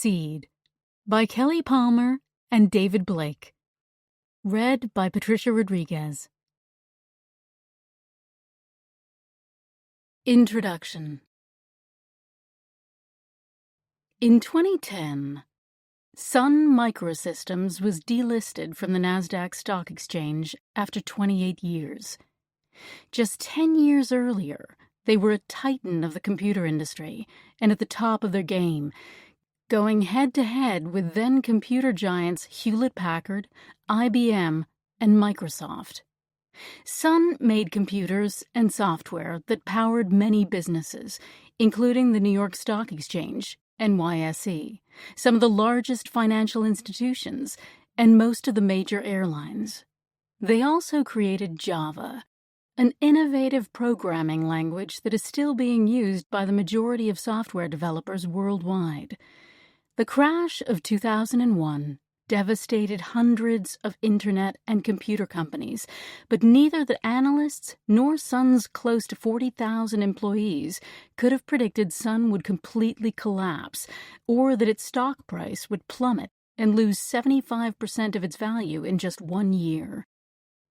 Seed by Kelly Palmer and David Blake. Read by Patricia Rodriguez. Introduction. In 2010, Sun Microsystems was delisted from the NASDAQ stock exchange after 28 years. Just 10 years earlier, they were a titan of the computer industry and at the top of their game, going head-to-head with then-computer giants Hewlett-Packard, IBM, and Microsoft. Sun made computers and software that powered many businesses, including the New York Stock Exchange, NYSE, some of the largest financial institutions, and most of the major airlines. They also created Java, an innovative programming language that is still being used by the majority of software developers worldwide. The crash of 2001 devastated hundreds of internet and computer companies, but neither the analysts nor Sun's close to 40,000 employees could have predicted Sun would completely collapse or that its stock price would plummet and lose 75% of its value in just 1 year.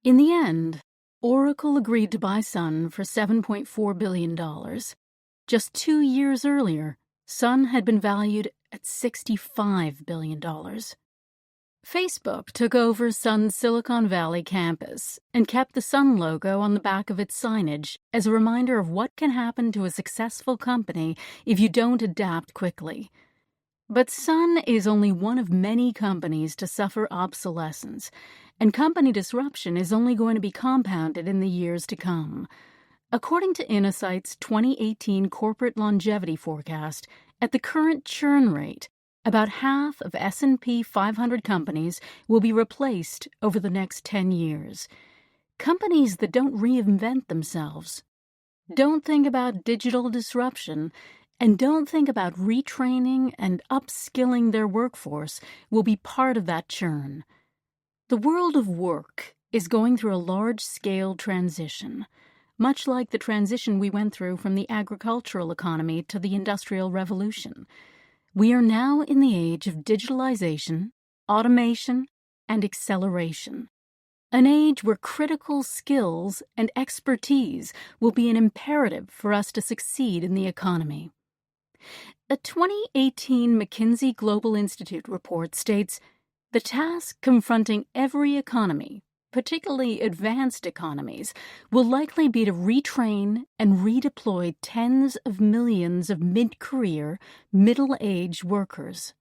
In the end, Oracle agreed to buy Sun for $7.4 billion. Just 2 years earlier, Sun had been valued at $65 billion. Facebook took over Sun's Silicon Valley campus and kept the Sun logo on the back of its signage as a reminder of what can happen to a successful company if you don't adapt quickly. But Sun is only one of many companies to suffer obsolescence, and company disruption is only going to be compounded in the years to come. According to Innocight's 2018 corporate longevity forecast, at the current churn rate, about half of S&P 500 companies will be replaced over the next 10 years. Companies that don't reinvent themselves, don't think about digital disruption, and don't think about retraining and upskilling their workforce will be part of that churn. The world of work is going through a large-scale transition, much like the transition we went through from the agricultural economy to the Industrial Revolution. We are now in the age of digitalization, automation, and acceleration, an age where critical skills and expertise will be an imperative for us to succeed in the economy. A 2018 McKinsey Global Institute report states, "The task confronting every economy, particularly advanced economies, will likely be to retrain and redeploy tens of millions of mid-career, middle-aged workers."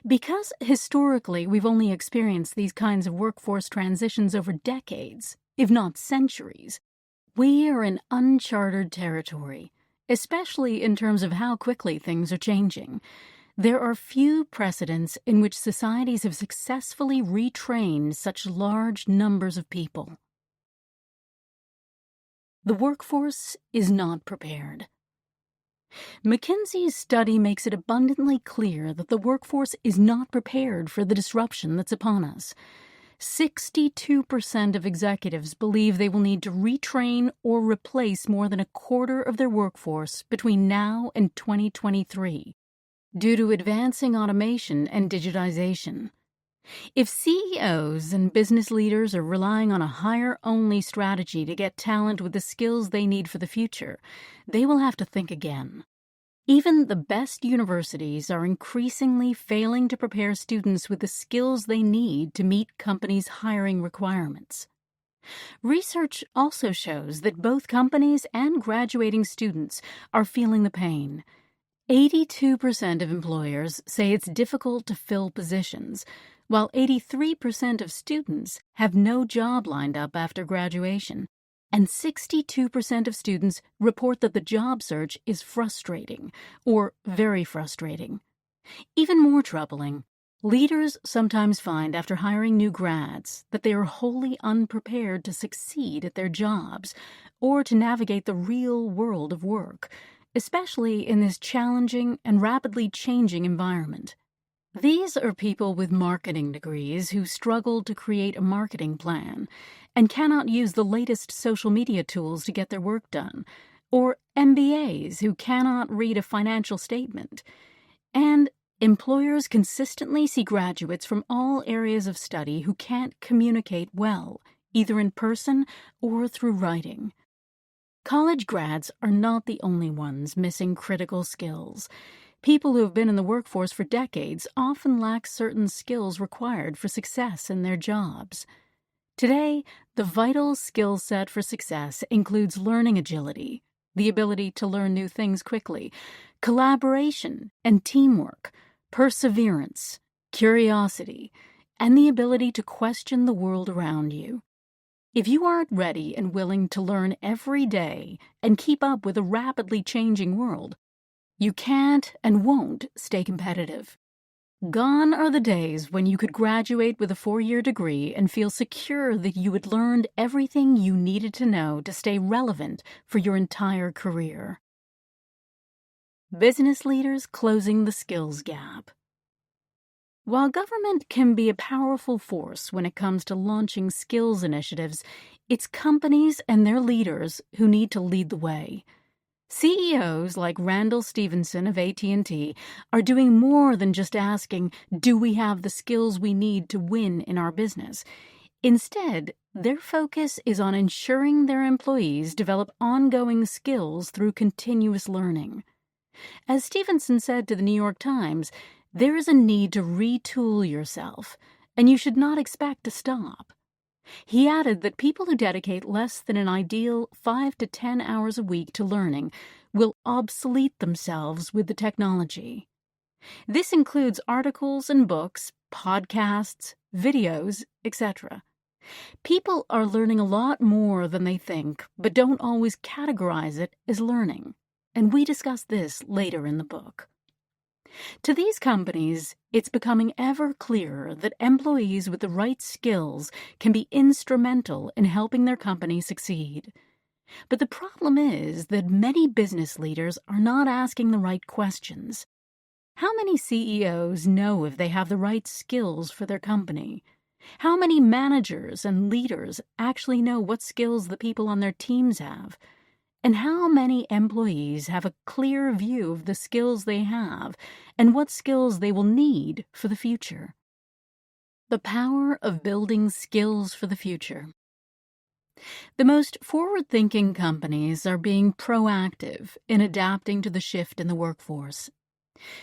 Because historically we've only experienced these kinds of workforce transitions over decades, if not centuries, we are in uncharted territory, especially in terms of how quickly things are changing. There are few precedents in which societies have successfully retrained such large numbers of people. The workforce is not prepared. McKinsey's study makes it abundantly clear that the workforce is not prepared for the disruption that's upon us. 62% of executives believe they will need to retrain or replace more than a quarter of their workforce between now and 2023. Due to advancing automation and digitization. If CEOs and business leaders are relying on a hire-only strategy to get talent with the skills they need for the future, they will have to think again. Even the best universities are increasingly failing to prepare students with the skills they need to meet companies' hiring requirements. Research also shows that both companies and graduating students are feeling the pain. 82% of employers say it's difficult to fill positions, while 83% of students have no job lined up after graduation, and 62% of students report that the job search is frustrating or very frustrating. Even more troubling, leaders sometimes find after hiring new grads that they are wholly unprepared to succeed at their jobs or to navigate the real world of work, especially in this challenging and rapidly changing environment. These are people with marketing degrees who struggle to create a marketing plan and cannot use the latest social media tools to get their work done, or MBAs who cannot read a financial statement, and Employers consistently see graduates from all areas of study who can't communicate well, either in person or through writing. College grads are not the only ones missing critical skills. People who have been in the workforce for decades often lack certain skills required for success in their jobs. Today, the vital skill set for success includes learning agility, the ability to learn new things quickly, collaboration and teamwork, perseverance, curiosity, and the ability to question the world around you. If you aren't ready and willing to learn every day and keep up with a rapidly changing world, you can't and won't stay competitive. Gone are the days when you could graduate with a 4-year degree and feel secure that you had learned everything you needed to know to stay relevant for your entire career. Business leaders closing the skills gap. While government can be a powerful force when it comes to launching skills initiatives, it's companies and their leaders who need to lead the way. CEOs like Randall Stevenson of AT&T are doing more than just asking, do we have the skills we need to win in our business? Instead, their focus is on ensuring their employees develop ongoing skills through continuous learning. As Stevenson said to the New York Times, there is a need to retool yourself, and you should not expect to stop. He added that people who dedicate less than an ideal 5 to 10 hours a week to learning will obsolete themselves with the technology. This includes articles and books, podcasts, videos, etc. People are learning a lot more than they think, but don't always categorize it as learning, and we discuss this later in the book. To these companies, it's becoming ever clearer that employees with the right skills can be instrumental in helping their company succeed. But the problem is that many business leaders are not asking the right questions. How many CEOs know if they have the right skills for their company? How many managers and leaders actually know what skills the people on their teams have? And how many employees have a clear view of the skills they have and what skills they will need for the future? The power of building skills for the future. The most forward-thinking companies are being proactive in adapting to the shift in the workforce.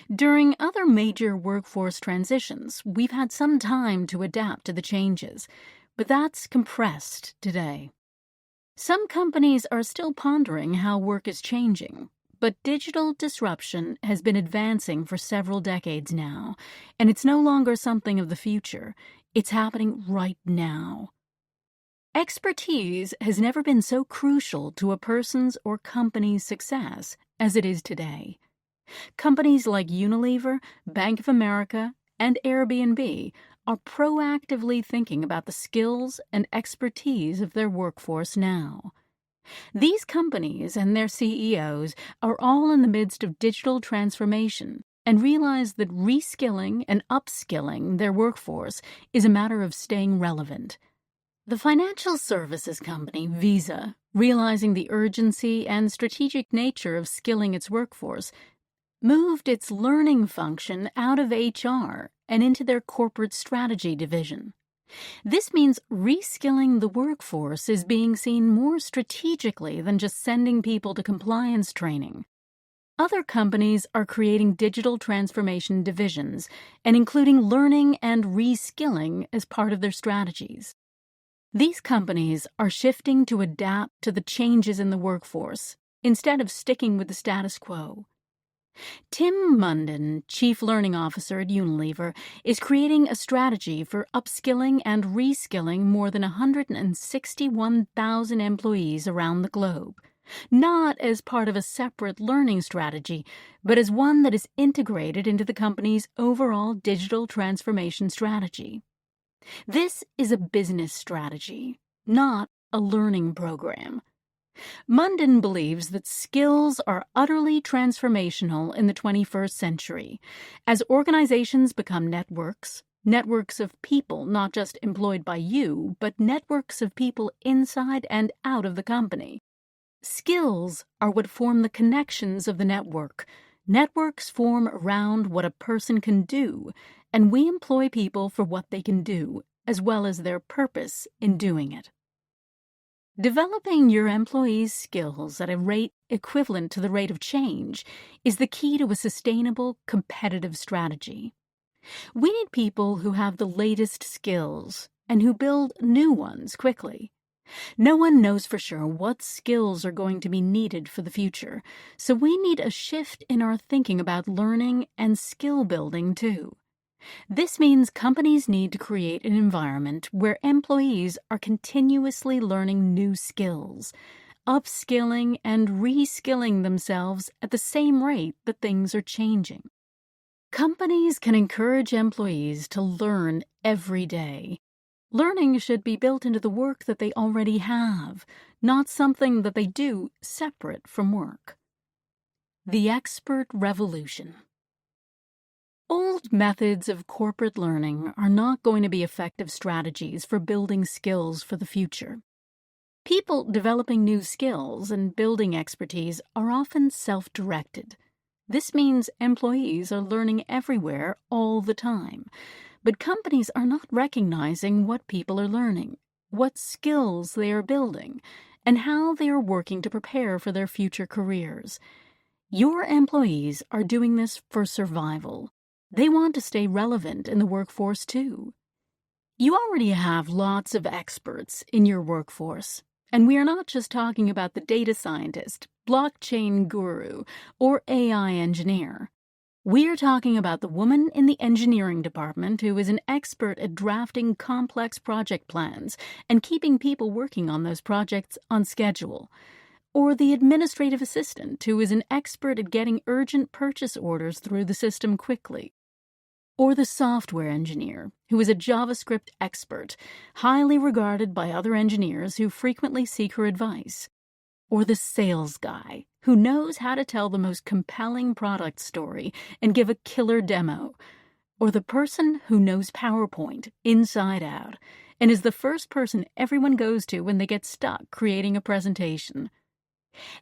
During other major workforce transitions, we've had some time to adapt to the changes, but that's compressed today. Some companies are still pondering how work is changing, but digital disruption has been advancing for several decades now, and it's no longer something of the future. It's happening right now. Expertise has never been so crucial to a person's or company's success as it is today. Companies like Unilever, Bank of America, and Airbnb are proactively thinking about the skills and expertise of their workforce now. These companies and their CEOs are all in the midst of digital transformation and realize that reskilling and upskilling their workforce is a matter of staying relevant. The financial services company Visa, realizing the urgency and strategic nature of skilling its workforce, moved its learning function out of HR and into their corporate strategy division. This means reskilling the workforce is being seen more strategically than just sending people to compliance training. Other companies are creating digital transformation divisions and including learning and reskilling as part of their strategies. These companies are shifting to adapt to the changes in the workforce instead of sticking with the status quo. Tim Munden, Chief Learning Officer at Unilever, is creating a strategy for upskilling and reskilling more than 161,000 employees around the globe, not as part of a separate learning strategy, but as one that is integrated into the company's overall digital transformation strategy. This is a business strategy, not a learning program. Munden believes that skills are utterly transformational in the 21st century, as organizations become networks of people not just employed by you, but networks of people inside and out of the company. Skills are what form the connections of the network, Networks form around what a person can do, and we employ people for what they can do, as well as their purpose in doing it. Developing your employees' skills at a rate equivalent to the rate of change is the key to a sustainable, competitive strategy. We need people who have the latest skills and who build new ones quickly. No one knows for sure what skills are going to be needed for the future, so we need a shift in our thinking about learning and skill building too. This means companies need to create an environment where employees are continuously learning new skills, upskilling and reskilling themselves at the same rate that things are changing. Companies can encourage employees to learn every day. Learning should be built into the work that they already have, not something that they do separate from work. The expert revolution. Old methods of corporate learning are not going to be effective strategies for building skills for the future. People developing new skills and building expertise are often self-directed. This means employees are learning everywhere all the time, but companies are not recognizing what people are learning, what skills they are building, and how they are working to prepare for their future careers. Your employees are doing this for survival. They want to stay relevant in the workforce too. You already have lots of experts in your workforce, and we are not just talking about the data scientist, blockchain guru, or AI engineer. We are talking about the woman in the engineering department who is an expert at drafting complex project plans and keeping people working on those projects on schedule, or the administrative assistant who is an expert at getting urgent purchase orders through the system quickly, or the software engineer who is a JavaScript expert, highly regarded by other engineers who frequently seek her advice, or the sales guy who knows how to tell the most compelling product story and give a killer demo, or the person who knows PowerPoint inside out and is the first person everyone goes to when they get stuck creating a presentation.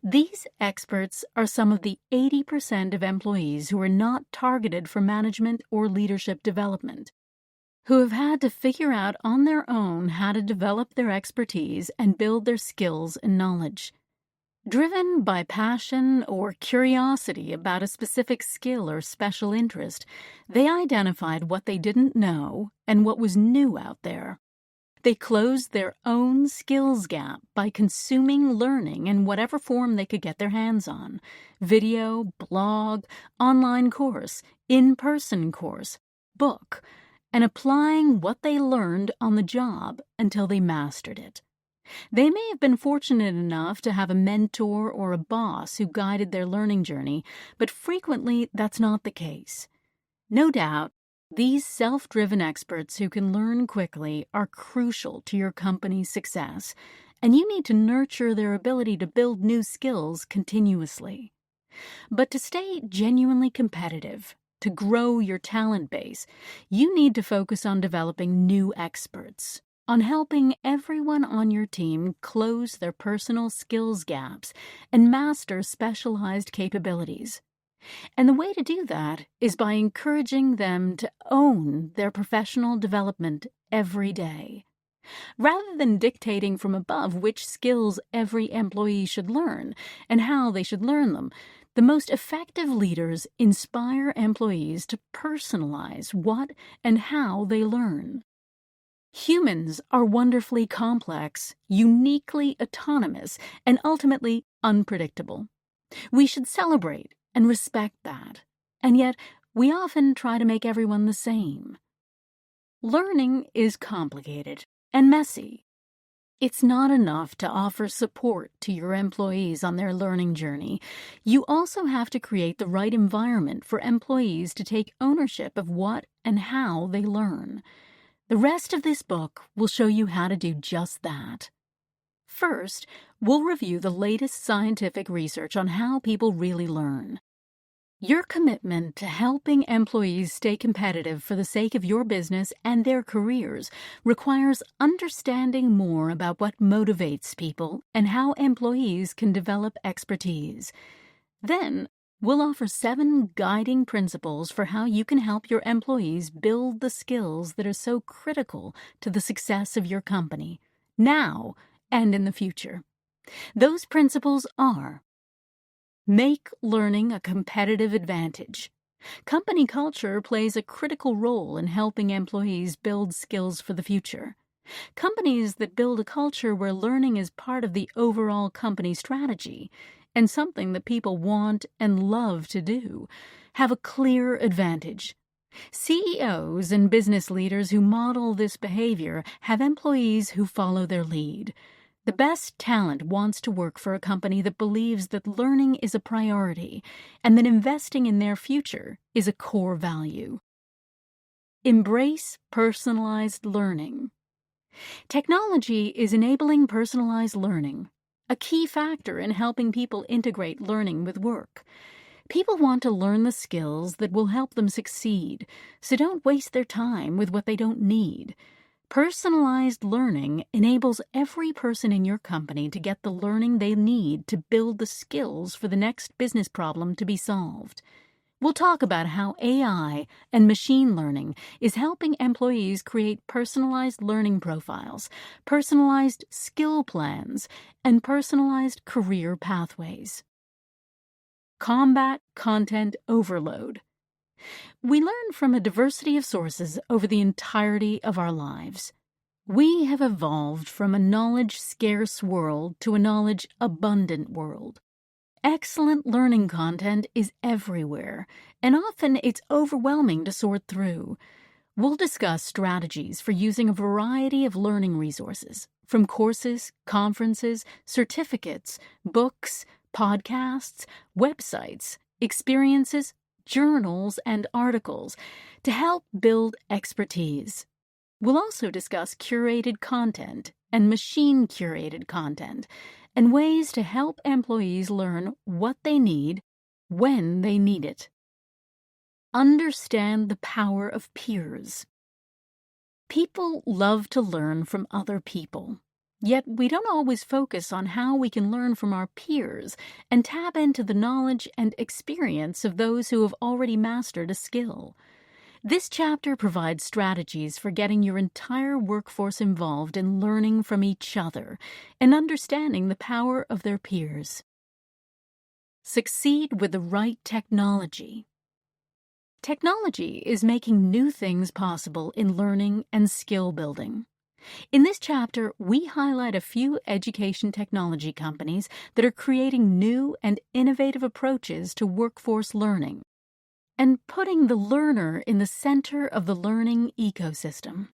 These experts are some of the 80% of employees who are not targeted for management or leadership development, who have had to figure out on their own how to develop their expertise and build their skills and knowledge. Driven by passion or curiosity about a specific skill or special interest, they identified what they didn't know and what was new out there. They closed their own skills gap by consuming learning in whatever form they could get their hands on: video, blog, online course, in-person course, book, and applying what they learned on the job until they mastered it. They may have been fortunate enough to have a mentor or a boss who guided their learning journey, but frequently that's not the case. No doubt, these self-driven experts who can learn quickly are crucial to your company's success, and you need to nurture their ability to build new skills continuously. But to stay genuinely competitive, to grow your talent base, you need to focus on developing new experts, on helping everyone on your team close their personal skills gaps and master specialized capabilities. And the way to do that is by encouraging them to own their professional development every day. Rather than dictating from above which skills every employee should learn and how they should learn them, the most effective leaders inspire employees to personalize what and how they learn. Humans are wonderfully complex, uniquely autonomous, and ultimately unpredictable. We should celebrate and respect that, and yet we often try to make everyone the same. Learning is complicated and messy. It's not enough to offer support to your employees on their learning journey. You also have to create the right environment for employees to take ownership of what and how they learn. The rest of this book will show you how to do just that. First, we'll review the latest scientific research on how people really learn. Your commitment to helping employees stay competitive for the sake of your business and their careers requires understanding more about what motivates people and how employees can develop expertise. Then, We'll offer 7 guiding principles for how you can help your employees build the skills that are so critical to the success of your company, now and in the future. Those principles are: make learning a competitive advantage. Company culture plays a critical role in helping employees build skills for the future. Companies that build a culture where learning is part of the overall company strategy and something that people want and love to do have a clear advantage. CEOs and business leaders who model this behavior have employees who follow their lead. The best talent wants to work for a company that believes that learning is a priority and that investing in their future is a core value. Embrace personalized learning. Technology is enabling personalized learning, a key factor in helping people integrate learning with work. People want to learn the skills that will help them succeed, so don't waste their time with what they don't need. Personalized learning enables every person in your company to get the learning they need to build the skills for the next business problem to be solved. We'll talk about how AI and machine learning is helping employees create personalized learning profiles, personalized skill plans, and personalized career pathways. Combat content overload. We learn from a diversity of sources over the entirety of our lives. We have evolved from a knowledge-scarce world to a knowledge-abundant world. Excellent learning content is everywhere, and often it's overwhelming to sort through. We'll discuss strategies for using a variety of learning resources, from courses, conferences, certificates, books, podcasts, websites, experiences, journals, and articles to help build expertise. We'll also discuss curated content and machine-curated content and ways to help employees learn what they need when they need it. Understand the power of peers. People love to learn from other people. Yet we don't always focus on how we can learn from our peers and tap into the knowledge and experience of those who have already mastered a skill. This chapter provides strategies for getting your entire workforce involved in learning from each other and understanding the power of their peers. Succeed with the right technology. Technology is making new things possible in learning and skill building. In this chapter, we highlight a few education technology companies that are creating new and innovative approaches to workforce learning and putting the learner in the center of the learning ecosystem.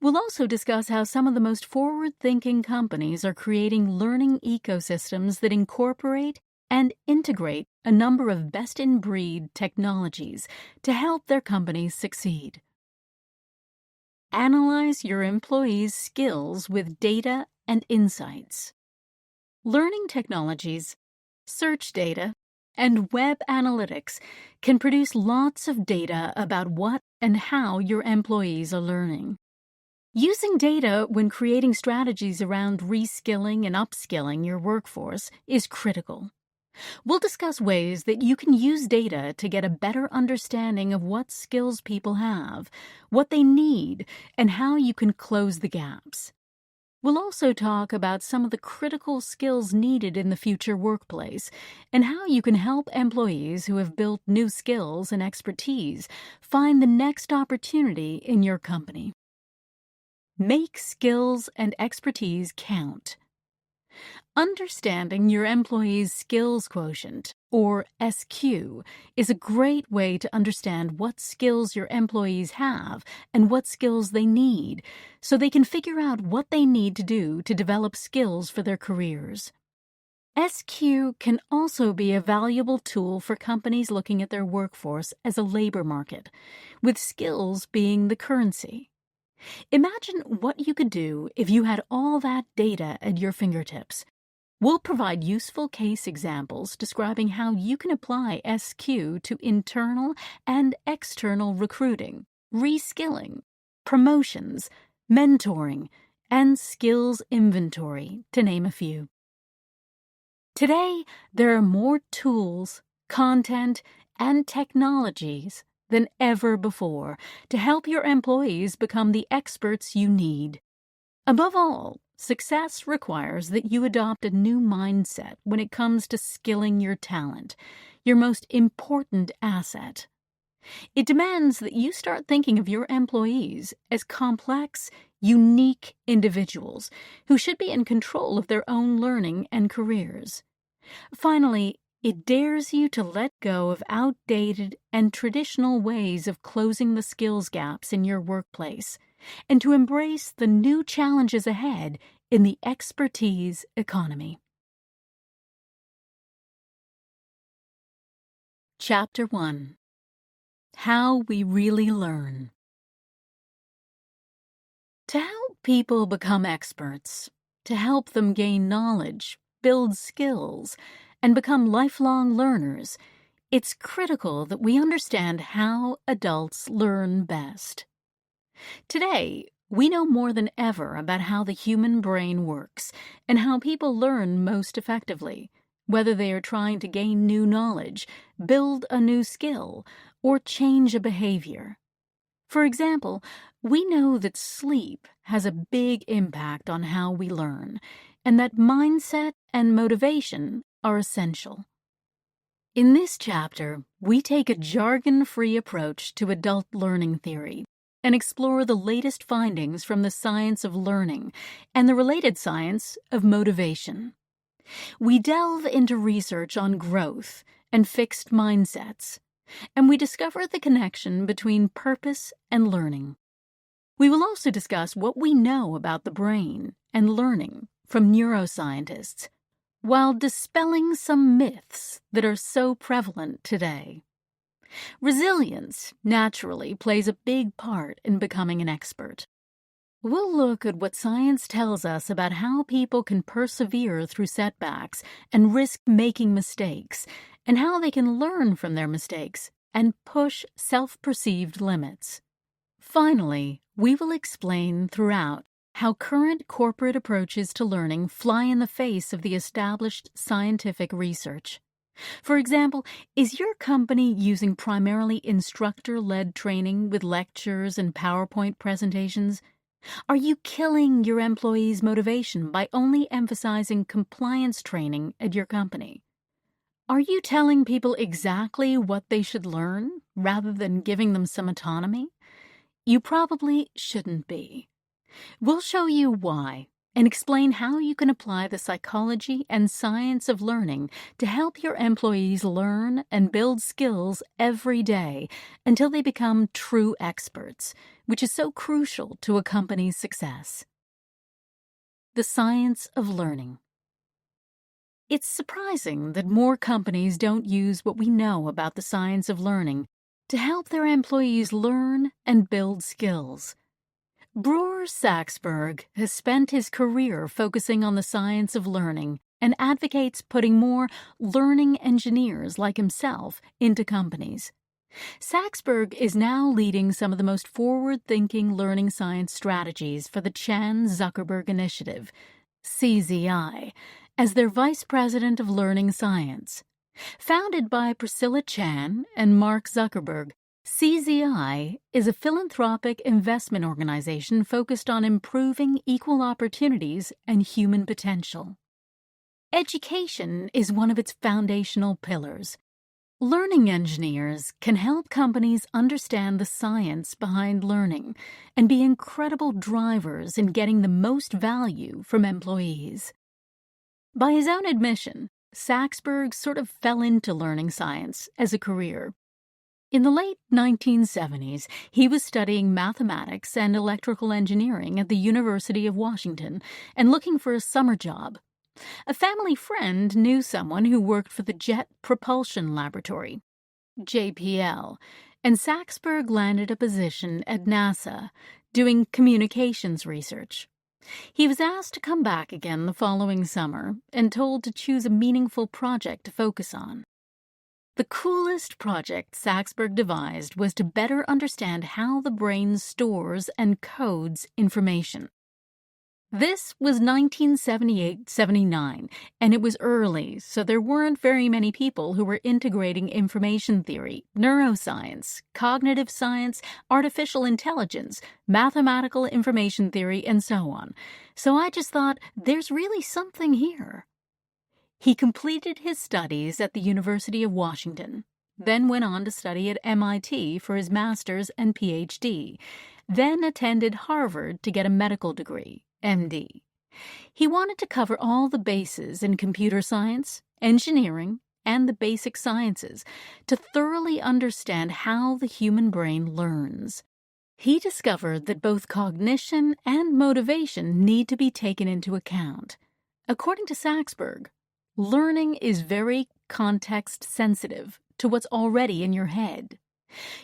We'll also discuss how some of the most forward-thinking companies are creating learning ecosystems that incorporate and integrate a number of best-in-breed technologies to help their companies succeed. Analyze your employees' skills with data and insights. Learning technologies, search data, and web analytics can produce lots of data about what and how your employees are learning. Using data when creating strategies around reskilling and upskilling your workforce is critical. We'll discuss ways that you can use data to get a better understanding of what skills people have, what they need, and how you can close the gaps. We'll also talk about some of the critical skills needed in the future workplace and how you can help employees who have built new skills and expertise find the next opportunity in your company. Make skills and expertise count. Understanding your employees' skills quotient, or SQ, is a great way to understand what skills your employees have and what skills they need, so they can figure out what they need to do to develop skills for their careers. SQ can also be a valuable tool for companies looking at their workforce as a labor market, with skills being the currency. Imagine what you could do if you had all that data at your fingertips. We'll provide useful case examples describing how you can apply SQ to internal and external recruiting, reskilling, promotions, mentoring, and skills inventory, to name a few. Today, there are more tools, content, and technologies than ever before to help your employees become the experts you need. Above all, success requires that you adopt a new mindset when it comes to skilling your talent, your most important asset. It demands that you start thinking of your employees as complex, unique individuals who should be in control of their own learning and careers. Finally, it dares you to let go of outdated and traditional ways of closing the skills gaps in your workplace and to embrace the new challenges ahead in the expertise economy. Chapter 1: How We Really Learn. To help people become experts, to help them gain knowledge, build skills, and become lifelong learners, it's critical that we understand how adults learn best. Today, we know more than ever about how the human brain works and how people learn most effectively, whether they are trying to gain new knowledge, build a new skill, or change a behavior. For example, we know that sleep has a big impact on how we learn, and that mindset and motivation are essential. In this chapter, we take a jargon-free approach to adult learning theory and explore the latest findings from the science of learning and the related science of motivation. We delve into research on growth and fixed mindsets, and we discover the connection between purpose and learning. We will also discuss what we know about the brain and learning from neuroscientists, while dispelling some myths that are so prevalent today. Resilience naturally plays a big part in becoming an expert. We'll look at what science tells us about how people can persevere through setbacks and risk making mistakes, and how they can learn from their mistakes and push self-perceived limits. Finally, we will explain throughout how current corporate approaches to learning fly in the face of the established scientific research. For example, is your company using primarily instructor-led training with lectures and PowerPoint presentations? Are you killing your employees' motivation by only emphasizing compliance training at your company? Are you telling people exactly what they should learn rather than giving them some autonomy? You probably shouldn't be. We'll show you why and explain how you can apply the psychology and science of learning to help your employees learn and build skills every day until they become true experts, which is so crucial to a company's success. The science of learning. It's surprising that more companies don't use what we know about the science of learning to help their employees learn and build skills. Brewer Saxberg has spent his career focusing on the science of learning and advocates putting more learning engineers like himself into companies. Saxberg is now leading some of the most forward-thinking learning science strategies for the Chan Zuckerberg Initiative, CZI, as their Vice President of Learning Science. Founded by Priscilla Chan and Mark Zuckerberg, CZI is a philanthropic investment organization focused on improving equal opportunities and human potential. Education is one of its foundational pillars. Learning engineers can help companies understand the science behind learning and be incredible drivers in getting the most value from employees. By his own admission, Saxberg sort of fell into learning science as a career. In the late 1970s, he was studying mathematics and electrical engineering at the University of Washington and looking for a summer job. A family friend knew someone who worked for the Jet Propulsion Laboratory, JPL, and Saxberg landed a position at NASA doing communications research. He was asked to come back again the following summer and told to choose a meaningful project to focus on. The coolest project Saxberg devised was to better understand how the brain stores and codes information. This was 1978-79, and it was early, so there weren't very many people who were integrating information theory, neuroscience, cognitive science, artificial intelligence, mathematical information theory, and so on. So I just thought, there's really something here. He completed his studies at the University of Washington, then went on to study at MIT for his master's and PhD, then attended Harvard to get a medical degree, MD. He wanted to cover all the bases in computer science, engineering, and the basic sciences to thoroughly understand how the human brain learns. He discovered that both cognition and motivation need to be taken into account. According to Saxberg, learning is very context-sensitive to what's already in your head.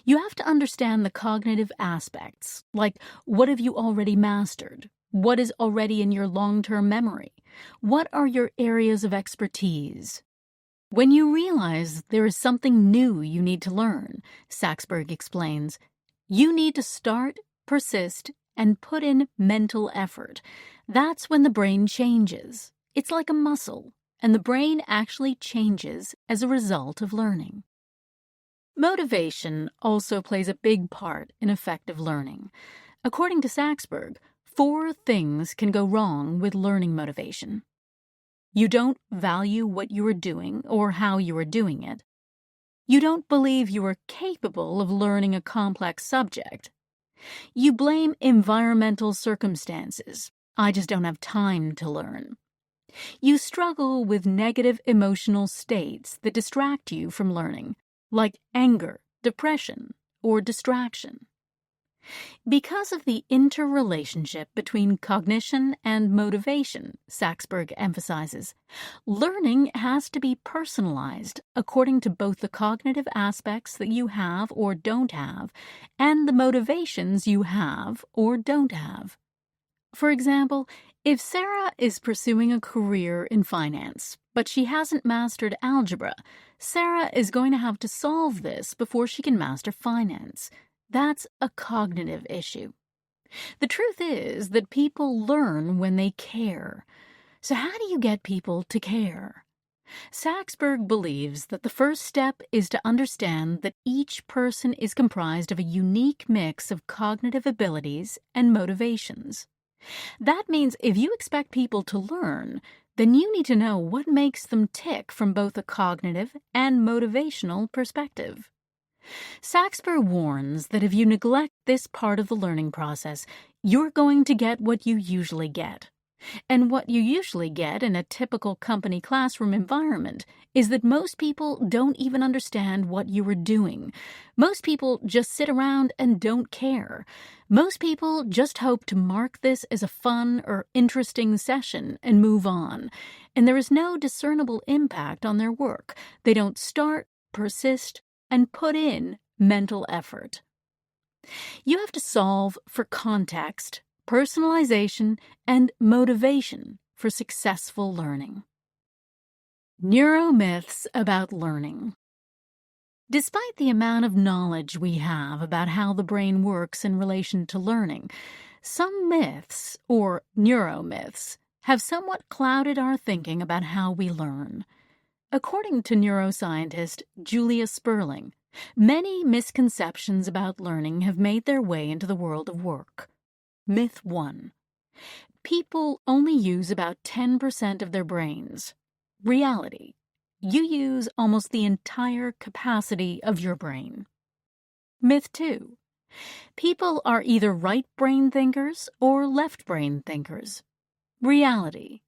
You have to understand the cognitive aspects, like what have you already mastered? What is already in your long-term memory? What are your areas of expertise? When you realize there is something new you need to learn, Saxberg explains, you need to start, persist, and put in mental effort. That's when the brain changes. It's like a muscle, and the brain actually changes as a result of learning. Motivation also plays a big part in effective learning. According to Saxberg, 4 things can go wrong with learning motivation. You don't value what you are doing or how you are doing it. You don't believe you are capable of learning a complex subject. You blame environmental circumstances. I just don't have time to learn. You struggle with negative emotional states that distract you from learning, like anger, depression, or distraction. Because of the interrelationship between cognition and motivation, Saxberg emphasizes, learning has to be personalized according to both the cognitive aspects that you have or don't have and the motivations you have or don't have. For example, if Sarah is pursuing a career in finance, but she hasn't mastered algebra, Sarah is going to have to solve this before she can master finance. That's a cognitive issue. The truth is that people learn when they care. So how do you get people to care? Saxberg believes that the first step is to understand that each person is comprised of a unique mix of cognitive abilities and motivations. That means if you expect people to learn, then you need to know what makes them tick from both a cognitive and motivational perspective. Saxberg warns that if you neglect this part of the learning process, you're going to get what you usually get. And what you usually get in a typical company classroom environment is that most people don't even understand what you are doing. Most people just sit around and don't care. Most people just hope to mark this as a fun or interesting session and move on. And there is no discernible impact on their work. They don't start, persist, and put in mental effort. You have to solve for context, personalization, and motivation for successful learning. Neuromyths about learning. Despite the amount of knowledge we have about how the brain works in relation to learning, some myths, or neuromyths, have somewhat clouded our thinking about how we learn. According to neuroscientist Julia Sperling, many misconceptions about learning have made their way into the world of work. Myth 1. People only use about 10% of their brains. Reality. You use almost the entire capacity of your brain. Myth 2. People are either right brain thinkers or left brain thinkers. Reality.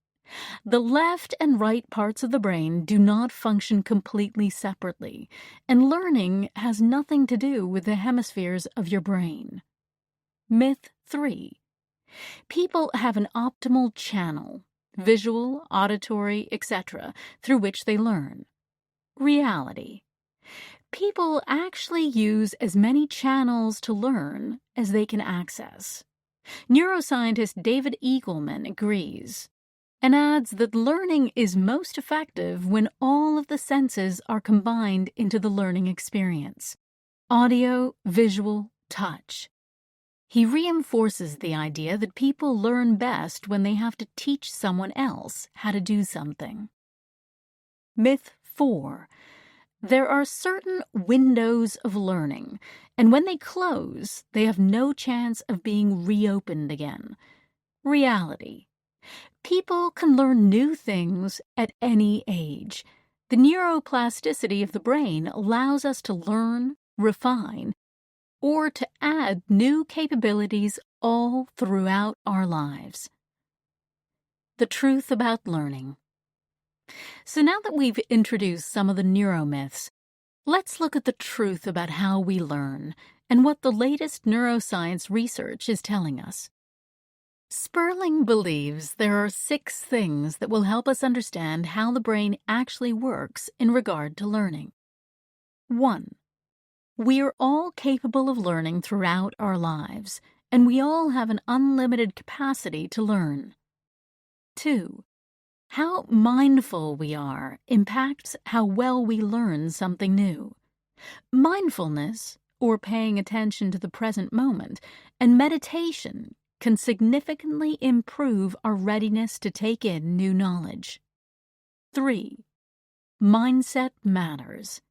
The left and right parts of the brain do not function completely separately, and learning has nothing to do with the hemispheres of your brain. Myth 3. People have an optimal channel, visual, auditory, etc., through which they learn. Reality. People actually use as many channels to learn as they can access. Neuroscientist David Eagleman agrees, and adds that learning is most effective when all of the senses are combined into the learning experience: audio, visual, touch. He reinforces the idea that people learn best when they have to teach someone else how to do something. Myth 4. There are certain windows of learning, and when they close, they have no chance of being reopened again. Reality. People can learn new things at any age. The neuroplasticity of the brain allows us to learn, refine, or to add new capabilities all throughout our lives. The truth about learning. So now that we've introduced some of the neuromyths, let's look at the truth about how we learn and what the latest neuroscience research is telling us. Sperling believes there are 6 things that will help us understand how the brain actually works in regard to learning. 1. We are all capable of learning throughout our lives, and we all have an unlimited capacity to learn. 2. How mindful we are impacts how well we learn something new. Mindfulness, or paying attention to the present moment, and meditation can significantly improve our readiness to take in new knowledge. 3. Mindset matters.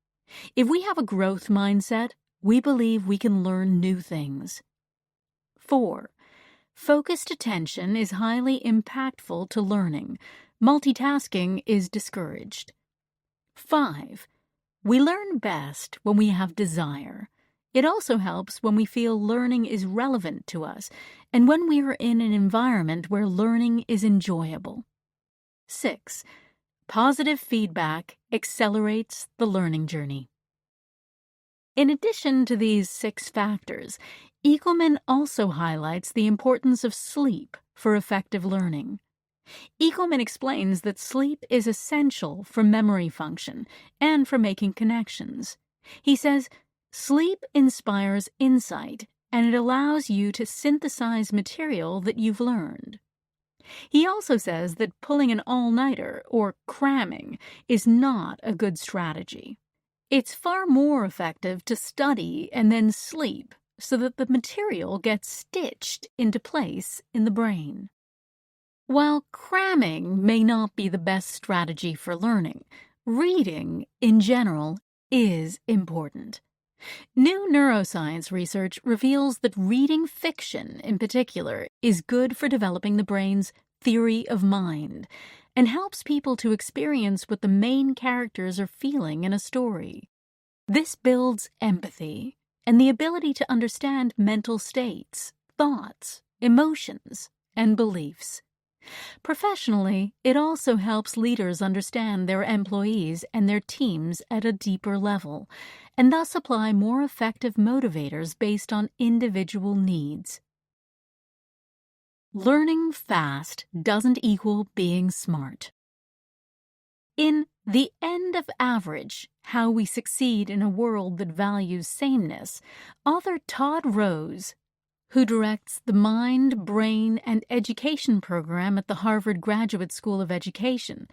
If we have a growth mindset, we believe we can learn new things. 4. Focused attention is highly impactful to learning. Multitasking is discouraged. 5. We learn best when we have desire. It also helps when we feel learning is relevant to us and when we are in an environment where learning is enjoyable. 6. Positive feedback accelerates the learning journey. In addition to these 6 factors, Eagleman also highlights the importance of sleep for effective learning. Eagleman explains that sleep is essential for memory function and for making connections. He says, sleep inspires insight, and it allows you to synthesize material that you've learned. He also says that pulling an all-nighter, or cramming, is not a good strategy. It's far more effective to study and then sleep so that the material gets stitched into place in the brain. While cramming may not be the best strategy for learning, reading, in general, is important. New neuroscience research reveals that reading fiction, in particular, is good for developing the brain's theory of mind and helps people to experience what the main characters are feeling in a story. This builds empathy and the ability to understand mental states, thoughts, emotions, and beliefs. Professionally, it also helps leaders understand their employees and their teams at a deeper level, and thus apply more effective motivators based on individual needs. Learning fast doesn't equal being smart. In The End of Average, How We Succeed in a World That Values Sameness, author Todd Rose, who directs the Mind, Brain, and Education program at the Harvard Graduate School of Education,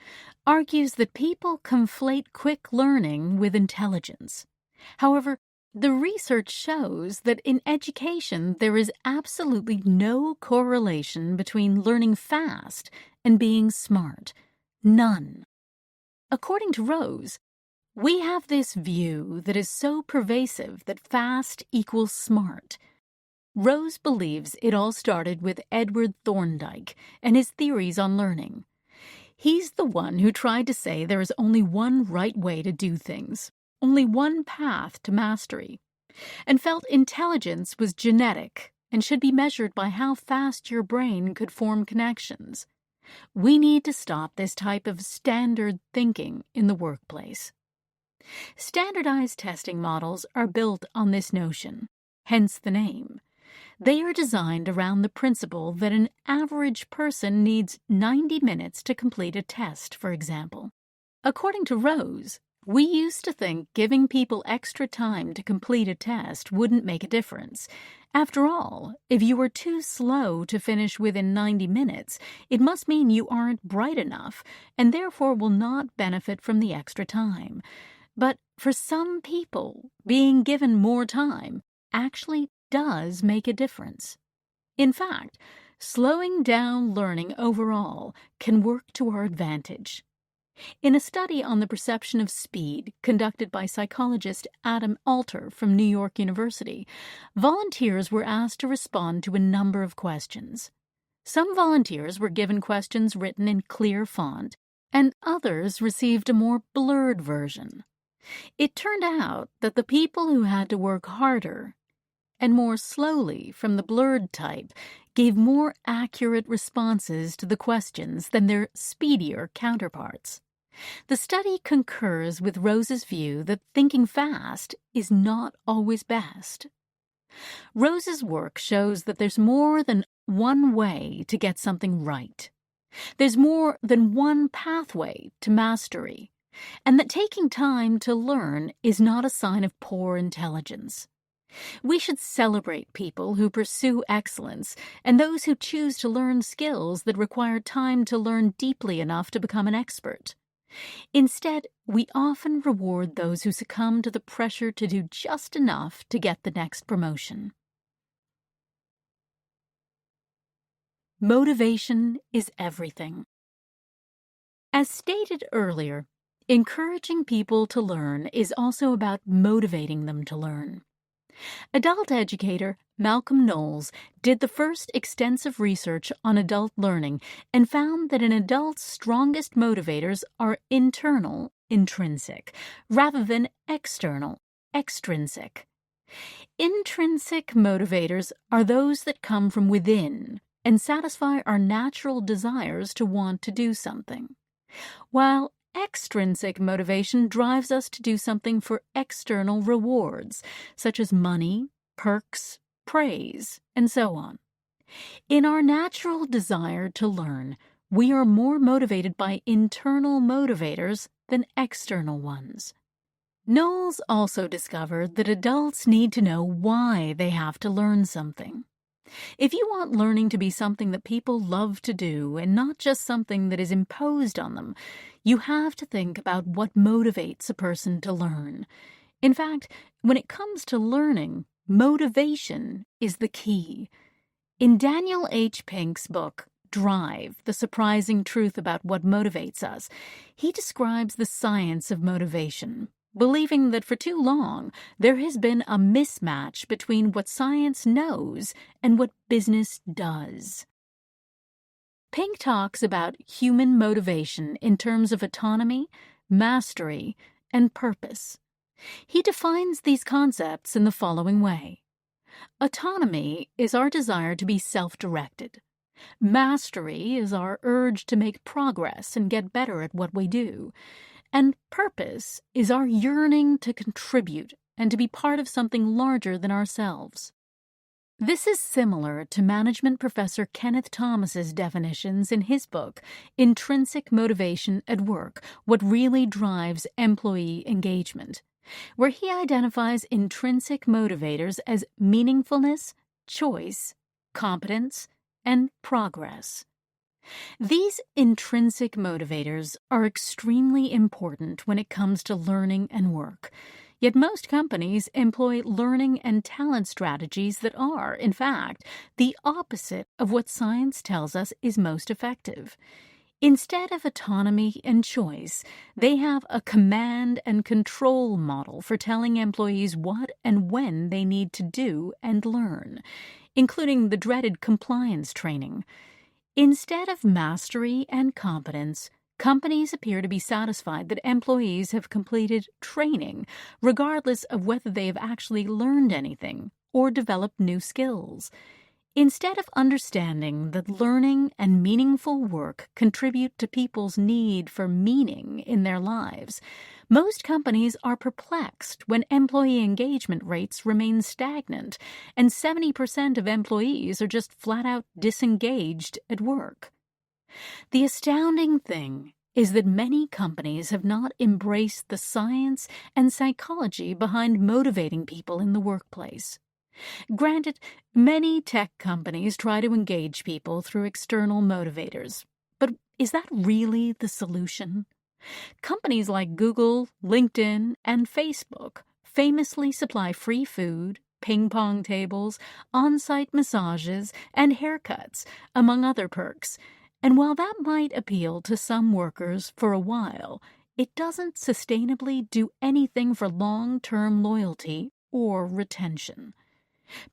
argues that people conflate quick learning with intelligence. However, the research shows that in education there is absolutely no correlation between learning fast and being smart. None. According to Rose, we have this view that is so pervasive that fast equals smart. Rose believes it all started with Edward Thorndike and his theories on learning. He's the one who tried to say there is only one right way to do things, only one path to mastery, and felt intelligence was genetic and should be measured by how fast your brain could form connections. We need to stop this type of standard thinking in the workplace. Standardized testing models are built on this notion, hence the name. They are designed around the principle that an average person needs 90 minutes to complete a test, for example. According to Rose, we used to think giving people extra time to complete a test wouldn't make a difference. After all, if you are too slow to finish within 90 minutes, it must mean you aren't bright enough and therefore will not benefit from the extra time. But for some people, being given more time actually does make a difference. In fact, slowing down learning overall can work to our advantage. In a study on the perception of speed conducted by psychologist Adam Alter from New York University, volunteers were asked to respond to a number of questions. Some volunteers were given questions written in clear font, and others received a more blurred version. It turned out that the people who had to work harder and more slowly from the blurred type gave more accurate responses to the questions than their speedier counterparts. The study concurs with Rose's view that thinking fast is not always best. Rose's work shows that there's more than one way to get something right. There's more than one pathway to mastery, and that taking time to learn is not a sign of poor intelligence. We should celebrate people who pursue excellence and those who choose to learn skills that require time to learn deeply enough to become an expert. Instead, we often reward those who succumb to the pressure to do just enough to get the next promotion. Motivation is everything. As stated earlier, encouraging people to learn is also about motivating them to learn. Adult educator Malcolm Knowles did the first extensive research on adult learning and found that an adult's strongest motivators are internal, intrinsic, rather than external, extrinsic. Intrinsic motivators are those that come from within and satisfy our natural desires to want to do something, while extrinsic motivation drives us to do something for external rewards, such as money, perks, praise, and so on. In our natural desire to learn, we are more motivated by internal motivators than external ones. Knowles also discovered that adults need to know why they have to learn something. If you want learning to be something that people love to do and not just something that is imposed on them, you have to think about what motivates a person to learn. In fact, when it comes to learning, motivation is the key. In Daniel H. Pink's book, Drive, The Surprising Truth About What Motivates Us, he describes the science of motivation, believing that for too long there has been a mismatch between what science knows and what business does. Pink talks about human motivation in terms of autonomy, mastery, and purpose. He defines these concepts in the following way. Autonomy is our desire to be self-directed. Mastery is our urge to make progress and get better at what we do. And purpose is our yearning to contribute and to be part of something larger than ourselves. This is similar to management professor Kenneth Thomas's definitions in his book, Intrinsic Motivation at Work, What Really Drives Employee Engagement, where he identifies intrinsic motivators as meaningfulness, choice, competence, and progress. These intrinsic motivators are extremely important when it comes to learning and work. Yet most companies employ learning and talent strategies that are, in fact, the opposite of what science tells us is most effective. Instead of autonomy and choice, they have a command and control model for telling employees what and when they need to do and learn, including the dreaded compliance training. Instead of mastery and competence, companies appear to be satisfied that employees have completed training, regardless of whether they have actually learned anything or developed new skills. Instead of understanding that learning and meaningful work contribute to people's need for meaning in their lives, most companies are perplexed when employee engagement rates remain stagnant and 70% of employees are just flat-out disengaged at work. The astounding thing is that many companies have not embraced the science and psychology behind motivating people in the workplace. Granted, many tech companies try to engage people through external motivators, but is that really the solution? Companies like Google, LinkedIn, and Facebook famously supply free food, ping pong tables, on-site massages, and haircuts, among other perks. And while that might appeal to some workers for a while, it doesn't sustainably do anything for long-term loyalty or retention.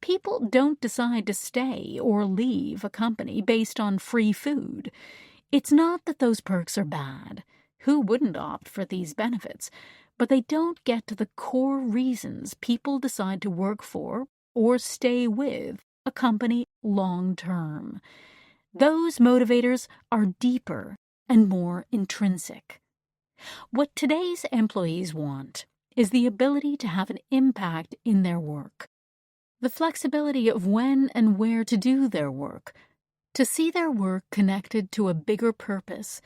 People don't decide to stay or leave a company based on free food. It's not that those perks are bad. Who wouldn't opt for these benefits? But they don't get to the core reasons people decide to work for or stay with a company long term. Those motivators are deeper and more intrinsic. What today's employees want is the ability to have an impact in their work, the flexibility of when and where to do their work, to see their work connected to a bigger purpose,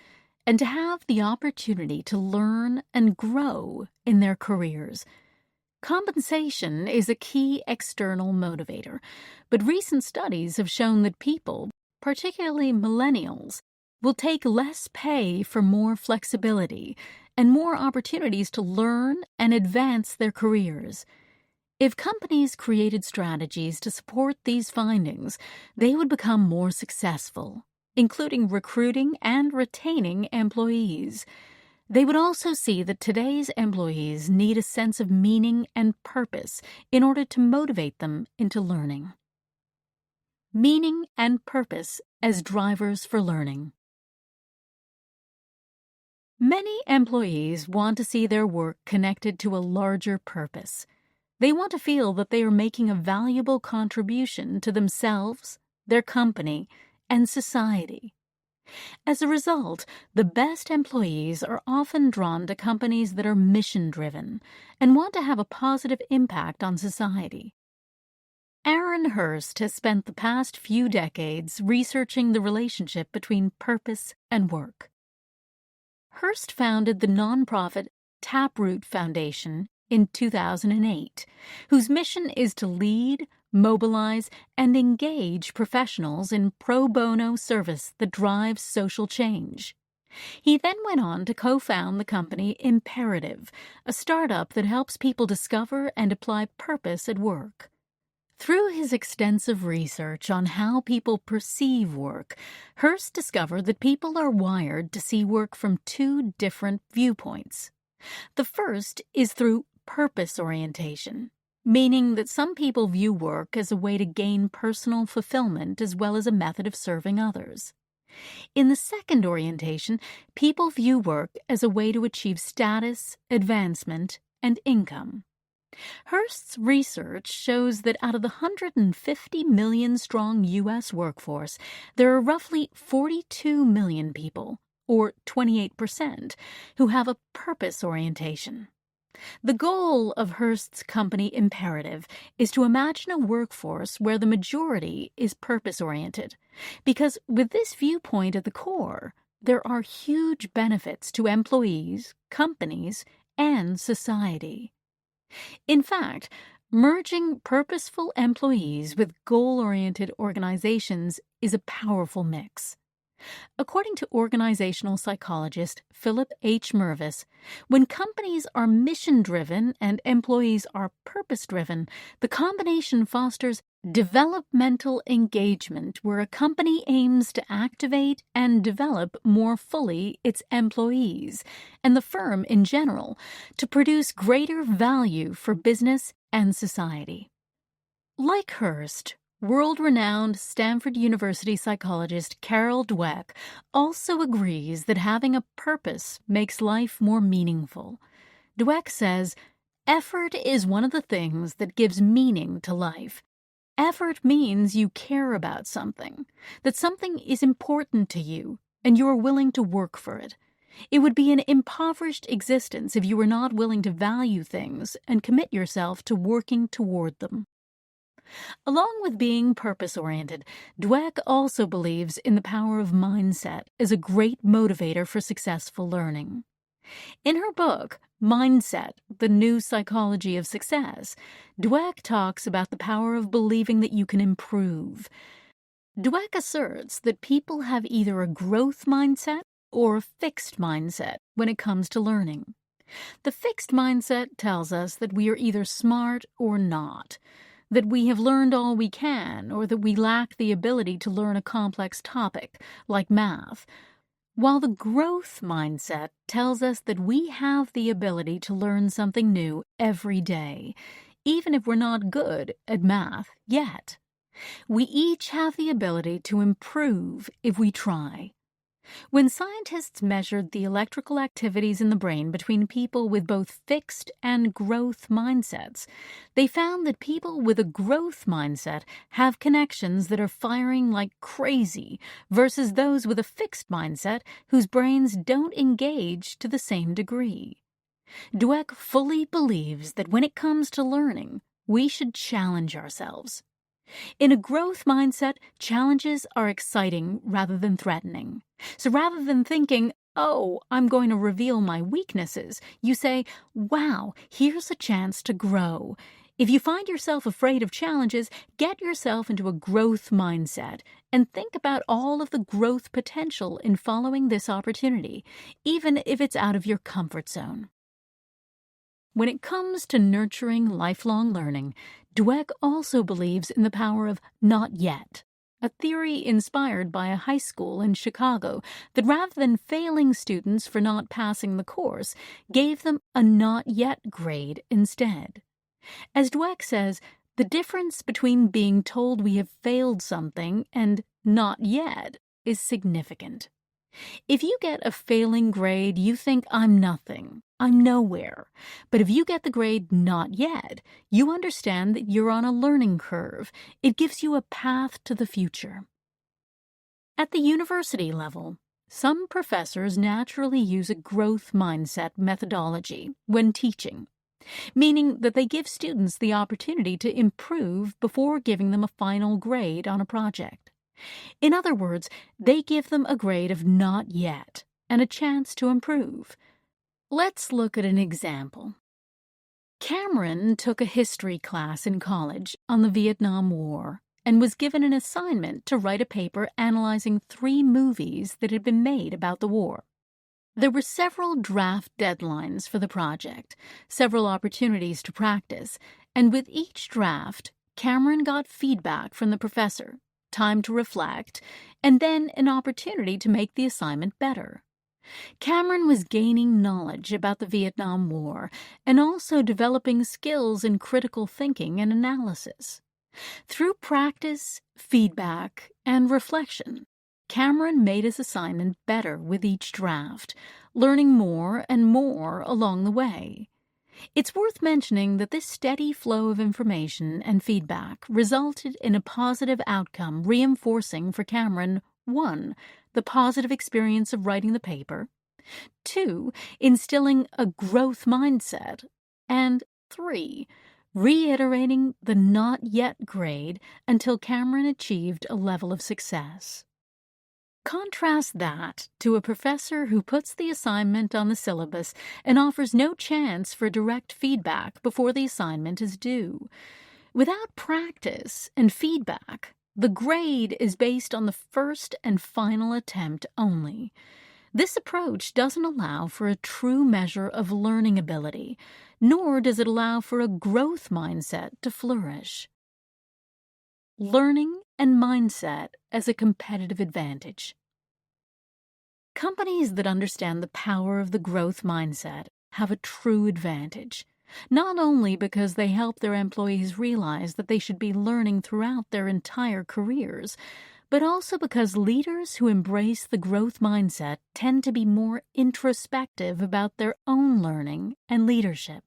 and to have the opportunity to learn and grow in their careers. Compensation is a key external motivator, but recent studies have shown that people, particularly millennials, will take less pay for more flexibility and more opportunities to learn and advance their careers. If companies created strategies to support these findings, they would become more successful, including recruiting and retaining employees. They would also see that today's employees need a sense of meaning and purpose in order to motivate them into learning. Meaning and purpose as drivers for learning. Many employees want to see their work connected to a larger purpose. They want to feel that they are making a valuable contribution to themselves, their company, and society. As a result, the best employees are often drawn to companies that are mission-driven and want to have a positive impact on society. Aaron Hurst has spent the past few decades researching the relationship between purpose and work. Hurst founded the nonprofit Taproot Foundation in 2008, whose mission is to lead, mobilize, and engage professionals in pro bono service that drives social change. He then went on to co-found the company Imperative, a startup that helps people discover and apply purpose at work. Through his extensive research on how people perceive work, Hurst discovered that people are wired to see work from two different viewpoints. The first is through purpose orientation, meaning that some people view work as a way to gain personal fulfillment as well as a method of serving others. In the second orientation, people view work as a way to achieve status, advancement, and income. Hurst's research shows that out of the 150 million strong U.S. workforce, there are roughly 42 million people, or 28%, who have a purpose orientation. The goal of Hurst's company Imperative is to imagine a workforce where the majority is purpose-oriented, because with this viewpoint at the core, there are huge benefits to employees, companies, and society. In fact, merging purposeful employees with goal-oriented organizations is a powerful mix. According to organizational psychologist Philip H. Mervis, when companies are mission-driven and employees are purpose-driven, the combination fosters developmental engagement where a company aims to activate and develop more fully its employees, and the firm in general, to produce greater value for business and society. Like Hurst, world-renowned Stanford University psychologist Carol Dweck also agrees that having a purpose makes life more meaningful. Dweck says, "Effort is one of the things that gives meaning to life. Effort means you care about something, that something is important to you, and you are willing to work for it. It would be an impoverished existence if you were not willing to value things and commit yourself to working toward them." Along with being purpose-oriented, Dweck also believes in the power of mindset as a great motivator for successful learning. In her book, Mindset, The New Psychology of Success, Dweck talks about the power of believing that you can improve. Dweck asserts that people have either a growth mindset or a fixed mindset when it comes to learning. The fixed mindset tells us that we are either smart or not. that we have learned all we can, or that we lack the ability to learn a complex topic, like math, while the growth mindset tells us that we have the ability to learn something new every day, even if we're not good at math yet. We each have the ability to improve if we try. When scientists measured the electrical activities in the brain between people with both fixed and growth mindsets, they found that people with a growth mindset have connections that are firing like crazy versus those with a fixed mindset whose brains don't engage to the same degree. Dweck fully believes that when it comes to learning, we should challenge ourselves. In a growth mindset, challenges are exciting rather than threatening. So rather than thinking, oh, I'm going to reveal my weaknesses, you say, wow, here's a chance to grow. If you find yourself afraid of challenges, get yourself into a growth mindset and think about all of the growth potential in following this opportunity, even if it's out of your comfort zone. When it comes to nurturing lifelong learning, Dweck also believes in the power of not yet, a theory inspired by a high school in Chicago that rather than failing students for not passing the course, gave them a not yet grade instead. As Dweck says, the difference between being told we have failed something and not yet is significant. If you get a failing grade, you think, I'm nothing, I'm nowhere. But if you get the grade not yet, you understand that you're on a learning curve. It gives you a path to the future. At the university level, some professors naturally use a growth mindset methodology when teaching, meaning that they give students the opportunity to improve before giving them a final grade on a project. In other words, they give them a grade of not yet and a chance to improve. Let's look at an example. Cameron took a history class in college on the Vietnam War and was given an assignment to write a paper analyzing 3 movies that had been made about the war. There were several draft deadlines for the project, several opportunities to practice, and with each draft, Cameron got feedback from the professor, time to reflect, and then an opportunity to make the assignment better. Cameron was gaining knowledge about the Vietnam War and also developing skills in critical thinking and analysis. Through practice, feedback, and reflection, Cameron made his assignment better with each draft, learning more and more along the way. It's worth mentioning that this steady flow of information and feedback resulted in a positive outcome, reinforcing for Cameron 1. The positive experience of writing the paper, 2. Instilling a growth mindset, and 3. Reiterating the not yet grade until Cameron achieved a level of success. Contrast that to a professor who puts the assignment on the syllabus and offers no chance for direct feedback before the assignment is due. Without practice and feedback, the grade is based on the first and final attempt only. This approach doesn't allow for a true measure of learning ability, nor does it allow for a growth mindset to flourish. Learning and mindset as a competitive advantage. Companies that understand the power of the growth mindset have a true advantage, not only because they help their employees realize that they should be learning throughout their entire careers, but also because leaders who embrace the growth mindset tend to be more introspective about their own learning and leadership.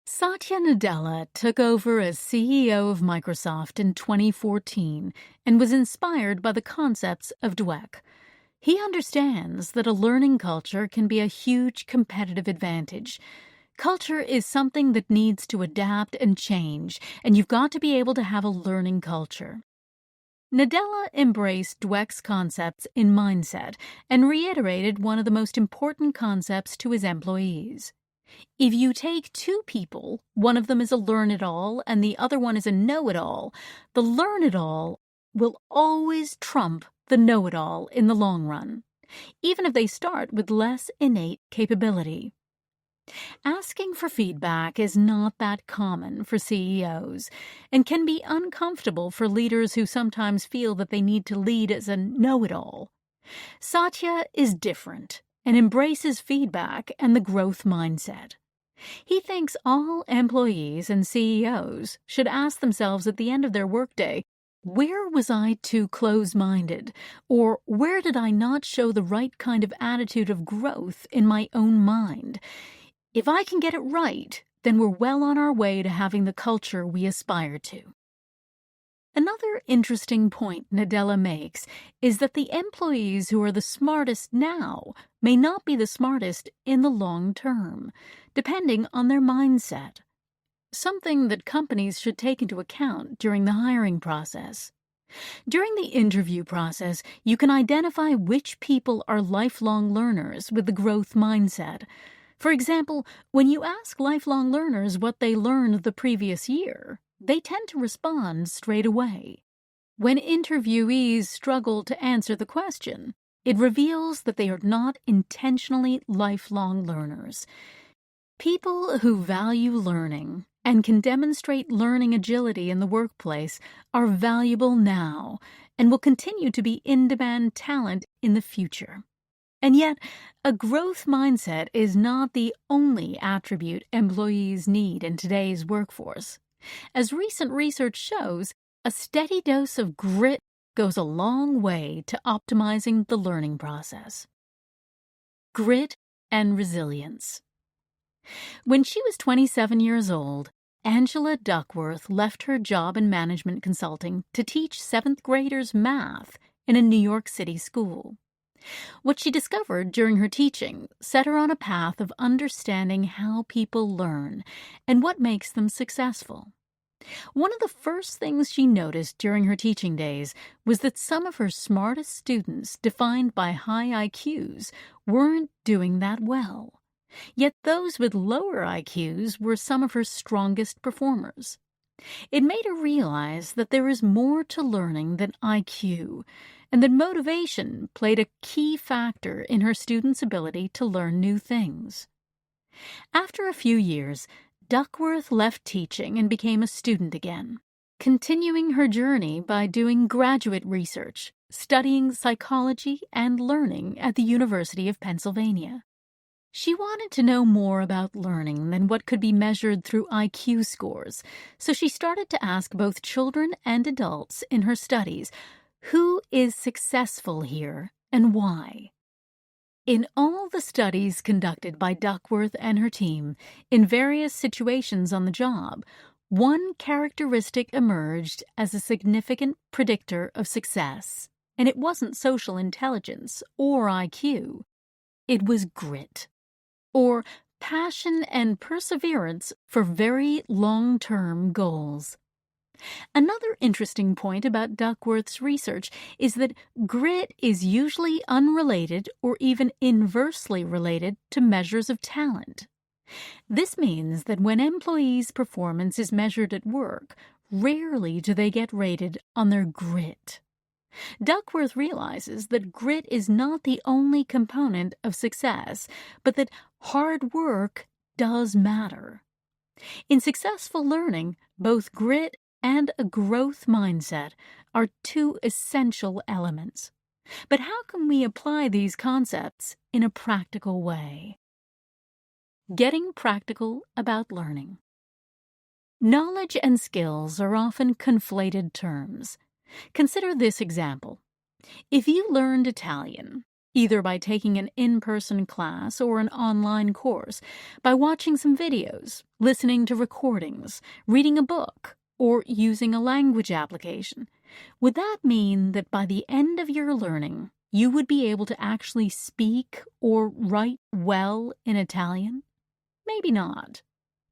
Satya Nadella took over as CEO of Microsoft in 2014 and was inspired by the concepts of Dweck. He understands that a learning culture can be a huge competitive advantage. Culture is something that needs to adapt and change, and you've got to be able to have a learning culture. Nadella embraced Dweck's concepts in mindset and reiterated one of the most important concepts to his employees. If you take 2 people, one of them is a learn-it-all and the other one is a know-it-all, the learn-it-all will always trump the know-it-all in the long run, even if they start with less innate capability. Asking for feedback is not that common for CEOs and can be uncomfortable for leaders who sometimes feel that they need to lead as a know-it-all. Satya is different and embraces feedback and the growth mindset. He thinks all employees and CEOs should ask themselves at the end of their workday, where was I too close-minded? Or where did I not show the right kind of attitude of growth in my own mind? If I can get it right, then we're well on our way to having the culture we aspire to. Another interesting point Nadella makes is that the employees who are the smartest now may not be the smartest in the long term, depending on their mindset. Something that companies should take into account during the hiring process. During the interview process, you can identify which people are lifelong learners with the growth mindset. For example, when you ask lifelong learners what they learned the previous year, they tend to respond straight away. When interviewees struggle to answer the question, it reveals that they are not intentionally lifelong learners. People who value learning and can demonstrate learning agility in the workplace are valuable now and will continue to be in-demand talent in the future. And yet, a growth mindset is not the only attribute employees need in today's workforce. As recent research shows, a steady dose of grit goes a long way to optimizing the learning process. Grit and resilience. When she was 27 years old, Angela Duckworth left her job in management consulting to teach 7th graders math in a New York City school. What she discovered during her teaching set her on a path of understanding how people learn and what makes them successful. One of the first things she noticed during her teaching days was that some of her smartest students, defined by high IQs, weren't doing that well. Yet those with lower IQs were some of her strongest performers. It made her realize that there is more to learning than IQ, and that motivation played a key factor in her students' ability to learn new things. After a few years, Duckworth left teaching and became a student again, continuing her journey by doing graduate research, studying psychology and learning at the University of Pennsylvania. She wanted to know more about learning than what could be measured through IQ scores, so she started to ask both children and adults in her studies, who is successful here and why? In all the studies conducted by Duckworth and her team, in various situations on the job, one characteristic emerged as a significant predictor of success, and it wasn't social intelligence or IQ. It was grit, or passion and perseverance for very long-term goals. Another interesting point about Duckworth's research is that grit is usually unrelated or even inversely related to measures of talent. This means that when employees' performance is measured at work, rarely do they get rated on their grit. Duckworth realizes that grit is not the only component of success, but that hard work does matter. In successful learning, both grit and a growth mindset are two essential elements. But how can we apply these concepts in a practical way? Getting practical about learning. Knowledge and skills are often conflated terms. Consider this example. If you learned Italian, either by taking an in-person class or an online course, by watching some videos, listening to recordings, reading a book, or using a language application, would that mean that by the end of your learning, you would be able to actually speak or write well in Italian? Maybe not.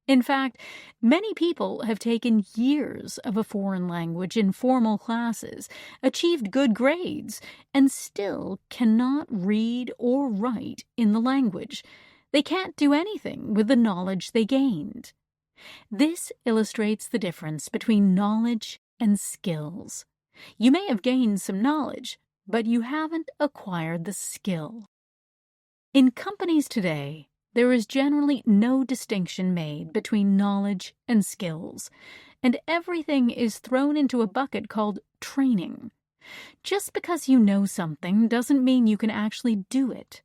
In fact, many people have taken years of a foreign language in formal classes, achieved good grades, and still cannot read or write in the language. They can't do anything with the knowledge they gained. This illustrates the difference between knowledge and skills. You may have gained some knowledge, but you haven't acquired the skill. In companies today, there is generally no distinction made between knowledge and skills, and everything is thrown into a bucket called training. Just because you know something doesn't mean you can actually do it.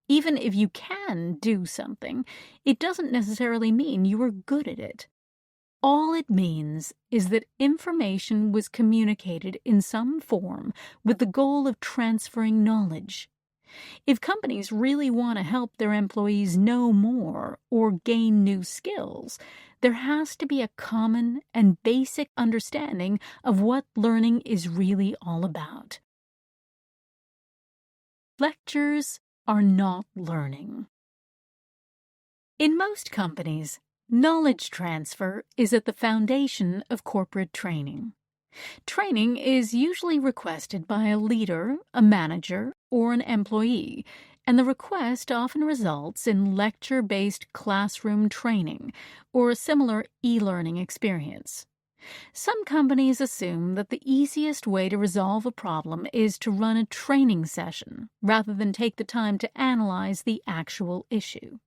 Even if you can do something, it doesn't necessarily mean you are good at it. All it means is that information was communicated in some form with the goal of transferring knowledge. If companies really want to help their employees know more or gain new skills, there has to be a common and basic understanding of what learning is really all about. Lectures are not learning. In most companies, knowledge transfer is at the foundation of corporate training. Training is usually requested by a leader, a manager, or an employee, and the request often results in lecture-based classroom training or a similar e-learning experience. Some companies assume that the easiest way to resolve a problem is to run a training session rather than take the time to analyze the actual issue.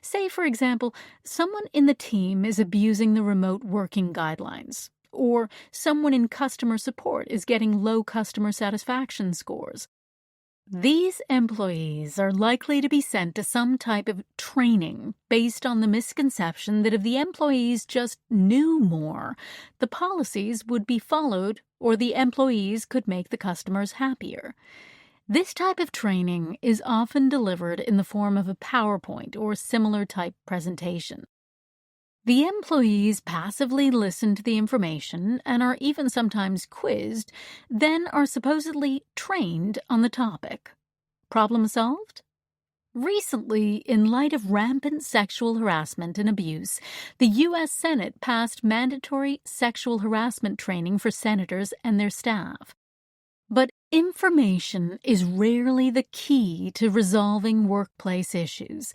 Say, for example, someone in the team is abusing the remote working guidelines, or someone in customer support is getting low customer satisfaction scores. These employees are likely to be sent to some type of training based on the misconception that if the employees just knew more, the policies would be followed or the employees could make the customers happier. This type of training is often delivered in the form of a PowerPoint or similar type presentation. The employees passively listen to the information and are even sometimes quizzed, then are supposedly trained on the topic. Problem solved? Recently, in light of rampant sexual harassment and abuse, the U.S. Senate passed mandatory sexual harassment training for senators and their staff. But information is rarely the key to resolving workplace issues.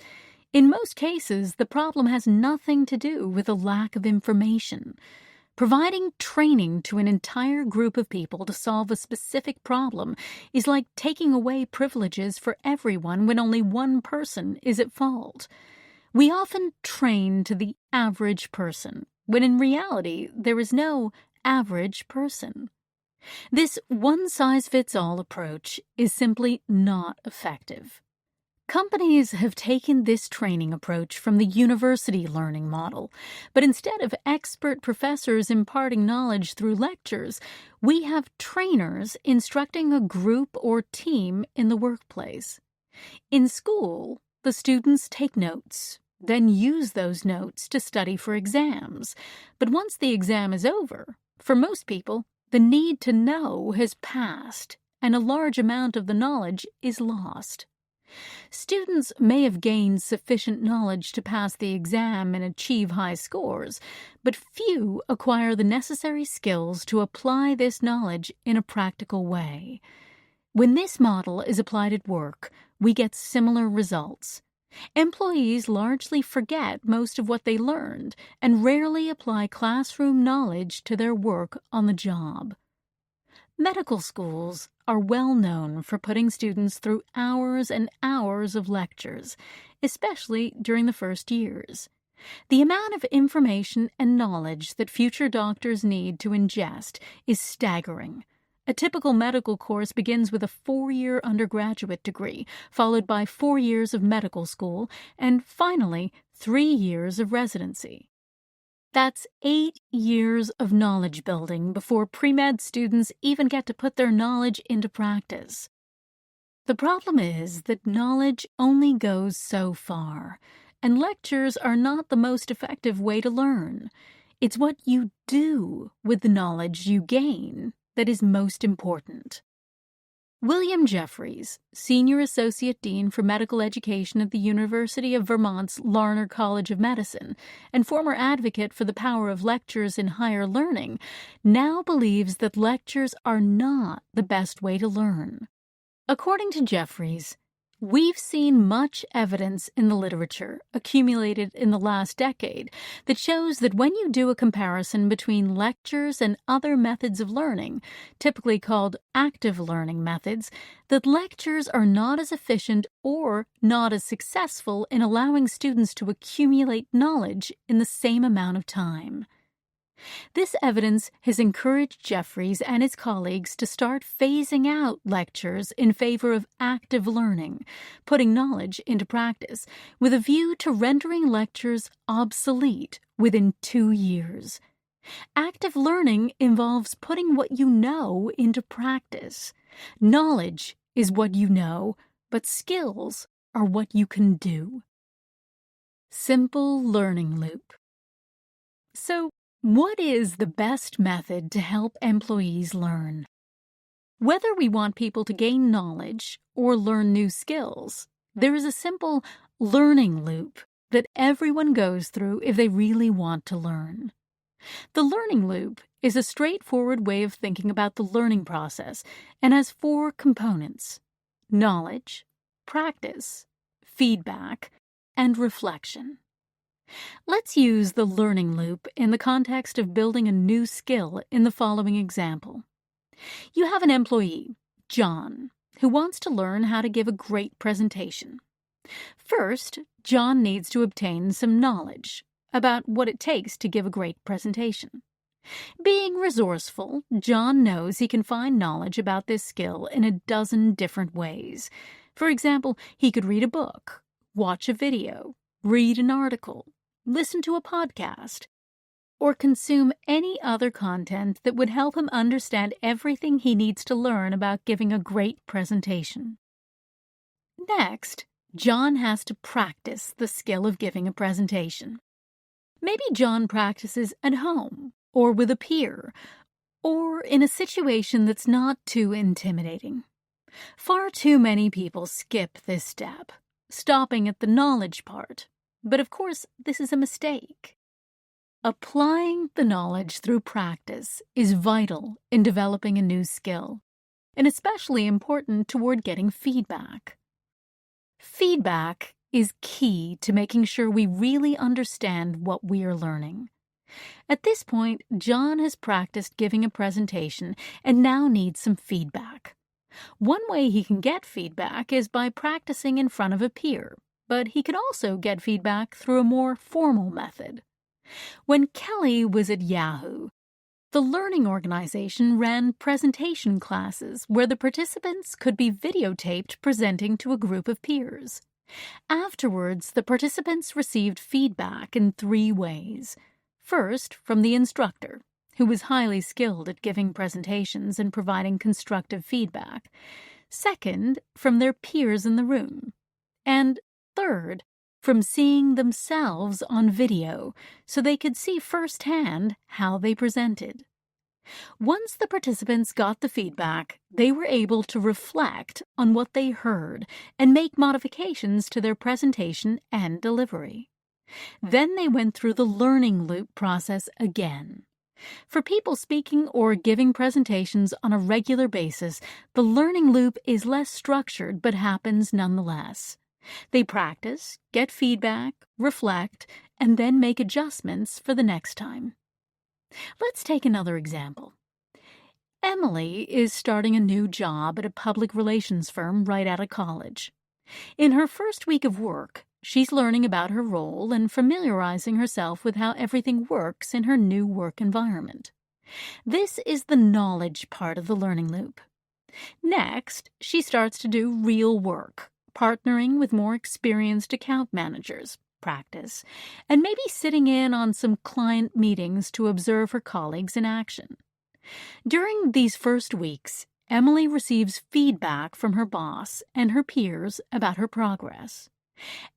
In most cases, the problem has nothing to do with a lack of information. Providing training to an entire group of people to solve a specific problem is like taking away privileges for everyone when only one person is at fault. We often train to the average person, when in reality there is no average person. This one-size-fits-all approach is simply not effective. Companies have taken this training approach from the university learning model, but instead of expert professors imparting knowledge through lectures, we have trainers instructing a group or team in the workplace. In school, the students take notes, then use those notes to study for exams. But once the exam is over, for most people, the need to know has passed, and a large amount of the knowledge is lost. Students may have gained sufficient knowledge to pass the exam and achieve high scores, but few acquire the necessary skills to apply this knowledge in a practical way. When this model is applied at work, we get similar results. Employees largely forget most of what they learned and rarely apply classroom knowledge to their work on the job. Medical schools are well known for putting students through hours and hours of lectures, especially during the first years. The amount of information and knowledge that future doctors need to ingest is staggering. A typical medical course begins with a 4-year undergraduate degree, followed by 4 years of medical school, and finally 3 years of residency. That's 8 years of knowledge building before pre-med students even get to put their knowledge into practice. The problem is that knowledge only goes so far, and lectures are not the most effective way to learn. It's what you do with the knowledge you gain that is most important. William Jeffries, Senior Associate Dean for Medical Education at the University of Vermont's Larner College of Medicine and former advocate for the power of lectures in higher learning, now believes that lectures are not the best way to learn. According to Jeffries, We've seen much evidence in the literature, accumulated in the last decade, that shows that when you do a comparison between lectures and other methods of learning, typically called active learning methods, that lectures are not as efficient or not as successful in allowing students to accumulate knowledge in the same amount of time. This evidence has encouraged Jeffries and his colleagues to start phasing out lectures in favor of active learning, putting knowledge into practice, with a view to rendering lectures obsolete within 2 years. Active learning involves putting what you know into practice. Knowledge is what you know, but skills are what you can do. Simple learning loop. So, what is the best method to help employees learn? Whether we want people to gain knowledge or learn new skills, there is a simple learning loop that everyone goes through if they really want to learn. The learning loop is a straightforward way of thinking about the learning process and has 4 components: knowledge, practice, feedback, and reflection. Let's use the learning loop in the context of building a new skill in the following example. You have an employee, John, who wants to learn how to give a great presentation. First, John needs to obtain some knowledge about what it takes to give a great presentation. Being resourceful, John knows he can find knowledge about this skill in a dozen different ways. For example, he could read a book, watch a video, read an article, listen to a podcast, or consume any other content that would help him understand everything he needs to learn about giving a great presentation. Next, John has to practice the skill of giving a presentation. Maybe John practices at home, or with a peer, or in a situation that's not too intimidating. Far too many people skip this step, stopping at the knowledge part. But of course, this is a mistake. Applying the knowledge through practice is vital in developing a new skill, and especially important toward getting feedback. Feedback is key to making sure we really understand what we are learning. At this point, John has practiced giving a presentation and now needs some feedback. One way he can get feedback is by practicing in front of a peer, but he could also get feedback through a more formal method. When Kelly was at Yahoo, the learning organization ran presentation classes where the participants could be videotaped presenting to a group of peers. Afterwards, the participants received feedback in 3 ways. First, from the instructor, who was highly skilled at giving presentations and providing constructive feedback. Second, from their peers in the room. And third, from seeing themselves on video so they could see firsthand how they presented. Once the participants got the feedback, they were able to reflect on what they heard and make modifications to their presentation and delivery. Then they went through the learning loop process again. For people speaking or giving presentations on a regular basis, the learning loop is less structured but happens nonetheless. They practice, get feedback, reflect, and then make adjustments for the next time. Let's take another example. Emily is starting a new job at a public relations firm right out of college. In her first week of work, she's learning about her role and familiarizing herself with how everything works in her new work environment. This is the knowledge part of the learning loop. Next, she starts to do real work, partnering with more experienced account managers, practice, and maybe sitting in on some client meetings to observe her colleagues in action. During these first weeks, Emily receives feedback from her boss and her peers about her progress.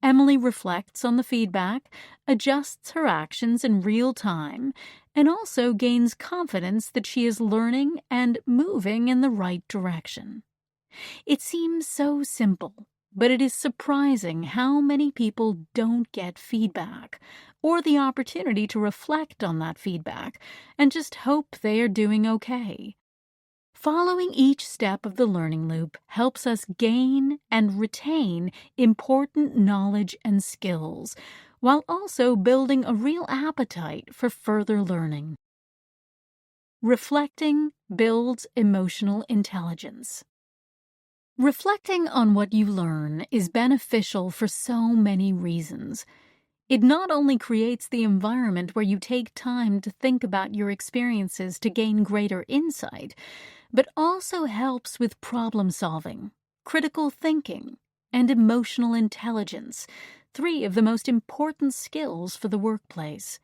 Emily reflects on the feedback, adjusts her actions in real time, and also gains confidence that she is learning and moving in the right direction. It seems so simple, but it is surprising how many people don't get feedback or the opportunity to reflect on that feedback and just hope they are doing okay. Following each step of the learning loop helps us gain and retain important knowledge and skills, while also building a real appetite for further learning. Reflecting builds emotional intelligence. Reflecting on what you learn is beneficial for so many reasons. It not only creates the environment where you take time to think about your experiences to gain greater insight, but also helps with problem solving, critical thinking, and emotional intelligence, 3 of the most important skills for the workplace.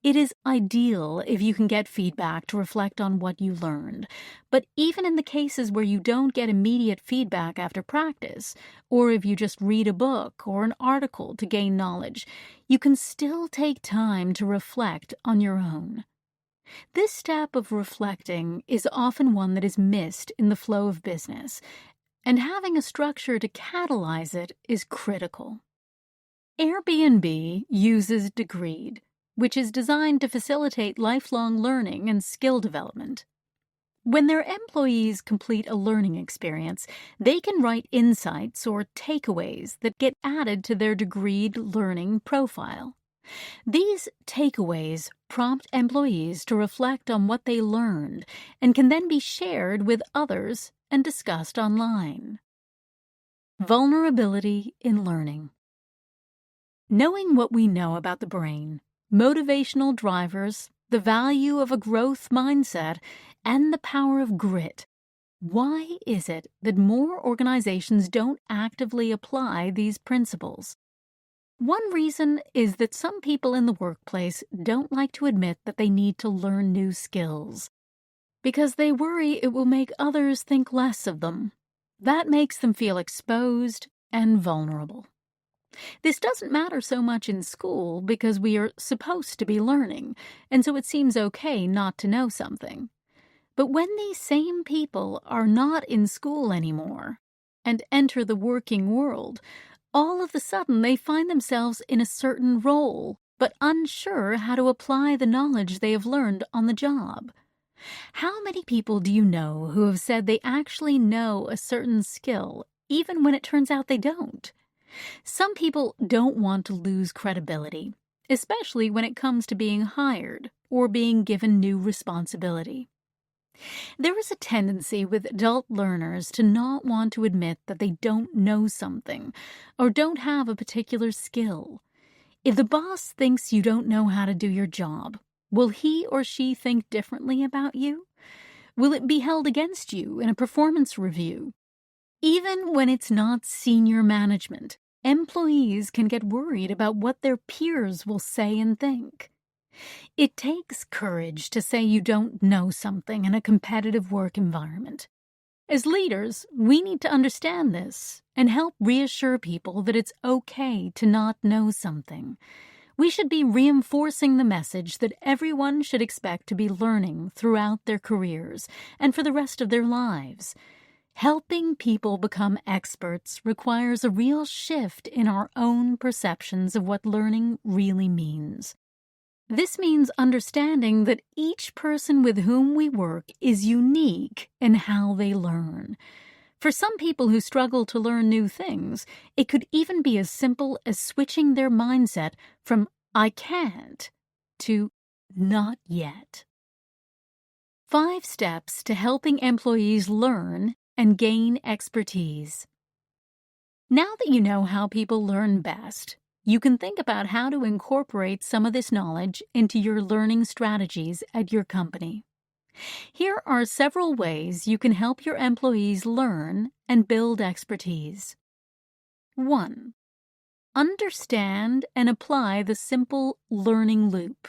It is ideal if you can get feedback to reflect on what you learned, but even in the cases where you don't get immediate feedback after practice, or if you just read a book or an article to gain knowledge, you can still take time to reflect on your own. This step of reflecting is often one that is missed in the flow of business, and having a structure to catalyze it is critical. Airbnb uses Degreed, which is designed to facilitate lifelong learning and skill development. When their employees complete a learning experience, they can write insights or takeaways that get added to their Degreed learning profile. These takeaways prompt employees to reflect on what they learned and can then be shared with others and discussed online. Vulnerability in learning. Knowing what we know about the brain, motivational drivers, the value of a growth mindset, and the power of grit, why is it that more organizations don't actively apply these principles? One reason is that some people in the workplace don't like to admit that they need to learn new skills, because they worry it will make others think less of them. That makes them feel exposed and vulnerable. This doesn't matter so much in school because we are supposed to be learning, and so it seems okay not to know something. But when these same people are not in school anymore and enter the working world, all of a sudden they find themselves in a certain role, but unsure how to apply the knowledge they have learned on the job. How many people do you know who have said they actually know a certain skill, even when it turns out they don't? Some people don't want to lose credibility, especially when it comes to being hired or being given new responsibility. There is a tendency with adult learners to not want to admit that they don't know something or don't have a particular skill. If the boss thinks you don't know how to do your job, will he or she think differently about you? Will it be held against you in a performance review? Even when it's not senior management, employees can get worried about what their peers will say and think. It takes courage to say you don't know something in a competitive work environment. As leaders, we need to understand this and help reassure people that it's okay to not know something. We should be reinforcing the message that everyone should expect to be learning throughout their careers and for the rest of their lives. Helping people become experts requires a real shift in our own perceptions of what learning really means. This means understanding that each person with whom we work is unique in how they learn. For some people who struggle to learn new things, it could even be as simple as switching their mindset from "I can't" to "not yet." 5 steps to helping employees learn and gain expertise. Now that you know how people learn best, you can think about how to incorporate some of this knowledge into your learning strategies at your company. Here are several ways you can help your employees learn and build expertise. 1. Understand and apply the simple learning loop.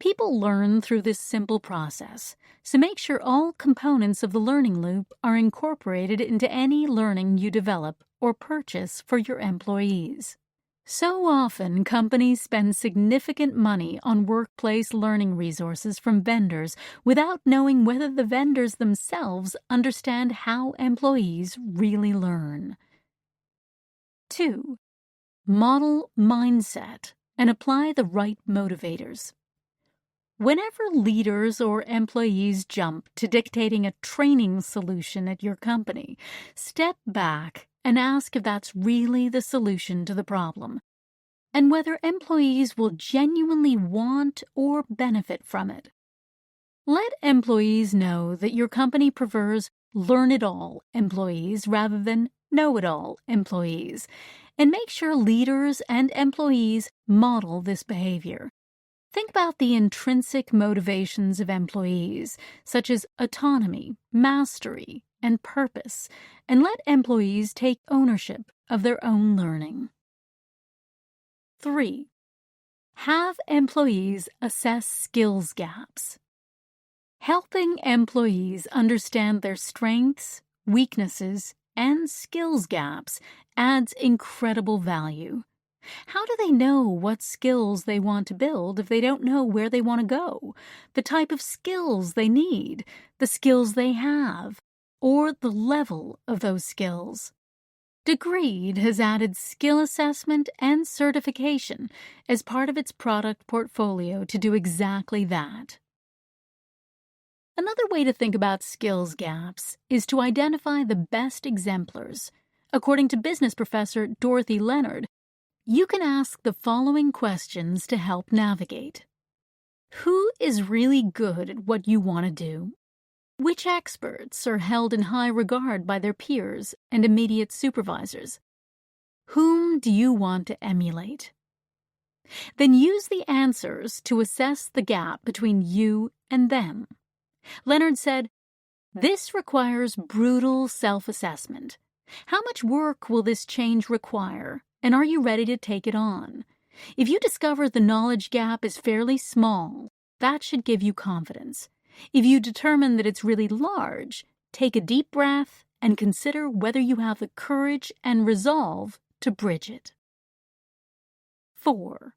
People learn through this simple process, so make sure all components of the learning loop are incorporated into any learning you develop or purchase for your employees. So often, companies spend significant money on workplace learning resources from vendors without knowing whether the vendors themselves understand how employees really learn. 2. Model mindset and apply the right motivators. Whenever leaders or employees jump to dictating a training solution at your company, step back and ask if that's really the solution to the problem, and whether employees will genuinely want or benefit from it. Let employees know that your company prefers learn-it-all employees rather than know-it-all employees, and make sure leaders and employees model this behavior. Think about the intrinsic motivations of employees, such as autonomy, mastery, and purpose, and let employees take ownership of their own learning. 3. Have employees assess skills gaps. Helping employees understand their strengths, weaknesses, and skills gaps adds incredible value. How do they know what skills they want to build if they don't know where they want to go, the type of skills they need, the skills they have, or the level of those skills? Degreed has added skill assessment and certification as part of its product portfolio to do exactly that. Another way to think about skills gaps is to identify the best exemplars. According to business professor Dorothy Leonard, you can ask the following questions to help navigate. Who is really good at what you want to do? Which experts are held in high regard by their peers and immediate supervisors? Whom do you want to emulate? Then use the answers to assess the gap between you and them. Leonard said, "This requires brutal self-assessment. How much work will this change require, and are you ready to take it on? If you discover the knowledge gap is fairly small, that should give you confidence. If you determine that it's really large, take a deep breath and consider whether you have the courage and resolve to bridge it." 4.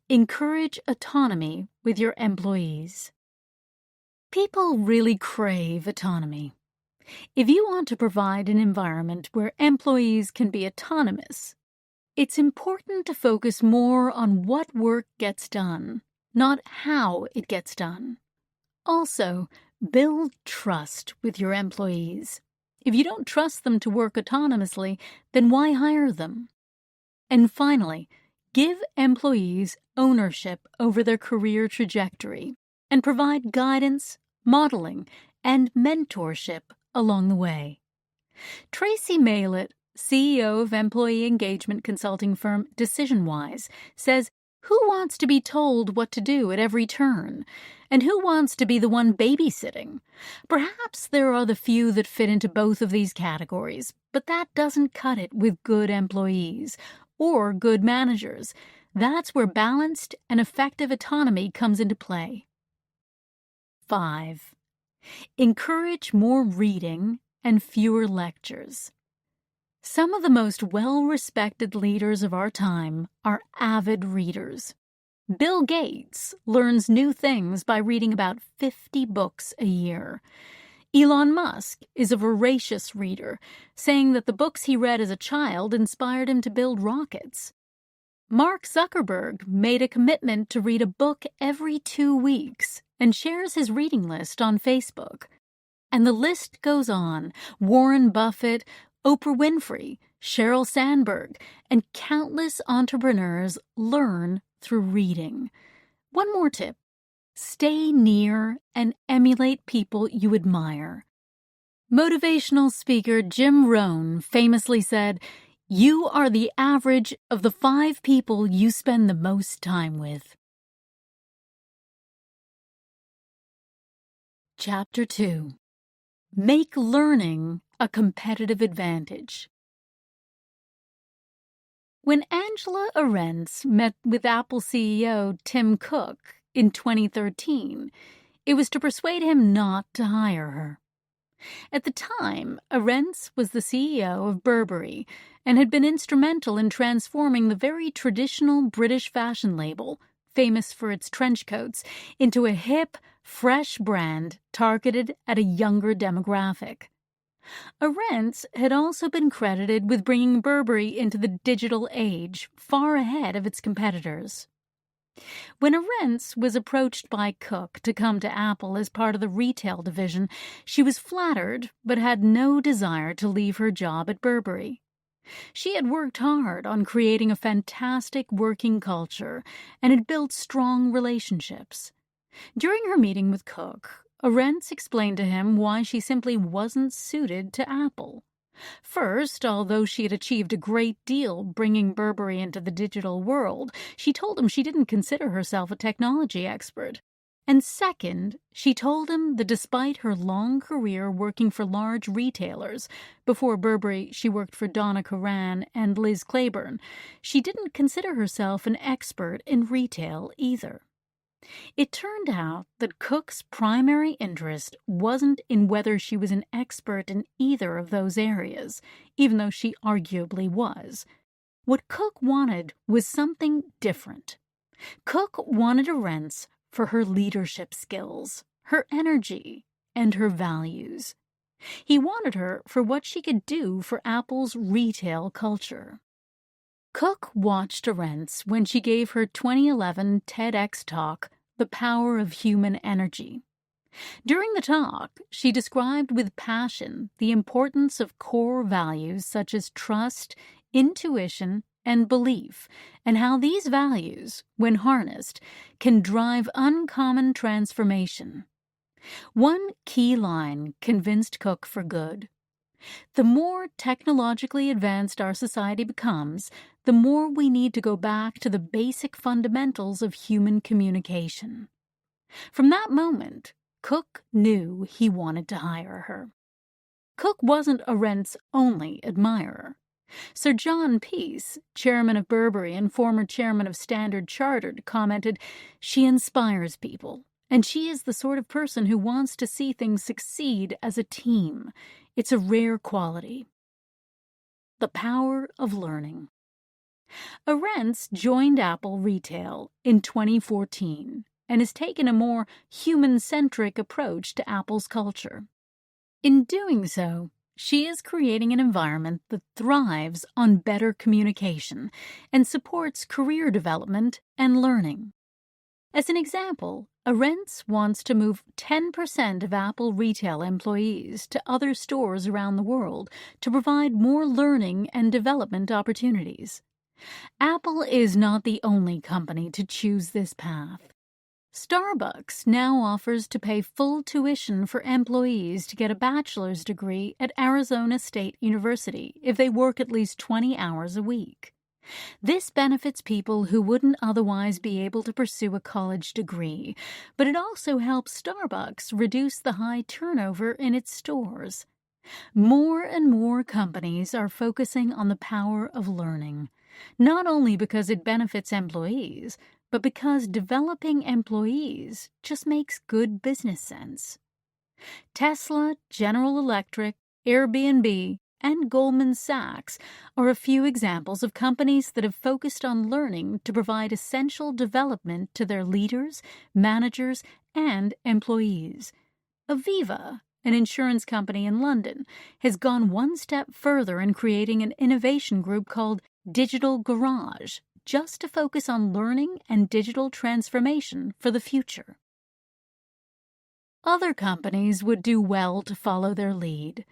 Encourage autonomy with your employees. People really crave autonomy. If you want to provide an environment where employees can be autonomous, it's important to focus more on what work gets done, not how it gets done. Also, build trust with your employees. If you don't trust them to work autonomously, then why hire them? And finally, give employees ownership over their career trajectory and provide guidance, modeling, and mentorship along the way. Tracy Maylett, CEO of employee engagement consulting firm DecisionWise, says, "Who wants to be told what to do at every turn? And who wants to be the one babysitting? Perhaps there are the few that fit into both of these categories, but that doesn't cut it with good employees or good managers. That's where balanced and effective autonomy comes into play." 5. Encourage more reading and fewer lectures. Some of the most well-respected leaders of our time are avid readers. Bill Gates learns new things by reading about 50 books a year. Elon Musk is a voracious reader, saying that the books he read as a child inspired him to build rockets. Mark Zuckerberg made a commitment to read a book every 2 weeks and shares his reading list on Facebook. And the list goes on. Warren Buffett, Oprah Winfrey, Sheryl Sandberg, and countless entrepreneurs learn through reading. One more tip. Stay near and emulate people you admire. Motivational speaker Jim Rohn famously said, "You are the average of the 5 people you spend the most time with." Chapter 2. Make learning a competitive advantage. When Angela Arendt met with Apple CEO Tim Cook in 2013, it was to persuade him not to hire her. At the time, Arendt was the CEO of Burberry and had been instrumental in transforming the very traditional British fashion label, famous for its trench coats, into a hip, fresh brand targeted at a younger demographic. Arendt had also been credited with bringing Burberry into the digital age, far ahead of its competitors. When Arentz was approached by Cook to come to Apple as part of the retail division, she was flattered but had no desire to leave her job at Burberry. She had worked hard on creating a fantastic working culture and had built strong relationships. During her meeting with Cook, Arentz explained to him why she simply wasn't suited to Apple. First, although she had achieved a great deal bringing Burberry into the digital world, she told him she didn't consider herself a technology expert. And second, she told him that despite her long career working for large retailers, before Burberry she worked for Donna Karan and Liz Claiborne, she didn't consider herself an expert in retail either. It turned out that Cook's primary interest wasn't in whether she was an expert in either of those areas, even though she arguably was. What Cook wanted was something different. Cook wanted Arentz for her leadership skills, her energy, and her values. He wanted her for what she could do for Apple's retail culture. Cook watched Arentz when she gave her 2011 TEDx talk, The Power of Human Energy. During the talk, she described with passion the importance of core values such as trust, intuition, and belief, and how these values, when harnessed, can drive uncommon transformation. One key line convinced Cook for good. The more technologically advanced our society becomes, the more we need to go back to the basic fundamentals of human communication. From that moment, Cook knew he wanted to hire her. Cook wasn't Arentz's only admirer. Sir John Peace, chairman of Burberry and former chairman of Standard Chartered, commented, "She inspires people, and she is the sort of person who wants to see things succeed as a team. It's a rare quality." The power of learning. Arentz joined Apple Retail in 2014 and has taken a more human-centric approach to Apple's culture. In doing so, she is creating an environment that thrives on better communication and supports career development and learning. As an example, Arentz wants to move 10% of Apple retail employees to other stores around the world to provide more learning and development opportunities. Apple is not the only company to choose this path. Starbucks now offers to pay full tuition for employees to get a bachelor's degree at Arizona State University if they work at least 20 hours a week. This benefits people who wouldn't otherwise be able to pursue a college degree, but it also helps Starbucks reduce the high turnover in its stores. More and more companies are focusing on the power of learning, not only because it benefits employees, but because developing employees just makes good business sense. Tesla, General Electric, Airbnb, and Goldman Sachs are a few examples of companies that have focused on learning to provide essential development to their leaders, managers, and employees. Aviva, an insurance company in London, has gone one step further in creating an innovation group called Digital Garage, just to focus on learning and digital transformation for the future. Other companies would do well to follow their lead.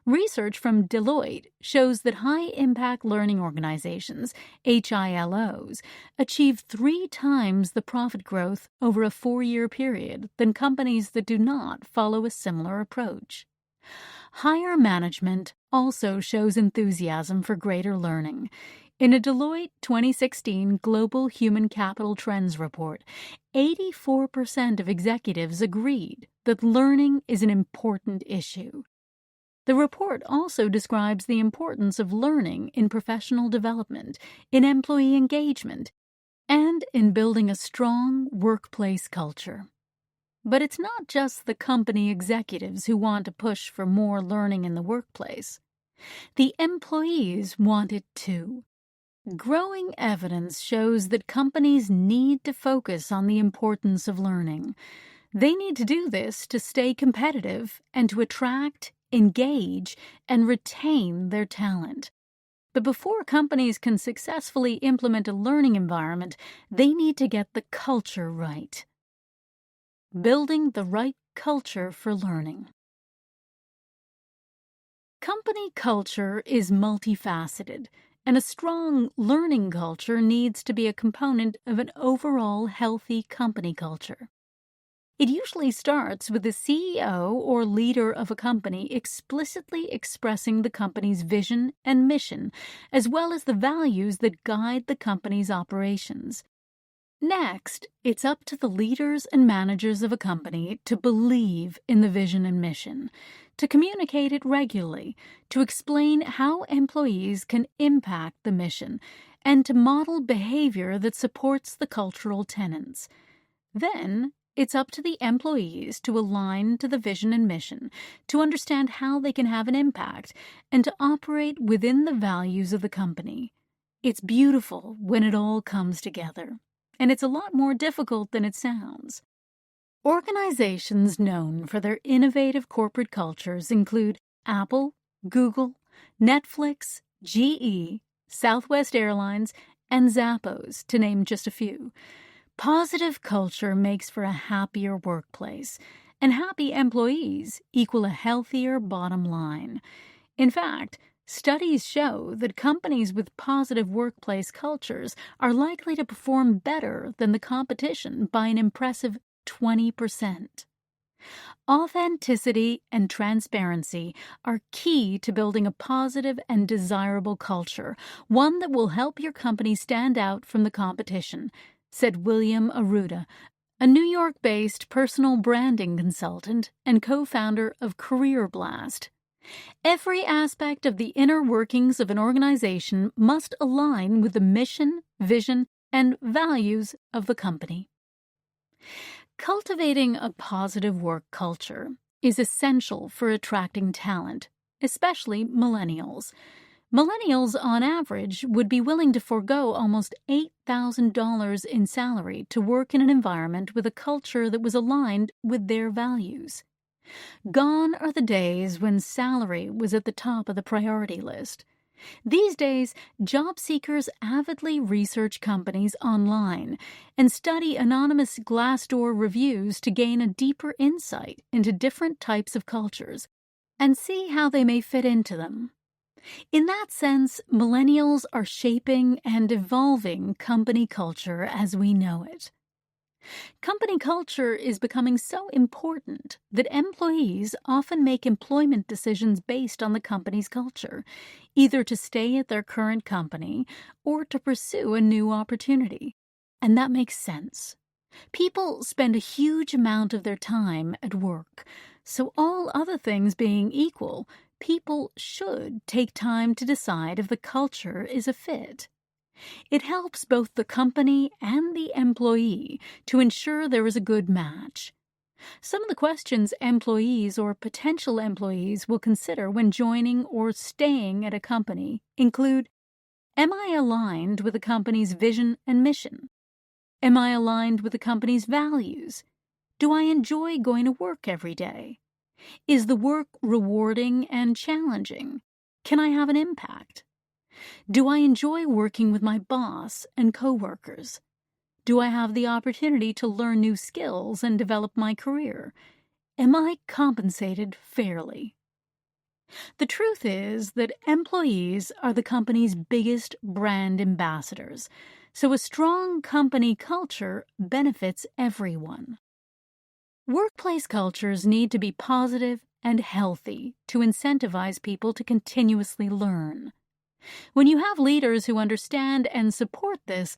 Research from Deloitte shows that high-impact learning organizations, HILOs, achieve 3 times the profit growth over a 4-year period than companies that do not follow a similar approach. Higher management also shows enthusiasm for greater learning. In a Deloitte 2016 Global Human Capital Trends report, 84% of executives agreed that learning is an important issue. The report also describes the importance of learning in professional development, in employee engagement, and in building a strong workplace culture. But it's not just the company executives who want to push for more learning in the workplace. The employees want it too. Growing evidence shows that companies need to focus on the importance of learning. They need to do this to stay competitive and to attract, engage, and retain their talent. But before companies can successfully implement a learning environment, they need to get the culture right. Building the right culture for learning. Company culture is multifaceted, and a strong learning culture needs to be a component of an overall healthy company culture. It usually starts with the CEO or leader of a company explicitly expressing the company's vision and mission, as well as the values that guide the company's operations. Next, it's up to the leaders and managers of a company to believe in the vision and mission, to communicate it regularly, to explain how employees can impact the mission, and to model behavior that supports the cultural tenets. Then, it's up to the employees to align to the vision and mission, to understand how they can have an impact, and to operate within the values of the company. It's beautiful when it all comes together, and it's a lot more difficult than it sounds. Organizations known for their innovative corporate cultures include Apple, Google, Netflix, GE, Southwest Airlines, and Zappos, to name just a few. Positive culture makes for a happier workplace, and happy employees equal a healthier bottom line. In fact, studies show that companies with positive workplace cultures are likely to perform better than the competition by an impressive 20%. Authenticity and transparency are key to building a positive and desirable culture, one that will help your company stand out from the competition, said William Arruda, a New York-based personal branding consultant and co-founder of Career Blast. Every aspect of the inner workings of an organization must align with the mission, vision, and values of the company. Cultivating a positive work culture is essential for attracting talent, especially millennials. Millennials, on average, would be willing to forego almost $8,000 in salary to work in an environment with a culture that was aligned with their values. Gone are the days when salary was at the top of the priority list. These days, job seekers avidly research companies online and study anonymous Glassdoor reviews to gain a deeper insight into different types of cultures and see how they may fit into them. In that sense, millennials are shaping and evolving company culture as we know it. Company culture is becoming so important that employees often make employment decisions based on the company's culture, either to stay at their current company or to pursue a new opportunity. And that makes sense. People spend a huge amount of their time at work, so all other things being equal, people should take time to decide if the culture is a fit. It helps both the company and the employee to ensure there is a good match. Some of the questions employees or potential employees will consider when joining or staying at a company include: am I aligned with the company's vision and mission? Am I aligned with the company's values? Do I enjoy going to work every day? Is the work rewarding and challenging? Can I have an impact? Do I enjoy working with my boss and coworkers? Do I have the opportunity to learn new skills and develop my career? Am I compensated fairly? The truth is that employees are the company's biggest brand ambassadors, so a strong company culture benefits everyone. Workplace cultures need to be positive and healthy to incentivize people to continuously learn. When you have leaders who understand and support this,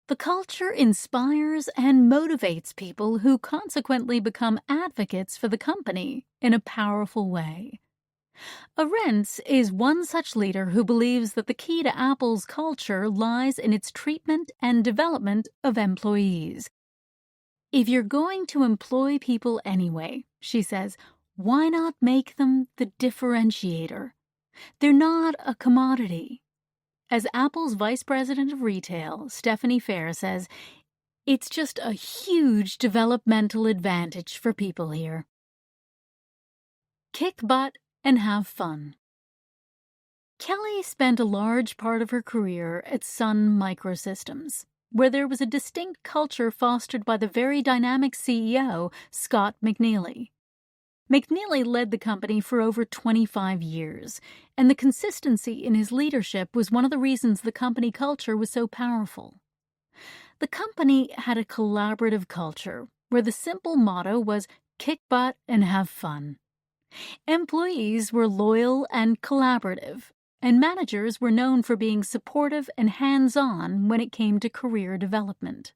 the culture inspires and motivates people who consequently become advocates for the company in a powerful way. Arentz is one such leader who believes that the key to Apple's culture lies in its treatment and development of employees. If you're going to employ people anyway, she says, why not make them the differentiator? They're not a commodity. As Apple's Vice President of Retail, Stephanie Fair, says, it's just a huge developmental advantage for people here. Kick butt and have fun. Kelly spent a large part of her career at Sun Microsystems, where there was a distinct culture fostered by the very dynamic CEO, Scott McNealy. McNealy led the company for over 25 years, and the consistency in his leadership was one of the reasons the company culture was so powerful. The company had a collaborative culture where the simple motto was kick butt and have fun. Employees were loyal and collaborative, and managers were known for being supportive and hands-on when it came to career development.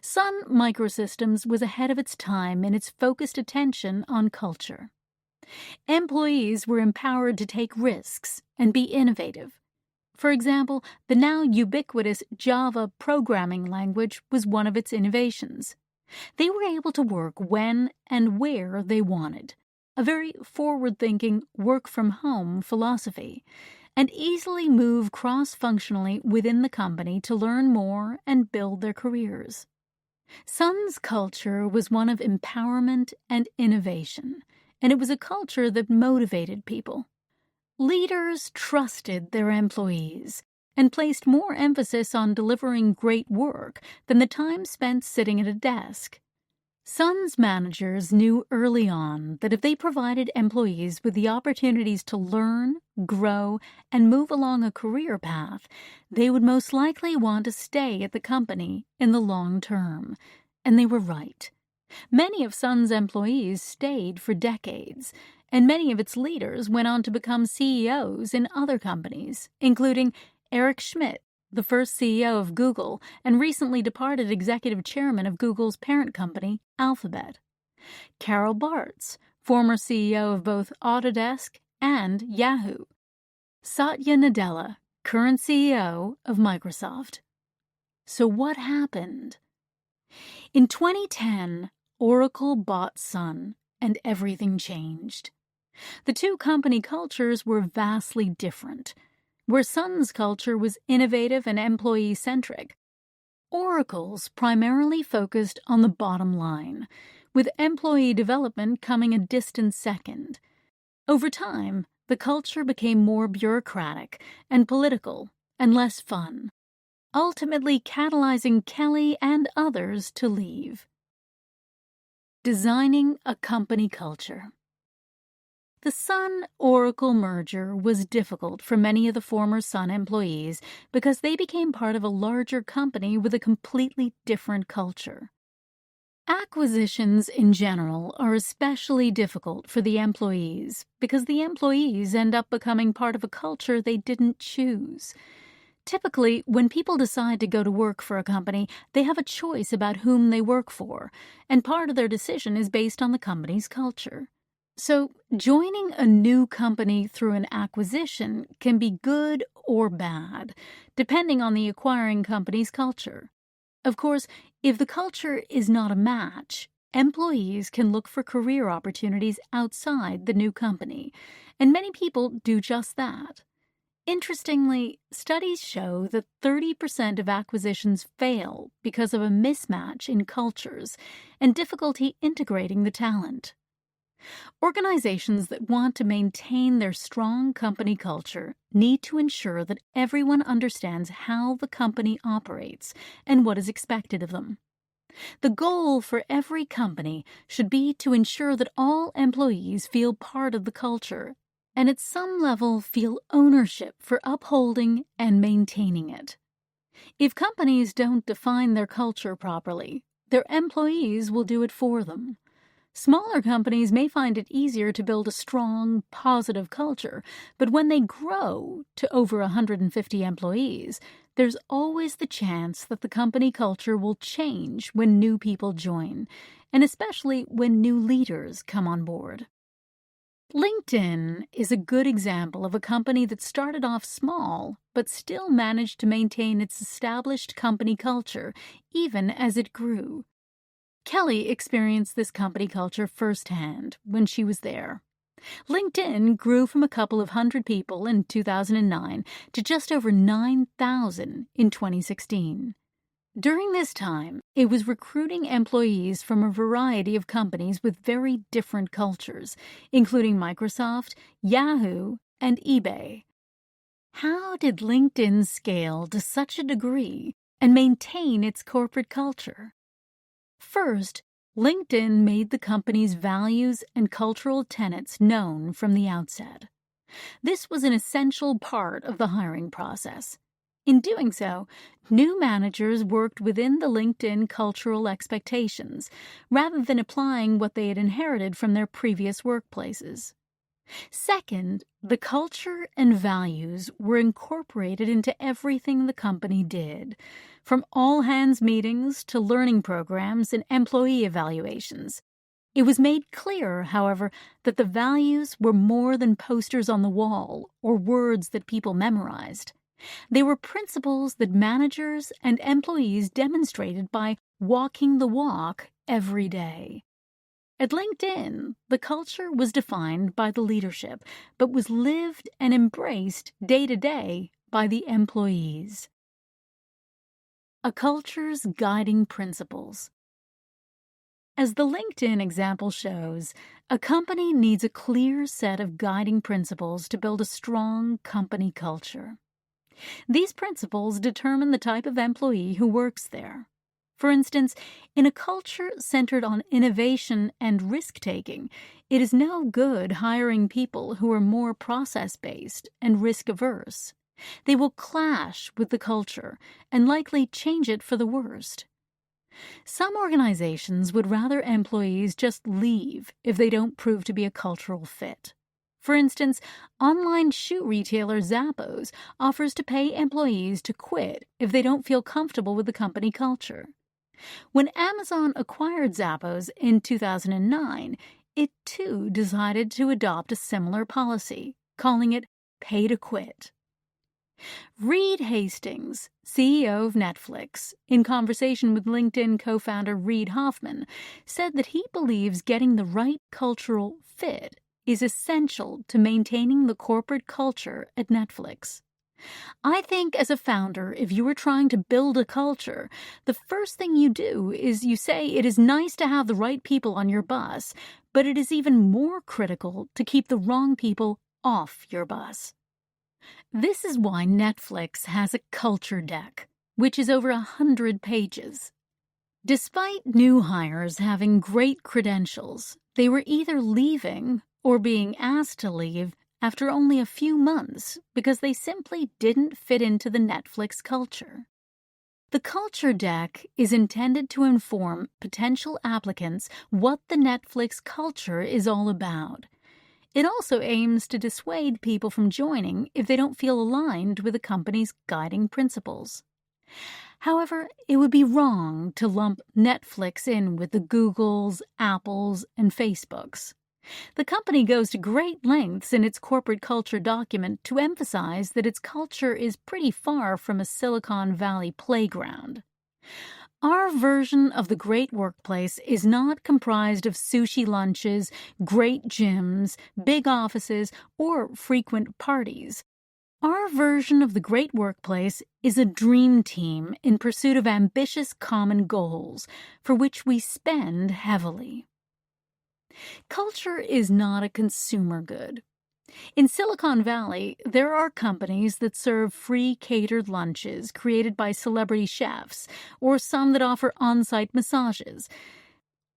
Sun Microsystems was ahead of its time in its focused attention on culture. Employees were empowered to take risks and be innovative. For example, the now ubiquitous Java programming language was one of its innovations. They were able to work when and where they wanted, a very forward-thinking work-from-home philosophy, and easily move cross-functionally within the company to learn more and build their careers. Sun's culture was one of empowerment and innovation, and it was a culture that motivated people. Leaders trusted their employees and placed more emphasis on delivering great work than the time spent sitting at a desk. Sun's managers knew early on that if they provided employees with the opportunities to learn, grow, and move along a career path, they would most likely want to stay at the company in the long term. And they were right. Many of Sun's employees stayed for decades, and many of its leaders went on to become CEOs in other companies, including Eric Schmidt, the first CEO of Google and recently departed executive chairman of Google's parent company, Alphabet. Carol Bartz, former CEO of both Autodesk and Yahoo. Satya Nadella, current CEO of Microsoft. So what happened? In 2010, Oracle bought Sun, and everything changed. The two company cultures were vastly different. Where Sun's culture was innovative and employee-centric, Oracle's primarily focused on the bottom line, with employee development coming a distant second. Over time, the culture became more bureaucratic and political and less fun, ultimately catalyzing Kelly and others to leave. Designing a company culture. The Sun-Oracle merger was difficult for many of the former Sun employees because they became part of a larger company with a completely different culture. Acquisitions in general are especially difficult for the employees because the employees end up becoming part of a culture they didn't choose. Typically, when people decide to go to work for a company, they have a choice about whom they work for, and part of their decision is based on the company's culture. So, joining a new company through an acquisition can be good or bad, depending on the acquiring company's culture. Of course, if the culture is not a match, employees can look for career opportunities outside the new company, and many people do just that. Interestingly, studies show that 30% of acquisitions fail because of a mismatch in cultures and difficulty integrating the talent. Organizations that want to maintain their strong company culture need to ensure that everyone understands how the company operates and what is expected of them. The goal for every company should be to ensure that all employees feel part of the culture and at some level feel ownership for upholding and maintaining it. If companies don't define their culture properly, their employees will do it for them. Smaller companies may find it easier to build a strong, positive culture, but when they grow to over 150 employees, there's always the chance that the company culture will change when new people join, and especially when new leaders come on board. LinkedIn is a good example of a company that started off small, but still managed to maintain its established company culture, even as it grew. Kelly experienced this company culture firsthand when she was there. LinkedIn grew from a couple of hundred people in 2009 to just over 9,000 in 2016. During this time, it was recruiting employees from a variety of companies with very different cultures, including Microsoft, Yahoo, and eBay. How did LinkedIn scale to such a degree and maintain its corporate culture? First, LinkedIn made the company's values and cultural tenets known from the outset. This was an essential part of the hiring process. In doing so, new managers worked within the LinkedIn cultural expectations, rather than applying what they had inherited from their previous workplaces. Second, the culture and values were incorporated into everything the company did, from all-hands meetings to learning programs and employee evaluations. It was made clear, however, that the values were more than posters on the wall or words that people memorized. They were principles that managers and employees demonstrated by walking the walk every day. At LinkedIn, the culture was defined by the leadership, but was lived and embraced day to day by the employees. A culture's guiding principles. As the LinkedIn example shows, a company needs a clear set of guiding principles to build a strong company culture. These principles determine the type of employee who works there. For instance, in a culture centered on innovation and risk-taking, it is no good hiring people who are more process-based and risk-averse. They will clash with the culture and likely change it for the worst. Some organizations would rather employees just leave if they don't prove to be a cultural fit. For instance, online shoe retailer Zappos offers to pay employees to quit if they don't feel comfortable with the company culture. When Amazon acquired Zappos in 2009, it too decided to adopt a similar policy, calling it pay to quit. Reed Hastings, CEO of Netflix, in conversation with LinkedIn co-founder Reid Hoffman, said that he believes getting the right cultural fit is essential to maintaining the corporate culture at Netflix. I think as a founder, if you are trying to build a culture, the first thing you do is you say it is nice to have the right people on your bus, but it is even more critical to keep the wrong people off your bus. This is why Netflix has a culture deck, which is over 100 pages. Despite new hires having great credentials, they were either leaving or being asked to leave after only a few months because they simply didn't fit into the Netflix culture. The culture deck is intended to inform potential applicants what the Netflix culture is all about. It also aims to dissuade people from joining if they don't feel aligned with the company's guiding principles. However, it would be wrong to lump Netflix in with the Googles, Apples, and Facebooks. The company goes to great lengths in its corporate culture document to emphasize that its culture is pretty far from a Silicon Valley playground. Our version of the great workplace is not comprised of sushi lunches, great gyms, big offices, or frequent parties. Our version of the great workplace is a dream team in pursuit of ambitious common goals, for which we spend heavily. Culture is not a consumer good. In Silicon Valley, there are companies that serve free catered lunches created by celebrity chefs, or some that offer on-site massages.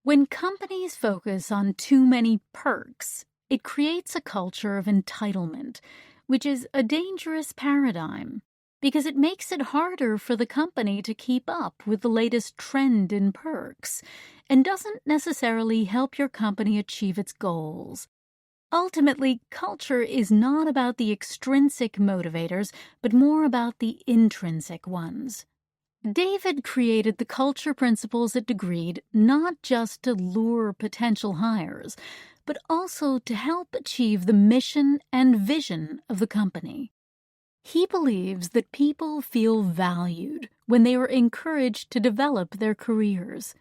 When companies focus on too many perks, it creates a culture of entitlement, which is a dangerous paradigm, because it makes it harder for the company to keep up with the latest trend in perks, and doesn't necessarily help your company achieve its goals. Ultimately, culture is not about the extrinsic motivators, but more about the intrinsic ones. David created the culture principles at Degreed not just to lure potential hires, but also to help achieve the mission and vision of the company. He believes that people feel valued when they are encouraged to develop their careers.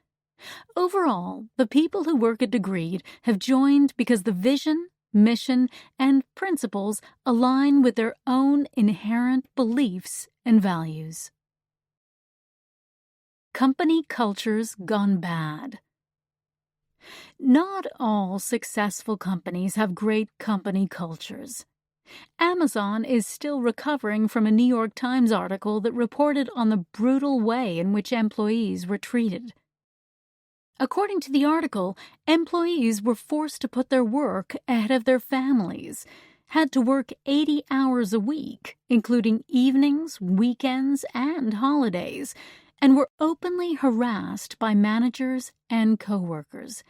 Overall, the people who work at Degreed have joined because the vision, mission, and principles align with their own inherent beliefs and values. Company cultures gone bad. Not all successful companies have great company cultures. Amazon is still recovering from a New York Times article that reported on the brutal way in which employees were treated. According to the article, employees were forced to put their work ahead of their families, had to work 80 hours a week, including evenings, weekends, and holidays, and were openly harassed by managers and coworkers.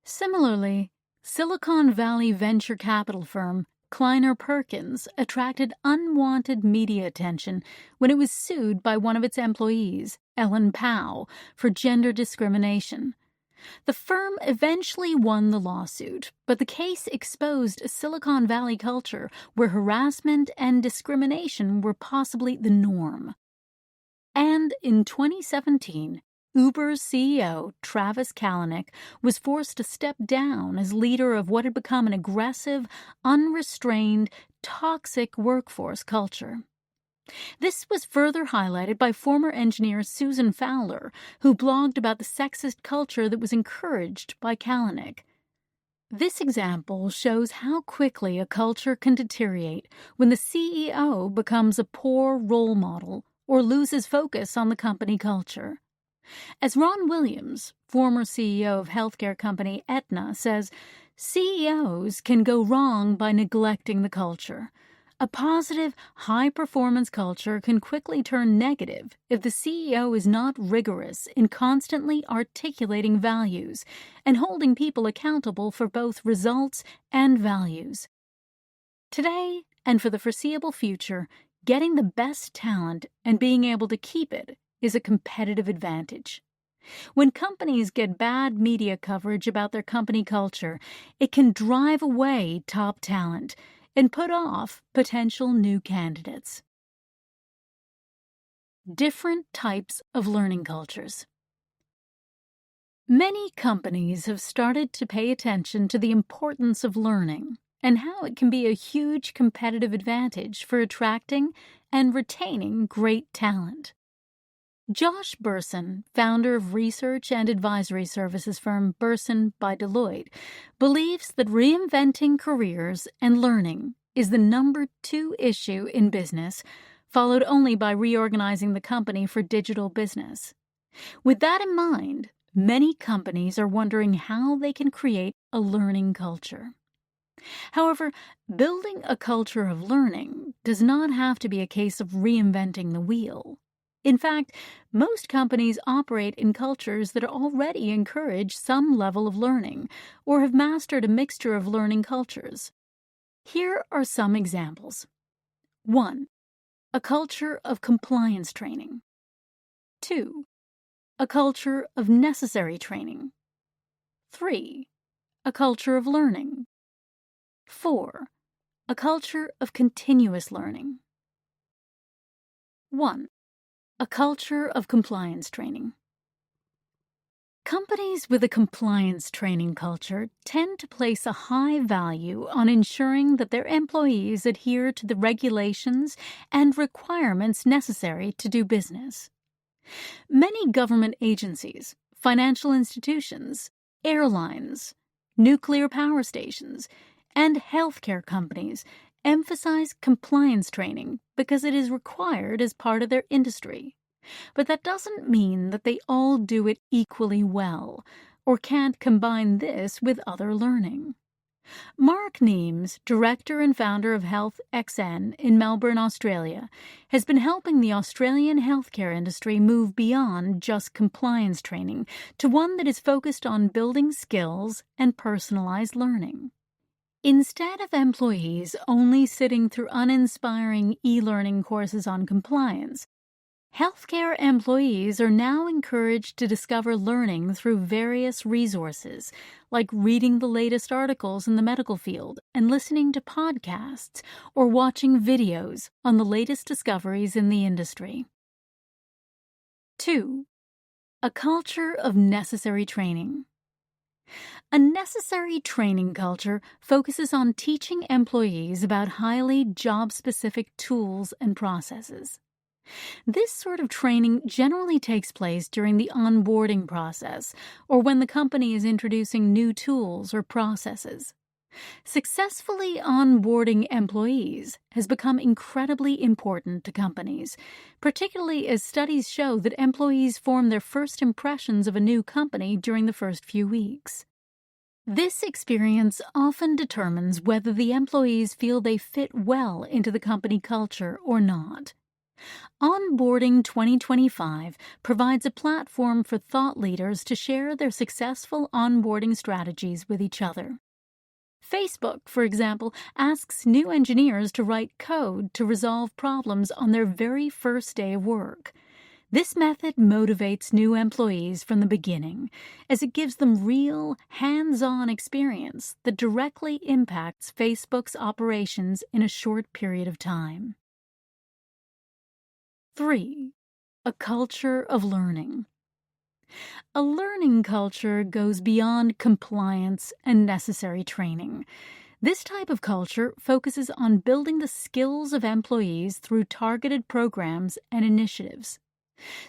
Similarly, Silicon Valley venture capital firm Kleiner Perkins attracted unwanted media attention when it was sued by one of its employees, Ellen Powell, for gender discrimination. The firm eventually won the lawsuit, but the case exposed a Silicon Valley culture where harassment and discrimination were possibly the norm. And in 2017, Uber's CEO, Travis Kalanick, was forced to step down as leader of what had become an aggressive, unrestrained, toxic workforce culture. This was further highlighted by former engineer Susan Fowler, who blogged about the sexist culture that was encouraged by Kalanick. This example shows how quickly a culture can deteriorate when the CEO becomes a poor role model or loses focus on the company culture. As Ron Williams, former CEO of healthcare company Aetna, says, CEOs can go wrong by neglecting the culture. A positive, high-performance culture can quickly turn negative if the CEO is not rigorous in constantly articulating values and holding people accountable for both results and values. Today, and for the foreseeable future, getting the best talent and being able to keep it is a competitive advantage. When companies get bad media coverage about their company culture, it can drive away top talent and put off potential new candidates. Different types of learning cultures. Many companies have started to pay attention to the importance of learning and how it can be a huge competitive advantage for attracting and retaining great talent. Josh Bersin, founder of research and advisory services firm Bersin by Deloitte, believes that reinventing careers and learning is the number 2 issue in business, followed only by reorganizing the company for digital business. With that in mind, many companies are wondering how they can create a learning culture. However, building a culture of learning does not have to be a case of reinventing the wheel. In fact, most companies operate in cultures that already encourage some level of learning or have mastered a mixture of learning cultures. Here are some examples. 1. A culture of compliance training. 2. A culture of necessary training. 3. A culture of learning. 4. A culture of continuous learning. 1. A culture of compliance training. Companies with a compliance training culture tend to place a high value on ensuring that their employees adhere to the regulations and requirements necessary to do business. Many government agencies, financial institutions, airlines, nuclear power stations, and healthcare companies emphasize compliance training because it is required as part of their industry. But that doesn't mean that they all do it equally well or can't combine this with other learning. Mark Neems, director and founder of Health XN in Melbourne, Australia, has been helping the Australian healthcare industry move beyond just compliance training to one that is focused on building skills and personalized learning. Instead of employees only sitting through uninspiring e-learning courses on compliance, healthcare employees are now encouraged to discover learning through various resources, like reading the latest articles in the medical field and listening to podcasts or watching videos on the latest discoveries in the industry. 2. A culture of necessary training. A necessary training culture focuses on teaching employees about highly job-specific tools and processes. This sort of training generally takes place during the onboarding process or when the company is introducing new tools or processes. Successfully onboarding employees has become incredibly important to companies, particularly as studies show that employees form their first impressions of a new company during the first few weeks. This experience often determines whether the employees feel they fit well into the company culture or not. Onboarding 2025 provides a platform for thought leaders to share their successful onboarding strategies with each other. Facebook, for example, asks new engineers to write code to resolve problems on their very first day of work. This method motivates new employees from the beginning, as it gives them real, hands-on experience that directly impacts Facebook's operations in a short period of time. 3. A culture of learning. A learning culture goes beyond compliance and necessary training. This type of culture focuses on building the skills of employees through targeted programs and initiatives.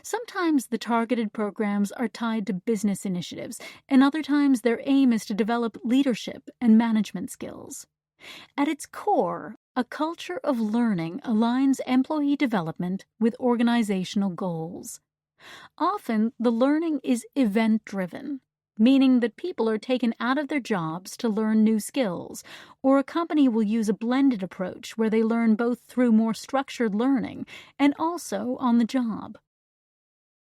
Sometimes the targeted programs are tied to business initiatives, and other times their aim is to develop leadership and management skills. At its core, a culture of learning aligns employee development with organizational goals. Often, the learning is event-driven, meaning that people are taken out of their jobs to learn new skills, or a company will use a blended approach where they learn both through more structured learning and also on the job.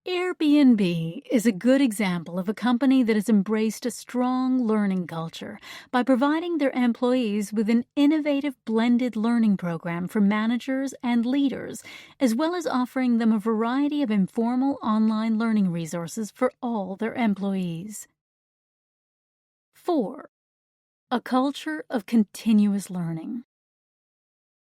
Airbnb is a good example of a company that has embraced a strong learning culture by providing their employees with an innovative blended learning program for managers and leaders, as well as offering them a variety of informal online learning resources for all their employees. 4. A culture of continuous learning.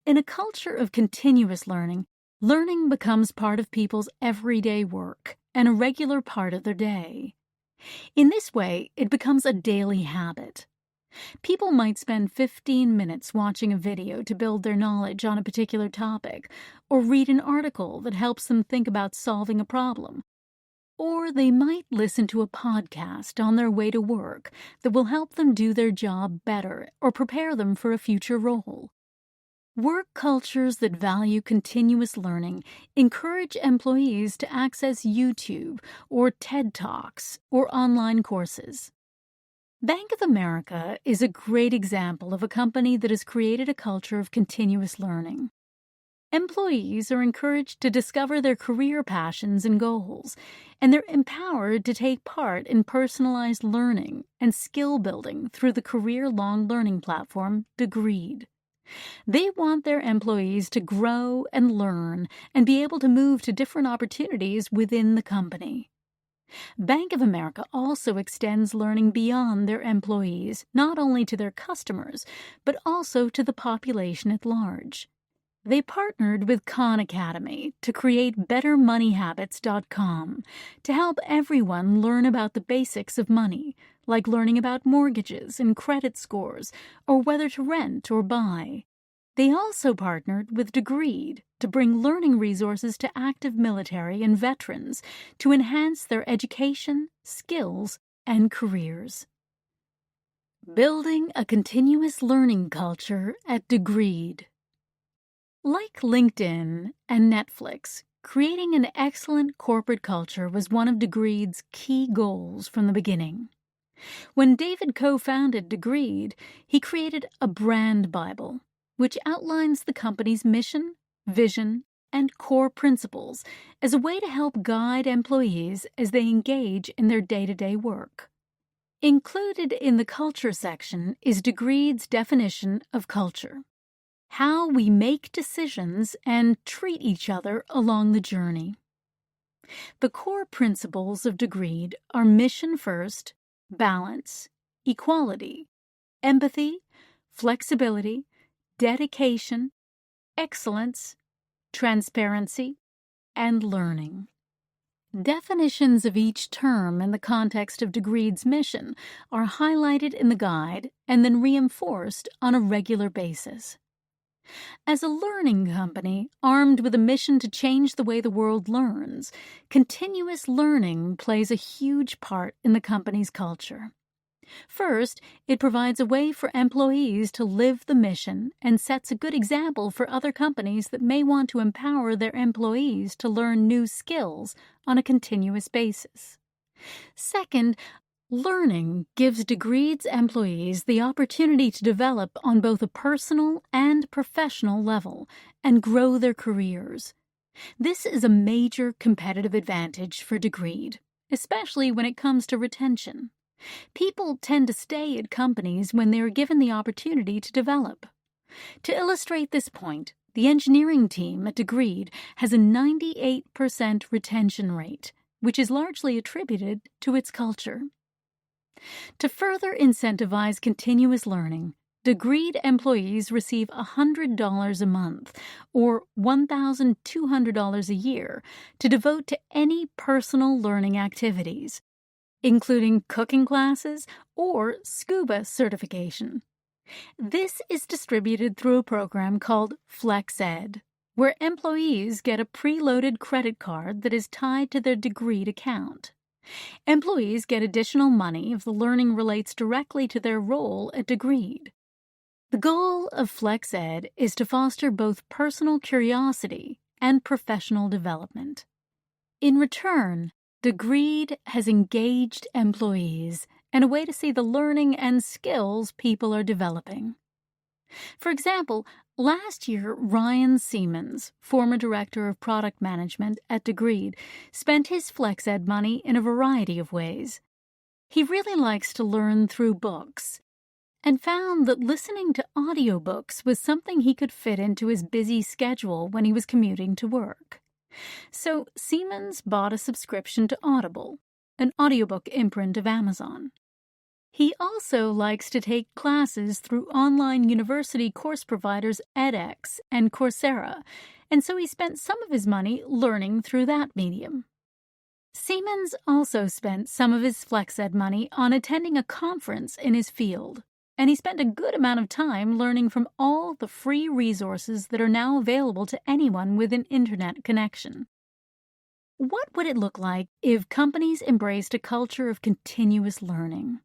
In a culture of continuous learning, learning becomes part of people's everyday work and a regular part of their day. In this way, it becomes a daily habit. People might spend 15 minutes watching a video to build their knowledge on a particular topic, or read an article that helps them think about solving a problem. Or they might listen to a podcast on their way to work that will help them do their job better or prepare them for a future role. Work cultures that value continuous learning encourage employees to access YouTube or TED Talks or online courses. Bank of America is a great example of a company that has created a culture of continuous learning. Employees are encouraged to discover their career passions and goals, and they're empowered to take part in personalized learning and skill building through the career-long learning platform Degreed. They want their employees to grow and learn and be able to move to different opportunities within the company. Bank of America also extends learning beyond their employees, not only to their customers, but also to the population at large. They partnered with Khan Academy to create BetterMoneyHabits.com to help everyone learn about the basics of money, like learning about mortgages and credit scores, or whether to rent or buy. They also partnered with Degreed to bring learning resources to active military and veterans to enhance their education, skills, and careers. Building a continuous learning culture at Degreed. Like LinkedIn and Netflix, creating an excellent corporate culture was one of Degreed's key goals from the beginning. When David co-founded Degreed, he created a brand Bible, which outlines the company's mission, vision, and core principles as a way to help guide employees as they engage in their day-to-day work. Included in the culture section is Degreed's definition of culture: how we make decisions and treat each other along the journey. The core principles of Degreed are mission first, balance, equality, empathy, flexibility, dedication, excellence, transparency, and learning. Definitions of each term in the context of Degreed's mission are highlighted in the guide and then reinforced on a regular basis. As a learning company armed with a mission to change the way the world learns, continuous learning plays a huge part in the company's culture. First, it provides a way for employees to live the mission and sets a good example for other companies that may want to empower their employees to learn new skills on a continuous basis. Second, learning gives degreed employees the opportunity to develop on both a personal and professional level and grow their careers. This is a major competitive advantage for degreed, especially when it comes to retention. People tend to stay at companies when they are given the opportunity to develop. To illustrate this point, the engineering team at Degreed has a 98% retention rate, which is largely attributed to its culture. To further incentivize continuous learning, Degreed employees receive $100 a month, or $1,200 a year, to devote to any personal learning activities, including cooking classes or scuba certification. This is distributed through a program called FlexEd, where employees get a preloaded credit card that is tied to their Degreed account. Employees get additional money if the learning relates directly to their role at Degreed. The goal of FlexEd is to foster both personal curiosity and professional development. In return, Degreed has engaged employees and a way to see the learning and skills people are developing. For example, last year, Ryan Siemens, former director of product management at Degreed, spent his FlexEd money in a variety of ways. He really likes to learn through books and found that listening to audiobooks was something he could fit into his busy schedule when he was commuting to work. So Siemens bought a subscription to Audible, an audiobook imprint of Amazon. He also likes to take classes through online university course providers edX and Coursera, and so he spent some of his money learning through that medium. Siemens also spent some of his FlexEd money on attending a conference in his field, and he spent a good amount of time learning from all the free resources that are now available to anyone with an internet connection. What would it look like if companies embraced a culture of continuous learning?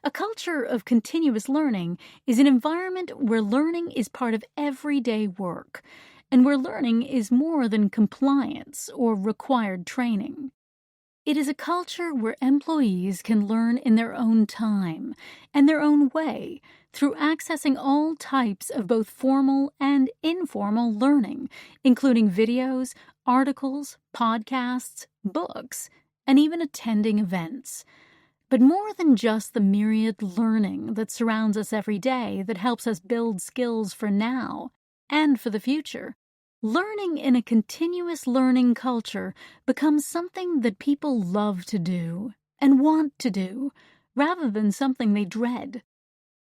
A culture of continuous learning is an environment where learning is part of everyday work, and where learning is more than compliance or required training. It is a culture where employees can learn in their own time and their own way through accessing all types of both formal and informal learning, including videos, articles, podcasts, books, and even attending events. But more than just the myriad learning that surrounds us every day that helps us build skills for now and for the future, learning in a continuous learning culture becomes something that people love to do and want to do, rather than something they dread.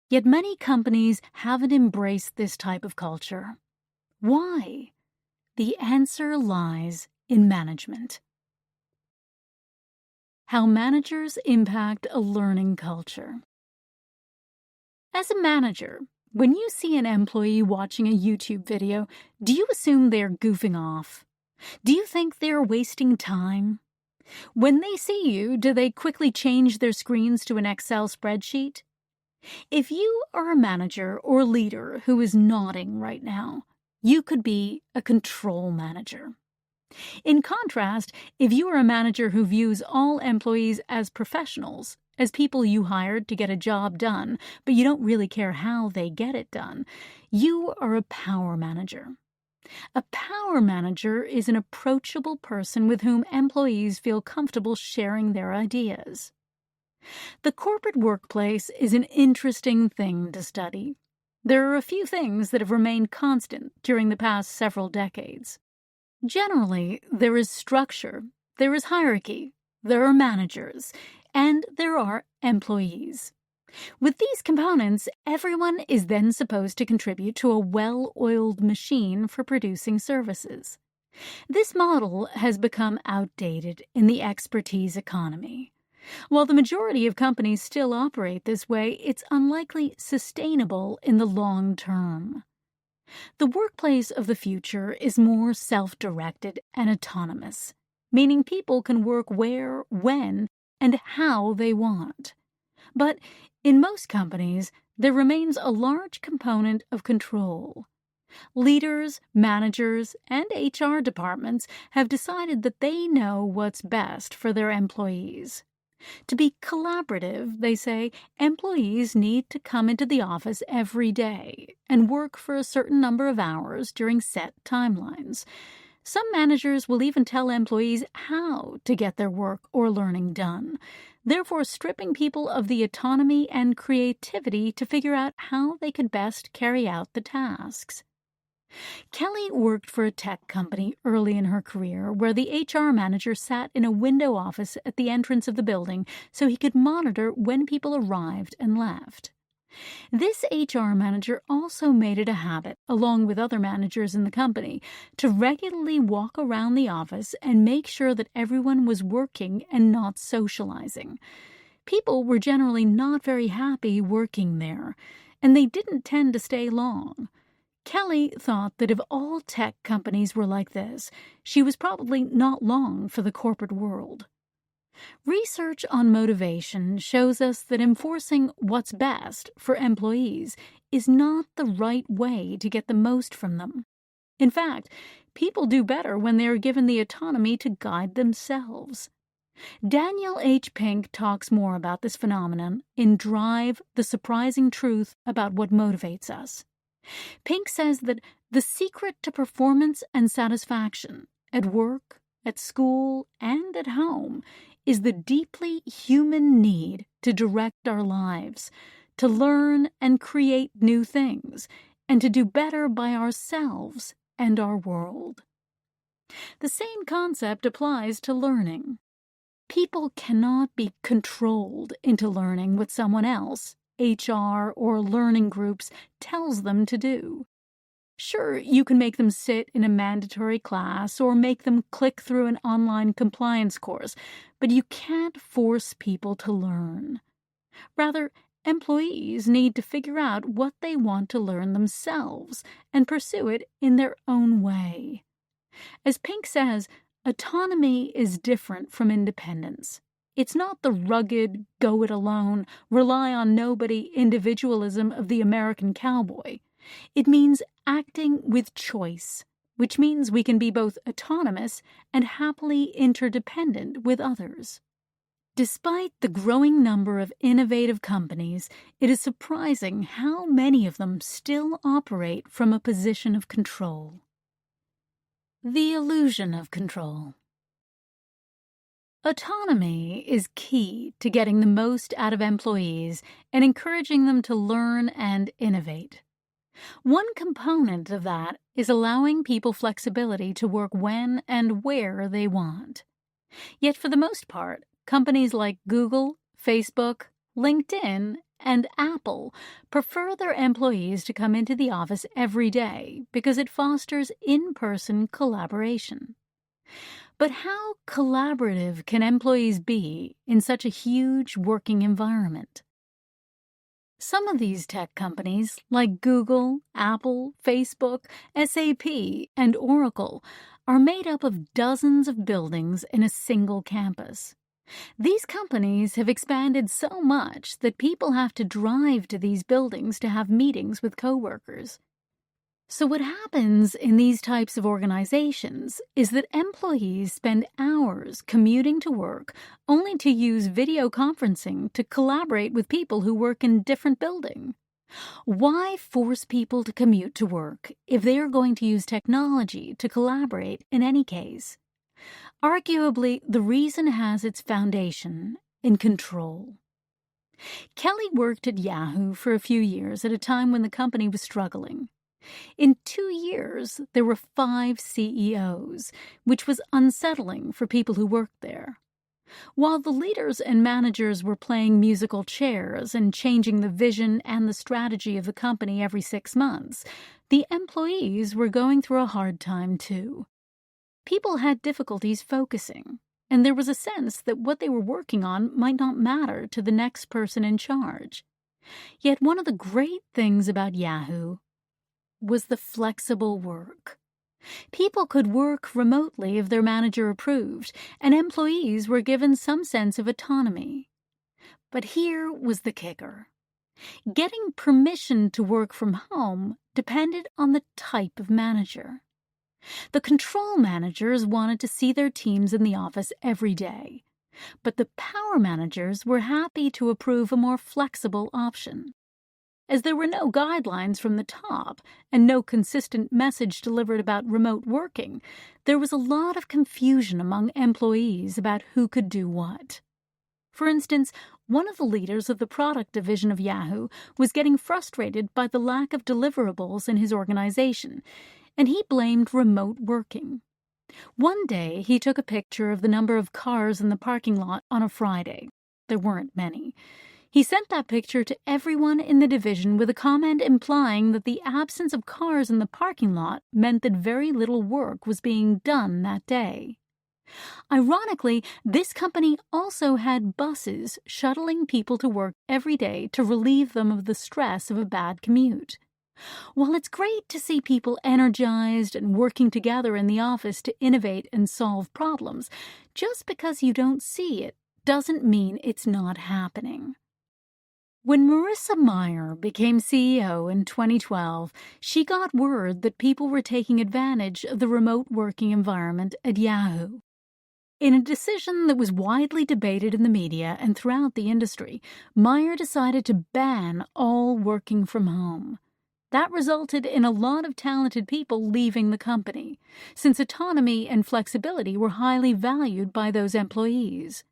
Yet many companies haven't embraced this type of culture. Why? The answer lies in management. How managers impact a learning culture. As a manager, when you see an employee watching a YouTube video, do you assume they're goofing off? Do you think they're wasting time? When they see you, do they quickly change their screens to an Excel spreadsheet? If you are a manager or leader who is nodding right now, you could be a control manager. In contrast, if you are a manager who views all employees as professionals, as people you hired to get a job done, but you don't really care how they get it done, you are a power manager. A power manager is an approachable person with whom employees feel comfortable sharing their ideas. The corporate workplace is an interesting thing to study. There are a few things that have remained constant during the past several decades. Generally, there is structure, there is hierarchy, there are managers, and there are employees. With these components, everyone is then supposed to contribute to a well-oiled machine for producing services. This model has become outdated in the expertise economy. While the majority of companies still operate this way, it's unlikely sustainable in the long term. The workplace of the future is more self-directed and autonomous, meaning people can work where, when, and how they want. But in most companies, there remains a large component of control. Leaders, managers, and HR departments have decided that they know what's best for their employees. To be collaborative, they say, employees need to come into the office every day and work for a certain number of hours during set timelines. Some managers will even tell employees how to get their work or learning done, therefore stripping people of the autonomy and creativity to figure out how they could best carry out the tasks. Kelly worked for a tech company early in her career where the HR manager sat in a window office at the entrance of the building so he could monitor when people arrived and left. This HR manager also made it a habit, along with other managers in the company, to regularly walk around the office and make sure that everyone was working and not socializing. People were generally not very happy working there, and they didn't tend to stay long. Kelly thought that if all tech companies were like this, she was probably not long for the corporate world. Research on motivation shows us that enforcing what's best for employees is not the right way to get the most from them. In fact, people do better when they are given the autonomy to guide themselves. Daniel H. Pink talks more about this phenomenon in Drive: The Surprising Truth About What Motivates Us. Pink says that the secret to performance and satisfaction at work, at school, and at home is the deeply human need to direct our lives, to learn and create new things, and to do better by ourselves and our world. The same concept applies to learning. People cannot be controlled into learning what someone else, HR, or learning groups tells them to do. Sure, you can make them sit in a mandatory class or make them click through an online compliance course, but you can't force people to learn. Rather, employees need to figure out what they want to learn themselves and pursue it in their own way. As Pink says, autonomy is different from independence. It's not the rugged, go-it-alone, rely-on-nobody individualism of the American cowboy. It means acting with choice, which means we can be both autonomous and happily interdependent with others. Despite the growing number of innovative companies, it is surprising how many of them still operate from a position of control. The illusion of control. Autonomy is key to getting the most out of employees and encouraging them to learn and innovate. One component of that is allowing people flexibility to work when and where they want. Yet for the most part, companies like Google, Facebook, LinkedIn, and Apple prefer their employees to come into the office every day because it fosters in-person collaboration. But how collaborative can employees be in such a huge working environment? Some of these tech companies, like Google, Apple, Facebook, SAP, and Oracle, are made up of dozens of buildings in a single campus. These companies have expanded so much that people have to drive to these buildings to have meetings with coworkers. So what happens in these types of organizations is that employees spend hours commuting to work only to use video conferencing to collaborate with people who work in different buildings. Why force people to commute to work if they are going to use technology to collaborate in any case? Arguably, the reason has its foundation in control. Kelly worked at Yahoo for a few years at a time when the company was struggling. In 2 years, there were 5 CEOs, which was unsettling for people who worked there. While the leaders and managers were playing musical chairs and changing the vision and the strategy of the company every 6 months, the employees were going through a hard time too. People had difficulties focusing, and there was a sense that what they were working on might not matter to the next person in charge. Yet one of the great things about Yahoo was the flexible work. People could work remotely if their manager approved, and employees were given some sense of autonomy. But here was the kicker. Getting permission to work from home depended on the type of manager. The control managers wanted to see their teams in the office every day, but the power managers were happy to approve a more flexible option. As there were no guidelines from the top and no consistent message delivered about remote working, there was a lot of confusion among employees about who could do what. For instance, one of the leaders of the product division of Yahoo was getting frustrated by the lack of deliverables in his organization, and he blamed remote working. One day, he took a picture of the number of cars in the parking lot on a Friday. There weren't many. He sent that picture to everyone in the division with a comment implying that the absence of cars in the parking lot meant that very little work was being done that day. Ironically, this company also had buses shuttling people to work every day to relieve them of the stress of a bad commute. While it's great to see people energized and working together in the office to innovate and solve problems, just because you don't see it doesn't mean it's not happening. When Marissa Mayer became CEO in 2012, she got word that people were taking advantage of the remote working environment at Yahoo. In a decision that was widely debated in the media and throughout the industry, Mayer decided to ban all working from home. That resulted in a lot of talented people leaving the company, since autonomy and flexibility were highly valued by those employees.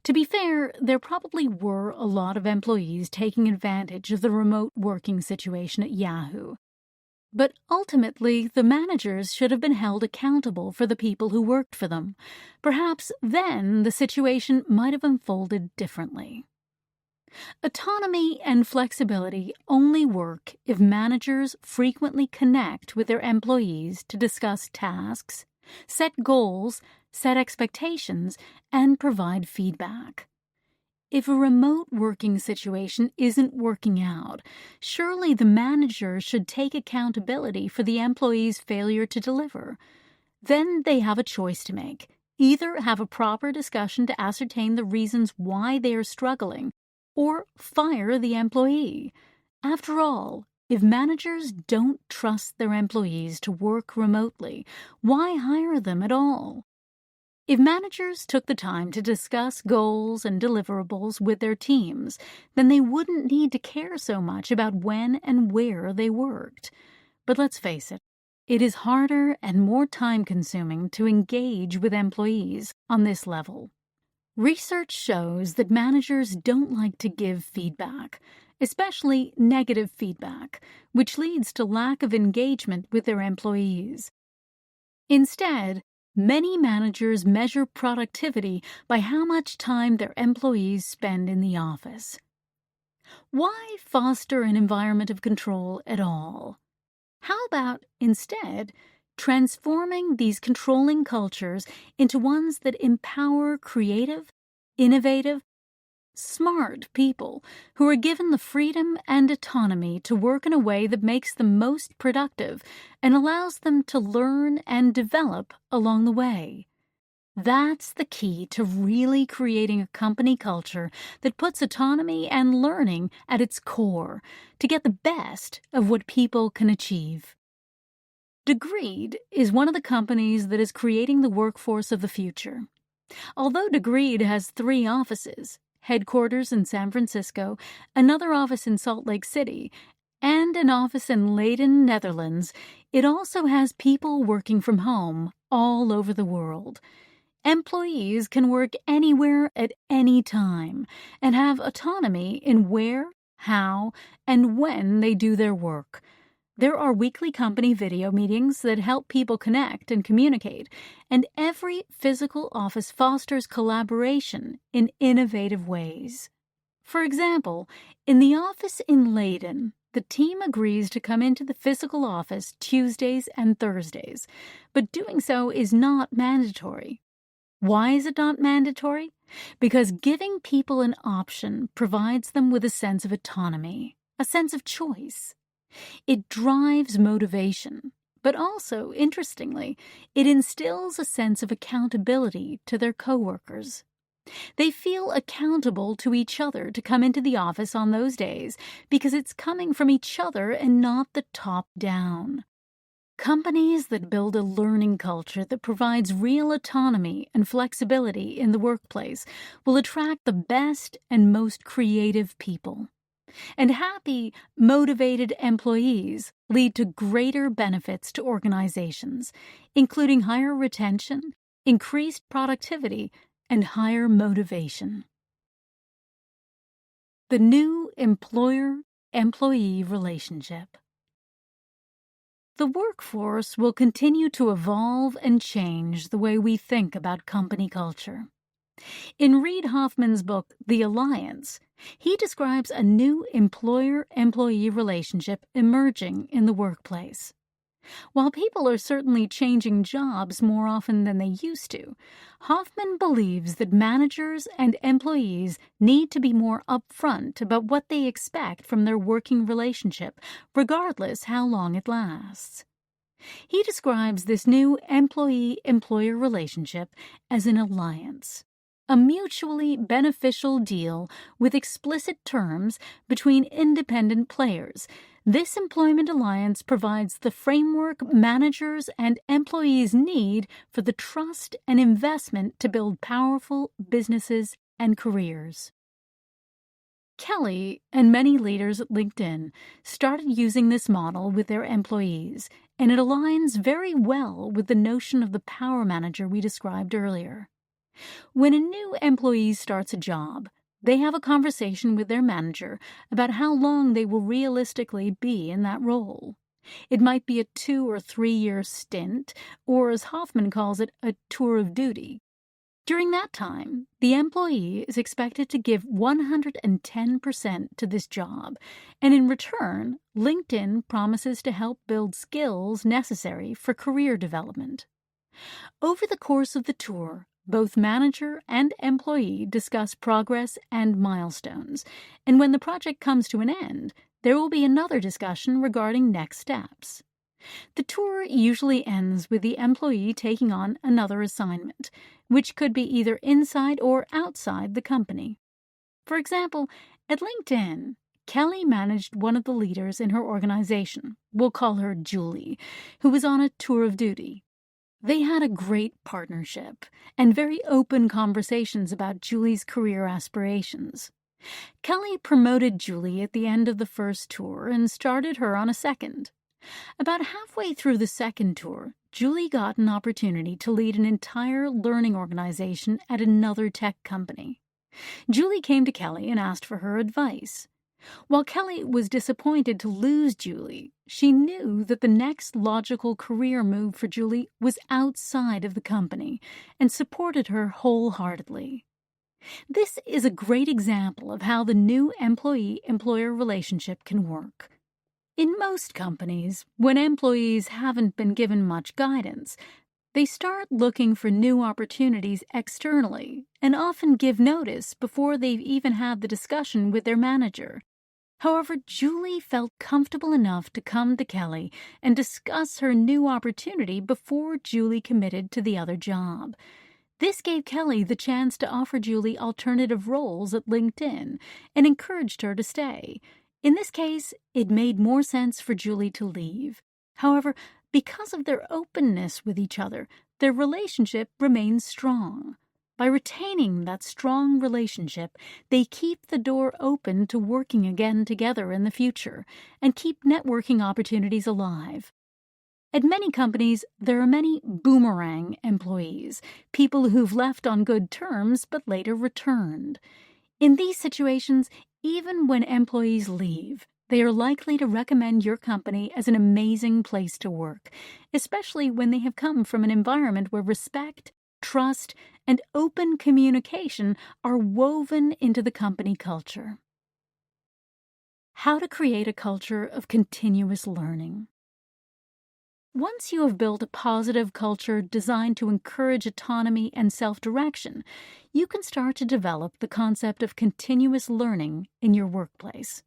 To be fair, there probably were a lot of employees taking advantage of the remote working situation at Yahoo. But ultimately, the managers should have been held accountable for the people who worked for them. Perhaps then the situation might have unfolded differently. Autonomy and flexibility only work if managers frequently connect with their employees to discuss tasks, set goals, set expectations, and provide feedback. If a remote working situation isn't working out, surely the manager should take accountability for the employee's failure to deliver. Then they have a choice to make. Either have a proper discussion to ascertain the reasons why they are struggling, or fire the employee. After all, if managers don't trust their employees to work remotely, why hire them at all? If managers took the time to discuss goals and deliverables with their teams, then they wouldn't need to care so much about when and where they worked. But let's face it, it is harder and more time-consuming to engage with employees on this level. Research shows that managers don't like to give feedback, especially negative feedback, which leads to lack of engagement with their employees. Instead, many managers measure productivity by how much time their employees spend in the office. Why foster an environment of control at all? How about, instead, transforming these controlling cultures into ones that empower creative, innovative, smart people who are given the freedom and autonomy to work in a way that makes them most productive and allows them to learn and develop along the way? That's the key to really creating a company culture that puts autonomy and learning at its core to get the best of what people can achieve. Degreed is one of the companies that is creating the workforce of the future. Although Degreed has 3 offices, headquarters in San Francisco, another office in Salt Lake City, and an office in Leiden, Netherlands, it also has people working from home all over the world. Employees can work anywhere at any time and have autonomy in where, how, and when they do their work. There are weekly company video meetings that help people connect and communicate, and every physical office fosters collaboration in innovative ways. For example, in the office in Leiden, the team agrees to come into the physical office Tuesdays and Thursdays, but doing so is not mandatory. Why is it not mandatory? Because giving people an option provides them with a sense of autonomy, a sense of choice. It drives motivation, but also, interestingly, it instills a sense of accountability to their coworkers. They feel accountable to each other to come into the office on those days because it's coming from each other and not the top down. Companies that build a learning culture that provides real autonomy and flexibility in the workplace will attract the best and most creative people. And happy, motivated employees lead to greater benefits to organizations, including higher retention, increased productivity, and higher motivation. The new employer-employee relationship. The workforce will continue to evolve and change the way we think about company culture. In Reid Hoffman's book, The Alliance, he describes a new employer-employee relationship emerging in the workplace. While people are certainly changing jobs more often than they used to, Hoffman believes that managers and employees need to be more upfront about what they expect from their working relationship, regardless how long it lasts. He describes this new employee-employer relationship as an alliance, a mutually beneficial deal with explicit terms between independent players. This employment alliance provides the framework managers and employees need for the trust and investment to build powerful businesses and careers. Kelly and many leaders at LinkedIn started using this model with their employees, and it aligns very well with the notion of the power manager we described earlier. When a new employee starts a job, they have a conversation with their manager about how long they will realistically be in that role. It might be a 2 or 3 year stint, or as Hoffman calls it, a tour of duty. During that time, the employee is expected to give 110% to this job, and in return, LinkedIn promises to help build skills necessary for career development. Over the course of the tour, both manager and employee discuss progress and milestones, and when the project comes to an end, there will be another discussion regarding next steps. The tour usually ends with the employee taking on another assignment, which could be either inside or outside the company. For example, at LinkedIn, Kelly managed one of the leaders in her organization, we'll call her Julie, who was on a tour of duty. They had a great partnership and very open conversations about Julie's career aspirations. Kelly promoted Julie at the end of the first tour and started her on a second. About halfway through the second tour, Julie got an opportunity to lead an entire learning organization at another tech company. Julie came to Kelly and asked for her advice. While Kelly was disappointed to lose Julie, she knew that the next logical career move for Julie was outside of the company and supported her wholeheartedly. This is a great example of how the new employee-employer relationship can work. In most companies, when employees haven't been given much guidance, they start looking for new opportunities externally and often give notice before they've even had the discussion with their manager. However, Julie felt comfortable enough to come to Kelly and discuss her new opportunity before Julie committed to the other job. This gave Kelly the chance to offer Julie alternative roles at LinkedIn and encouraged her to stay. In this case, it made more sense for Julie to leave. However, because of their openness with each other, their relationship remains strong. By retaining that strong relationship, they keep the door open to working again together in the future and keep networking opportunities alive. At many companies, there are many boomerang employees, people who've left on good terms but later returned. In these situations, even when employees leave, they are likely to recommend your company as an amazing place to work, especially when they have come from an environment where respect, trust, and open communication are woven into the company culture. How to create a culture of continuous learning. Once you have built a positive culture designed to encourage autonomy and self-direction, you can start to develop the concept of continuous learning in your workplace.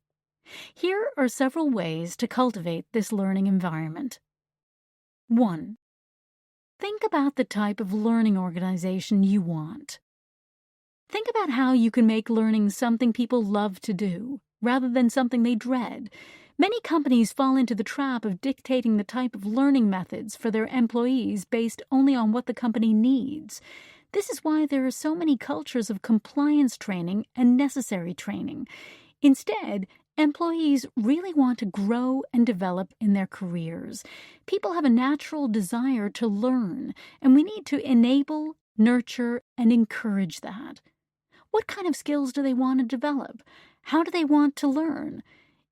Here are several ways to cultivate this learning environment. 1. Think about the type of learning organization you want. Think about how you can make learning something people love to do, rather than something they dread. Many companies fall into the trap of dictating the type of learning methods for their employees based only on what the company needs. This is why there are so many cultures of compliance training and necessary training. Instead, employees really want to grow and develop in their careers. People have a natural desire to learn, and we need to enable, nurture, and encourage that. What kind of skills do they want to develop? How do they want to learn?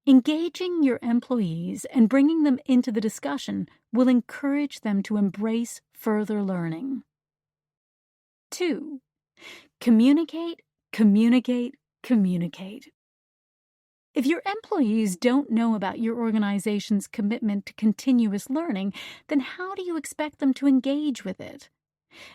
Engaging your employees and bringing them into the discussion will encourage them to embrace further learning. 2. Communicate, communicate, communicate. If your employees don't know about your organization's commitment to continuous learning, then how do you expect them to engage with it?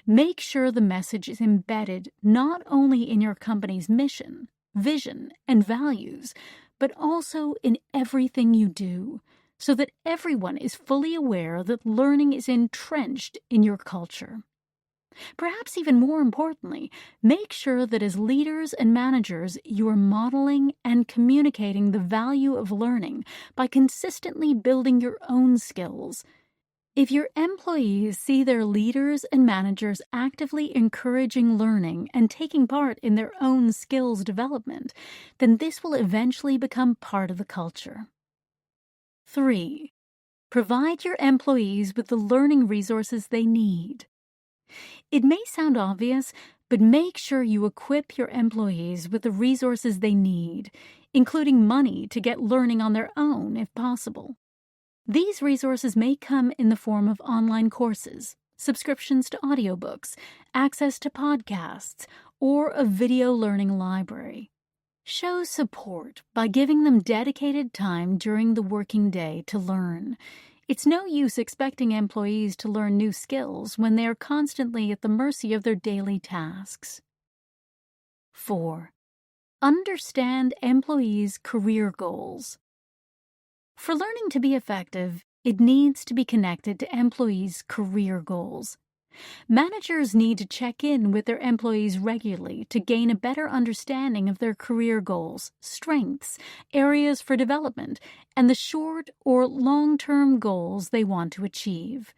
Make sure the message is embedded not only in your company's mission, vision, and values, but also in everything you do, so that everyone is fully aware that learning is entrenched in your culture. Perhaps even more importantly, make sure that as leaders and managers, you are modeling and communicating the value of learning by consistently building your own skills. If your employees see their leaders and managers actively encouraging learning and taking part in their own skills development, then this will eventually become part of the culture. 3. Provide your employees with the learning resources they need. It may sound obvious, but make sure you equip your employees with the resources they need, including money to get learning on their own if possible. These resources may come in the form of online courses, subscriptions to audiobooks, access to podcasts, or a video learning library. Show support by giving them dedicated time during the working day to learn. It's no use expecting employees to learn new skills when they are constantly at the mercy of their daily tasks. 4. Understand employees' career goals. For learning to be effective, it needs to be connected to employees' career goals. Managers need to check in with their employees regularly to gain a better understanding of their career goals, strengths, areas for development, and the short or long-term goals they want to achieve.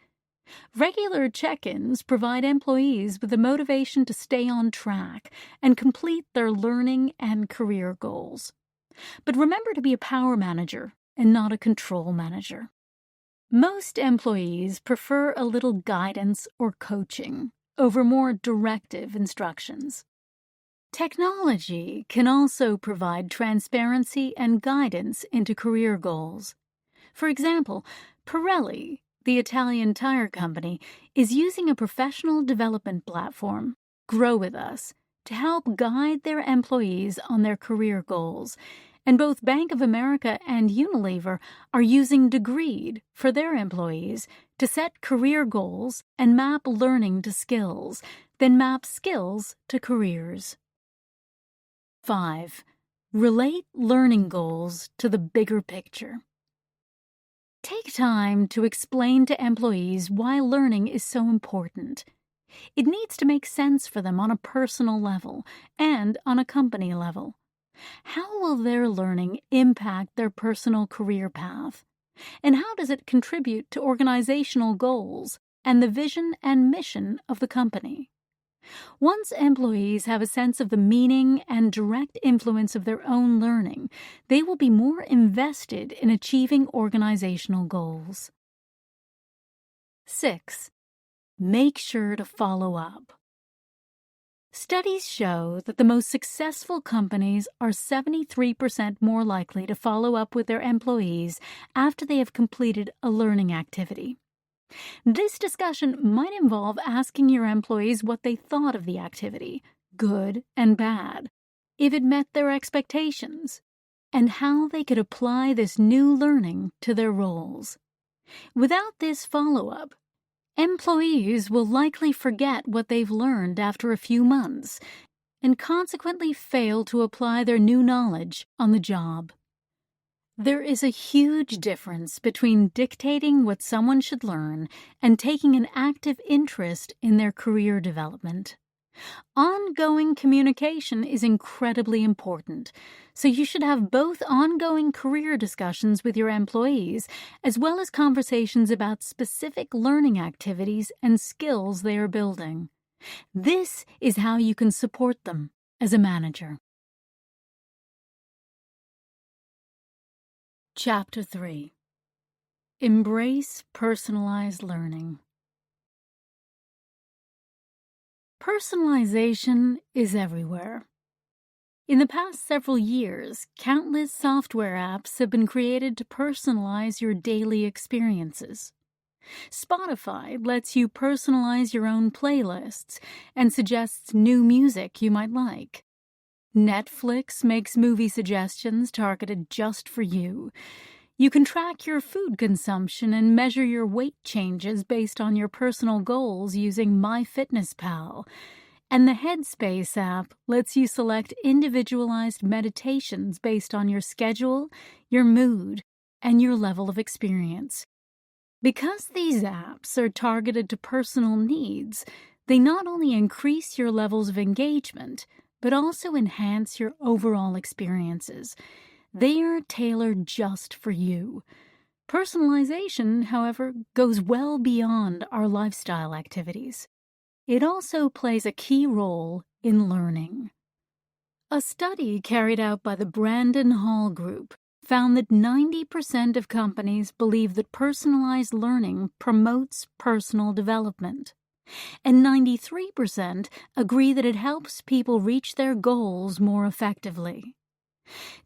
Regular check-ins provide employees with the motivation to stay on track and complete their learning and career goals. But remember to be a power manager and not a control manager. Most employees prefer a little guidance or coaching over more directive instructions. Technology can also provide transparency and guidance into career goals. For example, Pirelli, the Italian tire company, is using a professional development platform, Grow With Us, to help guide their employees on their career goals. And both Bank of America and Unilever are using Degreed for their employees to set career goals and map learning to skills, then map skills to careers. 5. Relate learning goals to the bigger picture. Take time to explain to employees why learning is so important. It needs to make sense for them on a personal level and on a company level. How will their learning impact their personal career path? And how does it contribute to organizational goals and the vision and mission of the company? Once employees have a sense of the meaning and direct influence of their own learning, they will be more invested in achieving organizational goals. 6. Make sure to follow up. Studies show that the most successful companies are 73% more likely to follow up with their employees after they have completed a learning activity. This discussion might involve asking your employees what they thought of the activity, good and bad, if it met their expectations, and how they could apply this new learning to their roles. Without this follow-up, employees will likely forget what they've learned after a few months and consequently fail to apply their new knowledge on the job. There is a huge difference between dictating what someone should learn and taking an active interest in their career development. Ongoing communication is incredibly important, so you should have both ongoing career discussions with your employees as well as conversations about specific learning activities and skills they are building. This is how you can support them as a manager. Chapter 3. Embrace personalized learning. Personalization is everywhere. In the past several years, countless software apps have been created to personalize your daily experiences. Spotify lets you personalize your own playlists and suggests new music you might like. Netflix makes movie suggestions targeted just for you. You can track your food consumption and measure your weight changes based on your personal goals using MyFitnessPal. And the Headspace app lets you select individualized meditations based on your schedule, your mood, and your level of experience. Because these apps are targeted to personal needs, they not only increase your levels of engagement, but also enhance your overall experiences. They are tailored just for you. Personalization, however, goes well beyond our lifestyle activities. It also plays a key role in learning. A study carried out by the Brandon Hall Group found that 90% of companies believe that personalized learning promotes personal development, and 93% agree that it helps people reach their goals more effectively.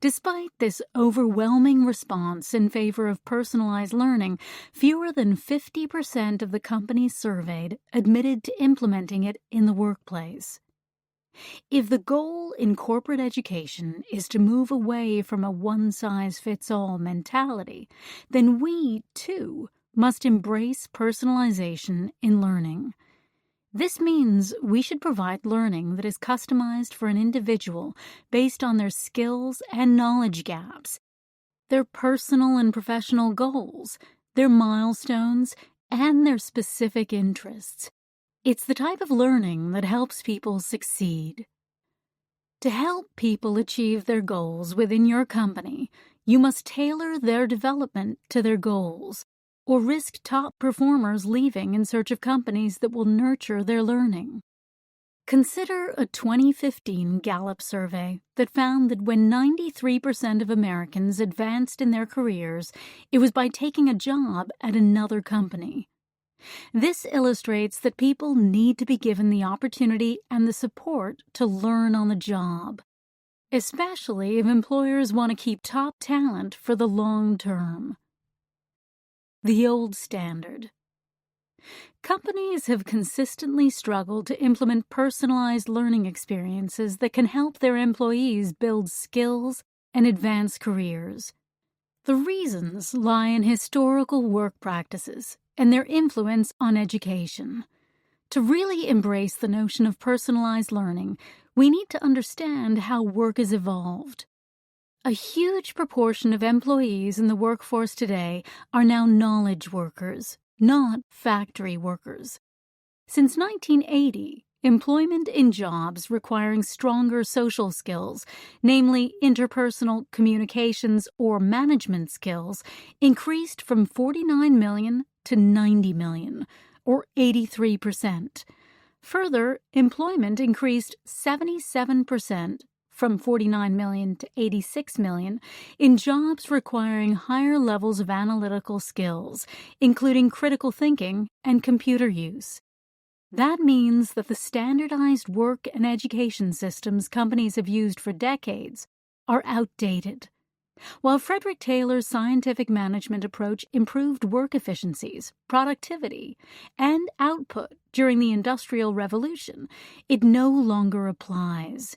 Despite this overwhelming response in favor of personalized learning, fewer than 50% of the companies surveyed admitted to implementing it in the workplace. If the goal in corporate education is to move away from a one-size-fits-all mentality, then we, too, must embrace personalization in learning. This means we should provide learning that is customized for an individual based on their skills and knowledge gaps, their personal and professional goals, their milestones, and their specific interests. It's the type of learning that helps people succeed. To help people achieve their goals within your company, you must tailor their development to their goals, or risk top performers leaving in search of companies that will nurture their learning. Consider a 2015 Gallup survey that found that when 93% of Americans advanced in their careers, it was by taking a job at another company. This illustrates that people need to be given the opportunity and the support to learn on the job, especially if employers want to keep top talent for the long term. The old standard. Companies have consistently struggled to implement personalized learning experiences that can help their employees build skills and advance careers. The reasons lie in historical work practices and their influence on education. To really embrace the notion of personalized learning, we need to understand how work has evolved. A huge proportion of employees in the workforce today are now knowledge workers, not factory workers. Since 1980, employment in jobs requiring stronger social skills, namely interpersonal communications or management skills, increased from 49 million to 90 million, or 83%. Further, employment increased 77%, from 49 million to 86 million, in jobs requiring higher levels of analytical skills, including critical thinking and computer use. That means that the standardized work and education systems companies have used for decades are outdated. While Frederick Taylor's scientific management approach improved work efficiencies, productivity, and output during the Industrial Revolution, it no longer applies.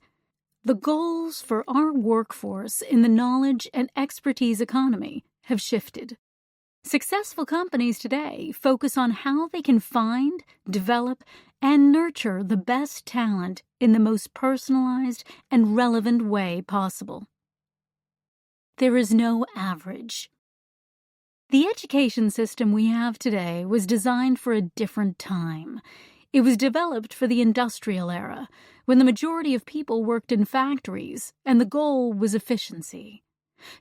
The goals for our workforce in the knowledge and expertise economy have shifted. Successful companies today focus on how they can find, develop, and nurture the best talent in the most personalized and relevant way possible. There is no average. The education system we have today was designed for a different time. It was developed for the industrial era, when the majority of people worked in factories, and the goal was efficiency.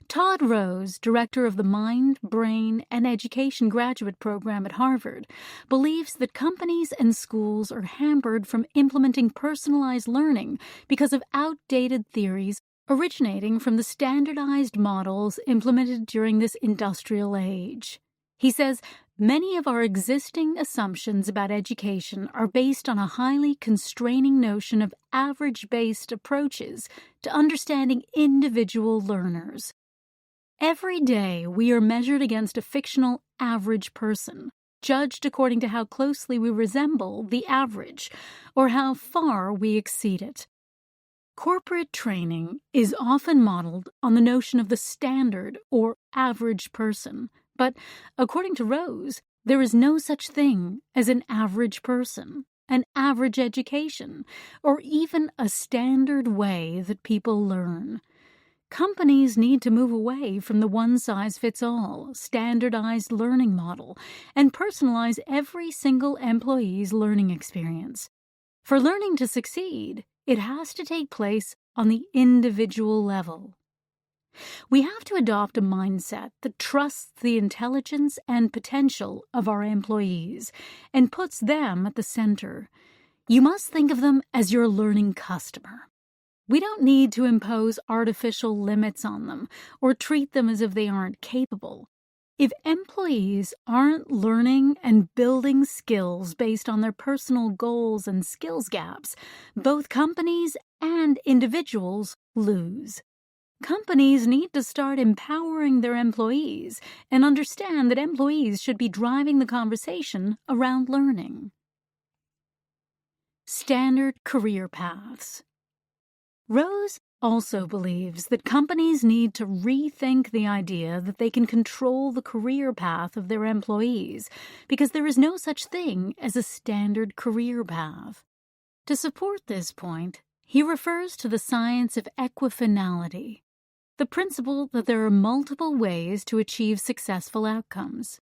Todd Rose, director of the Mind, Brain, and Education graduate program at Harvard, believes that companies and schools are hampered from implementing personalized learning because of outdated theories originating from the standardized models implemented during this industrial age. He says, many of our existing assumptions about education are based on a highly constraining notion of average-based approaches to understanding individual learners. Every day, we are measured against a fictional average person, judged according to how closely we resemble the average or how far we exceed it. Corporate training is often modeled on the notion of the standard or average person, but according to Rose, there is no such thing as an average person, an average education, or even a standard way that people learn. Companies need to move away from the one-size-fits-all, standardized learning model and personalize every single employee's learning experience. For learning to succeed, it has to take place on the individual level. We have to adopt a mindset that trusts the intelligence and potential of our employees and puts them at the center. You must think of them as your learning customer. We don't need to impose artificial limits on them or treat them as if they aren't capable. If employees aren't learning and building skills based on their personal goals and skills gaps, both companies and individuals lose. Companies need to start empowering their employees and understand that employees should be driving the conversation around learning. Standard career paths. Rose also believes that companies need to rethink the idea that they can control the career path of their employees because there is no such thing as a standard career path. To support this point, he refers to the science of equifinality, the principle that there are multiple ways to achieve successful outcomes.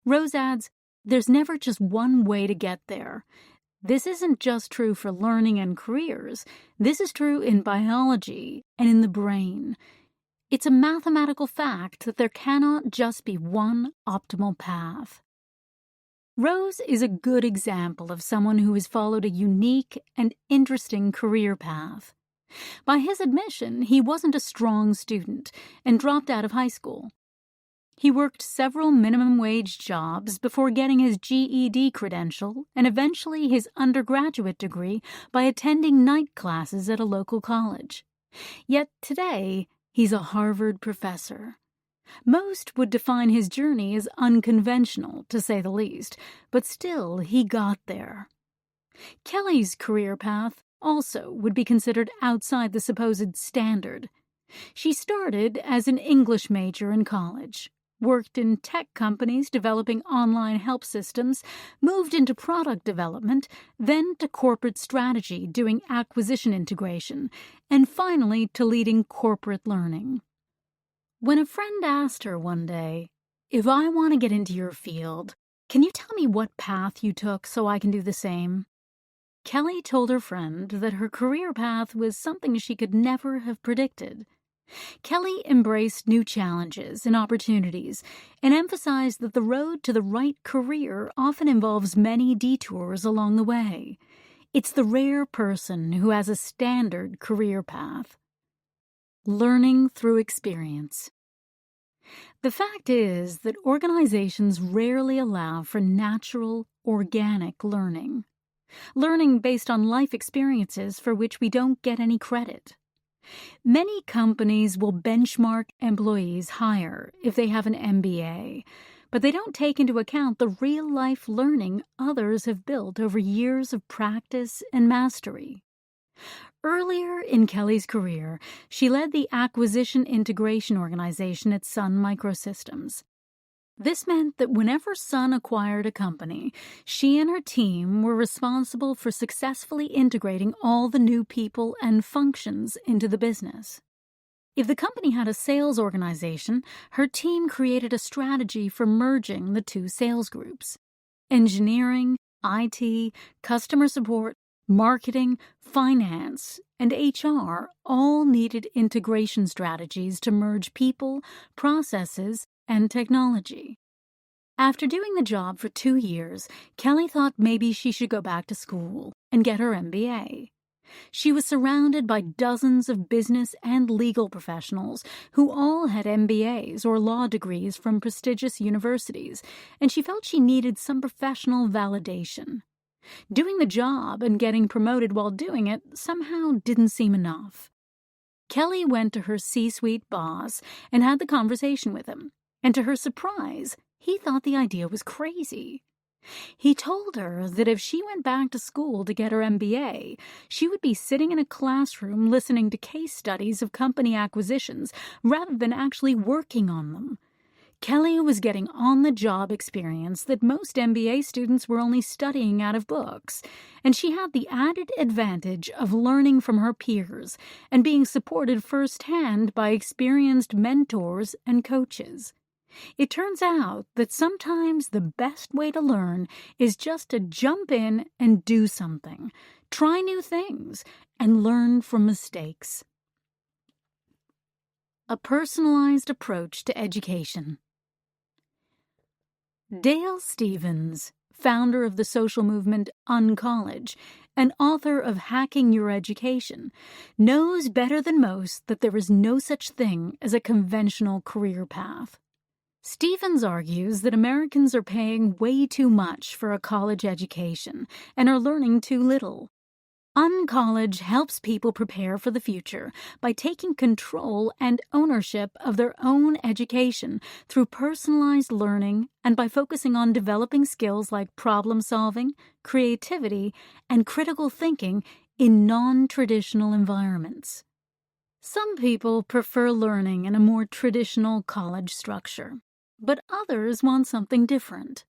Rose adds, there's never just one way to get there. This isn't just true for learning and careers. This is true in biology and in the brain. It's a mathematical fact that there cannot just be one optimal path. Rose is a good example of someone who has followed a unique and interesting career path. By his admission, he wasn't a strong student and dropped out of high school. He worked several minimum-wage jobs before getting his GED credential and eventually his undergraduate degree by attending night classes at a local college. Yet today, he's a Harvard professor. Most would define his journey as unconventional, to say the least, but still he got there. Kelly's career path also would be considered outside the supposed standard. She started as an English major in college, worked in tech companies developing online help systems, moved into product development, then to corporate strategy doing acquisition integration, and finally to leading corporate learning. When a friend asked her one day, "If I want to get into your field, can you tell me what path you took so I can do the same?" Kelly told her friend that her career path was something she could never have predicted. Kelly embraced new challenges and opportunities and emphasized that the road to the right career often involves many detours along the way. It's the rare person who has a standard career path. Learning through experience. The fact is that organizations rarely allow for natural, organic learning. Learning based on life experiences for which we don't get any credit. Many companies will benchmark employees higher if they have an MBA, but they don't take into account the real-life learning others have built over years of practice and mastery. Earlier in Kelly's career, she led the acquisition integration organization at Sun Microsystems. This meant that whenever Sun acquired a company, she and her team were responsible for successfully integrating all the new people and functions into the business. If the company had a sales organization, her team created a strategy for merging the two sales groups. Engineering, IT, customer support, marketing, finance, and HR all needed integration strategies to merge people, processes, and technology. After doing the job for 2 years, Kelly thought maybe she should go back to school and get her MBA. She was surrounded by dozens of business and legal professionals who all had MBAs or law degrees from prestigious universities, and she felt she needed some professional validation. Doing the job and getting promoted while doing it somehow didn't seem enough. Kelly went to her C-suite boss and had the conversation with him, and to her surprise, he thought the idea was crazy. He told her that if she went back to school to get her MBA, she would be sitting in a classroom listening to case studies of company acquisitions rather than actually working on them. Kelly was getting on-the-job experience that most MBA students were only studying out of books, and she had the added advantage of learning from her peers and being supported firsthand by experienced mentors and coaches. It turns out that sometimes the best way to learn is just to jump in and do something, try new things, and learn from mistakes. A personalized approach to education. Dale Stevens, founder of the social movement Uncollege and author of Hacking Your Education, knows better than most that there is no such thing as a conventional career path. Stevens argues that Americans are paying way too much for a college education and are learning too little. Uncollege helps people prepare for the future by taking control and ownership of their own education through personalized learning and by focusing on developing skills like problem solving, creativity, and critical thinking in non-traditional environments. Some people prefer learning in a more traditional college structure, but others want something different.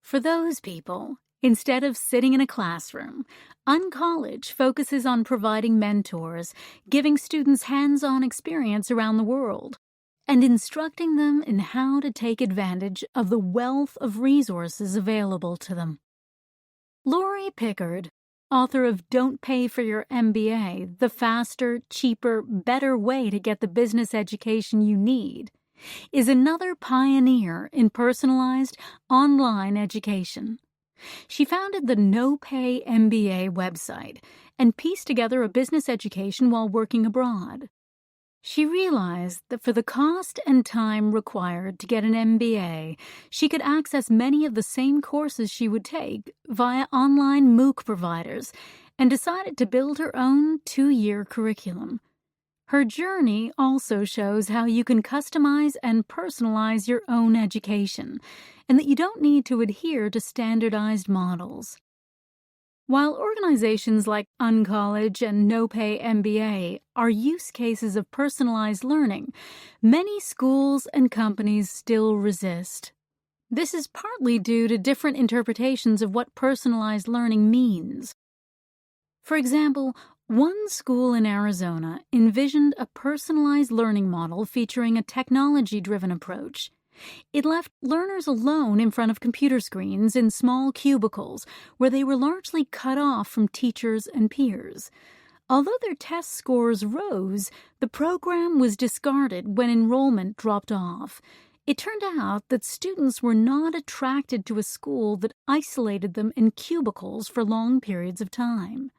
For those people, instead of sitting in a classroom, Uncollege focuses on providing mentors, giving students hands-on experience around the world, and instructing them in how to take advantage of the wealth of resources available to them. Lori Pickard, author of Don't Pay for Your MBA, the faster, cheaper, better way to get the business education you need, is another pioneer in personalized online education. She founded the No Pay MBA website and pieced together a business education while working abroad. She realized that for the cost and time required to get an MBA, she could access many of the same courses she would take via online MOOC providers and decided to build her own 2-year curriculum. Her journey also shows how you can customize and personalize your own education, and that you don't need to adhere to standardized models. While organizations like Uncollege and No Pay MBA are use cases of personalized learning, many schools and companies still resist. This is partly due to different interpretations of what personalized learning means. For example, one school in Arizona envisioned a personalized learning model featuring a technology-driven approach. It left learners alone in front of computer screens in small cubicles where they were largely cut off from teachers and peers. Although their test scores rose, the program was discarded when enrollment dropped off. It turned out that students were not attracted to a school that isolated them in cubicles for long periods of time.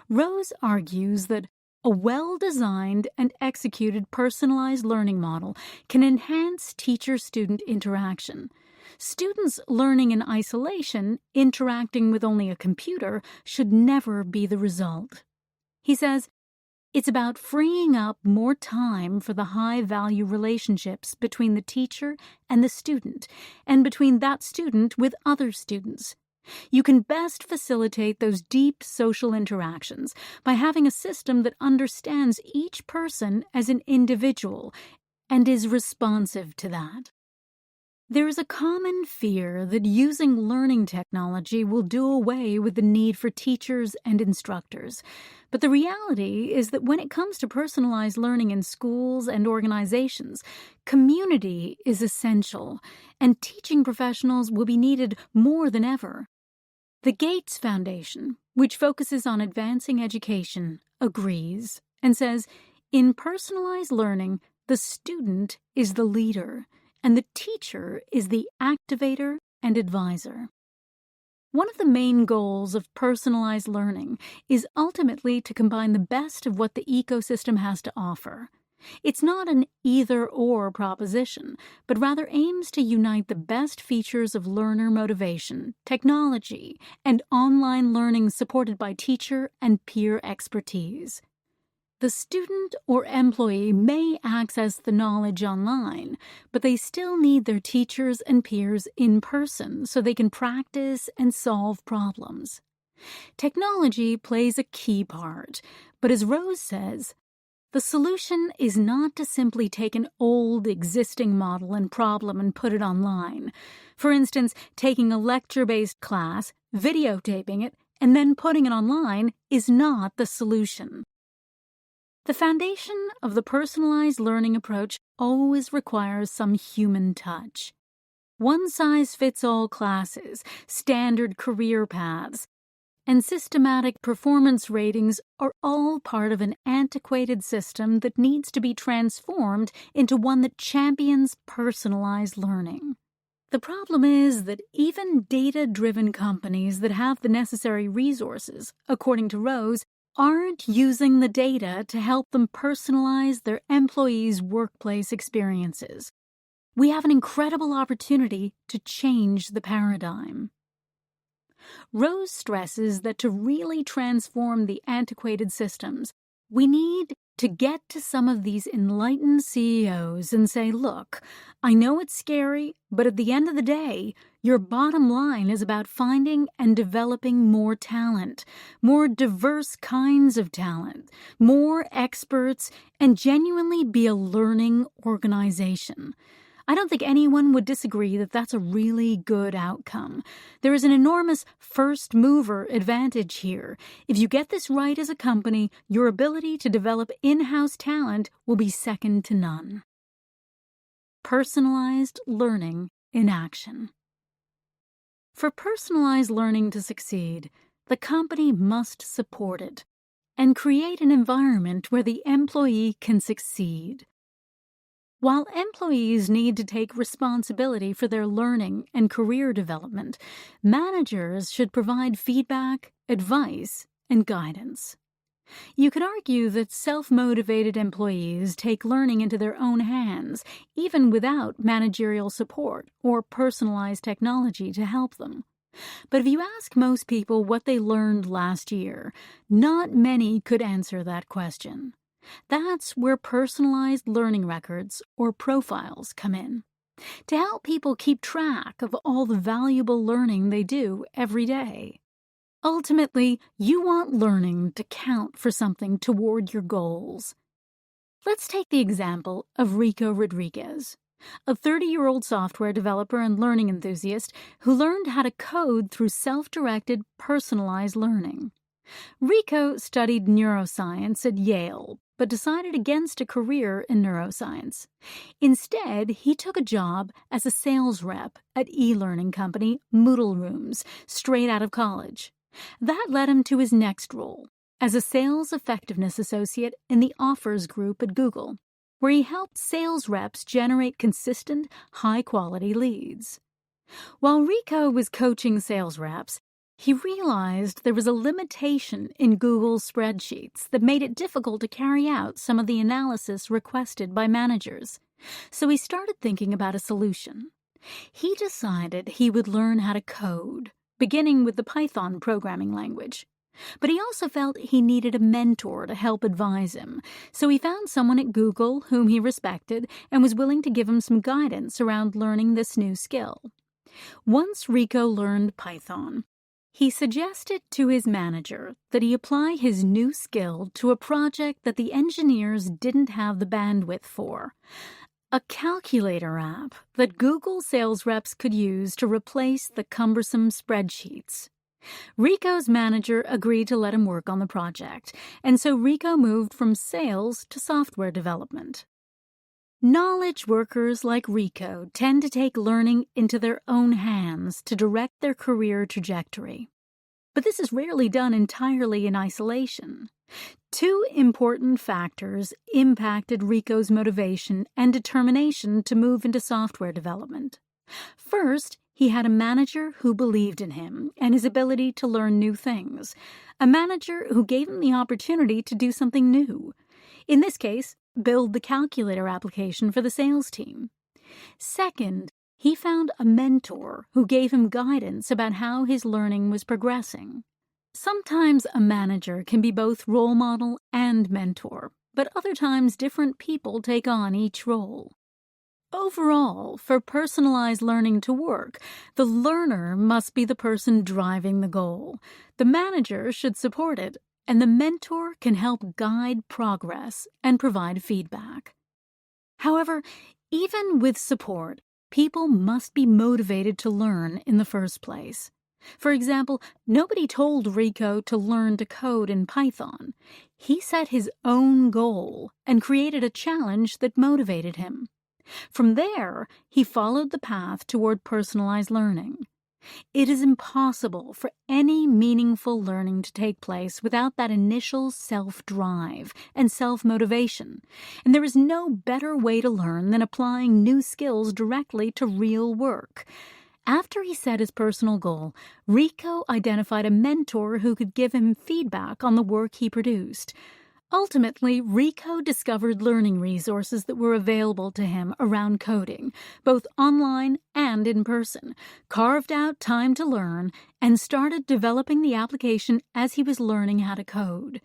Rose argues that a well-designed and executed personalized learning model can enhance teacher-student interaction. Students learning in isolation, interacting with only a computer, should never be the result. He says, it's about freeing up more time for the high-value relationships between the teacher and the student, and between that student with other students. You can best facilitate those deep social interactions by having a system that understands each person as an individual and is responsive to that. There is a common fear that using learning technology will do away with the need for teachers and instructors. But the reality is that when it comes to personalized learning in schools and organizations, community is essential, and teaching professionals will be needed more than ever. The Gates Foundation, which focuses on advancing education, agrees and says, in personalized learning, the student is the leader and the teacher is the activator and advisor. One of the main goals of personalized learning is ultimately to combine the best of what the ecosystem has to offer. It's not an either-or proposition, but rather aims to unite the best features of learner motivation, technology, and online learning supported by teacher and peer expertise. The student or employee may access the knowledge online, but they still need their teachers and peers in person so they can practice and solve problems. Technology plays a key part, but as Rose says, the solution is not to simply take an old existing model and problem and put it online. For instance, taking a lecture-based class, videotaping it, and then putting it online is not the solution. The foundation of the personalized learning approach always requires some human touch. One-size-fits-all classes, standard career paths, and systematic performance ratings are all part of an antiquated system that needs to be transformed into one that champions personalized learning. The problem is that even data-driven companies that have the necessary resources, according to Rose, aren't using the data to help them personalize their employees' workplace experiences. We have an incredible opportunity to change the paradigm. Rose stresses that to really transform the antiquated systems, we need to get to some of these enlightened CEOs and say, look, I know it's scary, but at the end of the day, your bottom line is about finding and developing more talent, more diverse kinds of talent, more experts, and genuinely be a learning organization. I don't think anyone would disagree that that's a really good outcome. There is an enormous first-mover advantage here. If you get this right as a company, your ability to develop in-house talent will be second to none. Personalized learning in action. For personalized learning to succeed, the company must support it and create an environment where the employee can succeed. While employees need to take responsibility for their learning and career development, managers should provide feedback, advice, and guidance. You could argue that self-motivated employees take learning into their own hands, even without managerial support or personalized technology to help them. But if you ask most people what they learned last year, not many could answer that question. That's where personalized learning records or profiles come in, to help people keep track of all the valuable learning they do every day. Ultimately, you want learning to count for something toward your goals. Let's take the example of Rico Rodriguez, a 30-year-old software developer and learning enthusiast who learned how to code through self-directed, personalized learning. Rico studied neuroscience at Yale, but decided against a career in neuroscience. Instead, he took a job as a sales rep at e-learning company Moodle Rooms, straight out of college. That led him to his next role, as a sales effectiveness associate in the Offers group at Google, where he helped sales reps generate consistent, high-quality leads. While Rico was coaching sales reps, he realized there was a limitation in Google's spreadsheets that made it difficult to carry out some of the analysis requested by managers. So he started thinking about a solution. He decided he would learn how to code, beginning with the Python programming language. But he also felt he needed a mentor to help advise him, so he found someone at Google whom he respected and was willing to give him some guidance around learning this new skill. Once Rico learned Python, he suggested to his manager that he apply his new skill to a project that the engineers didn't have the bandwidth for, a calculator app that Google sales reps could use to replace the cumbersome spreadsheets. Rico's manager agreed to let him work on the project, and so Rico moved from sales to software development. Knowledge workers like Rico tend to take learning into their own hands to direct their career trajectory. But this is rarely done entirely in isolation. Two important factors impacted Rico's motivation and determination to move into software development. First, he had a manager who believed in him and his ability to learn new things, a manager who gave him the opportunity to do something new. In this case, build the calculator application for the sales team. Second, he found a mentor who gave him guidance about how his learning was progressing. Sometimes a manager can be both role model and mentor, but other times different people take on each role. Overall, for personalized learning to work, the learner must be the person driving the goal. The manager should support it, and the mentor can help guide progress and provide feedback. However, even with support, people must be motivated to learn in the first place. For example, nobody told Rico to learn to code in Python. He set his own goal and created a challenge that motivated him. From there, he followed the path toward personalized learning. It is impossible for any meaningful learning to take place without that initial self-drive and self-motivation, and there is no better way to learn than applying new skills directly to real work. After he set his personal goal, Rico identified a mentor who could give him feedback on the work he produced. Ultimately, Rico discovered learning resources that were available to him around coding, both online and in person, carved out time to learn, and started developing the application as he was learning how to code.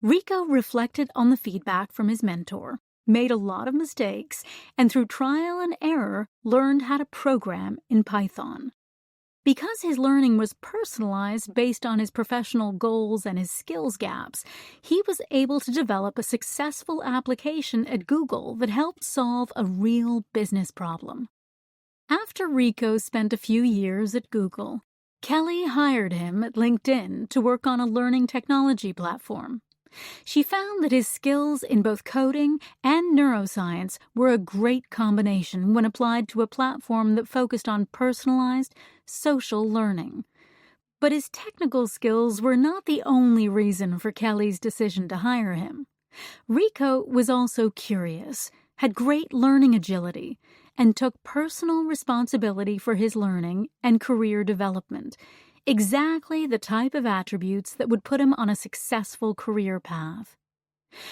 Rico reflected on the feedback from his mentor, made a lot of mistakes, and through trial and error, learned how to program in Python. Because his learning was personalized based on his professional goals and his skills gaps, he was able to develop a successful application at Google that helped solve a real business problem. After Rico spent a few years at Google, Kelly hired him at LinkedIn to work on a learning technology platform. She found that his skills in both coding and neuroscience were a great combination when applied to a platform that focused on personalized, social learning. But his technical skills were not the only reason for Kelly's decision to hire him. Rico was also curious, had great learning agility, and took personal responsibility for his learning and career development. Exactly the type of attributes that would put him on a successful career path.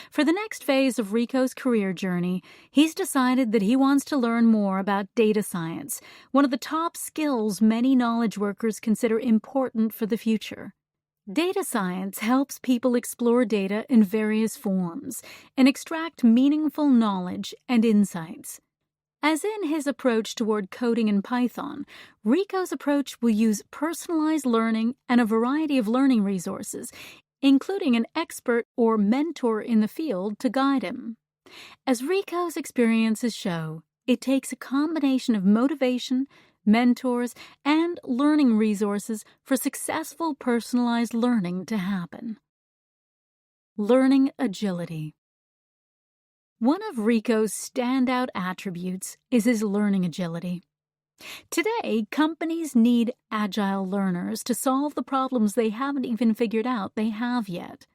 For the next phase of Rico's career journey, he's decided that he wants to learn more about data science, one of the top skills many knowledge workers consider important for the future. Data science helps people explore data in various forms and extract meaningful knowledge and insights. As in his approach toward coding in Python, Rico's approach will use personalized learning and a variety of learning resources, including an expert or mentor in the field to guide him. As Rico's experiences show, it takes a combination of motivation, mentors, and learning resources for successful personalized learning to happen. Learning agility. One of Rico's standout attributes is his learning agility. Today, companies need agile learners to solve the problems they haven't even figured out they have yet.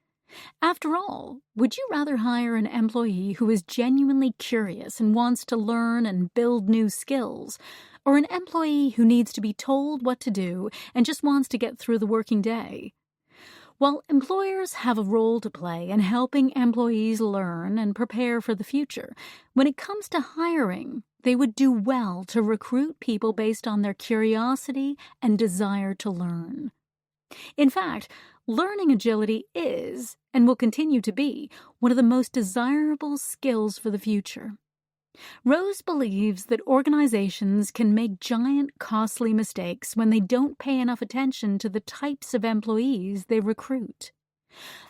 After all, would you rather hire an employee who is genuinely curious and wants to learn and build new skills, or an employee who needs to be told what to do and just wants to get through the working day? While employers have a role to play in helping employees learn and prepare for the future, when it comes to hiring, they would do well to recruit people based on their curiosity and desire to learn. In fact, learning agility is, and will continue to be, one of the most desirable skills for the future. Rose believes that organizations can make giant, costly mistakes when they don't pay enough attention to the types of employees they recruit.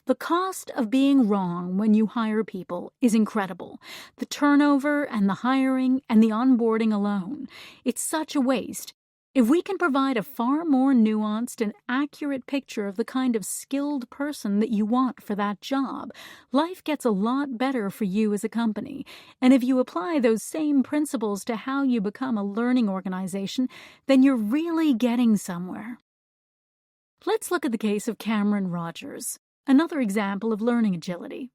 The cost of being wrong when you hire people is incredible. The turnover and the hiring and the onboarding alone. It's such a waste. If we can provide a far more nuanced and accurate picture of the kind of skilled person that you want for that job, life gets a lot better for you as a company. And if you apply those same principles to how you become a learning organization, then you're really getting somewhere. Let's look at the case of Cameron Rogers, another example of learning agility.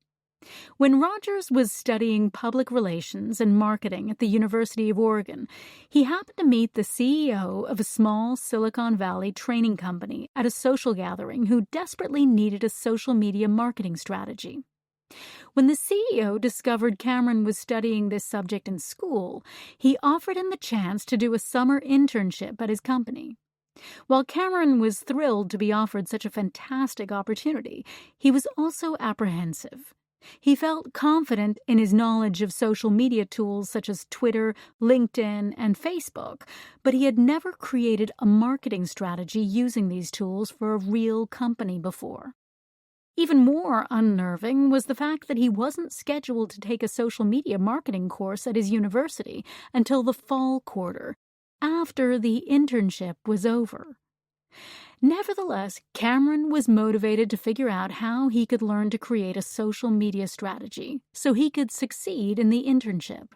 When Rogers was studying public relations and marketing at the University of Oregon, he happened to meet the CEO of a small Silicon Valley training company at a social gathering who desperately needed a social media marketing strategy. When the CEO discovered Cameron was studying this subject in school, he offered him the chance to do a summer internship at his company. While Cameron was thrilled to be offered such a fantastic opportunity, he was also apprehensive. He felt confident in his knowledge of social media tools such as Twitter, LinkedIn, and Facebook, but he had never created a marketing strategy using these tools for a real company before. Even more unnerving was the fact that he wasn't scheduled to take a social media marketing course at his university until the fall quarter, after the internship was over. Nevertheless, Cameron was motivated to figure out how he could learn to create a social media strategy so he could succeed in the internship.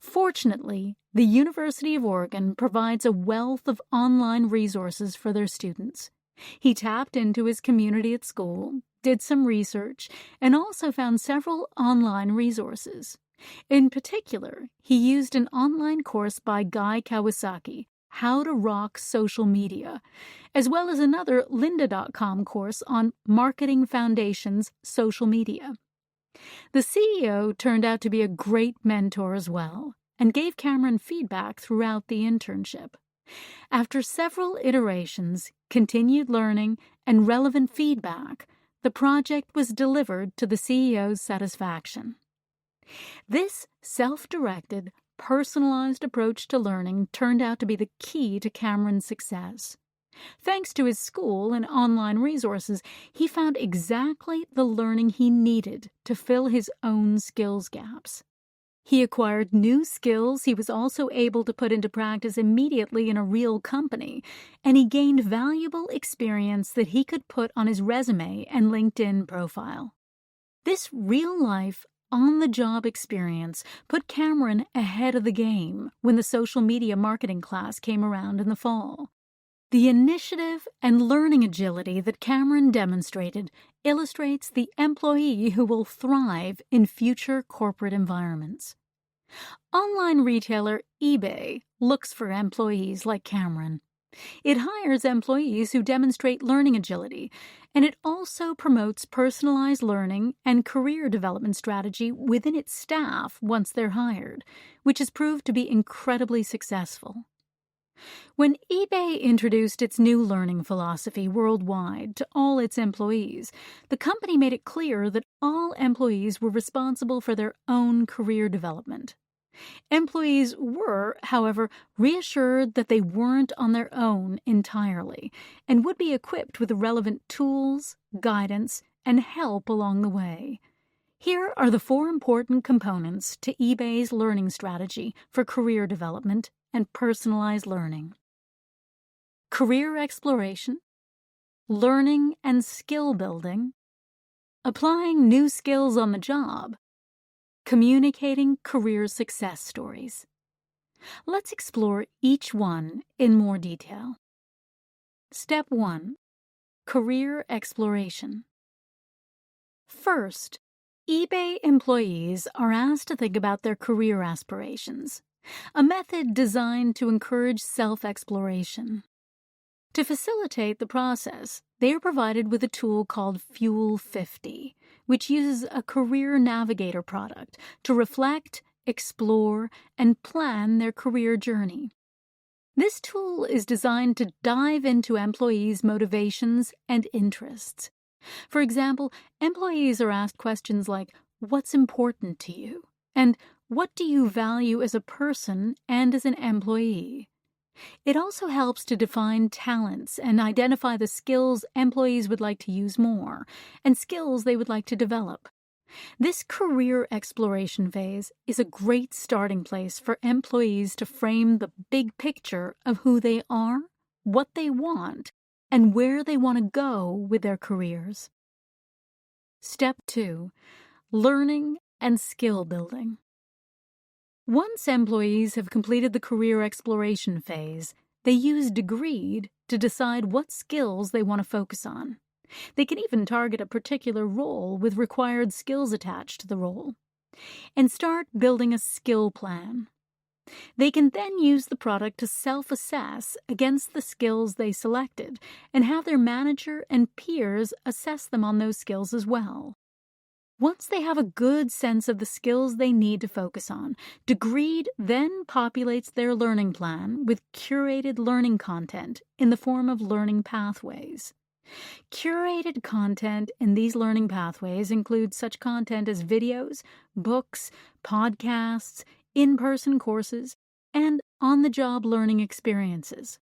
Fortunately, the University of Oregon provides a wealth of online resources for their students. He tapped into his community at school, did some research, and also found several online resources. In particular, he used an online course by Guy Kawasaki, How to Rock Social Media, as well as another lynda.com course on Marketing Foundations Social Media. The CEO turned out to be a great mentor as well, and gave Cameron feedback throughout the internship. After several iterations, continued learning, and relevant feedback, the project was delivered to the CEO's satisfaction. This self-directed, personalized approach to learning turned out to be the key to Cameron's success. Thanks to his school and online resources, he found exactly the learning he needed to fill his own skills gaps. He acquired new skills he was also able to put into practice immediately in a real company, and he gained valuable experience that he could put on his resume and LinkedIn profile. This real-life, on-the-job experience put Cameron ahead of the game when the social media marketing class came around in the fall. The initiative and learning agility that Cameron demonstrated illustrates the employee who will thrive in future corporate environments. Online retailer eBay looks for employees like Cameron. It hires employees who demonstrate learning agility, and it also promotes personalized learning and career development strategy within its staff once they're hired, which has proved to be incredibly successful. When eBay introduced its new learning philosophy worldwide to all its employees, the company made it clear that all employees were responsible for their own career development. Employees were, however, reassured that they weren't on their own entirely and would be equipped with the relevant tools, guidance, and help along the way. Here are the 4 important components to eBay's learning strategy for career development and personalized learning. Career exploration, learning and skill building, applying new skills on the job, communicating career success stories. Let's explore each one in more detail. Step 1. Career exploration. First, eBay employees are asked to think about their career aspirations, a method designed to encourage self-exploration. To facilitate the process, they are provided with a tool called Fuel 50, which uses a career navigator product to reflect, explore, and plan their career journey. This tool is designed to dive into employees' motivations and interests. For example, employees are asked questions like, "What's important to you?" and "What do you value as a person and as an employee?" It also helps to define talents and identify the skills employees would like to use more and skills they would like to develop. This career exploration phase is a great starting place for employees to frame the big picture of who they are, what they want, and where they want to go with their careers. Step 2. Learning and skill building. Once employees have completed the career exploration phase, They use Degreed to decide what skills they want to focus on. They can even target a particular role with required skills attached to the role, and start building a skill plan. They can then use the product to self-assess against the skills they selected and have their manager and peers assess them on those skills as well. Once they have a good sense of the skills they need to focus on, Degreed then populates their learning plan with curated learning content in the form of learning pathways. Curated content in these learning pathways include such content as videos, books, podcasts, in-person courses, and on-the-job learning experiences.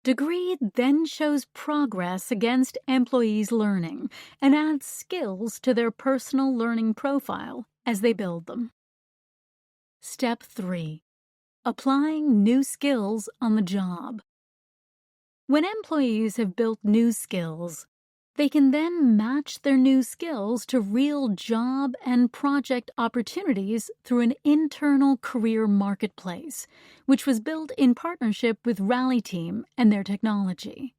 Degreed then shows progress against employees' learning and adds skills to their personal learning profile as they build them. Step 3. Applying new skills on the job. When employees have built new skills, they can then match their new skills to real job and project opportunities through an internal career marketplace, which was built in partnership with Rally Team and their technology.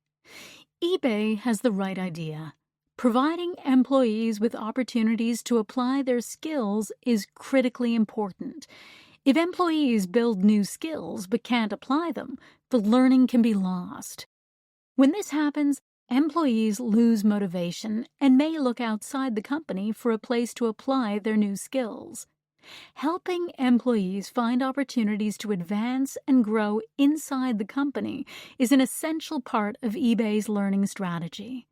eBay has the right idea. Providing employees with opportunities to apply their skills is critically important. If employees build new skills but can't apply them, the learning can be lost. When this happens, employees lose motivation and may look outside the company for a place to apply their new skills. Helping employees find opportunities to advance and grow inside the company is an essential part of eBay's learning strategy.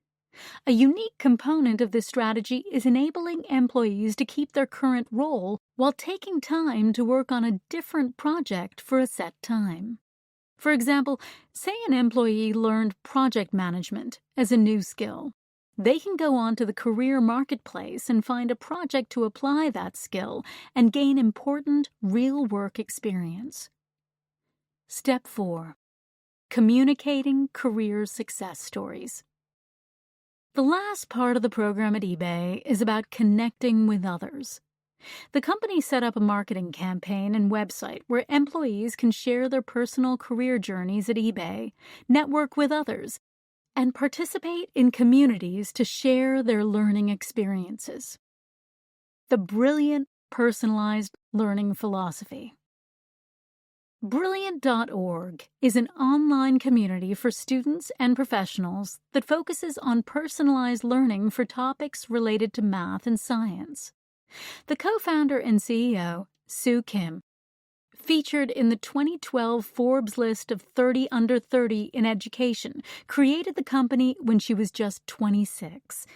A unique component of this strategy is enabling employees to keep their current role while taking time to work on a different project for a set time. For example, say an employee learned project management as a new skill. They can go on to the career marketplace and find a project to apply that skill and gain important real-work experience. Step 4. Communicating career success stories. The last part of the program at eBay is about connecting with others. The company set up a marketing campaign and website where employees can share their personal career journeys at eBay, network with others, and participate in communities to share their learning experiences. The Brilliant Personalized Learning Philosophy. Brilliant.org is an online community for students and professionals that focuses on personalized learning for topics related to math and science. The co-founder and CEO, Sue Kim, featured in the 2012 Forbes list of 30 under 30 in education, created the company when she was just 26.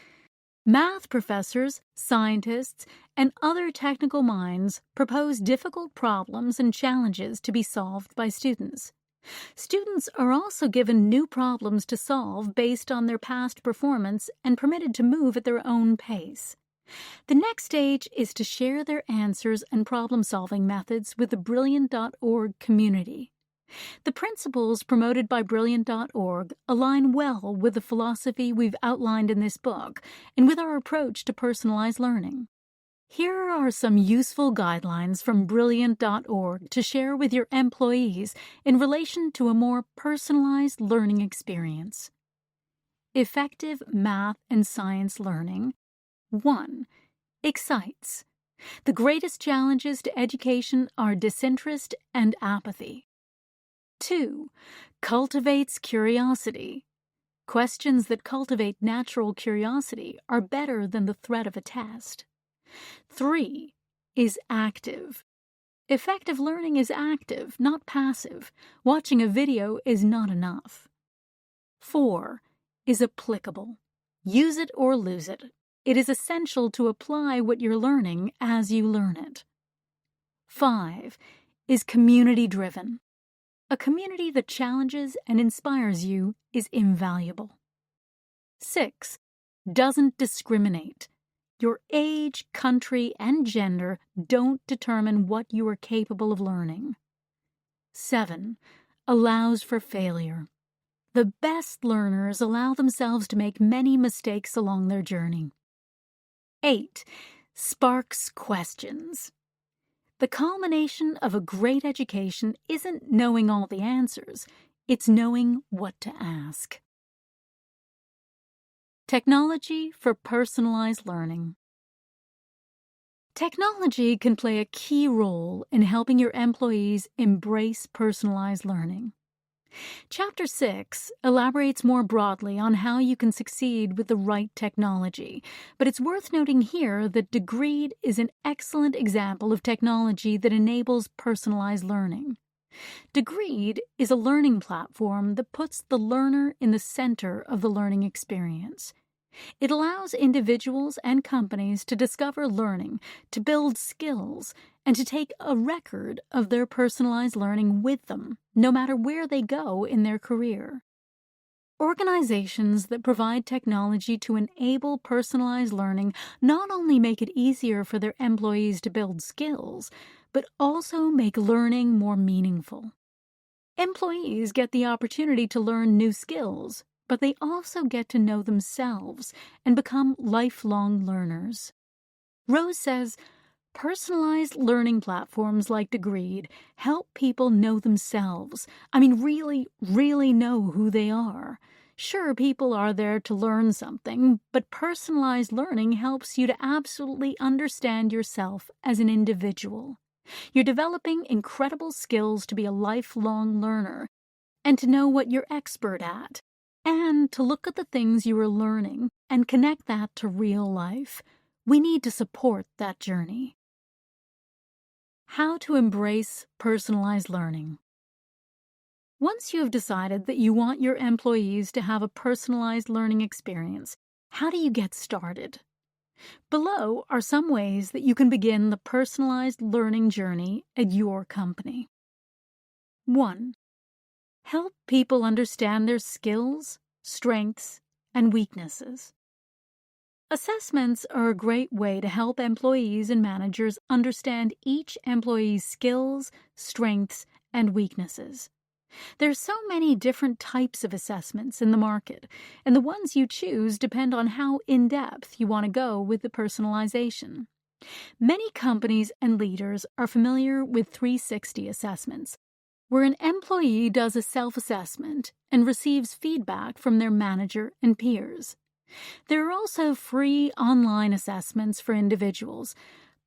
Math professors, scientists, and other technical minds propose difficult problems and challenges to be solved by students. Students are also given new problems to solve based on their past performance and permitted to move at their own pace. The next stage is to share their answers and problem-solving methods with the Brilliant.org community. The principles promoted by Brilliant.org align well with the philosophy we've outlined in this book and with our approach to personalized learning. Here are some useful guidelines from Brilliant.org to share with your employees in relation to a more personalized learning experience. Effective math and science learning. 1. Excites. The greatest challenges to education are disinterest and apathy. 2. Cultivates curiosity. Questions that cultivate natural curiosity are better than the threat of a test. 3. Is active. Effective learning is active, not passive. Watching a video is not enough. 4. Is applicable. Use it or lose it. It is essential to apply what you're learning as you learn it. 5. Is community-driven. A community that challenges and inspires you is invaluable. 6. Doesn't discriminate. Your age, country, and gender don't determine what you are capable of learning. 7. Allows for failure. The best learners allow themselves to make many mistakes along their journey. 8. Sparks questions. The culmination of a great education isn't knowing all the answers. It's knowing what to ask. Technology for personalized learning. Technology can play a key role in helping your employees embrace personalized learning. Chapter 6 elaborates more broadly on how you can succeed with the right technology, but it's worth noting here that Degreed is an excellent example of technology that enables personalized learning. Degreed is a learning platform that puts the learner in the center of the learning experience. It allows individuals and companies to discover learning, to build skills, and to take a record of their personalized learning with them, no matter where they go in their career. Organizations that provide technology to enable personalized learning not only make it easier for their employees to build skills, but also make learning more meaningful. Employees get the opportunity to learn new skills, but they also get to know themselves and become lifelong learners. Rose says, personalized learning platforms like Degreed help people know themselves. Really know who they are. Sure, people are there to learn something, but personalized learning helps you to absolutely understand yourself as an individual. You're developing incredible skills to be a lifelong learner and to know what you're expert at, and to look at the things you are learning and connect that to real life. We need to support that journey. How to embrace personalized learning. Once you have decided that you want your employees to have a personalized learning experience, how do you get started? Below are some ways that you can begin the personalized learning journey at your company. 1. Help people understand their skills, strengths, and weaknesses. Assessments are a great way to help employees and managers understand each employee's skills, strengths, and weaknesses. There are so many different types of assessments in the market, and the ones you choose depend on how in-depth you want to go with the personalization. Many companies and leaders are familiar with 360 assessments, where an employee does a self-assessment and receives feedback from their manager and peers. There are also free online assessments for individuals.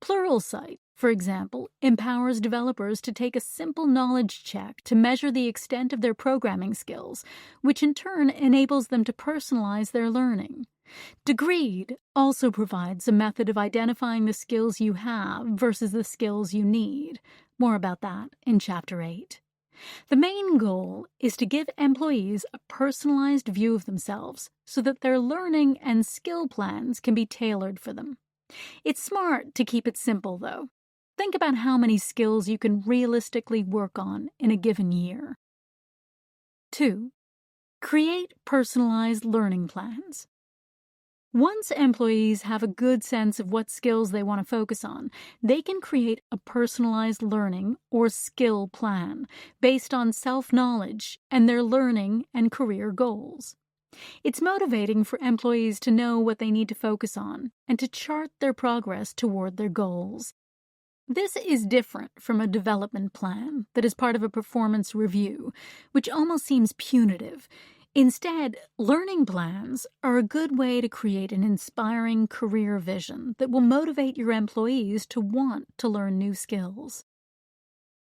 Pluralsight, for example, empowers developers to take a simple knowledge check to measure the extent of their programming skills, which in turn enables them to personalize their learning. Degreed also provides a method of identifying the skills you have versus the skills you need. More about that in Chapter 8. The main goal is to give employees a personalized view of themselves so that their learning and skill plans can be tailored for them. It's smart to keep it simple, though. Think about how many skills you can realistically work on in a given year. 2. Create personalized learning plans. Once employees have a good sense of what skills they want to focus on, they can create a personalized learning or skill plan based on self-knowledge and their learning and career goals. It's motivating for employees to know what they need to focus on and to chart their progress toward their goals. This is different from a development plan that is part of a performance review, which almost seems punitive. Instead, learning plans are a good way to create an inspiring career vision that will motivate your employees to want to learn new skills.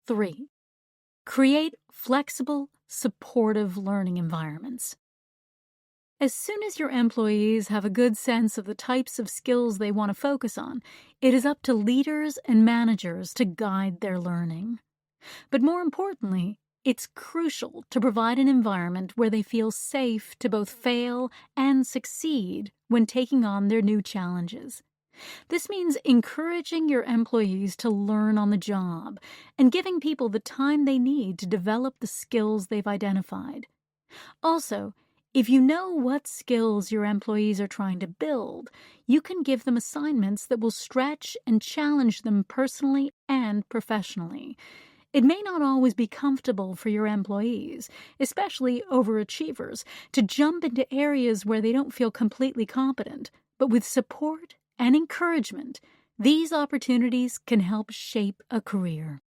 3. Create flexible, supportive learning environments. As soon as your employees have a good sense of the types of skills they want to focus on, it is up to leaders and managers to guide their learning. But more importantly, it's crucial to provide an environment where they feel safe to both fail and succeed when taking on their new challenges. This means encouraging your employees to learn on the job and giving people the time they need to develop the skills they've identified. Also, if you know what skills your employees are trying to build, you can give them assignments that will stretch and challenge them personally and professionally. It may not always be comfortable for your employees, especially overachievers, to jump into areas where they don't feel completely competent, but with support and encouragement, these opportunities can help shape a career.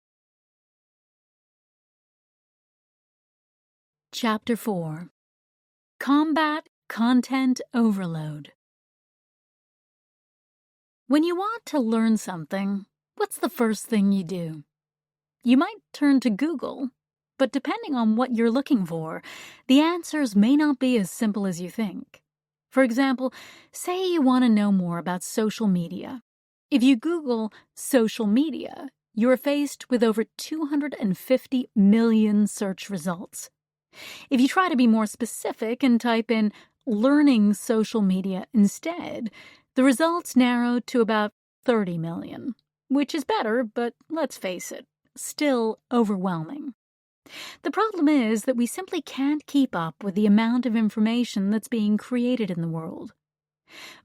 Chapter 4. Combat Content Overload. When you want to learn something, what's the first thing you do? You might turn to Google, but depending on what you're looking for, the answers may not be as simple as you think. For example, say you want to know more about social media. If you Google social media, you're faced with over 250 million search results. If you try to be more specific and type in learning social media instead, the results narrow to about 30 million, which is better, but let's face it, still overwhelming. The problem is that we simply can't keep up with the amount of information that's being created in the world.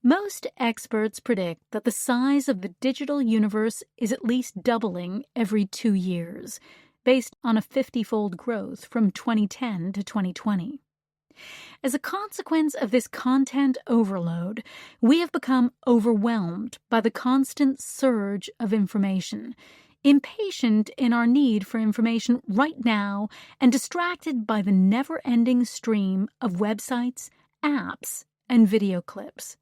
Most experts predict that the size of the digital universe is at least doubling every 2 years, based on a 50-fold growth from 2010 to 2020. As a consequence of this content overload, we have become overwhelmed by the constant surge of information, impatient in our need for information right now, and distracted by the never-ending stream of websites, apps, and video clips.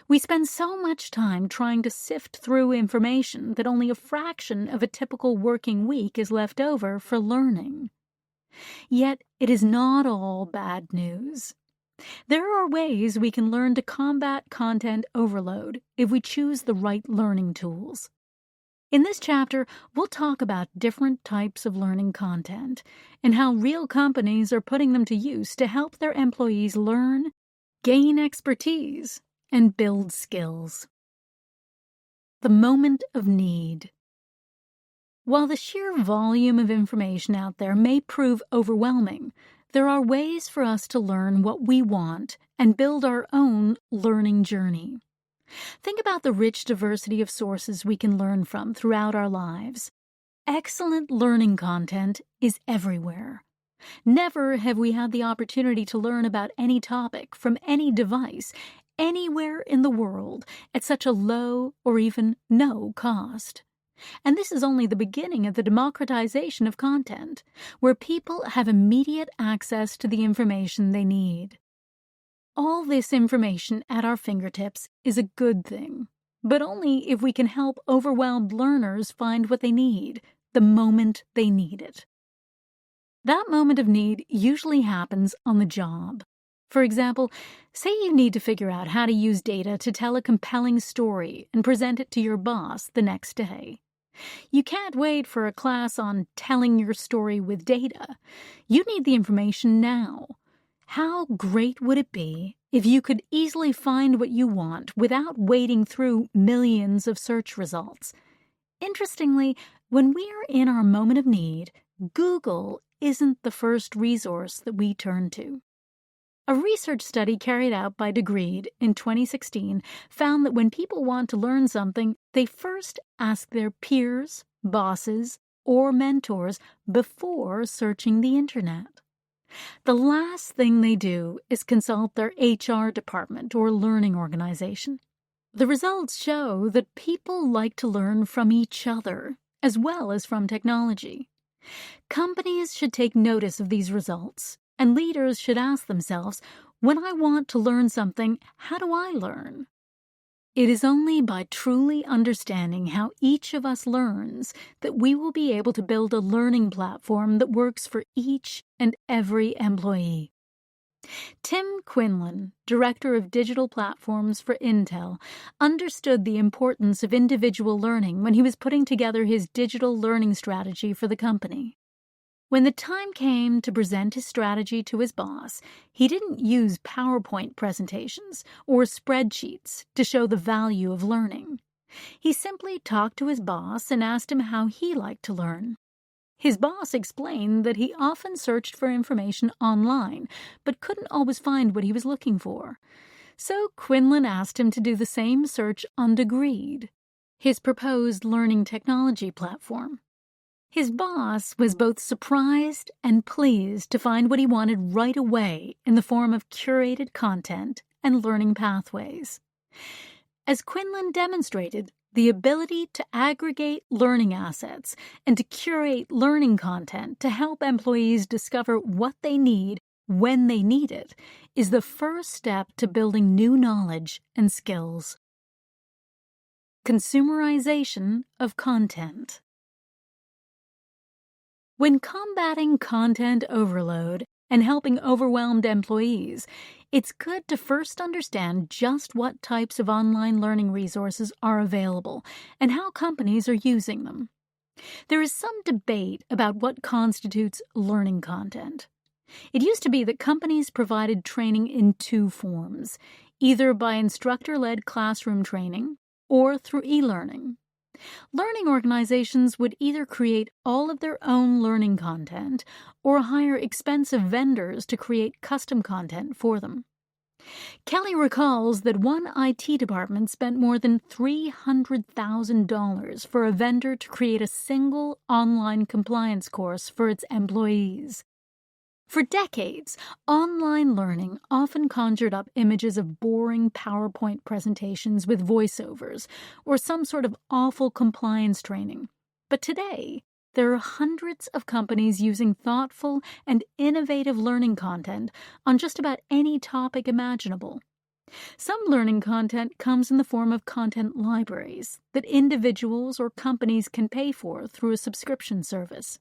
We spend so much time trying to sift through information that only a fraction of a typical working week is left over for learning. Yet it is not all bad news. There are ways we can learn to combat content overload if we choose the right learning tools. In this chapter, we'll talk about different types of learning content and how real companies are putting them to use to help their employees learn, gain expertise, and build skills. The moment of need. While the sheer volume of information out there may prove overwhelming, there are ways for us to learn what we want and build our own learning journey. Think about the rich diversity of sources we can learn from throughout our lives. Excellent learning content is everywhere. Never have we had the opportunity to learn about any topic from any device anywhere in the world at such a low or even no cost. And this is only the beginning of the democratization of content, where people have immediate access to the information they need. All this information at our fingertips is a good thing, but only if we can help overwhelmed learners find what they need the moment they need it. That moment of need usually happens on the job. For example, say you need to figure out how to use data to tell a compelling story and present it to your boss the next day. You can't wait for a class on telling your story with data. You need the information now. How great would it be if you could easily find what you want without wading through millions of search results? Interestingly, when we are in our moment of need, Google isn't the first resource that we turn to. A research study carried out by Degreed in 2016 found that when people want to learn something, they first ask their peers, bosses, or mentors before searching the internet. The last thing they do is consult their HR department or learning organization. The results show that people like to learn from each other as well as from technology. Companies should take notice of these results, and leaders should ask themselves, when I want to learn something, how do I learn? It is only by truly understanding how each of us learns that we will be able to build a learning platform that works for each and every employee. Tim Quinlan, Director of Digital Platforms for Intel, understood the importance of individual learning when he was putting together his digital learning strategy for the company. When the time came to present his strategy to his boss, he didn't use PowerPoint presentations or spreadsheets to show the value of learning. He simply talked to his boss and asked him how he liked to learn. His boss explained that he often searched for information online, but couldn't always find what he was looking for. So Quinlan asked him to do the same search on Degreed, his proposed learning technology platform. His boss was both surprised and pleased to find what he wanted right away in the form of curated content and learning pathways. As Quinlan demonstrated, the ability to aggregate learning assets and to curate learning content to help employees discover what they need when they need it is the first step to building new knowledge and skills. Consumerization of content. When combating content overload and helping overwhelmed employees, it's good to first understand just what types of online learning resources are available and how companies are using them. There is some debate about what constitutes learning content. It used to be that companies provided training in two forms, either by instructor-led classroom training or through e-learning. Learning organizations would either create all of their own learning content or hire expensive vendors to create custom content for them. Kelly recalls that one IT department spent more than $300,000 for a vendor to create a single online compliance course for its employees. For decades, online learning often conjured up images of boring PowerPoint presentations with voiceovers or some sort of awful compliance training. But today, there are hundreds of companies using thoughtful and innovative learning content on just about any topic imaginable. Some learning content comes in the form of content libraries that individuals or companies can pay for through a subscription service.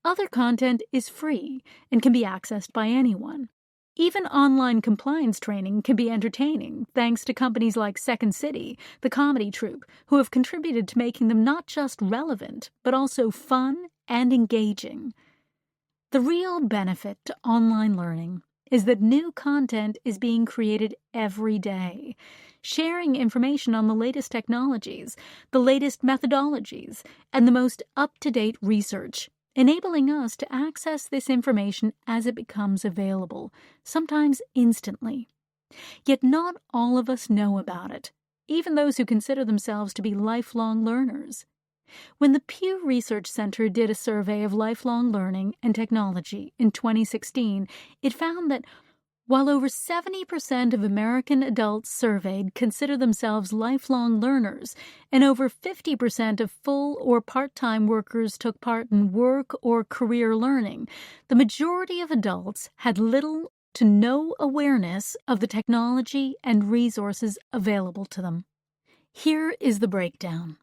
Other content is free and can be accessed by anyone. Even online compliance training can be entertaining thanks to companies like Second City, the comedy troupe, who have contributed to making them not just relevant, but also fun and engaging. The real benefit to online learning is that new content is being created every day, sharing information on the latest technologies, the latest methodologies, and the most up-to-date research, enabling us to access this information as it becomes available, sometimes instantly. Yet not all of us know about it, even those who consider themselves to be lifelong learners. When the Pew Research Center did a survey of lifelong learning and technology in 2016, it found that while over 70% of American adults surveyed consider themselves lifelong learners, and over 50% of full or part-time workers took part in work or career learning, the majority of adults had little to no awareness of the technology and resources available to them. Here is the breakdown.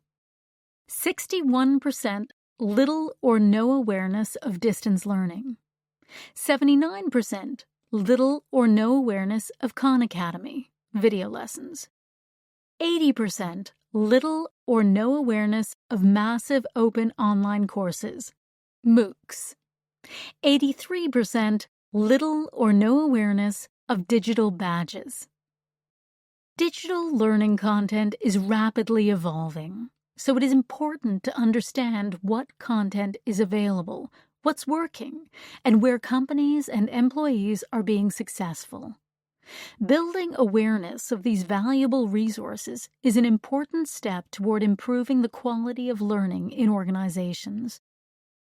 61% little or no awareness of distance learning. 79% little or no awareness of Khan Academy, video lessons. 80% little or no awareness of massive open online courses, MOOCs. 83% little or no awareness of digital badges. Digital learning content is rapidly evolving, so it is important to understand what content is available, what's working, and where companies and employees are being successful. Building awareness of these valuable resources is an important step toward improving the quality of learning in organizations.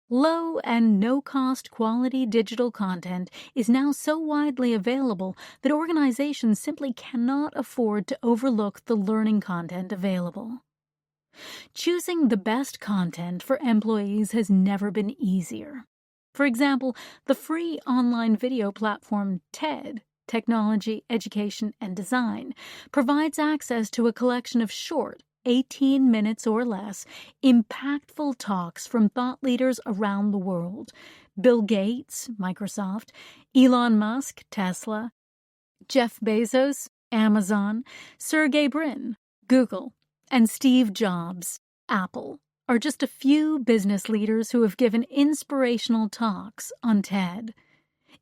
Low and no-cost quality digital content is now so widely available that organizations simply cannot afford to overlook the learning content available. Choosing the best content for employees has never been easier. For example, the free online video platform TED, Technology, Education, and Design, provides access to a collection of short, 18 minutes or less, impactful talks from thought leaders around the world. Bill Gates, Microsoft, Elon Musk, Tesla, Jeff Bezos, Amazon, Sergey Brin, Google, and Steve Jobs, Apple, are just a few business leaders who have given inspirational talks on TED.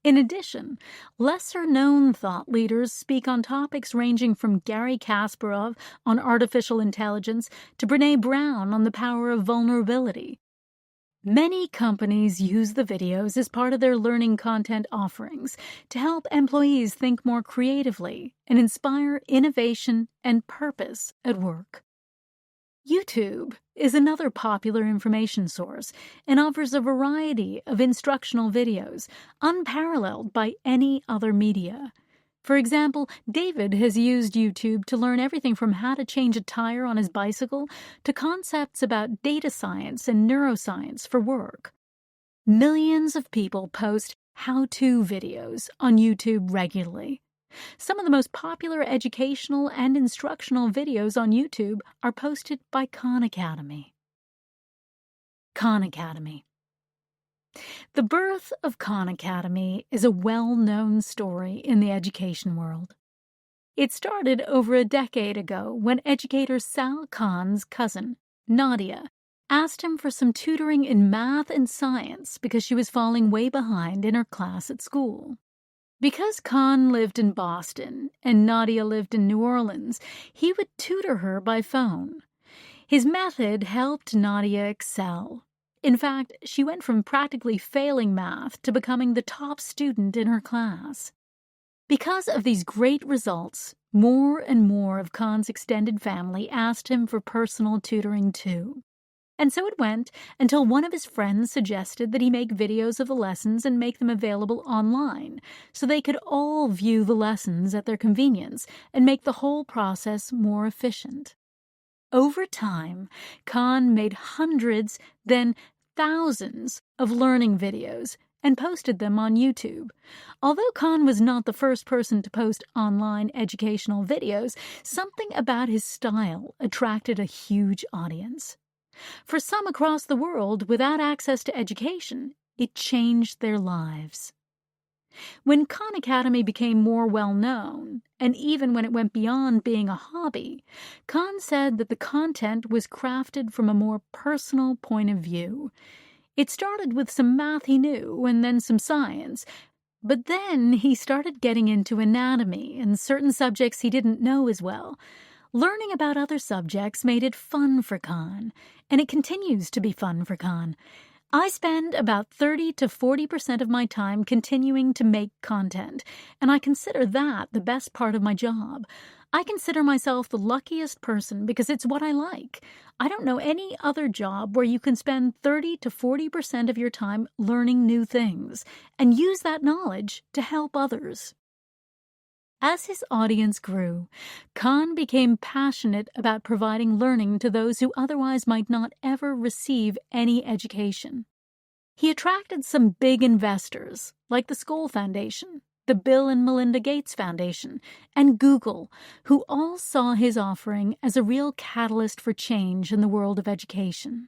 In addition, lesser-known thought leaders speak on topics ranging from Gary Kasparov on artificial intelligence to Brené Brown on the power of vulnerability. Many companies use the videos as part of their learning content offerings to help employees think more creatively and inspire innovation and purpose at work. YouTube is another popular information source and offers a variety of instructional videos unparalleled by any other media. For example, David has used YouTube to learn everything from how to change a tire on his bicycle to concepts about data science and neuroscience for work. Millions of people post how-to videos on YouTube regularly. Some of the most popular educational and instructional videos on YouTube are posted by Khan Academy. Khan Academy. The birth of Khan Academy is a well-known story in the education world. It started over a decade ago when educator Sal Khan's cousin, Nadia, asked him for some tutoring in math and science because she was falling way behind in her class at school. Because Khan lived in Boston and Nadia lived in New Orleans, he would tutor her by phone. His method helped Nadia excel. In fact, she went from practically failing math to becoming the top student in her class. Because of these great results, more and more of Khan's extended family asked him for personal tutoring too. And so it went until one of his friends suggested that he make videos of the lessons and make them available online so they could all view the lessons at their convenience and make the whole process more efficient. Over time, Khan made hundreds, then thousands of learning videos and posted them on YouTube. Although Khan was not the first person to post online educational videos, something about his style attracted a huge audience. For some across the world without access to education, it changed their lives. When Khan Academy became more well-known, and even when it went beyond being a hobby, Khan said that the content was crafted from a more personal point of view. It started with some math he knew and then some science, but then he started getting into anatomy and certain subjects he didn't know as well. Learning about other subjects made it fun for Khan, and it continues to be fun for Khan. I spend about 30 to 40% of my time continuing to make content, and I consider that the best part of my job. I consider myself the luckiest person because it's what I like. I don't know any other job where you can spend 30 to 40% of your time learning new things and use that knowledge to help others. As his audience grew, Khan became passionate about providing learning to those who otherwise might not ever receive any education. He attracted some big investors, like the Skoll Foundation, the Bill and Melinda Gates Foundation, and Google, who all saw his offering as a real catalyst for change in the world of education.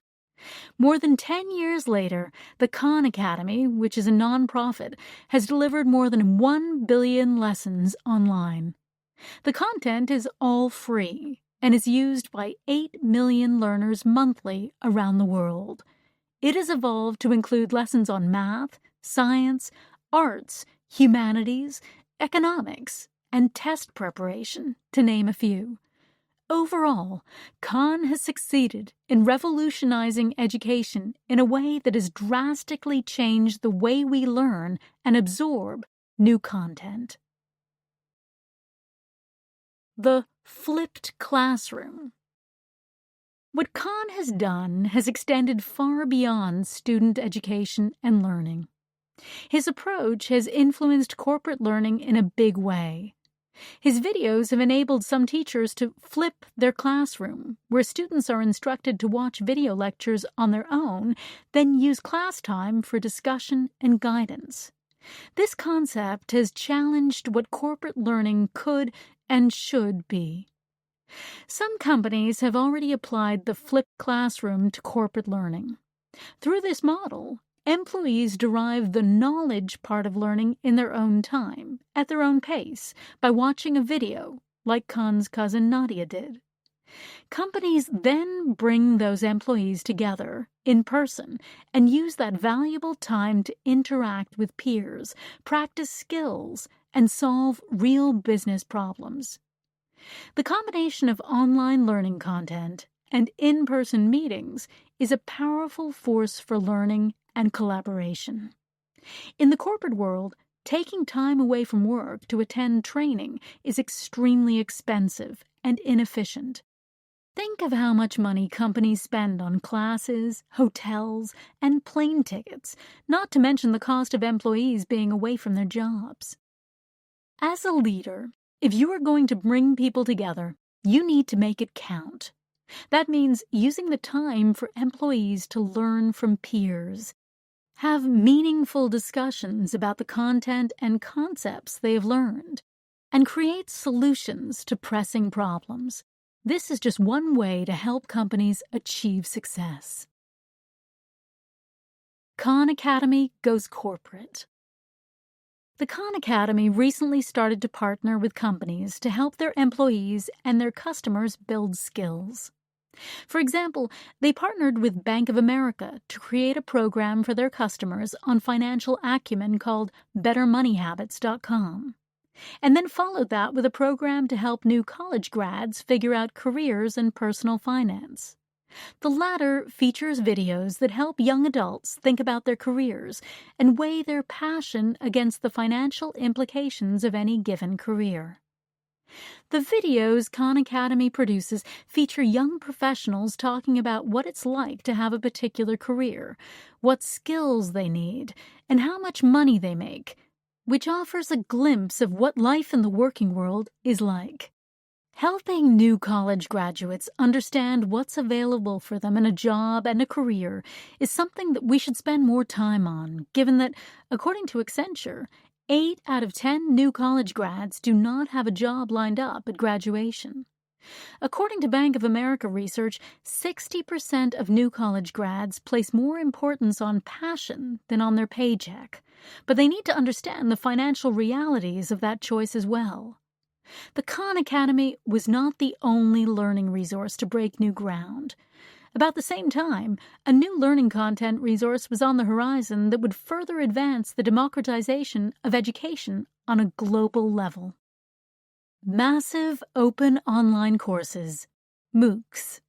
More than 10 years later, the Khan Academy, which is a nonprofit, has delivered more than 1 billion lessons online. The content is all free and is used by 8 million learners monthly around the world. It has evolved to include lessons on math, science, arts, humanities, economics, and test preparation, to name a few. Overall, Khan has succeeded in revolutionizing education in a way that has drastically changed the way we learn and absorb new content. The flipped classroom. What Khan has done has extended far beyond student education and learning. His approach has influenced corporate learning in a big way. His videos have enabled some teachers to flip their classroom, where students are instructed to watch video lectures on their own, then use class time for discussion and guidance. This concept has challenged what corporate learning could and should be. Some companies have already applied the flipped classroom to corporate learning. Through this model, employees derive the knowledge part of learning in their own time, at their own pace, by watching a video, like Khan's cousin Nadia did. Companies then bring those employees together in person and use that valuable time to interact with peers, practice skills, and solve real business problems. The combination of online learning content and in-person meetings is a powerful force for learning and collaboration. In the corporate world, taking time away from work to attend training is extremely expensive and inefficient. Think of how much money companies spend on classes, hotels, and plane tickets, not to mention the cost of employees being away from their jobs. As a leader, if you are going to bring people together, you need to make it count. That means using the time for employees to learn from peers. Have meaningful discussions about the content and concepts they have learned, and create solutions to pressing problems. This is just one way to help companies achieve success. Khan Academy goes corporate. The Khan Academy recently started to partner with companies to help their employees and their customers build skills. For example, they partnered with Bank of America to create a program for their customers on financial acumen called BetterMoneyHabits.com, and then followed that with a program to help new college grads figure out careers in personal finance. The latter features videos that help young adults think about their careers and weigh their passion against the financial implications of any given career. The videos Khan Academy produces feature young professionals talking about what it's like to have a particular career, what skills they need, and how much money they make, which offers a glimpse of what life in the working world is like. Helping new college graduates understand what's available for them in a job and a career is something that we should spend more time on, given that, according to Accenture, 8 out of 10 new college grads do not have a job lined up at graduation. According to Bank of America research, 60% of new college grads place more importance on passion than on their paycheck, but they need to understand the financial realities of that choice as well. The Khan Academy was not the only learning resource to break new ground. About the same time, a new learning content resource was on the horizon that would further advance the democratization of education on a global level. Massive Open Online Courses, MOOCs.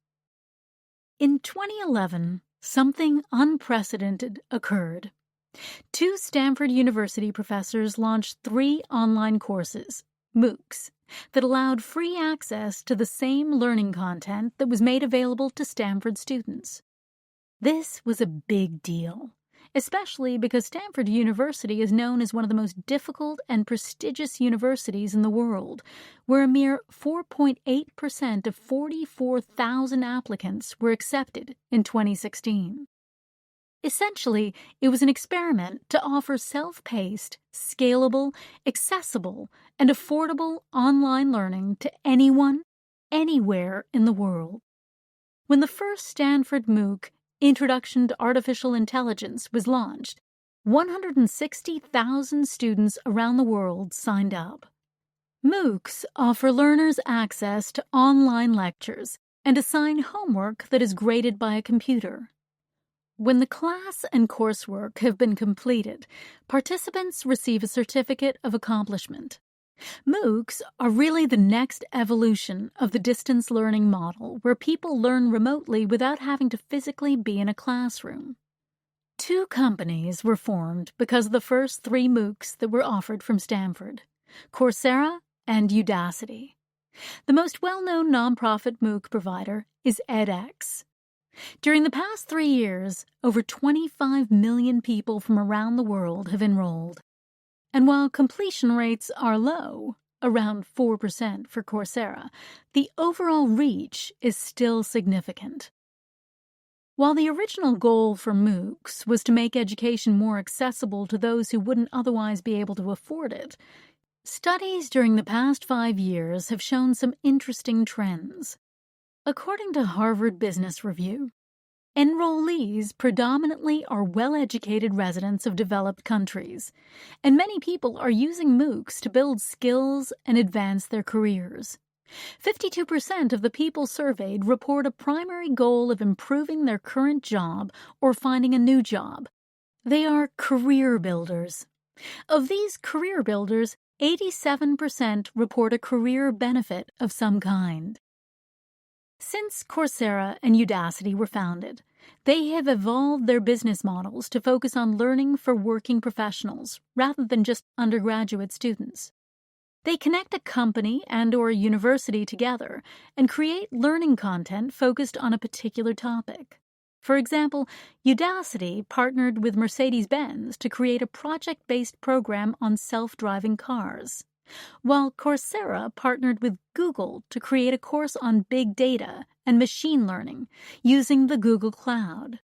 In 2011, something unprecedented occurred. 2 Stanford University professors launched 3 online courses, MOOCs, that allowed free access to the same learning content that was made available to Stanford students. This was a big deal, especially because Stanford University is known as one of the most difficult and prestigious universities in the world, where a mere 4.8% of 44,000 applicants were accepted in 2016. Essentially, it was an experiment to offer self-paced, scalable, accessible, and affordable online learning to anyone, anywhere in the world. When the first Stanford MOOC, Introduction to Artificial Intelligence, was launched, 160,000 students around the world signed up. MOOCs offer learners access to online lectures and assign homework that is graded by a computer. When the class and coursework have been completed, participants receive a certificate of accomplishment. MOOCs are really the next evolution of the distance learning model, where people learn remotely without having to physically be in a classroom. 2 companies were formed because of the first 3 MOOCs that were offered from Stanford: Coursera and Udacity. The most well-known nonprofit MOOC provider is edX. During the past 3 years, over 25 million people from around the world have enrolled. And while completion rates are low, around 4% for Coursera, the overall reach is still significant. While the original goal for MOOCs was to make education more accessible to those who wouldn't otherwise be able to afford it, studies during the past 5 years have shown some interesting trends. According to Harvard Business Review, enrollees predominantly are well-educated residents of developed countries, and many people are using MOOCs to build skills and advance their careers. 52% of the people surveyed report a primary goal of improving their current job or finding a new job. They are career builders. Of these career builders, 87% report a career benefit of some kind. Since Coursera and Udacity were founded, they have evolved their business models to focus on learning for working professionals rather than just undergraduate students. They connect a company and/or a university together and create learning content focused on a particular topic. For example, Udacity partnered with Mercedes-Benz to create a project-based program on self-driving cars. while Coursera partnered with Google to create a course on big data and machine learning using the Google Cloud.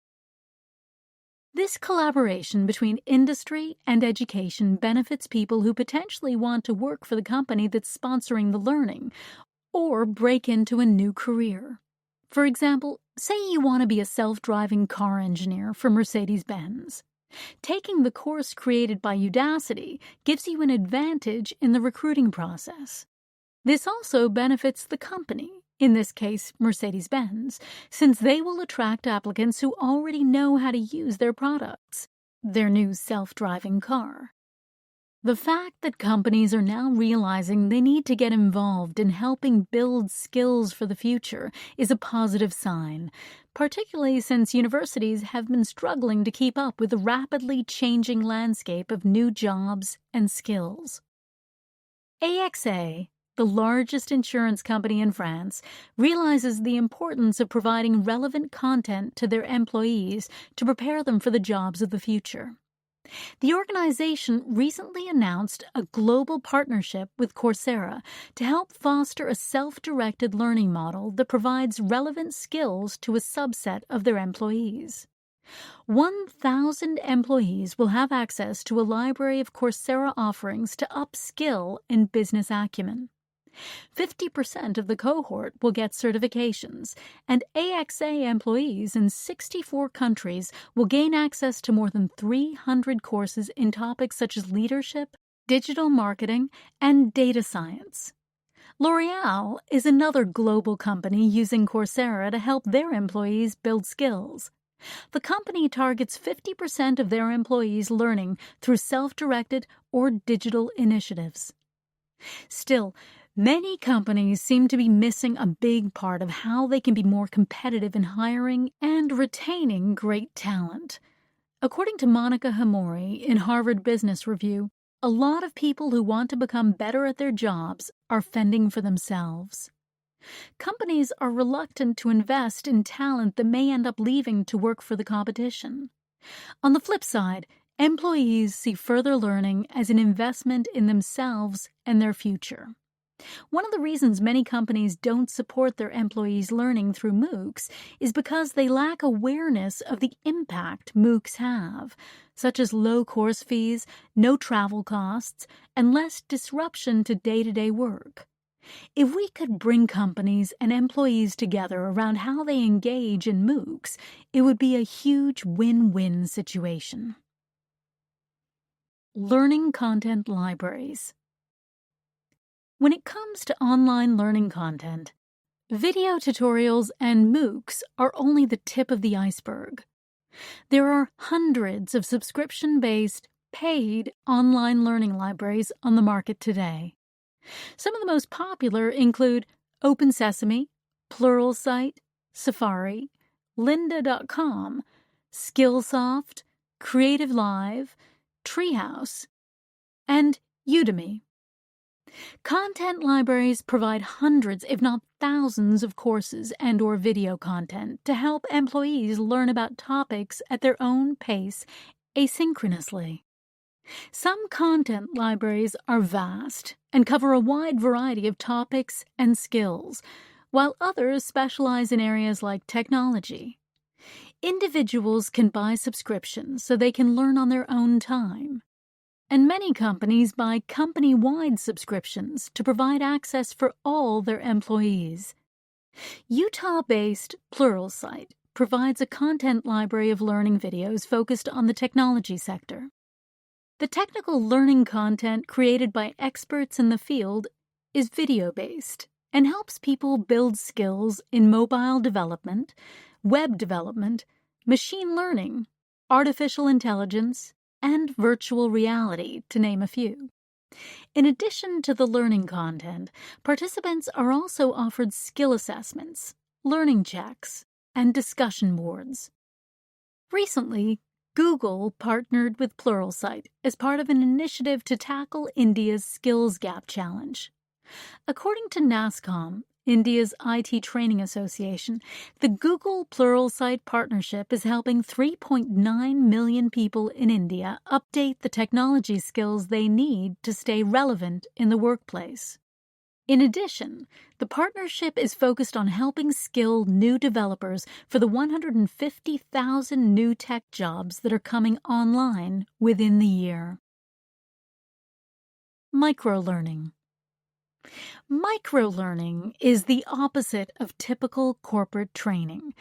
This collaboration between industry and education benefits people who potentially want to work for the company that's sponsoring the learning or break into a new career. For example, say you want to be a self-driving car engineer for Mercedes-Benz. Taking the course created by Udacity gives you an advantage in the recruiting process. This also benefits the company, in this case Mercedes-Benz, since they will attract applicants who already know how to use their products, their new self-driving car. The fact that companies are now realizing they need to get involved in helping build skills for the future is a positive sign, particularly since universities have been struggling to keep up with the rapidly changing landscape of new jobs and skills. AXA, the largest insurance company in France, realizes the importance of providing relevant content to their employees to prepare them for the jobs of the future. The organization recently announced a global partnership with Coursera to help foster a self-directed learning model that provides relevant skills to a subset of their employees. 1,000 employees will have access to a library of Coursera offerings to upskill in business acumen. 50% of the cohort will get certifications, and AXA employees in 64 countries will gain access to more than 300 courses in topics such as leadership, digital marketing, and data science. L'Oréal is another global company using Coursera to help their employees build skills. The company targets 50% of their employees learning through self-directed or digital initiatives. Still, many companies seem to be missing a big part of how they can be more competitive in hiring and retaining great talent. According to Monica Hamori in Harvard Business Review, a lot of people who want to become better at their jobs are fending for themselves. Companies are reluctant to invest in talent that may end up leaving to work for the competition. On the flip side, employees see further learning as an investment in themselves and their future. One of the reasons many companies don't support their employees' learning through MOOCs is because they lack awareness of the impact MOOCs have, such as low course fees, no travel costs, and less disruption to day-to-day work. If we could bring companies and employees together around how they engage in MOOCs, it would be a huge win-win situation. Learning content libraries. When it comes to online learning content, video tutorials and MOOCs are only the tip of the iceberg. There are hundreds of subscription-based, paid online learning libraries on the market today. Some of the most popular include Open Sesame, Pluralsight, Safari, Lynda.com, Skillsoft, Creative Live, Treehouse, and Udemy. Content libraries provide hundreds, if not thousands, of courses and/or video content to help employees learn about topics at their own pace asynchronously. Some content libraries are vast and cover a wide variety of topics and skills, while others specialize in areas like technology. Individuals can buy subscriptions so they can learn on their own time. And many companies buy company-wide subscriptions to provide access for all their employees. Utah-based Pluralsight provides a content library of learning videos focused on the technology sector. The technical learning content created by experts in the field is video-based and helps people build skills in mobile development, web development, machine learning, artificial intelligence, and virtual reality, to name a few. In addition to the learning content, participants are also offered skill assessments, learning checks, and discussion boards. Recently, Google partnered with Pluralsight as part of an initiative to tackle India's Skills Gap Challenge. According to NASSCOM, India's IT Training Association, the Google Pluralsight partnership is helping 3.9 million people in India update the technology skills they need to stay relevant in the workplace. In addition, the partnership is focused on helping skill new developers for the 150,000 new tech jobs that are coming online within the year. Microlearning. Microlearning is the opposite of typical corporate training.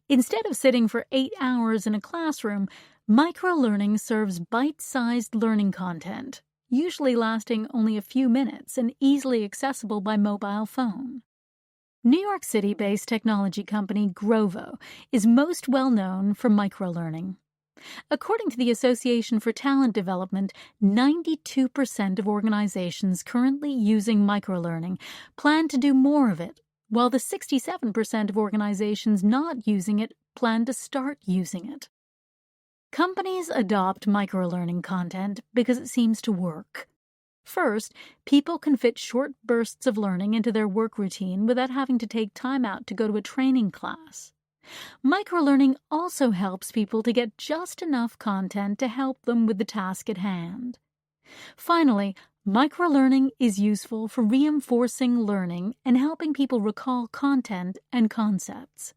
Instead of sitting for 8 hours in a classroom, microlearning serves bite-sized learning content, usually lasting only a few minutes and easily accessible by mobile phone. New York City-based technology company Grovo is most well known for microlearning. According to the Association for Talent Development, 92% of organizations currently using microlearning plan to do more of it, while the 67% of organizations not using it plan to start using it. Companies adopt microlearning content because it seems to work. First, people can fit short bursts of learning into their work routine without having to take time out to go to a training class. Microlearning also helps people to get just enough content to help them with the task at hand. Finally, microlearning is useful for reinforcing learning and helping people recall content and concepts.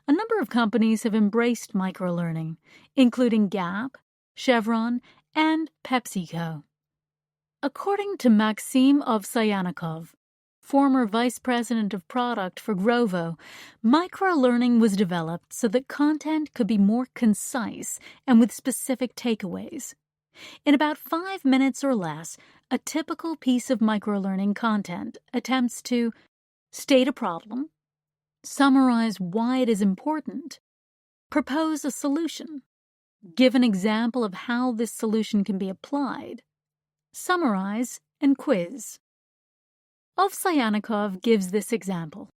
A number of companies have embraced microlearning, including Gap, Chevron, and PepsiCo. According to Maxim Ovsyannikov, former vice president of product for Grovo, microlearning was developed so that content could be more concise and with specific takeaways. In about 5 minutes or less, a typical piece of microlearning content attempts to state a problem, summarize why it is important, propose a solution, give an example of how this solution can be applied, summarize, and quiz. Ovsyannikov gives this example.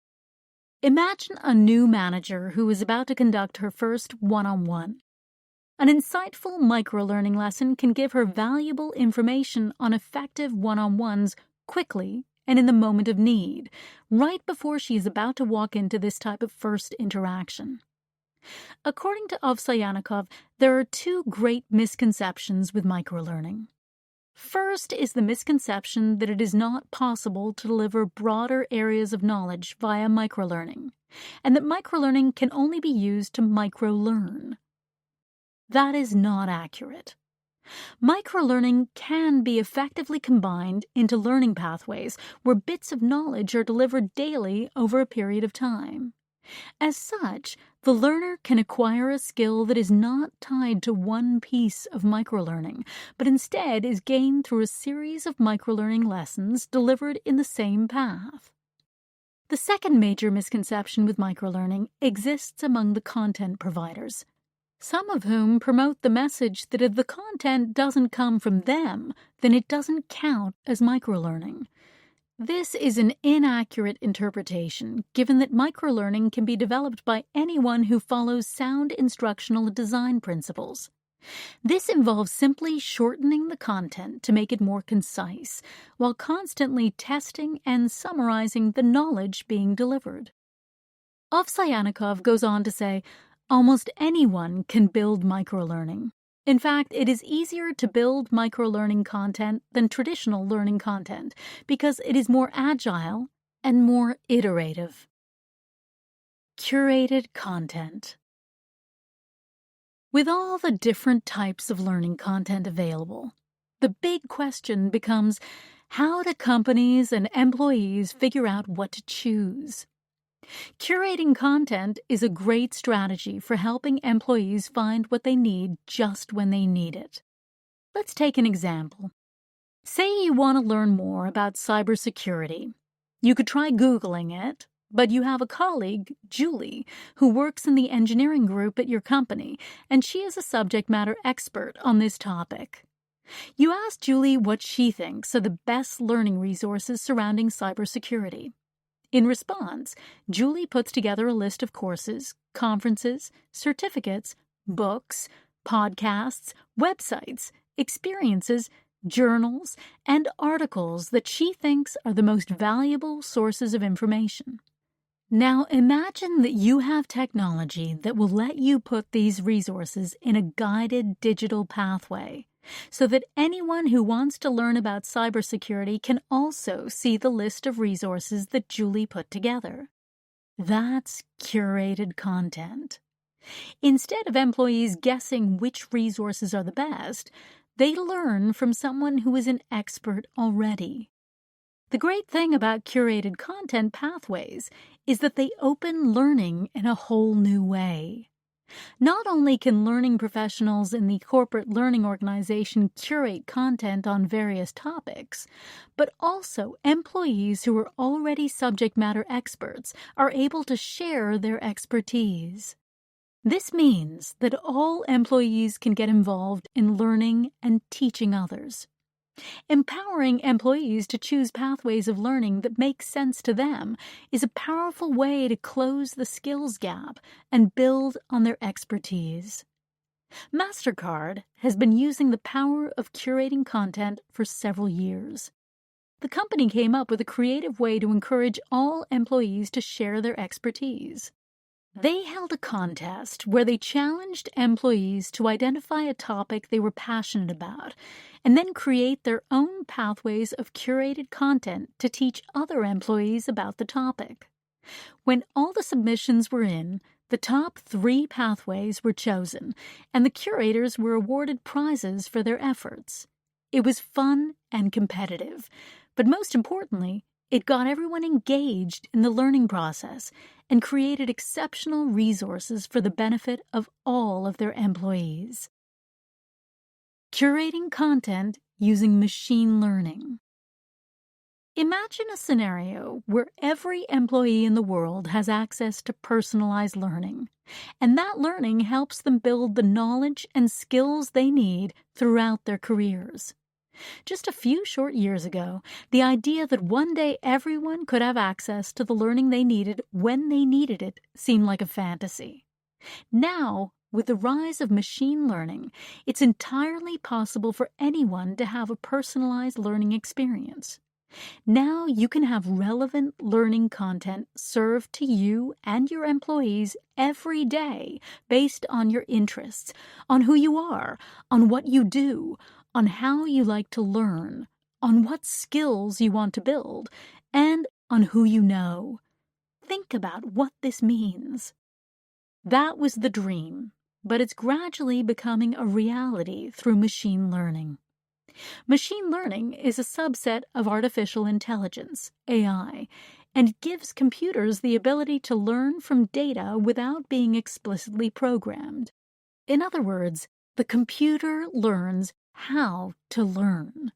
Imagine a new manager who is about to conduct her first one-on-one. An insightful microlearning lesson can give her valuable information on effective one-on-ones quickly and in the moment of need, right before she is about to walk into this type of first interaction. According to Ovsyannikov, there are 2 great misconceptions with microlearning. First is the misconception that it is not possible to deliver broader areas of knowledge via microlearning, and that microlearning can only be used to microlearn. That is not accurate. Microlearning can be effectively combined into learning pathways where bits of knowledge are delivered daily over a period of time. As such, the learner can acquire a skill that is not tied to one piece of microlearning, but instead is gained through a series of microlearning lessons delivered in the same path. The second major misconception with microlearning exists among the content providers, some of whom promote the message that if the content doesn't come from them, then it doesn't count as microlearning. This is an inaccurate interpretation, given that microlearning can be developed by anyone who follows sound instructional design principles. This involves simply shortening the content to make it more concise, while constantly testing and summarizing the knowledge being delivered. Ovsyannikov goes on to say, almost anyone can build microlearning. In fact, it is easier to build microlearning content than traditional learning content because it is more agile and more iterative. Curated content. With all the different types of learning content available, the big question becomes, how do companies and employees figure out what to choose? Curating content is a great strategy for helping employees find what they need just when they need it. Let's take an example. Say you want to learn more about cybersecurity. You could try Googling it, but you have a colleague, Julie, who works in the engineering group at your company, and she is a subject matter expert on this topic. You ask Julie what she thinks are the best learning resources surrounding cybersecurity. In response, Julie puts together a list of courses, conferences, certificates, books, podcasts, websites, experiences, journals, and articles that she thinks are the most valuable sources of information. Now imagine that you have technology that will let you put these resources in a guided digital pathway so that anyone who wants to learn about cybersecurity can also see the list of resources that Julie put together. That's curated content. Instead of employees guessing which resources are the best, they learn from someone who is an expert already. The great thing about curated content pathways is that they open learning in a whole new way. Not only can learning professionals in the corporate learning organization curate content on various topics, but also employees who are already subject matter experts are able to share their expertise. This means that all employees can get involved in learning and teaching others. Empowering employees to choose pathways of learning that make sense to them is a powerful way to close the skills gap and build on their expertise. MasterCard has been using the power of curating content for several years. The company came up with a creative way to encourage all employees to share their expertise. They held a contest where they challenged employees to identify a topic they were passionate about and then create their own pathways of curated content to teach other employees about the topic. When all the submissions were in, the top 3 pathways were chosen, and the curators were awarded prizes for their efforts. It was fun and competitive, but most importantly, it got everyone engaged in the learning process and created exceptional resources for the benefit of all of their employees. Curating content using machine learning. Imagine a scenario where every employee in the world has access to personalized learning, and that learning helps them build the knowledge and skills they need throughout their careers. Just a few short years ago, the idea that one day everyone could have access to the learning they needed when they needed it seemed like a fantasy. Now, with the rise of machine learning, it's entirely possible for anyone to have a personalized learning experience. Now you can have relevant learning content served to you and your employees every day based on your interests, on who you are, on what you do, on how you like to learn, on what skills you want to build, and on who you know. Think about what this means. That was the dream, but it's gradually becoming a reality through machine learning. Machine learning is a subset of artificial intelligence, AI, and it gives computers the ability to learn from data without being explicitly programmed. In other words, the computer learns how to learn.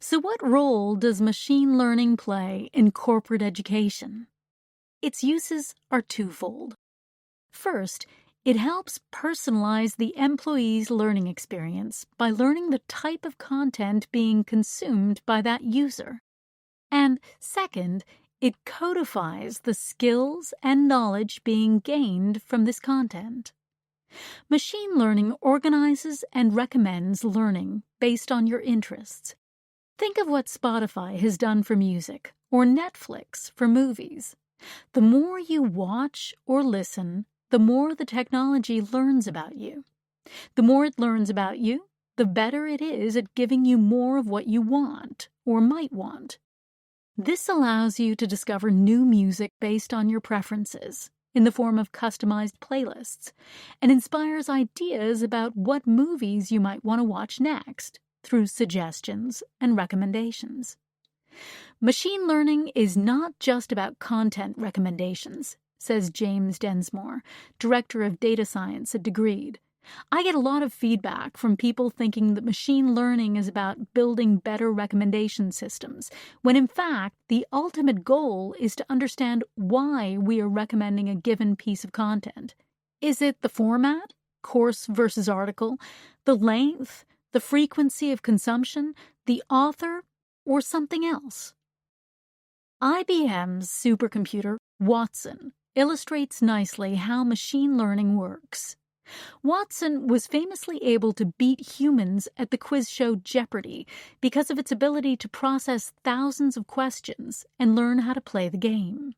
So what role does machine learning play in corporate education? Its uses are twofold. First, it helps personalize the employee's learning experience by learning the type of content being consumed by that user. And second, it codifies the skills and knowledge being gained from this content. Machine learning organizes and recommends learning based on your interests. Think of what Spotify has done for music or Netflix for movies. The more you watch or listen, the more the technology learns about you. The more it learns about you, the better it is at giving you more of what you want or might want. This allows you to discover new music based on your preferences in the form of customized playlists, and inspires ideas about what movies you might want to watch next through suggestions and recommendations. Machine learning is not just about content recommendations, says James Densmore, Director of Data Science at Degreed. I get a lot of feedback from people thinking that machine learning is about building better recommendation systems, when in fact the ultimate goal is to understand why we are recommending a given piece of content. Is it the format, course versus article, the length, the frequency of consumption, the author, or something else? IBM's supercomputer, Watson, illustrates nicely how machine learning works. Watson was famously able to beat humans at the quiz show Jeopardy because of its ability to process thousands of questions and learn how to play the game.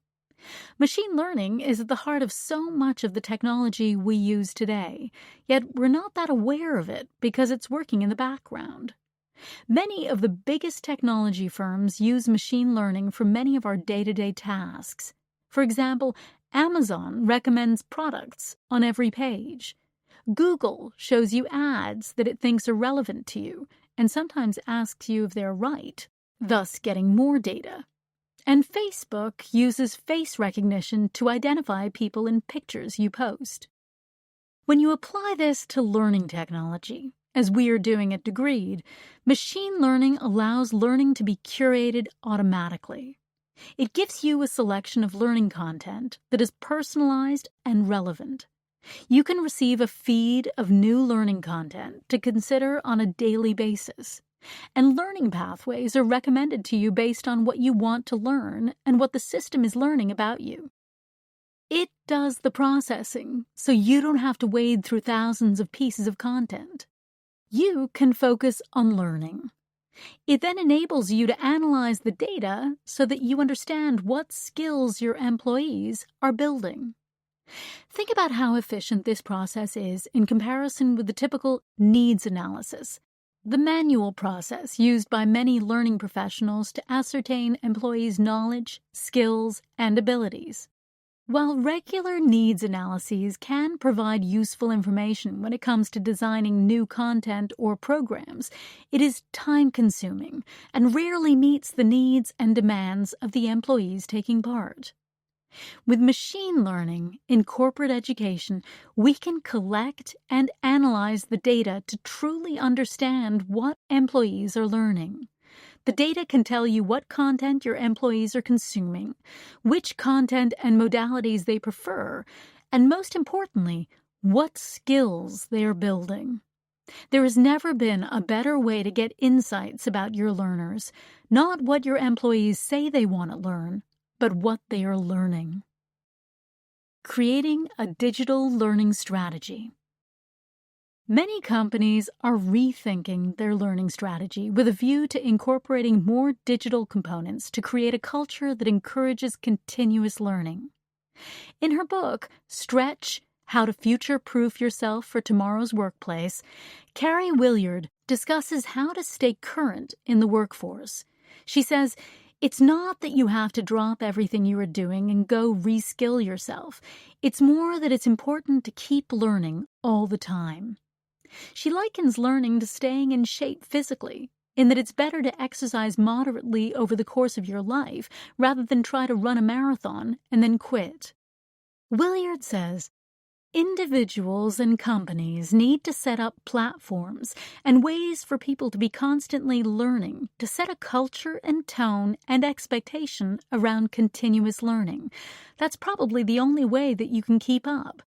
Machine learning is at the heart of so much of the technology we use today, yet we're not that aware of it because it's working in the background. Many of the biggest technology firms use machine learning for many of our day-to-day tasks. For example, Amazon recommends products on every page. Google shows you ads that it thinks are relevant to you and sometimes asks you if they're right, thus getting more data. And Facebook uses face recognition to identify people in pictures you post. When you apply this to learning technology, as we are doing at Degreed, machine learning allows learning to be curated automatically. It gives you a selection of learning content that is personalized and relevant. You can receive a feed of new learning content to consider on a daily basis. And learning pathways are recommended to you based on what you want to learn and what the system is learning about you. It does the processing, so you don't have to wade through thousands of pieces of content. You can focus on learning. It then enables you to analyze the data so that you understand what skills your employees are building. Think about how efficient this process is in comparison with the typical needs analysis, the manual process used by many learning professionals to ascertain employees' knowledge, skills, and abilities. While regular needs analyses can provide useful information when it comes to designing new content or programs, it is time-consuming and rarely meets the needs and demands of the employees taking part. With machine learning in corporate education, we can collect and analyze the data to truly understand what employees are learning. The data can tell you what content your employees are consuming, which content and modalities they prefer, and most importantly, what skills they are building. There has never been a better way to get insights about your learners, not what your employees say they want to learn, but what they are learning. Creating a digital learning strategy. Many companies are rethinking their learning strategy with a view to incorporating more digital components to create a culture that encourages continuous learning. In her book, Stretch: How to Future-Proof Yourself for Tomorrow's Workplace, Carrie Williard discusses how to stay current in the workforce. She says, it's not that you have to drop everything you are doing and go reskill yourself. It's more that it's important to keep learning all the time. She likens learning to staying in shape physically, in that it's better to exercise moderately over the course of your life rather than try to run a marathon and then quit. Williard says, individuals and companies need to set up platforms and ways for people to be constantly learning to set a culture and tone and expectation around continuous learning. That's probably the only way that you can keep up.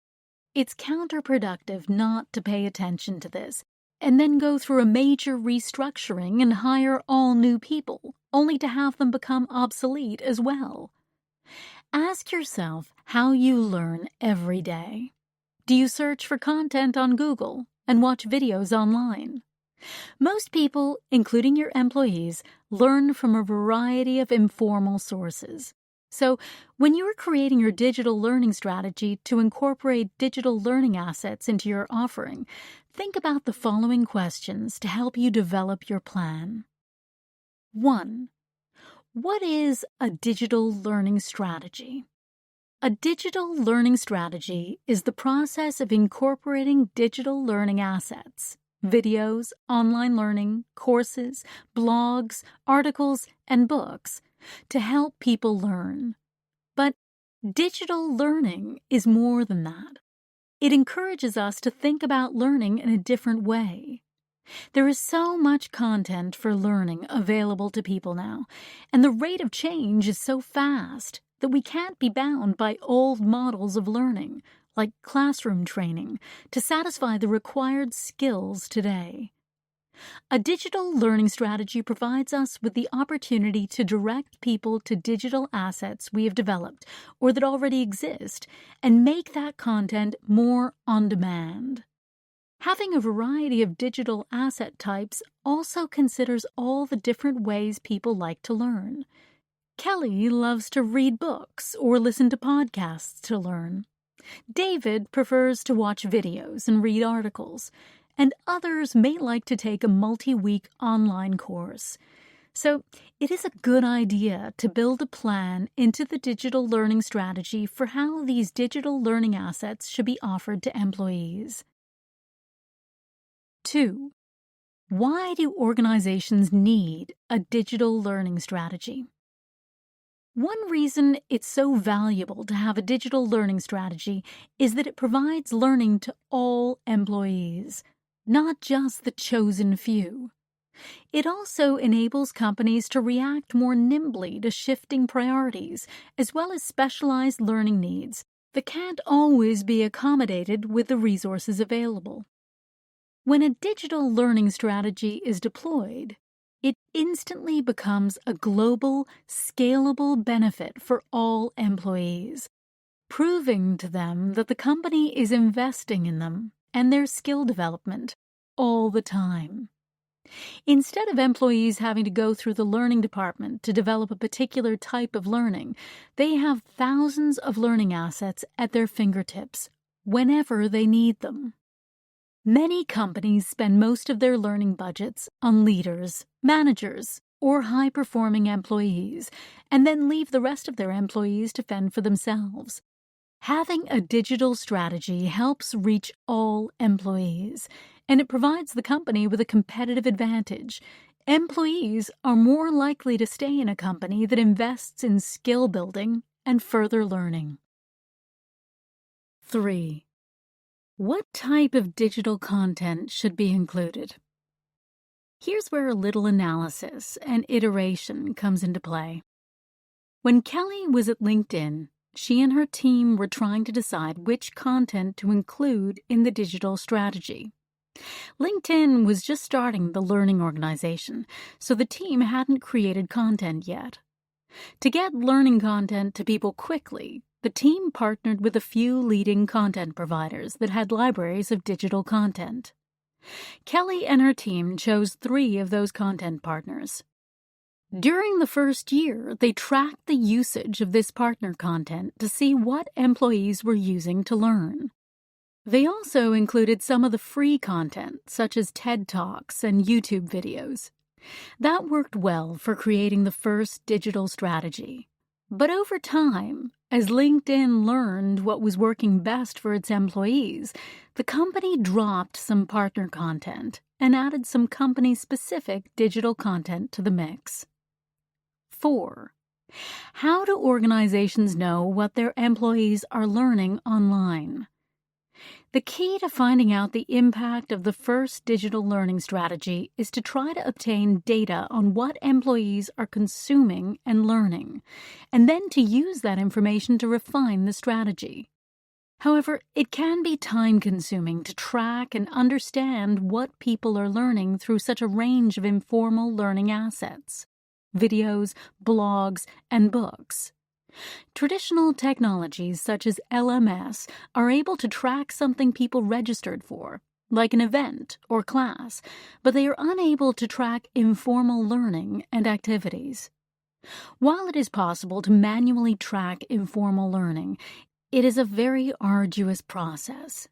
It's counterproductive not to pay attention to this and then go through a major restructuring and hire all new people, only to have them become obsolete as well. Ask yourself how you learn every day. Do you search for content on Google and watch videos online? Most people, including your employees, learn from a variety of informal sources. So, when you are creating your digital learning strategy to incorporate digital learning assets into your offering, think about the following questions to help you develop your plan. 1. What is a digital learning strategy? A digital learning strategy is the process of incorporating digital learning assets, videos, online learning, courses, blogs, articles, and books to help people learn. But digital learning is more than that. It encourages us to think about learning in a different way. There is so much content for learning available to people now, and the rate of change is so fast that we can't be bound by old models of learning, like classroom training, to satisfy the required skills today. A digital learning strategy provides us with the opportunity to direct people to digital assets we have developed or that already exist and make that content more on demand. Having a variety of digital asset types also considers all the different ways people like to learn. Kelly loves to read books or listen to podcasts to learn. David prefers to watch videos and read articles, and others may like to take a multi-week online course. So it is a good idea to build a plan into the digital learning strategy for how these digital learning assets should be offered to employees. 2. Why do organizations need a digital learning strategy? One reason it's so valuable to have a digital learning strategy is that it provides learning to all employees, not just the chosen few. It also enables companies to react more nimbly to shifting priorities, as well as specialized learning needs that can't always be accommodated with the resources available. When a digital learning strategy is deployed, it instantly becomes a global, scalable benefit for all employees, proving to them that the company is investing in them and their skill development all the time. Instead of employees having to go through the learning department to develop a particular type of learning, they have thousands of learning assets at their fingertips whenever they need them. Many companies spend most of their learning budgets on leaders, managers, or high-performing employees, and then leave the rest of their employees to fend for themselves. Having a digital strategy helps reach all employees, and it provides the company with a competitive advantage. Employees are more likely to stay in a company that invests in skill building and further learning. 3. What type of digital content should be included? Here's where a little analysis and iteration comes into play. When Kelly was at LinkedIn, she and her team were trying to decide which content to include in the digital strategy. LinkedIn was just starting the learning organization, so the team hadn't created content yet. To get learning content to people quickly, the team partnered with a few leading content providers that had libraries of digital content. Kelly and her team chose 3 of those content partners. During the first year, they tracked the usage of this partner content to see what employees were using to learn. They also included some of the free content, such as TED Talks and YouTube videos. That worked well for creating the first digital strategy. But over time, as LinkedIn learned what was working best for its employees, the company dropped some partner content and added some company-specific digital content to the mix. 4. How do organizations know what their employees are learning online? The key to finding out the impact of the first digital learning strategy is to try to obtain data on what employees are consuming and learning, and then to use that information to refine the strategy. However, it can be time-consuming to track and understand what people are learning through such a range of informal learning assets: videos, blogs, and books. Traditional technologies such as LMS are able to track something people registered for, like an event or class, but they are unable to track informal learning and activities. While it is possible to manually track informal learning, it is a very arduous process.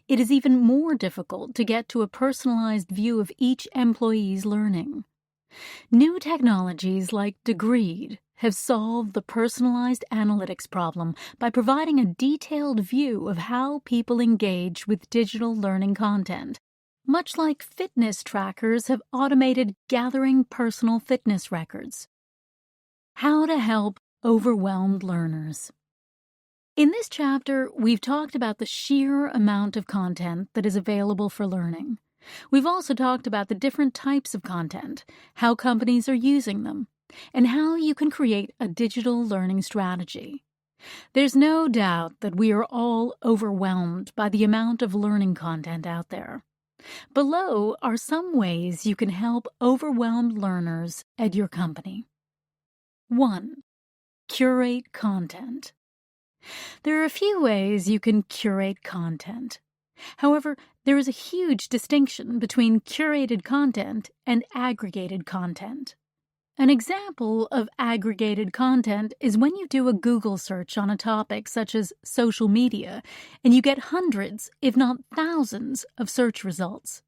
It is even more difficult to get to a personalized view of each employee's learning. New technologies like Degreed have solved the personalized analytics problem by providing a detailed view of how people engage with digital learning content, much like fitness trackers have automated gathering personal fitness records. How to help overwhelmed learners. In this chapter, we've talked about the sheer amount of content that is available for learning. We've also talked about the different types of content, how companies are using them, and how you can create a digital learning strategy. There's no doubt that we are all overwhelmed by the amount of learning content out there. Below are some ways you can help overwhelmed learners at your company. 1. Curate content. There are a few ways you can curate content. However, there is a huge distinction between curated content and aggregated content. An example of aggregated content is when you do a Google search on a topic such as social media, and you get hundreds, if not thousands, of search results.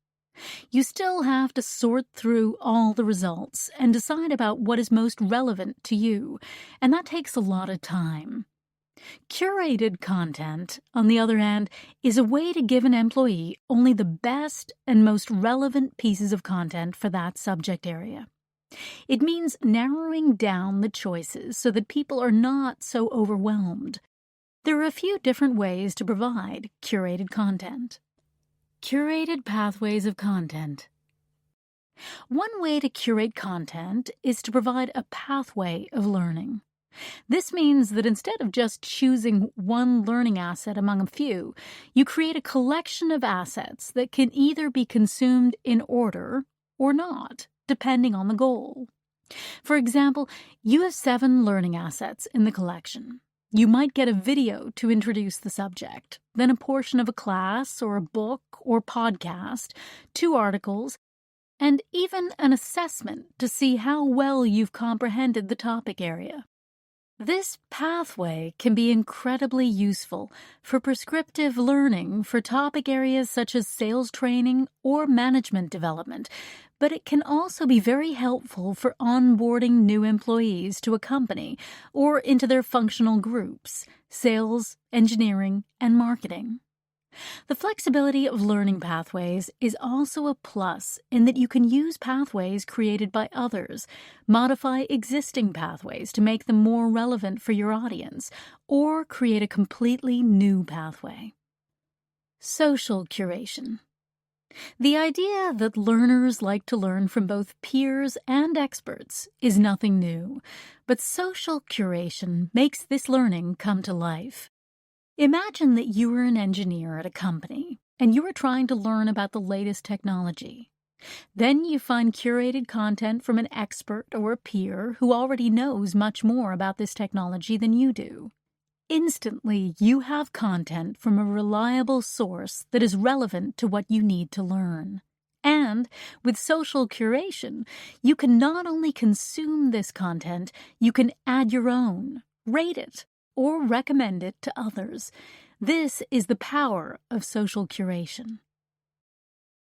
You still have to sort through all the results and decide about what is most relevant to you, and that takes a lot of time. Curated content, on the other hand, is a way to give an employee only the best and most relevant pieces of content for that subject area. It means narrowing down the choices so that people are not so overwhelmed. There are a few different ways to provide curated content. Curated pathways of content. One way to curate content is to provide a pathway of learning. This means that instead of just choosing one learning asset among a few, you create a collection of assets that can either be consumed in order or not, depending on the goal. For example, you have 7 learning assets in the collection. You might get a video to introduce the subject, then a portion of a class or a book or podcast, 2 articles, and even an assessment to see how well you've comprehended the topic area. This pathway can be incredibly useful for prescriptive learning for topic areas such as sales training or management development, but it can also be very helpful for onboarding new employees to a company or into their functional groups, sales, engineering, and marketing. The flexibility of learning pathways is also a plus in that you can use pathways created by others, modify existing pathways to make them more relevant for your audience, or create a completely new pathway. Social curation. The idea that learners like to learn from both peers and experts is nothing new, but social curation makes this learning come to life. Imagine that you are an engineer at a company and you are trying to learn about the latest technology. Then you find curated content from an expert or a peer who already knows much more about this technology than you do. Instantly, you have content from a reliable source that is relevant to what you need to learn. And with social curation, you can not only consume this content, you can add your own, rate it, or recommend it to others. This is the power of social curation.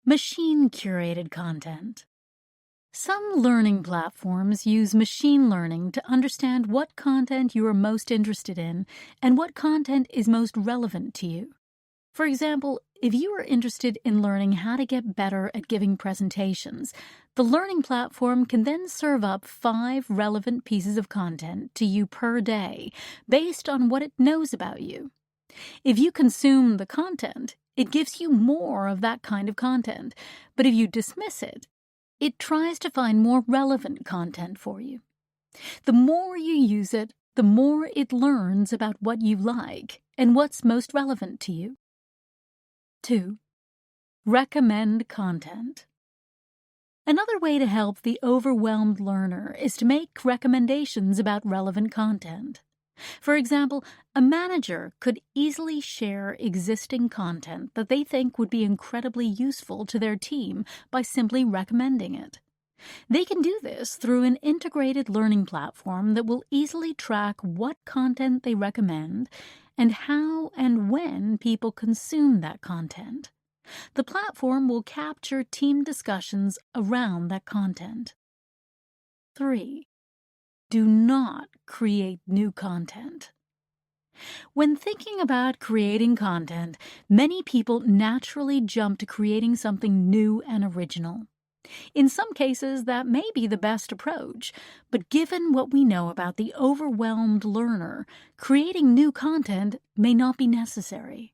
Machine-curated content. Some learning platforms use machine learning to understand what content you are most interested in and what content is most relevant to you. For example, if you are interested in learning how to get better at giving presentations, the learning platform can then serve up 5 relevant pieces of content to you per day based on what it knows about you. If you consume the content, it gives you more of that kind of content, but if you dismiss it, it tries to find more relevant content for you. The more you use it, the more it learns about what you like and what's most relevant to you. 2. Recommend content. Another way to help the overwhelmed learner is to make recommendations about relevant content. For example, a manager could easily share existing content that they think would be incredibly useful to their team by simply recommending it. They can do this through an integrated learning platform that will easily track what content they recommend and how and when people consume that content. The platform will capture team discussions around that content. 3. Do not create new content. When thinking about creating content, many people naturally jump to creating something new and original. In some cases, that may be the best approach, but given what we know about the overwhelmed learner, creating new content may not be necessary.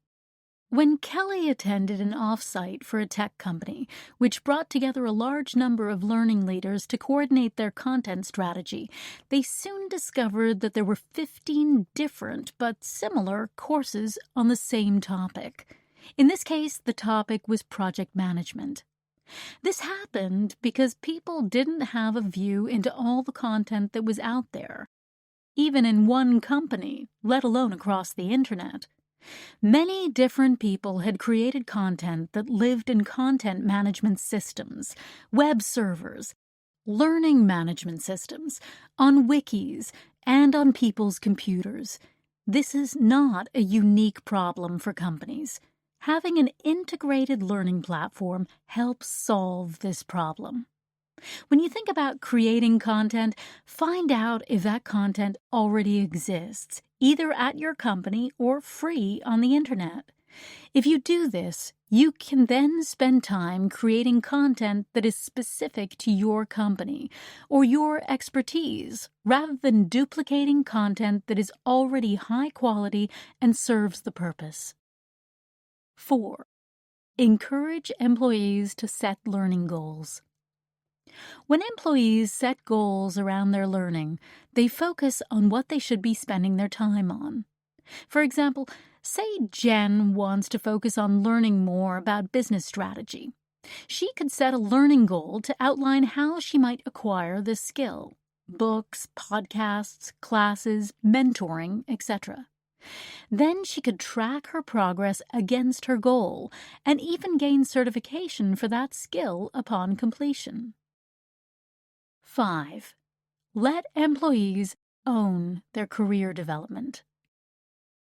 When Kelly attended an off-site for a tech company, which brought together a large number of learning leaders to coordinate their content strategy, they soon discovered that there were 15 different but similar courses on the same topic. In this case, the topic was project management. This happened because people didn't have a view into all the content that was out there, even in one company, let alone across the internet. Many different people had created content that lived in content management systems, web servers, learning management systems, on wikis, and on people's computers. This is not a unique problem for companies. Having an integrated learning platform helps solve this problem. When you think about creating content, find out if that content already exists, either at your company or free on the internet. If you do this, you can then spend time creating content that is specific to your company or your expertise, rather than duplicating content that is already high quality and serves the purpose. 4. Encourage employees to set learning goals. When employees set goals around their learning, they focus on what they should be spending their time on. For example, say Jen wants to focus on learning more about business strategy. She could set a learning goal to outline how she might acquire this skill: books, podcasts, classes, mentoring, etc. Then she could track her progress against her goal and even gain certification for that skill upon completion. 5. Let employees own their career development.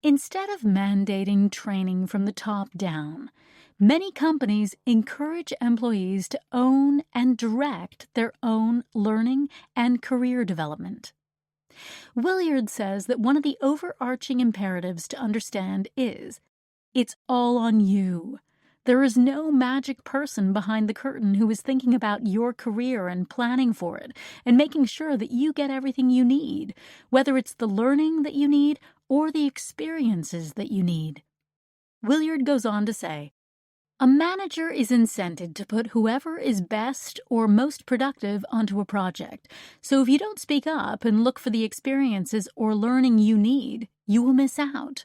Instead of mandating training from the top down, many companies encourage employees to own and direct their own learning and career development. Williard says that one of the overarching imperatives to understand is, it's all on you. There is no magic person behind the curtain who is thinking about your career and planning for it and making sure that you get everything you need, whether it's the learning that you need or the experiences that you need. Williard goes on to say, a manager is incented to put whoever is best or most productive onto a project. So if you don't speak up and look for the experiences or learning you need, you will miss out.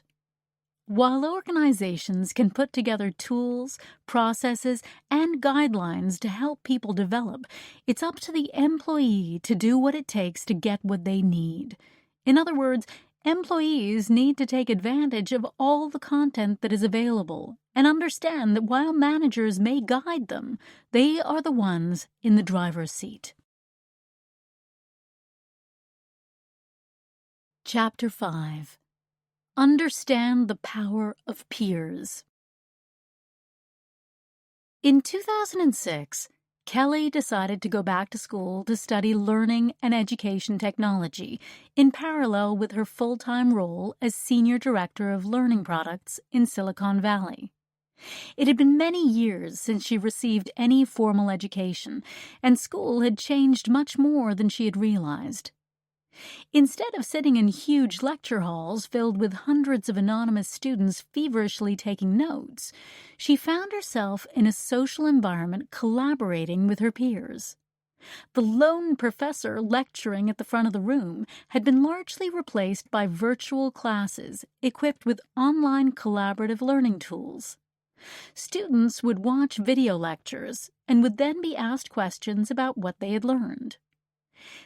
While organizations can put together tools, processes, and guidelines to help people develop, it's up to the employee to do what it takes to get what they need. In other words, employees need to take advantage of all the content that is available and understand that while managers may guide them, they are the ones in the driver's seat. Chapter 5. Understand the power of peers. In 2006, Kelly decided to go back to school to study learning and education technology in parallel with her full-time role as Senior Director of Learning Products in Silicon Valley. It had been many years since she received any formal education, and school had changed much more than she had realized. Instead of sitting in huge lecture halls filled with hundreds of anonymous students feverishly taking notes, she found herself in a social environment collaborating with her peers. The lone professor lecturing at the front of the room had been largely replaced by virtual classes equipped with online collaborative learning tools. Students would watch video lectures and would then be asked questions about what they had learned.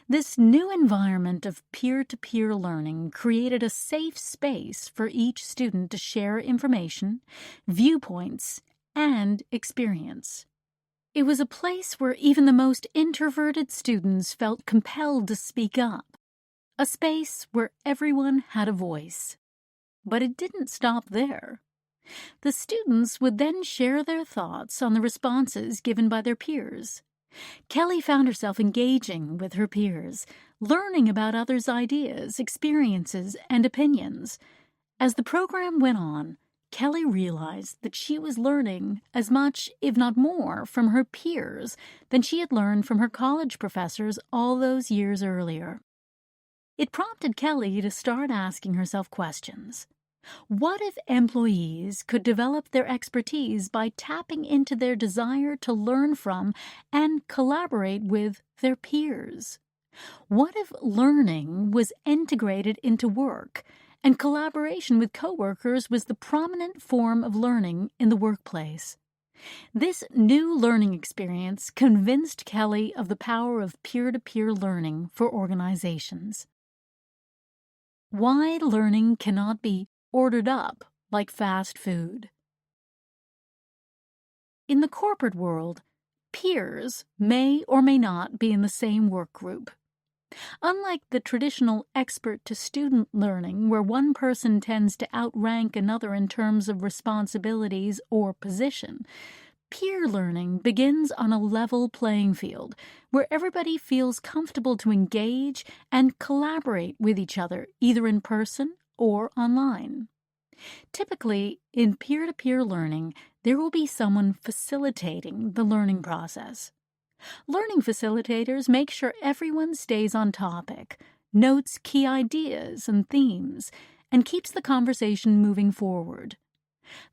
This new environment of peer-to-peer learning created a safe space for each student to share information, viewpoints, and experience. It was a place where even the most introverted students felt compelled to speak up, a space where everyone had a voice. But it didn't stop there. The students would then share their thoughts on the responses given by their peers. Kelly found herself engaging with her peers, learning about others' ideas, experiences, and opinions. As the program went on, Kelly realized that she was learning as much, if not more, from her peers than she had learned from her college professors all those years earlier. It prompted Kelly to start asking herself questions. What if employees could develop their expertise by tapping into their desire to learn from and collaborate with their peers? What if learning was integrated into work and collaboration with coworkers was the prominent form of learning in the workplace. This new learning experience convinced Kelly of the power of peer-to-peer learning for organizations. Why learning cannot be ordered up like fast food. In the corporate world, peers may or may not be in the same work group. Unlike the traditional expert-to-student learning, where one person tends to outrank another in terms of responsibilities or position, peer learning begins on a level playing field, where everybody feels comfortable to engage and collaborate with each other, either in person or online. Typically, in peer-to-peer learning, there will be someone facilitating the learning process. Learning facilitators make sure everyone stays on topic, notes key ideas and themes, and keeps the conversation moving forward.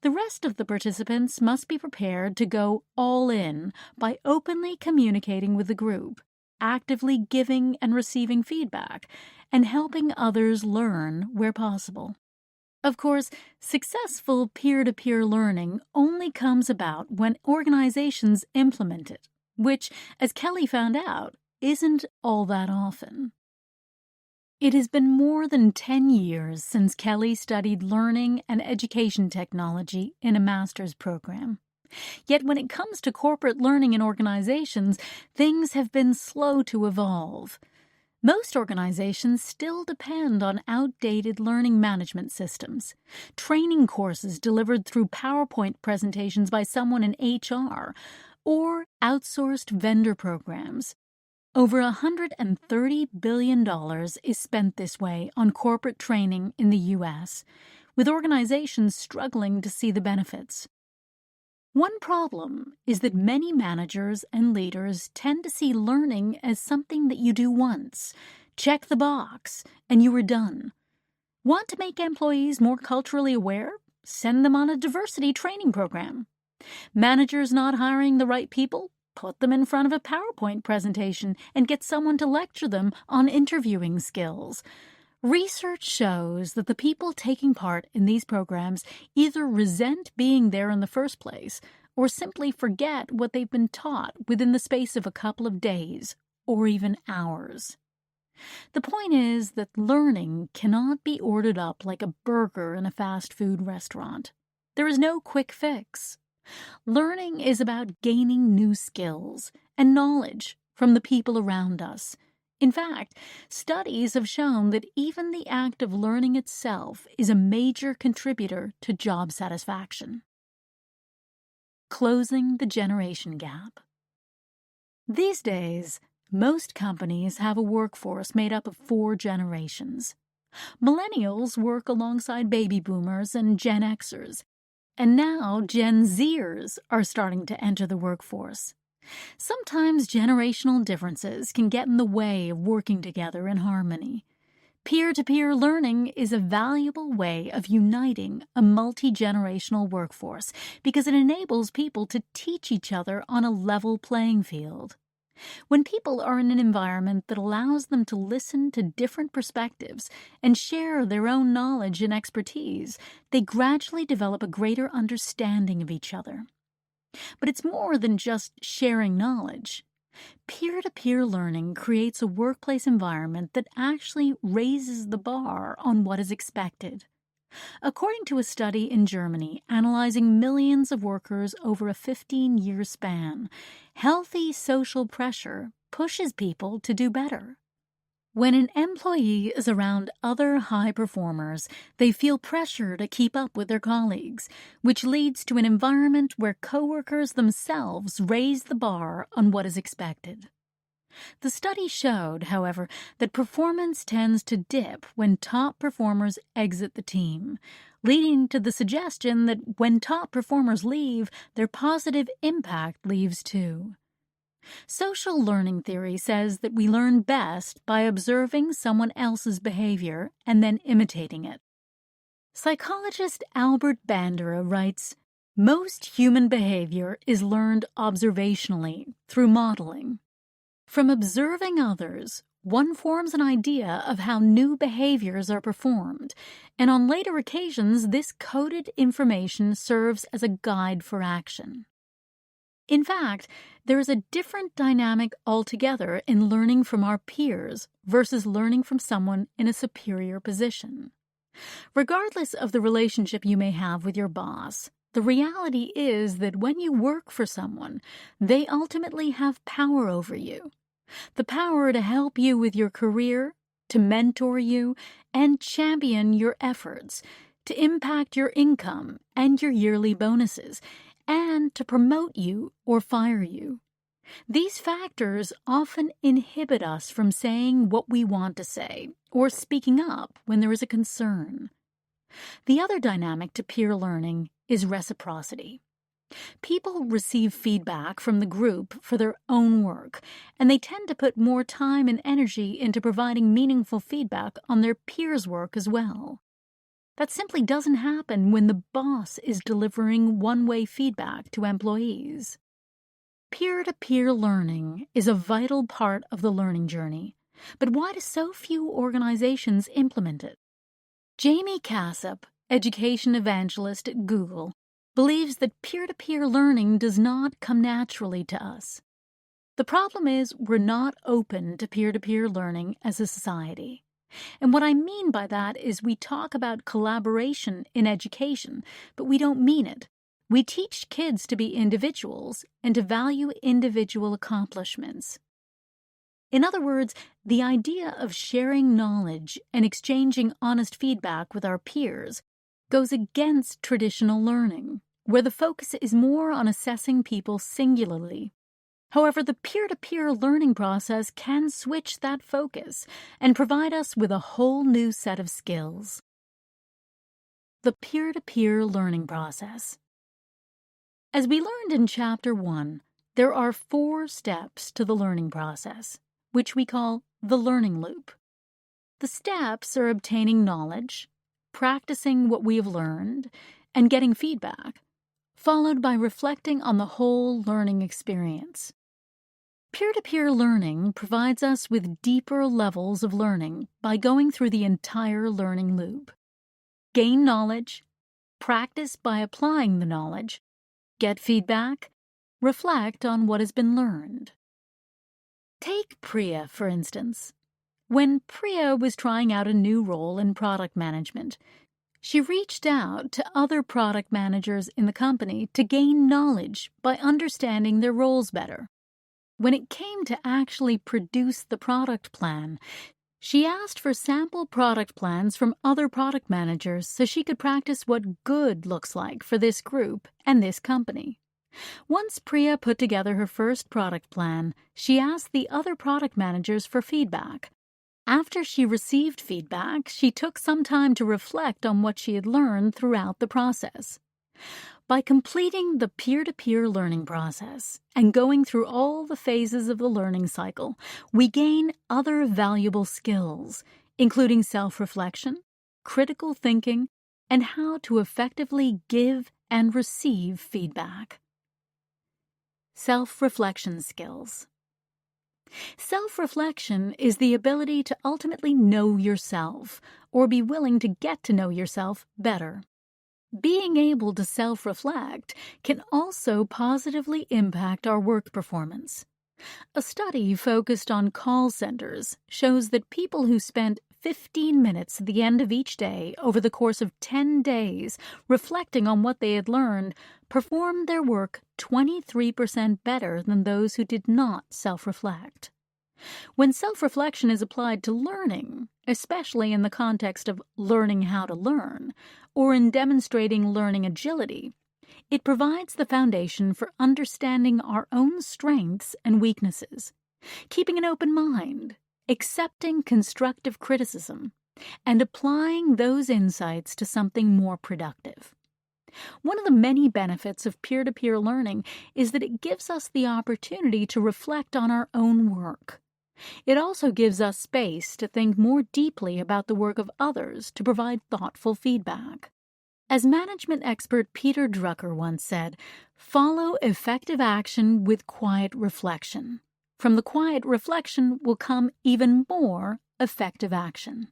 The rest of the participants must be prepared to go all in by openly communicating with the group, actively giving and receiving feedback, and helping others learn where possible. Of course, successful peer-to-peer learning only comes about when organizations implement it, which, as Kelly found out, isn't all that often. It has been more than 10 years since Kelly studied learning and education technology in a master's program. Yet when it comes to corporate learning in organizations, things have been slow to evolve. Most organizations still depend on outdated learning management systems, training courses delivered through PowerPoint presentations by someone in HR, or outsourced vendor programs. Over $130 billion is spent this way on corporate training in the U.S., with organizations struggling to see the benefits. One problem is that many managers and leaders tend to see learning as something that you do once, check the box, and you are done. Want to make employees more culturally aware? Send them on a diversity training program. Managers not hiring the right people? Put them in front of a PowerPoint presentation and get someone to lecture them on interviewing skills. Research shows that the people taking part in these programs either resent being there in the first place or simply forget what they've been taught within the space of a couple of days or even hours. The point is that learning cannot be ordered up like a burger in a fast food restaurant. There is no quick fix. Learning is about gaining new skills and knowledge from the people around us. In fact, studies have shown that even the act of learning itself is a major contributor to job satisfaction. Closing the generation gap. These days, most companies have a workforce made up of 4 generations. Millennials work alongside baby boomers and Gen Xers, and now Gen Zers are starting to enter the workforce. Sometimes generational differences can get in the way of working together in harmony. Peer-to-peer learning is a valuable way of uniting a multi-generational workforce because it enables people to teach each other on a level playing field. When people are in an environment that allows them to listen to different perspectives and share their own knowledge and expertise, they gradually develop a greater understanding of each other. But it's more than just sharing knowledge. Peer-to-peer learning creates a workplace environment that actually raises the bar on what is expected. According to a study in Germany analyzing millions of workers over a 15-year span, healthy social pressure pushes people to do better. When an employee is around other high performers, they feel pressure to keep up with their colleagues, which leads to an environment where coworkers themselves raise the bar on what is expected. The study showed, however, that performance tends to dip when top performers exit the team, leading to the suggestion that when top performers leave, their positive impact leaves too. Social learning theory says that we learn best by observing someone else's behavior and then imitating it. Psychologist Albert Bandura writes, "Most human behavior is learned observationally through modeling. From observing others, one forms an idea of how new behaviors are performed, and on later occasions, this coded information serves as a guide for action. In fact, there is a different dynamic altogether in learning from our peers versus learning from someone in a superior position. Regardless of the relationship you may have with your boss, the reality is that when you work for someone, they ultimately have power over you. The power to help you with your career, to mentor you, and champion your efforts, to impact your income and your yearly bonuses, and to promote you or fire you. These factors often inhibit us from saying what we want to say or speaking up when there is a concern. The other dynamic to peer learning is reciprocity. People receive feedback from the group for their own work, and they tend to put more time and energy into providing meaningful feedback on their peers' work as well. That simply doesn't happen when the boss is delivering one-way feedback to employees. Peer-to-peer learning is a vital part of the learning journey, but why do so few organizations implement it? Jamie Cassup, education evangelist at Google, believes that peer-to-peer learning does not come naturally to us. The problem is we're not open to peer-to-peer learning as a society. And what I mean by that is we talk about collaboration in education, but we don't mean it. We teach kids to be individuals and to value individual accomplishments. In other words, the idea of sharing knowledge and exchanging honest feedback with our peers goes against traditional learning, where the focus is more on assessing people singularly. However, the peer-to-peer learning process can switch that focus and provide us with a whole new set of skills. The peer-to-peer learning process. As we learned in Chapter 1, there are 4 steps to the learning process, which we call the learning loop. The steps are obtaining knowledge, practicing what we have learned, and getting feedback, followed by reflecting on the whole learning experience. Peer-to-peer learning provides us with deeper levels of learning by going through the entire learning loop. Gain knowledge, practice by applying the knowledge, get feedback, reflect on what has been learned. Take Priya, for instance. When Priya was trying out a new role in product management, she reached out to other product managers in the company to gain knowledge by understanding their roles better. When it came to actually produce the product plan, she asked for sample product plans from other product managers so she could practice what good looks like for this group and this company. Once Priya put together her first product plan, she asked the other product managers for feedback. After she received feedback, she took some time to reflect on what she had learned throughout the process. By completing the peer-to-peer learning process and going through all the phases of the learning cycle, we gain other valuable skills, including self-reflection, critical thinking, and how to effectively give and receive feedback. Self-reflection skills. Self-reflection is the ability to ultimately know yourself, or be willing to get to know yourself better. Being able to self-reflect can also positively impact our work performance. A study focused on call centers shows that people who spent 15 minutes at the end of each day over the course of 10 days reflecting on what they had learned performed their work 23% better than those who did not self-reflect. When self-reflection is applied to learning, especially in the context of learning how to learn, or in demonstrating learning agility, it provides the foundation for understanding our own strengths and weaknesses, keeping an open mind, accepting constructive criticism, and applying those insights to something more productive. One of the many benefits of peer-to-peer learning is that it gives us the opportunity to reflect on our own work. It also gives us space to think more deeply about the work of others to provide thoughtful feedback. As management expert Peter Drucker once said, "Follow effective action with quiet reflection." From the quiet reflection will come even more effective action.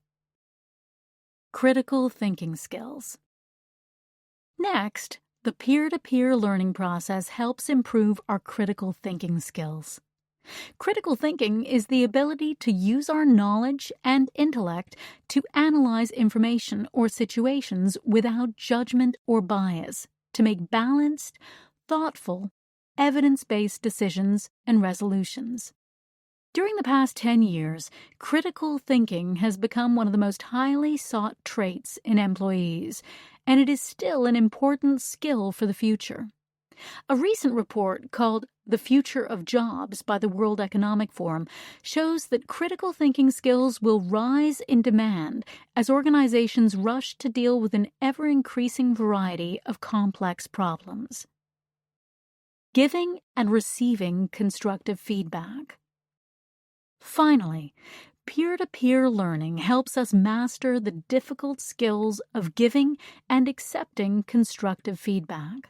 Critical thinking skills. Next, the peer-to-peer learning process helps improve our critical thinking skills. Critical thinking is the ability to use our knowledge and intellect to analyze information or situations without judgment or bias, to make balanced, thoughtful, evidence-based decisions and resolutions. During the past 10 years, critical thinking has become one of the most highly sought traits in employees, and it is still an important skill for the future. A recent report called The Future of Jobs by the World Economic Forum shows that critical thinking skills will rise in demand as organizations rush to deal with an ever-increasing variety of complex problems. Giving and receiving constructive feedback. Finally, peer-to-peer learning helps us master the difficult skills of giving and accepting constructive feedback.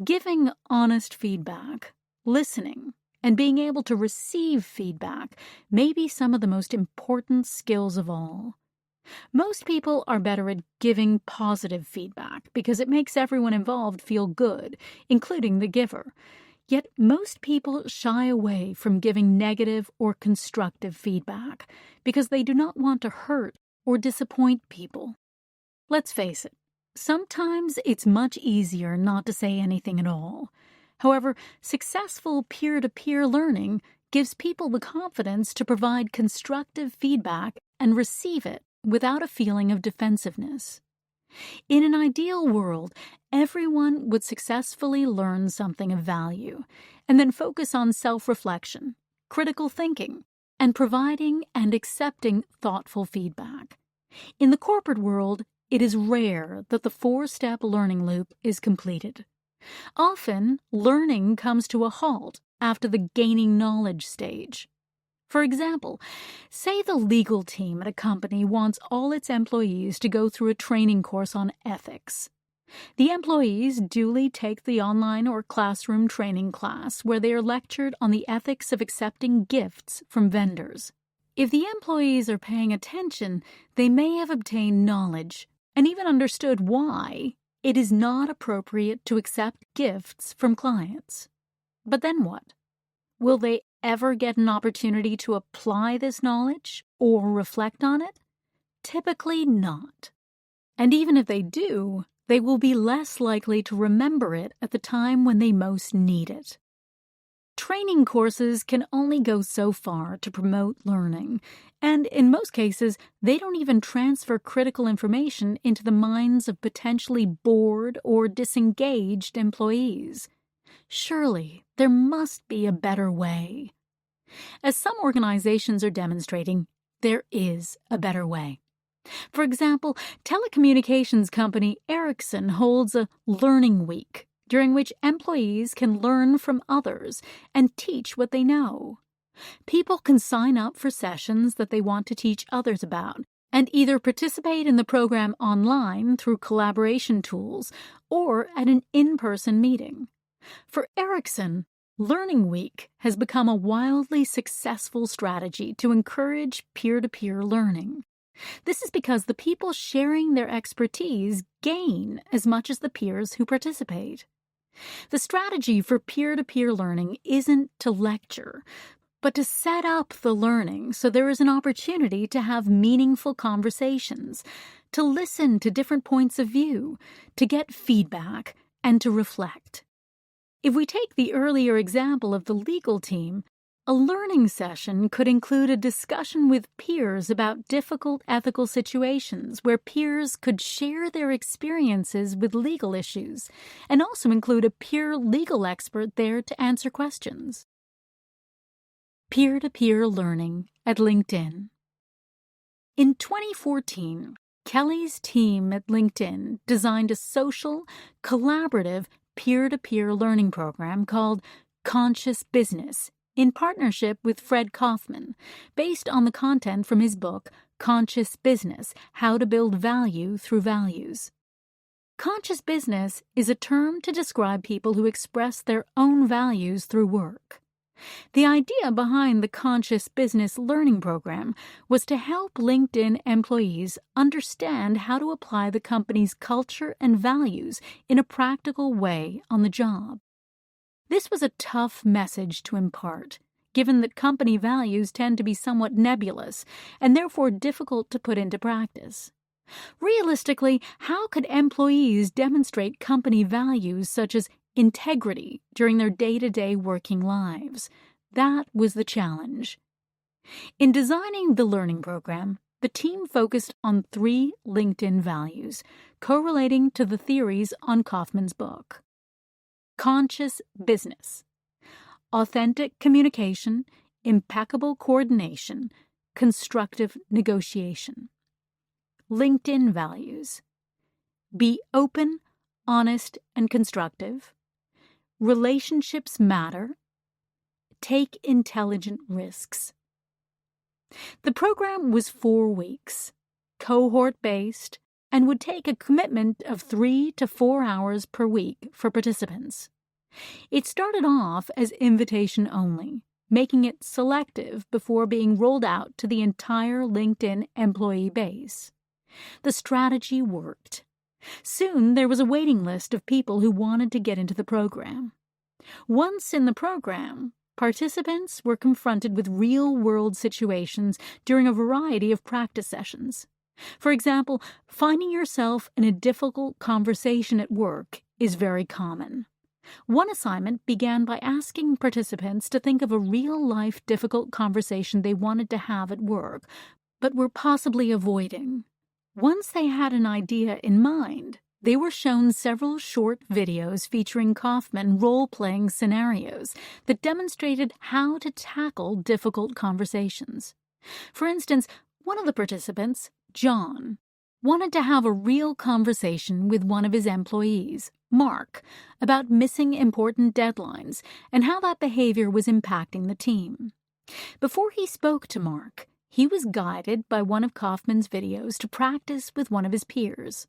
Giving honest feedback, listening, and being able to receive feedback may be some of the most important skills of all. Most people are better at giving positive feedback because it makes everyone involved feel good, including the giver. Yet most people shy away from giving negative or constructive feedback because they do not want to hurt or disappoint people. Let's face it. Sometimes it's much easier not to say anything at all. However, successful peer-to-peer learning gives people the confidence to provide constructive feedback and receive it without a feeling of defensiveness. In an ideal world, everyone would successfully learn something of value and then focus on self-reflection, critical thinking, and providing and accepting thoughtful feedback. In the corporate world, it is rare that the 4-step learning loop is completed. Often, learning comes to a halt after the gaining knowledge stage. For example, say the legal team at a company wants all its employees to go through a training course on ethics. The employees duly take the online or classroom training class where they are lectured on the ethics of accepting gifts from vendors. If the employees are paying attention, they may have obtained knowledge and even understood why it is not appropriate to accept gifts from clients. But then what? Will they ever get an opportunity to apply this knowledge or reflect on it? Typically not. And even if they do, they will be less likely to remember it at the time when they most need it. Training courses can only go so far to promote learning, and in most cases, they don't even transfer critical information into the minds of potentially bored or disengaged employees. Surely, there must be a better way. As some organizations are demonstrating, there is a better way. For example, telecommunications company Ericsson holds a Learning Week, during which employees can learn from others and teach what they know. People can sign up for sessions that they want to teach others about and either participate in the program online through collaboration tools or at an in-person meeting. For Ericsson, Learning Week has become a wildly successful strategy to encourage peer-to-peer learning. This is because the people sharing their expertise gain as much as the peers who participate. The strategy for peer-to-peer learning isn't to lecture, but to set up the learning so there is an opportunity to have meaningful conversations, to listen to different points of view, to get feedback, and to reflect. If we take the earlier example of the legal team, a learning session could include a discussion with peers about difficult ethical situations where peers could share their experiences with legal issues and also include a peer legal expert there to answer questions. Peer-to-peer learning at LinkedIn. In 2014, Kelly's team at LinkedIn designed a social, collaborative, peer-to-peer learning program called Conscious Business in partnership with Fred Kaufman, based on the content from his book, Conscious Business: How to Build Value Through Values. Conscious business is a term to describe people who express their own values through work. The idea behind the Conscious Business Learning Program was to help LinkedIn employees understand how to apply the company's culture and values in a practical way on the job. This was a tough message to impart, given that company values tend to be somewhat nebulous and therefore difficult to put into practice. Realistically, how could employees demonstrate company values such as integrity during their day-to-day working lives? That was the challenge. In designing the learning program, the team focused on 3 LinkedIn values, correlating to the theories on Kaufman's book. Conscious business, authentic communication, impeccable coordination, constructive negotiation. LinkedIn values: be open, honest, and constructive. Relationships matter. Take intelligent risks. The program was 4 weeks, cohort-based, and would take a commitment of 3 to 4 hours per week for participants. It started off as invitation only, making it selective before being rolled out to the entire LinkedIn employee base. The strategy worked. Soon there was a waiting list of people who wanted to get into the program. Once in the program, participants were confronted with real-world situations during a variety of practice sessions. For example, finding yourself in a difficult conversation at work is very common. One assignment began by asking participants to think of a real-life difficult conversation they wanted to have at work, but were possibly avoiding. Once they had an idea in mind, they were shown several short videos featuring Kaufman role-playing scenarios that demonstrated how to tackle difficult conversations. For instance, one of the participants, John, wanted to have a real conversation with one of his employees, Mark, about missing important deadlines and how that behavior was impacting the team. Before he spoke to Mark, he was guided by one of Kaufman's videos to practice with one of his peers.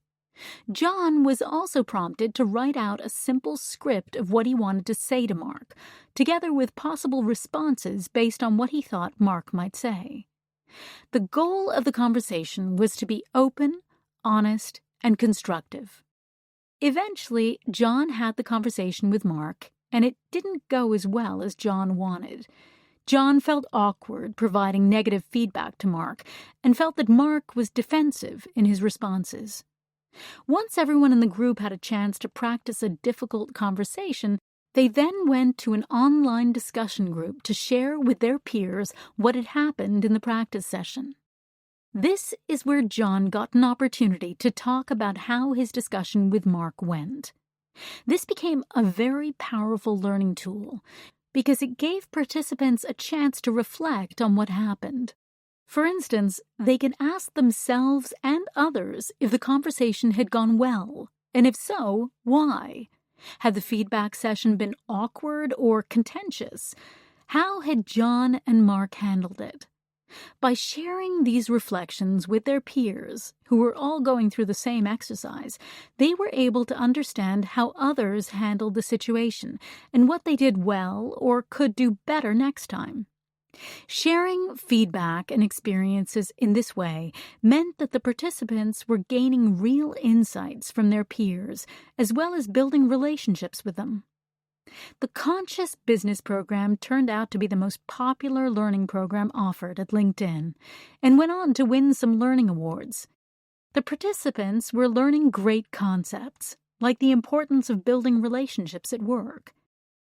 John was also prompted to write out a simple script of what he wanted to say to Mark, together with possible responses based on what he thought Mark might say. The goal of the conversation was to be open, honest, and constructive. Eventually, John had the conversation with Mark, and it didn't go as well as John wanted. John felt awkward providing negative feedback to Mark and felt that Mark was defensive in his responses. Once everyone in the group had a chance to practice a difficult conversation, they then went to an online discussion group to share with their peers what had happened in the practice session. This is where John got an opportunity to talk about how his discussion with Mark went. This became a very powerful learning tool because it gave participants a chance to reflect on what happened. For instance, they could ask themselves and others if the conversation had gone well, and if so, why? Had the feedback session been awkward or contentious? How had John and Mark handled it? By sharing these reflections with their peers, who were all going through the same exercise, they were able to understand how others handled the situation and what they did well or could do better next time. Sharing feedback and experiences in this way meant that the participants were gaining real insights from their peers, as well as building relationships with them. The Conscious Business Program turned out to be the most popular learning program offered at LinkedIn, and went on to win some learning awards. The participants were learning great concepts, like the importance of building relationships at work.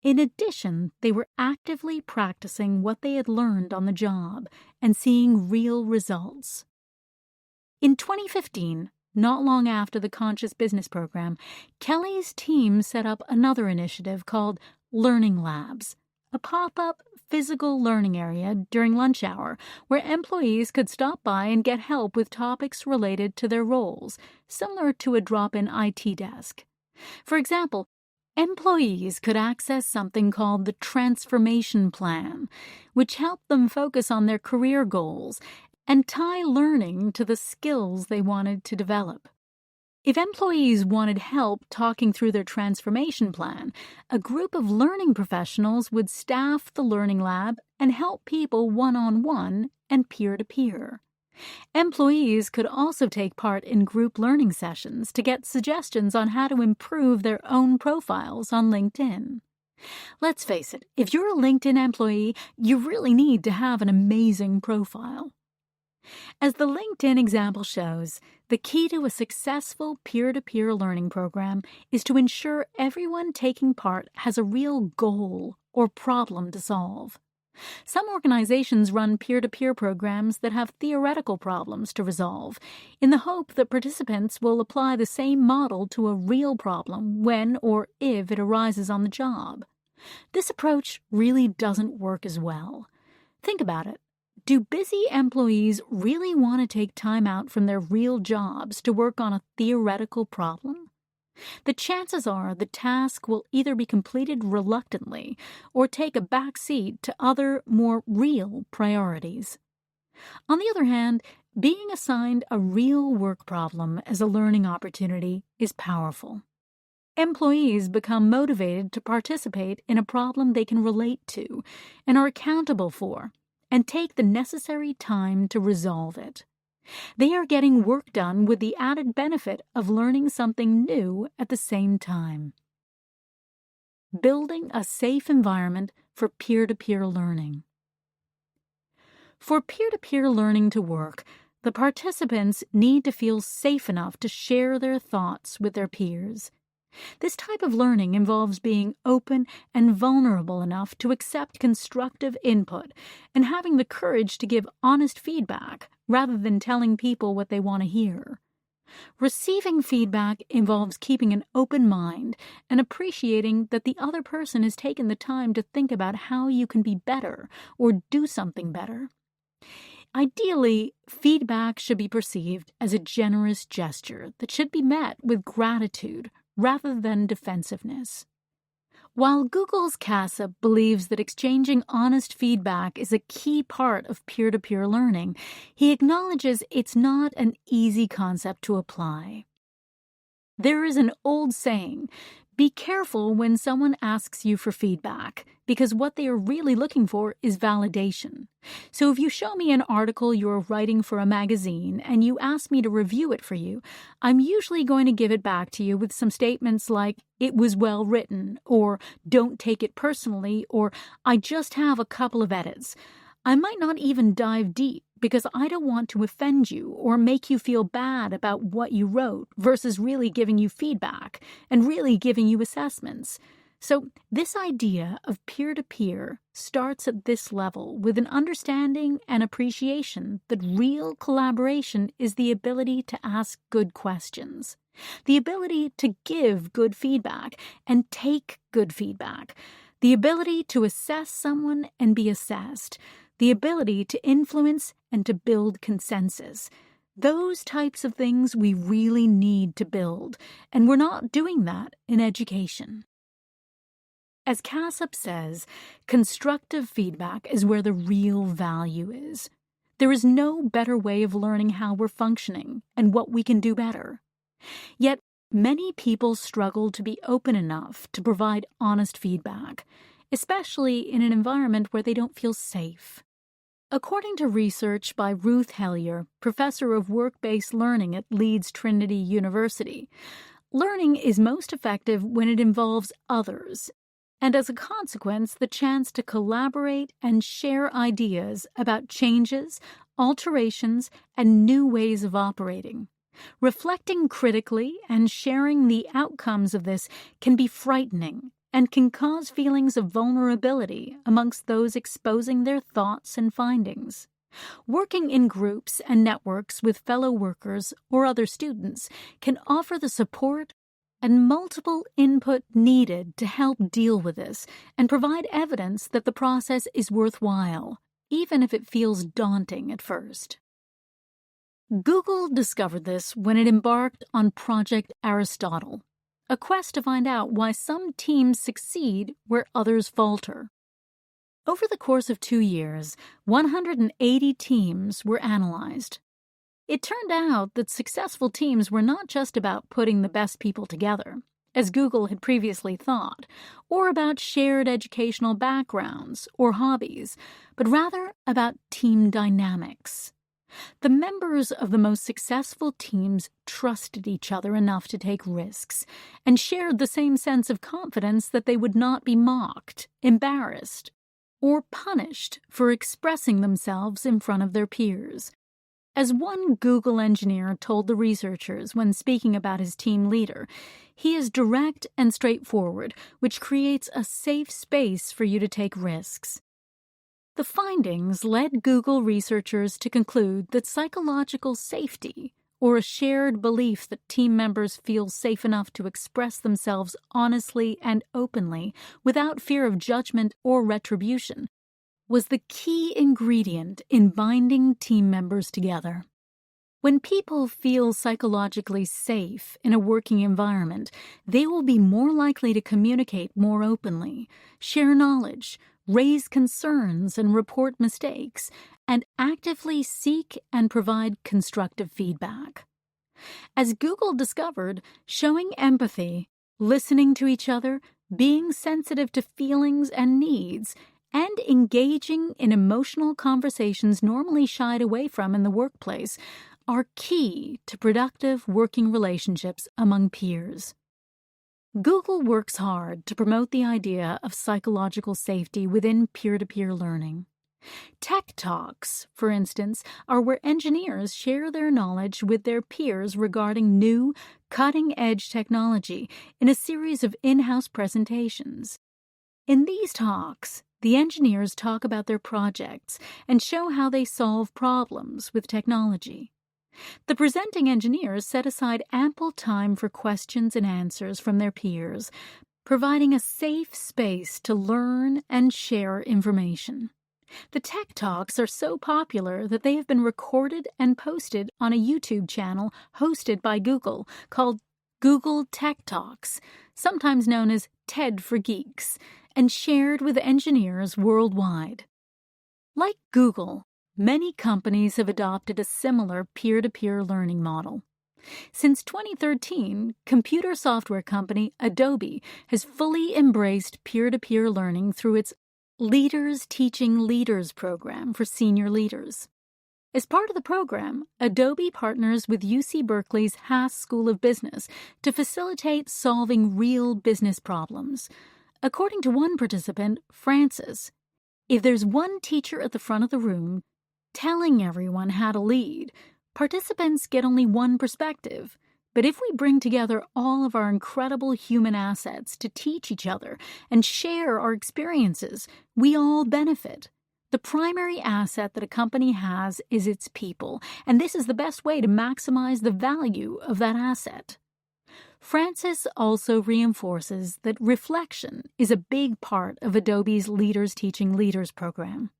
In addition, they were actively practicing what they had learned on the job and seeing real results. In 2015, not long after the Conscious Business Program, Kelly's team set up another initiative called Learning Labs, a pop-up physical learning area during lunch hour where employees could stop by and get help with topics related to their roles, similar to a drop-in IT desk. For example, employees could access something called the Transformation Plan, which helped them focus on their career goals and tie learning to the skills they wanted to develop. If employees wanted help talking through their transformation plan, a group of learning professionals would staff the learning lab and help people one-on-one and peer-to-peer. Employees could also take part in group learning sessions to get suggestions on how to improve their own profiles on LinkedIn. Let's face it, if you're a LinkedIn employee, you really need to have an amazing profile. As the LinkedIn example shows, the key to a successful peer-to-peer learning program is to ensure everyone taking part has a real goal or problem to solve. Some organizations run peer-to-peer programs that have theoretical problems to resolve, in the hope that participants will apply the same model to a real problem when or if it arises on the job. This approach really doesn't work as well. Think about it. Do busy employees really want to take time out from their real jobs to work on a theoretical problem? The chances are the task will either be completed reluctantly or take a back seat to other, more real priorities. On the other hand, being assigned a real work problem as a learning opportunity is powerful. Employees become motivated to participate in a problem they can relate to and are accountable for, and take the necessary time to resolve it. They are getting work done with the added benefit of learning something new at the same time. Building a safe environment for peer-to-peer learning. For peer-to-peer learning to work, the participants need to feel safe enough to share their thoughts with their peers. This type of learning involves being open and vulnerable enough to accept constructive input and having the courage to give honest feedback rather than telling people what they want to hear. Receiving feedback involves keeping an open mind and appreciating that the other person has taken the time to think about how you can be better or do something better. Ideally, feedback should be perceived as a generous gesture that should be met with gratitude rather than defensiveness. While Google's Kasab believes that exchanging honest feedback is a key part of peer-to-peer learning, he acknowledges it's not an easy concept to apply. There is an old saying, be careful when someone asks you for feedback, because what they are really looking for is validation. So if you show me an article you're writing for a magazine and you ask me to review it for you, I'm usually going to give it back to you with some statements like, it was well written, or don't take it personally, or I just have a couple of edits. I might not even dive deep because I don't want to offend you or make you feel bad about what you wrote versus really giving you feedback and really giving you assessments. So this idea of peer-to-peer starts at this level with an understanding and appreciation that real collaboration is the ability to ask good questions, the ability to give good feedback and take good feedback, the ability to assess someone and be assessed, the ability to influence and to build consensus. Those types of things we really need to build, and we're not doing that in education. As Kasab says, constructive feedback is where the real value is. There is no better way of learning how we're functioning and what we can do better. Yet, many people struggle to be open enough to provide honest feedback, especially in an environment where they don't feel safe. According to research by Ruth Hellier, professor of work-based learning at Leeds Trinity University, learning is most effective when it involves others, and as a consequence, the chance to collaborate and share ideas about changes, alterations, and new ways of operating. Reflecting critically and sharing the outcomes of this can be frightening and can cause feelings of vulnerability amongst those exposing their thoughts and findings. Working in groups and networks with fellow workers or other students can offer the support and multiple input needed to help deal with this and provide evidence that the process is worthwhile, even if it feels daunting at first. Google discovered this when it embarked on Project Aristotle, a quest to find out why some teams succeed where others falter. Over the course of 2 years, 180 teams were analyzed. It turned out that successful teams were not just about putting the best people together, as Google had previously thought, or about shared educational backgrounds or hobbies, but rather about team dynamics. The members of the most successful teams trusted each other enough to take risks and shared the same sense of confidence that they would not be mocked, embarrassed, or punished for expressing themselves in front of their peers. As one Google engineer told the researchers when speaking about his team leader, he is direct and straightforward, which creates a safe space for you to take risks. The findings led Google researchers to conclude that psychological safety, or a shared belief that team members feel safe enough to express themselves honestly and openly without fear of judgment or retribution, was the key ingredient in binding team members together. When people feel psychologically safe in a working environment, they will be more likely to communicate more openly, share knowledge, raise concerns and report mistakes, and actively seek and provide constructive feedback. As Google discovered, showing empathy, listening to each other, being sensitive to feelings and needs, and engaging in emotional conversations normally shied away from in the workplace are key to productive working relationships among peers. Google works hard to promote the idea of psychological safety within peer-to-peer learning. Tech Talks, for instance, are where engineers share their knowledge with their peers regarding new, cutting-edge technology in a series of in-house presentations. In these talks, the engineers talk about their projects and show how they solve problems with technology. The presenting engineers set aside ample time for questions and answers from their peers, providing a safe space to learn and share information. The Tech Talks are so popular that they have been recorded and posted on a YouTube channel hosted by Google called Google Tech Talks, sometimes known as TED for Geeks, and shared with engineers worldwide. Like Google, many companies have adopted a similar peer-to-peer learning model. Since 2013, computer software company Adobe has fully embraced peer-to-peer learning through its Leaders Teaching Leaders program for senior leaders. As part of the program, Adobe partners with UC Berkeley's Haas School of Business to facilitate solving real business problems. According to one participant, Francis, if there's one teacher at the front of the room telling everyone how to lead, participants get only one perspective. But if we bring together all of our incredible human assets to teach each other and share our experiences, we all benefit. The primary asset that a company has is its people, and this is the best way to maximize the value of that asset. Francis also reinforces that reflection is a big part of Adobe's Leaders Teaching Leaders program.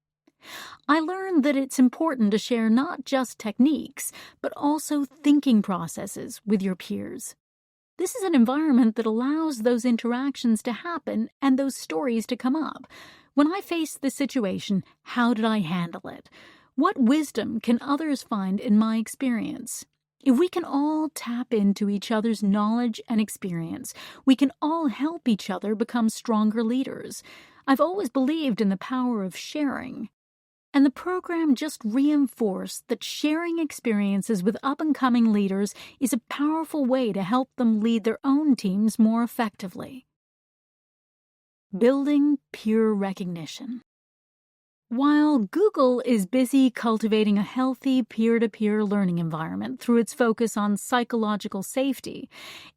I learned that it's important to share not just techniques, but also thinking processes with your peers. This is an environment that allows those interactions to happen and those stories to come up. When I faced this situation, how did I handle it? What wisdom can others find in my experience? If we can all tap into each other's knowledge and experience, we can all help each other become stronger leaders. I've always believed in the power of sharing. And the program just reinforced that sharing experiences with up-and-coming leaders is a powerful way to help them lead their own teams more effectively. Building peer recognition. While Google is busy cultivating a healthy peer-to-peer learning environment through its focus on psychological safety,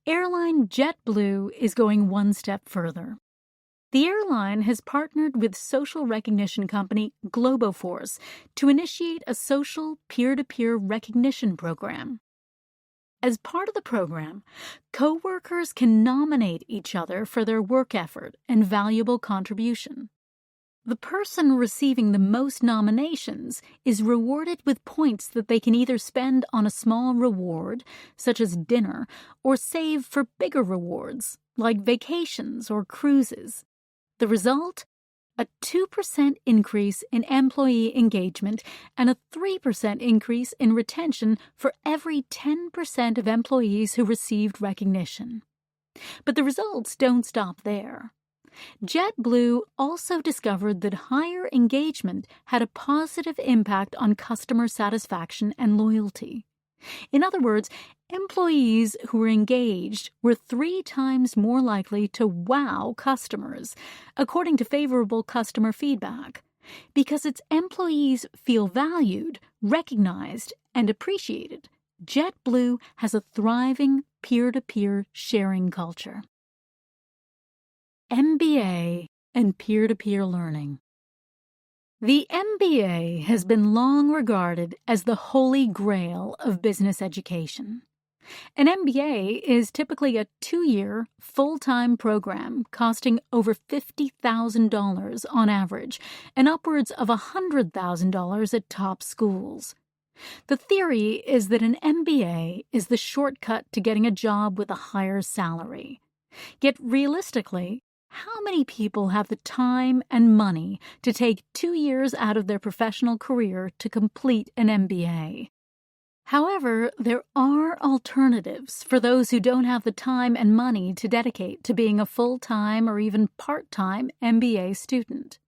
airline JetBlue is going one step further. The airline has partnered with social recognition company Globoforce to initiate a social peer-to-peer recognition program. As part of the program, coworkers can nominate each other for their work effort and valuable contribution. The person receiving the most nominations is rewarded with points that they can either spend on a small reward, such as dinner, or save for bigger rewards, like vacations or cruises. The result? a 2% increase in employee engagement, and a 3% increase in retention for every 10% of employees who received recognition. But the results don't stop there. JetBlue also discovered that higher engagement had a positive impact on customer satisfaction and loyalty. In other words, employees who were engaged were 3 times more likely to wow customers, according to favorable customer feedback. Because its employees feel valued, recognized, and appreciated, JetBlue has a thriving peer-to-peer sharing culture. MBA and peer-to-peer learning. The MBA has been long regarded as the holy grail of business education. An MBA is typically a 2-year, full-time program costing over $50,000 on average and upwards of $100,000 at top schools. The theory is that an MBA is the shortcut to getting a job with a higher salary. Yet realistically, how many people have the time and money to take 2 years out of their professional career to complete an MBA? However, there are alternatives for those who don't have the time and money to dedicate to being a full-time or even part-time MBA student.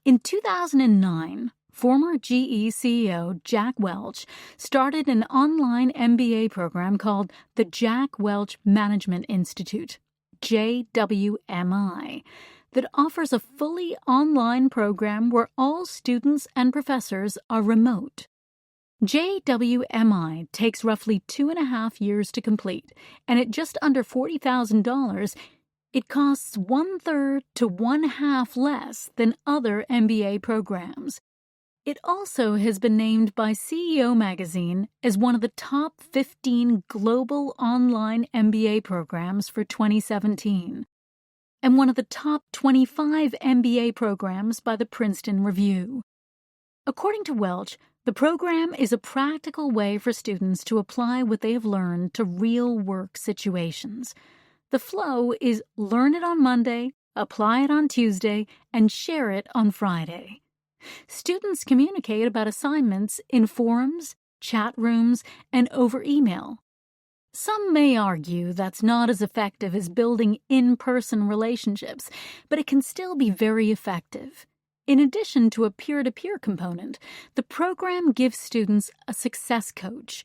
In 2009, former GE CEO Jack Welch started an online MBA program called the Jack Welch Management Institute, JWMI, that offers a fully online program where all students and professors are remote. JWMI takes roughly 2.5 years to complete, and at just under $40,000, it costs 1/3 to 1/2 less than other MBA programs. It also has been named by CEO Magazine as one of the top 15 global online MBA programs for 2017, and one of the top 25 MBA programs by the Princeton Review. According to Welch, the program is a practical way for students to apply what they have learned to real work situations. The flow is learn it on Monday, apply it on Tuesday, and share it on Friday. Students communicate about assignments in forums, chat rooms, and over email. Some may argue that's not as effective as building in-person relationships, but it can still be very effective. In addition to a peer-to-peer component, the program gives students a success coach,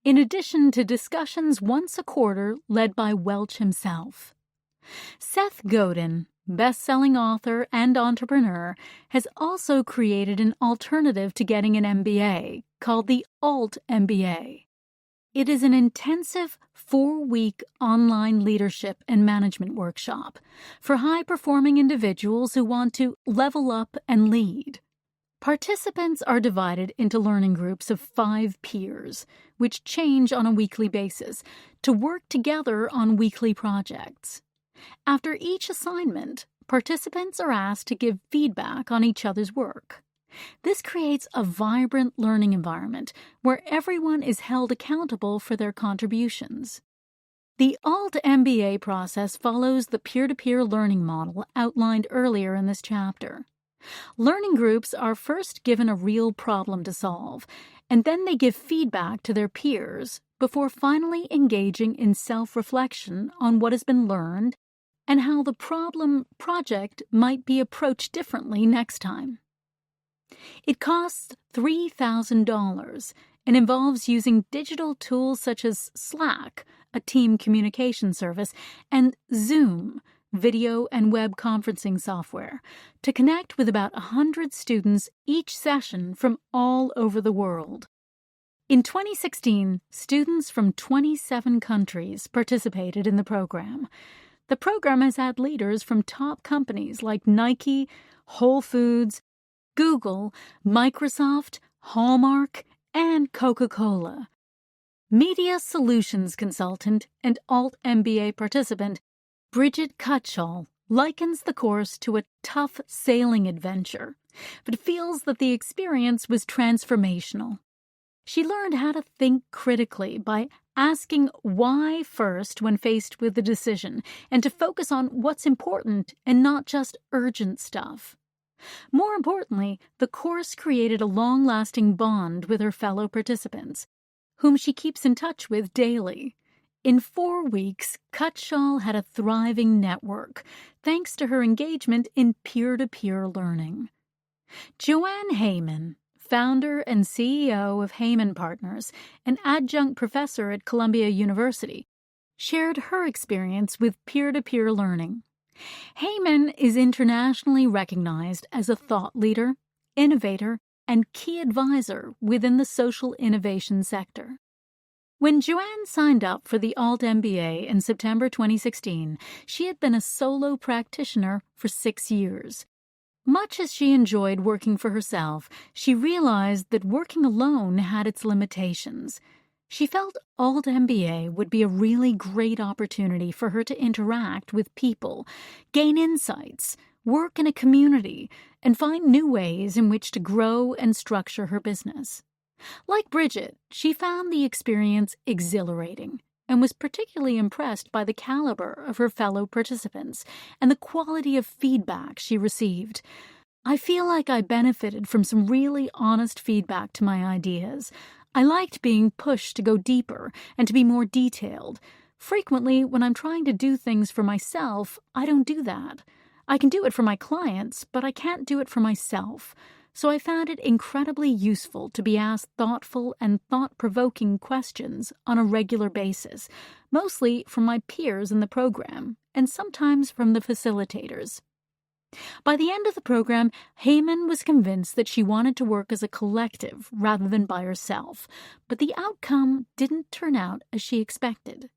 in addition to discussions once a quarter led by Welch himself. Seth Godin, best-selling author and entrepreneur, has also created an alternative to getting an MBA called the Alt MBA. It is an intensive 4-week online leadership and management workshop for high-performing individuals who want to level up and lead. Participants are divided into learning groups of 5 peers, which change on a weekly basis, to work together on weekly projects. After each assignment, participants are asked to give feedback on each other's work. This creates a vibrant learning environment where everyone is held accountable for their contributions. The Alt MBA process follows the peer-to-peer learning model outlined earlier in this chapter. Learning groups are first given a real problem to solve, and then they give feedback to their peers before finally engaging in self-reflection on what has been learned and how the project might be approached differently next time. It costs $3,000 and involves using digital tools such as Slack, a team communication service, and Zoom, video and web conferencing software, to connect with about 100 students each session from all over the world. In 2016, students from 27 countries participated in the program. The program has had leaders from top companies like Nike, Whole Foods, Google, Microsoft, Hallmark, and Coca-Cola. Media Solutions consultant and Alt MBA participant Bridget Cutshall likens the course to a tough sailing adventure, but feels that the experience was transformational. She learned how to think critically by asking why first when faced with a decision, and to focus on what's important and not just urgent stuff. More importantly, the course created a long-lasting bond with her fellow participants, whom she keeps in touch with daily. In 4 weeks, Cutshall had a thriving network, thanks to her engagement in peer-to-peer learning. Joanne Heyman, founder and CEO of Heyman Partners, an adjunct professor at Columbia University, shared her experience with peer-to-peer learning. Heyman is internationally recognized as a thought leader, innovator, and key advisor within the social innovation sector. When Joanne signed up for the Alt MBA in September 2016, she had been a solo practitioner for 6 years. Much as she enjoyed working for herself, she realized that working alone had its limitations. She felt Alt MBA would be a really great opportunity for her to interact with people, gain insights, work in a community, and find new ways in which to grow and structure her business. Like Bridget, she found the experience exhilarating and was particularly impressed by the caliber of her fellow participants and the quality of feedback she received. "I feel like I benefited from some really honest feedback to my ideas. I liked being pushed to go deeper and to be more detailed. Frequently, when I'm trying to do things for myself, I don't do that. I can do it for my clients, but I can't do it for myself. So I found it incredibly useful to be asked thoughtful and thought-provoking questions on a regular basis, mostly from my peers in the program, and sometimes from the facilitators." By the end of the program, Heyman was convinced that she wanted to work as a collective rather than by herself, but the outcome didn't turn out as she expected.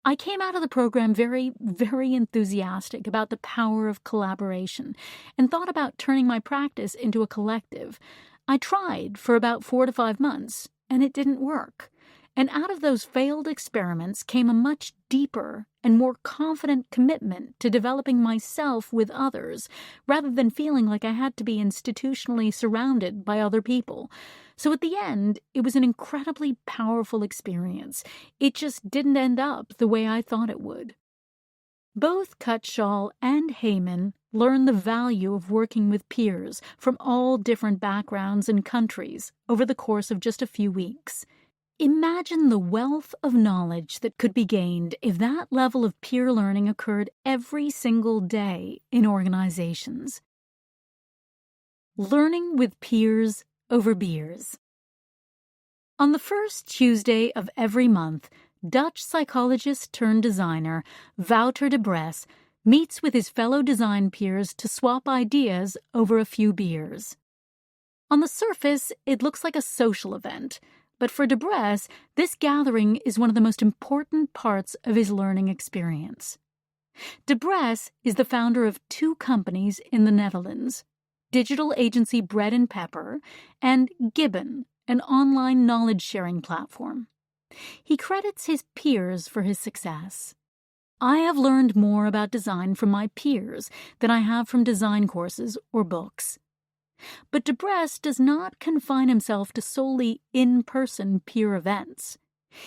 "I came out of the program very, very enthusiastic about the power of collaboration and thought about turning my practice into a collective. I tried for about 4 to 5 months, and it didn't work. And out of those failed experiments came a much deeper and more confident commitment to developing myself with others, rather than feeling like I had to be institutionally surrounded by other people. So at the end, it was an incredibly powerful experience. It just didn't end up the way I thought it would." Both Cutshall and Heyman learned the value of working with peers from all different backgrounds and countries over the course of just a few weeks. Imagine the wealth of knowledge that could be gained if that level of peer learning occurred every single day in organizations. Learning with peers over beers. On the first Tuesday of every month, Dutch psychologist turned designer Wouter de Bres meets with his fellow design peers to swap ideas over a few beers. On the surface, it looks like a social event, but for de Bres, this gathering is one of the most important parts of his learning experience. De Bres is the founder of 2 companies in the Netherlands, digital agency Bread and Pepper and Gibbon, an online knowledge-sharing platform. He credits his peers for his success. "I have learned more about design from my peers than I have from design courses or books." But de Bres does not confine himself to solely in-person peer events.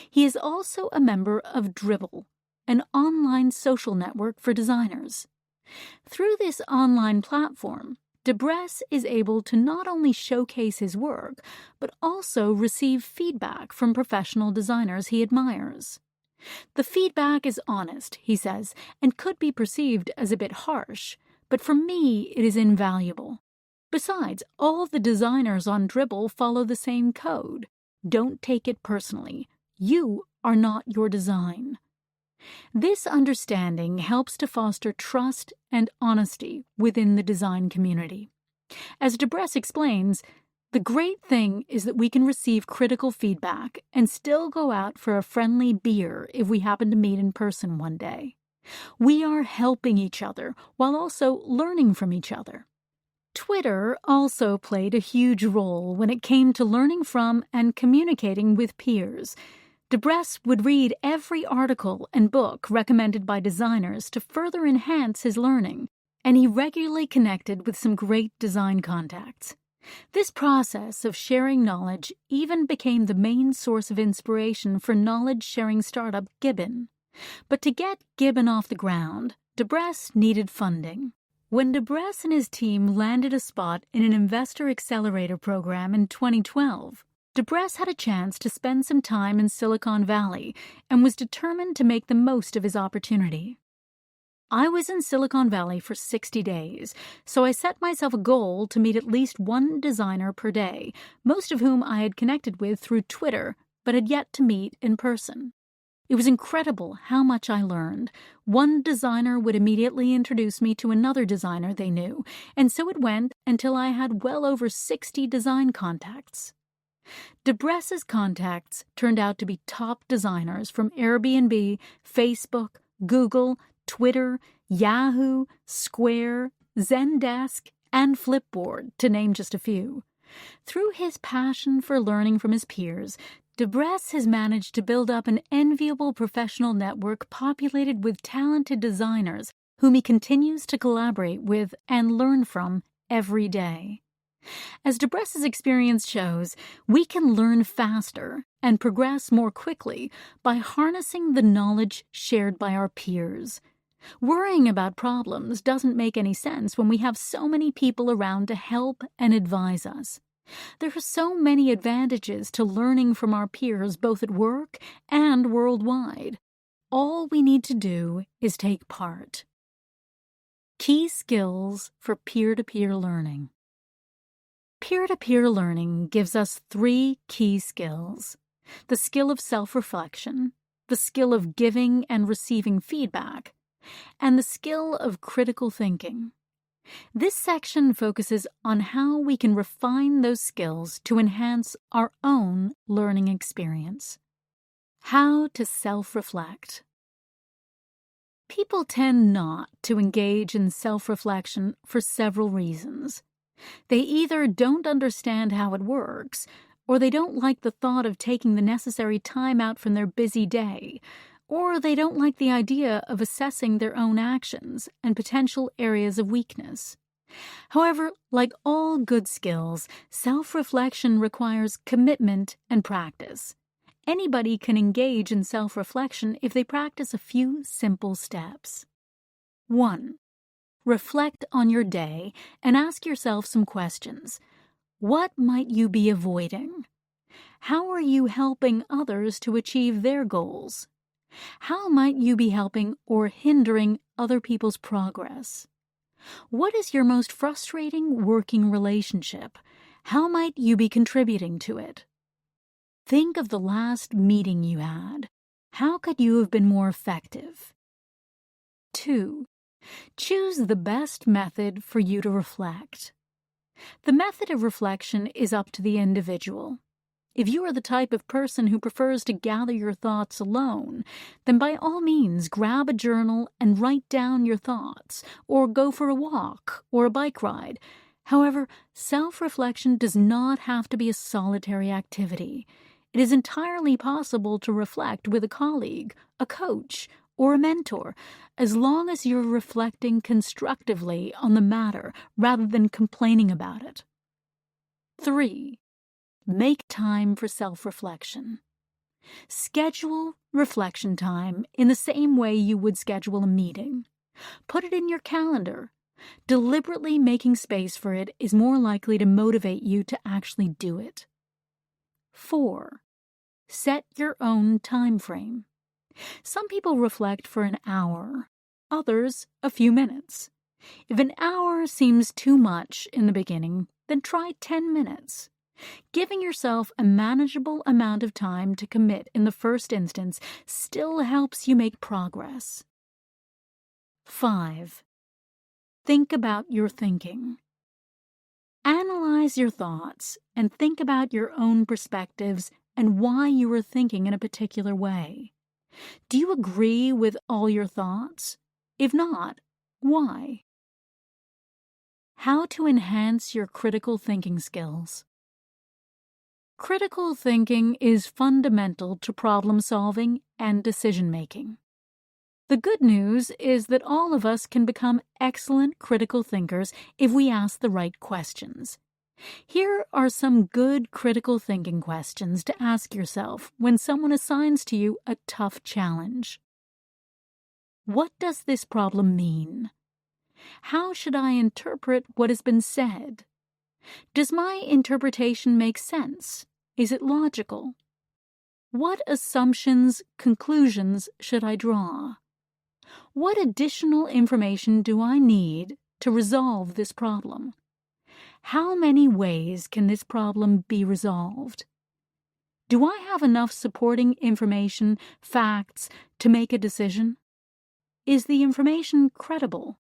He is also a member of Dribbble, an online social network for designers. Through this online platform, de Bres is able to not only showcase his work, but also receive feedback from professional designers he admires. "The feedback is honest," he says, "and could be perceived as a bit harsh, but for me it is invaluable. Besides, all the designers on Dribbble follow the same code. Don't take it personally. You are not your design." This understanding helps to foster trust and honesty within the design community. As de Bres explains, "The great thing is that we can receive critical feedback and still go out for a friendly beer if we happen to meet in person one day. We are helping each other while also learning from each other." Twitter also played a huge role when it came to learning from and communicating with peers. De Bres would read every article and book recommended by designers to further enhance his learning, and he regularly connected with some great design contacts. This process of sharing knowledge even became the main source of inspiration for knowledge-sharing startup Gibbon. But to get Gibbon off the ground, de Bres needed funding. When DeBress and his team landed a spot in an investor accelerator program in 2012, DeBress had a chance to spend some time in Silicon Valley and was determined to make the most of his opportunity. I was in Silicon Valley for 60 days, so I set myself a goal to meet at least one designer per day, most of whom I had connected with through Twitter, but had yet to meet in person. It was incredible how much I learned. One designer would immediately introduce me to another designer they knew, and so it went until I had well over 60 design contacts. DeBress's contacts turned out to be top designers from Airbnb, Facebook, Google, Twitter, Yahoo, Square, Zendesk, and Flipboard, to name just a few. Through his passion for learning from his peers, DeBress has managed to build up an enviable professional network populated with talented designers whom he continues to collaborate with and learn from every day. As DeBress's experience shows, we can learn faster and progress more quickly by harnessing the knowledge shared by our peers. Worrying about problems doesn't make any sense when we have so many people around to help and advise us. There are so many advantages to learning from our peers both at work and worldwide. All we need to do is take part. Key skills for peer-to-peer learning. Peer-to-peer learning gives us 3 key skills: the skill of self-reflection, the skill of giving and receiving feedback, and the skill of critical thinking. This section focuses on how we can refine those skills to enhance our own learning experience. How to self-reflect. People tend not to engage in self-reflection for several reasons. They either don't understand how it works, or they don't like the thought of taking the necessary time out from their busy day, or they don't like the idea of assessing their own actions and potential areas of weakness. However, like all good skills, self-reflection requires commitment and practice. Anybody can engage in self-reflection if they practice a few simple steps. 1. Reflect on your day and ask yourself some questions. What might you be avoiding? How are you helping others to achieve their goals? How might you be helping or hindering other people's progress? What is your most frustrating working relationship? How might you be contributing to it? Think of the last meeting you had. How could you have been more effective? 2. Choose the best method for you to reflect. The method of reflection is up to the individual. If you are the type of person who prefers to gather your thoughts alone, then by all means grab a journal and write down your thoughts, or go for a walk or a bike ride. However, self-reflection does not have to be a solitary activity. It is entirely possible to reflect with a colleague, a coach, or a mentor, as long as you're reflecting constructively on the matter rather than complaining about it. 3. Make time for self-reflection. Schedule reflection time in the same way you would schedule a meeting. Put it in your calendar. Deliberately making space for it is more likely to motivate you to actually do it. 4. Set your own time frame. Some people reflect for an hour, others a few minutes. If an hour seems too much in the beginning, then try 10 minutes. Giving yourself a manageable amount of time to commit in the first instance still helps you make progress. 5. Think about your thinking. Analyze your thoughts and think about your own perspectives and why you are thinking in a particular way. Do you agree with all your thoughts? If not, why? How to enhance your critical thinking skills. Critical thinking is fundamental to problem-solving and decision-making. The good news is that all of us can become excellent critical thinkers if we ask the right questions. Here are some good critical thinking questions to ask yourself when someone assigns to you a tough challenge. What does this problem mean? How should I interpret what has been said? Does my interpretation make sense? Is it logical? What assumptions, conclusions should I draw? What additional information do I need to resolve this problem? How many ways can this problem be resolved? Do I have enough supporting information, facts, to make a decision? Is the information credible?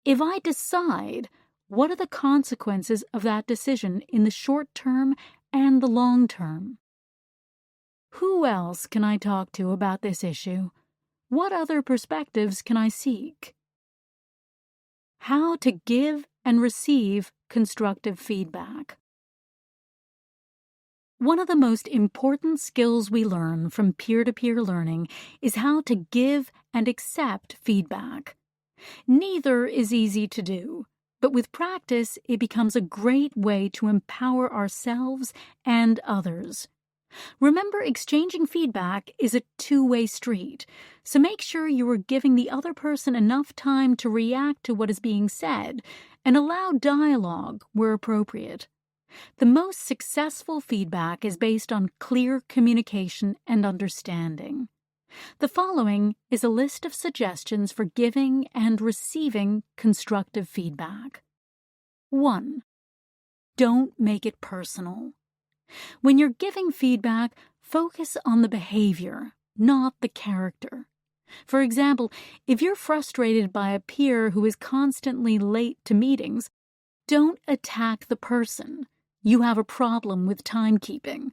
If I decide, what are the consequences of that decision in the short term and the long term? Who else can I talk to about this issue? What other perspectives can I seek? How to give and receive constructive feedback. One of the most important skills we learn from peer-to-peer learning is how to give and accept feedback. Neither is easy to do, but with practice, it becomes a great way to empower ourselves and others. Remember, exchanging feedback is a two-way street, so make sure you are giving the other person enough time to react to what is being said and allow dialogue where appropriate. The most successful feedback is based on clear communication and understanding. The following is a list of suggestions for giving and receiving constructive feedback. 1. Don't make it personal. When you're giving feedback, focus on the behavior, not the character. For example, if you're frustrated by a peer who is constantly late to meetings, don't attack the person. You have a problem with timekeeping,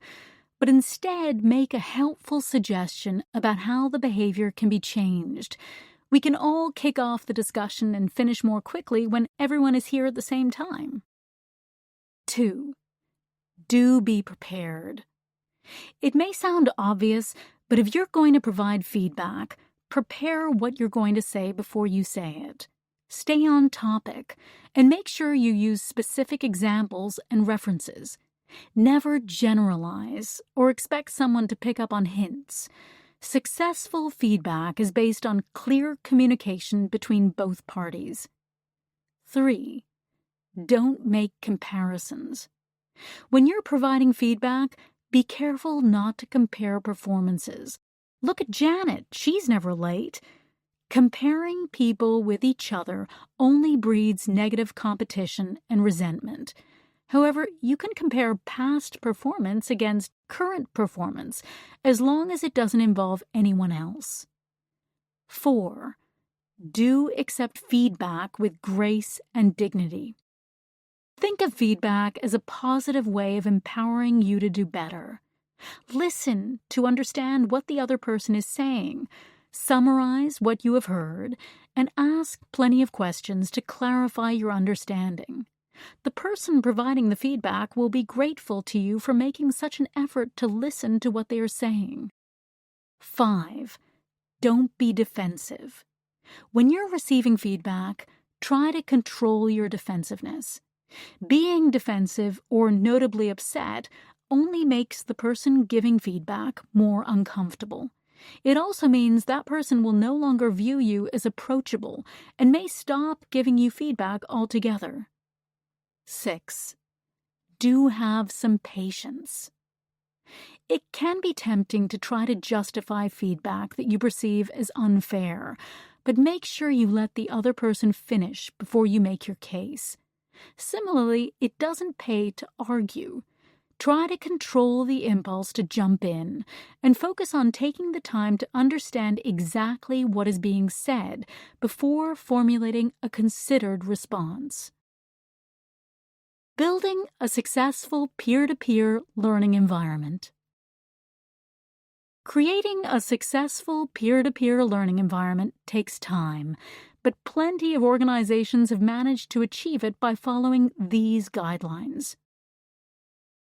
but instead make a helpful suggestion about how the behavior can be changed. We can all kick off the discussion and finish more quickly when everyone is here at the same time. 2. Do be prepared. It may sound obvious, but if you're going to provide feedback, prepare what you're going to say before you say it. Stay on topic, and make sure you use specific examples and references. Never generalize or expect someone to pick up on hints. Successful feedback is based on clear communication between both parties. 3. Don't make comparisons. When you're providing feedback, be careful not to compare performances. Look at Janet, she's never late. Comparing people with each other only breeds negative competition and resentment. However, you can compare past performance against current performance as long as it doesn't involve anyone else. 4. Do accept feedback with grace and dignity. Think of feedback as a positive way of empowering you to do better. Listen to understand what the other person is saying, summarize what you have heard, and ask plenty of questions to clarify your understanding. The person providing the feedback will be grateful to you for making such an effort to listen to what they are saying. 5. Don't be defensive. When you're receiving feedback, try to control your defensiveness. Being defensive or notably upset only makes the person giving feedback more uncomfortable. It also means that person will no longer view you as approachable and may stop giving you feedback altogether. 6. Do have some patience. It can be tempting to try to justify feedback that you perceive as unfair, but make sure you let the other person finish before you make your case. Similarly, it doesn't pay to argue. Try to control the impulse to jump in and focus on taking the time to understand exactly what is being said before formulating a considered response. Building a successful peer-to-peer learning environment. Creating a successful peer-to-peer learning environment takes time, but plenty of organizations have managed to achieve it by following these guidelines.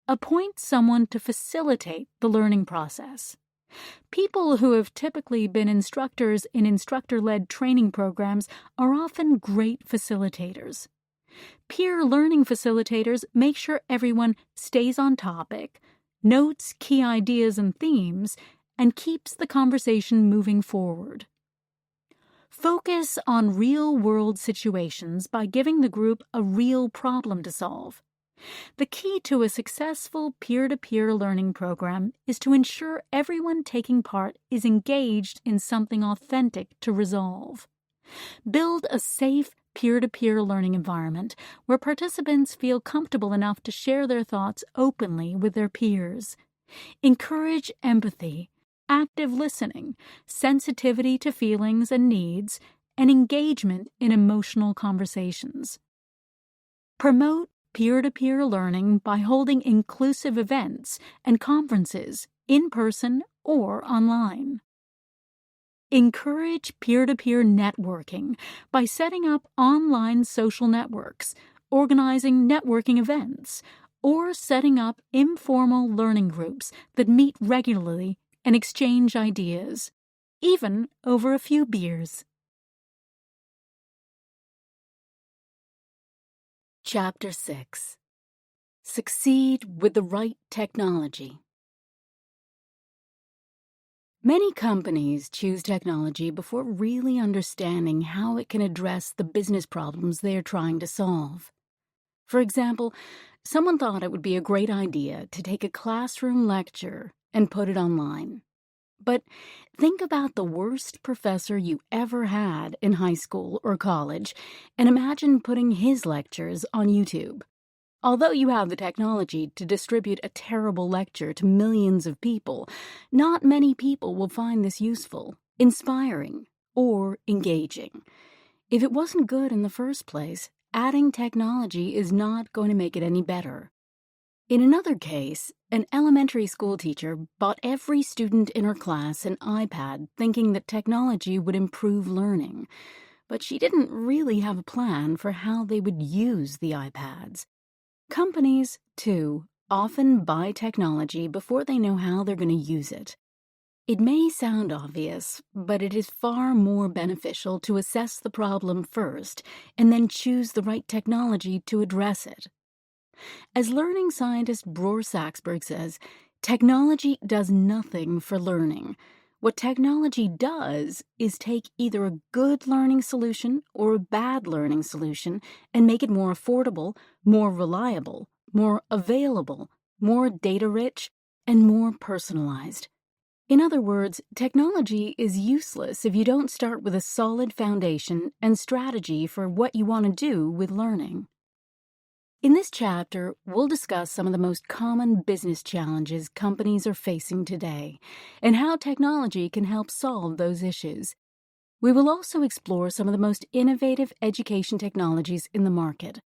Appoint someone to facilitate the learning process. People who have typically been instructors in instructor-led training programs are often great facilitators. Peer learning facilitators make sure everyone stays on topic, notes key ideas and themes, and keeps the conversation moving forward. Focus on real-world situations by giving the group a real problem to solve. The key to a successful peer-to-peer learning program is to ensure everyone taking part is engaged in something authentic to resolve. Build a safe peer-to-peer learning environment where participants feel comfortable enough to share their thoughts openly with their peers. Encourage empathy, active listening, sensitivity to feelings and needs, and engagement in emotional conversations. Promote peer-to-peer learning by holding inclusive events and conferences in person or online. Encourage peer-to-peer networking by setting up online social networks, organizing networking events, or setting up informal learning groups that meet regularly and exchange ideas, even over a few beers. Chapter 6. Succeed with the right technology. Many companies choose technology before really understanding how it can address the business problems they are trying to solve. For example, someone thought it would be a great idea to take a classroom lecture and put it online. But think about the worst professor you ever had in high school or college and imagine putting his lectures on YouTube. Although you have the technology to distribute a terrible lecture to millions of people, not many people will find this useful, inspiring, or engaging. If it wasn't good in the first place, adding technology is not going to make it any better. In another case, an elementary school teacher bought every student in her class an iPad thinking that technology would improve learning, but she didn't really have a plan for how they would use the iPads. Companies, too, often buy technology before they know how they're going to use it. It may sound obvious, but it is far more beneficial to assess the problem first and then choose the right technology to address it. As learning scientist Bror Saxberg says, technology does nothing for learning. What technology does is take either a good learning solution or a bad learning solution and make it more affordable, more reliable, more available, more data-rich, and more personalized. In other words, technology is useless if you don't start with a solid foundation and strategy for what you want to do with learning. In this chapter, we'll discuss some of the most common business challenges companies are facing today and how technology can help solve those issues. We will also explore some of the most innovative education technologies in the market,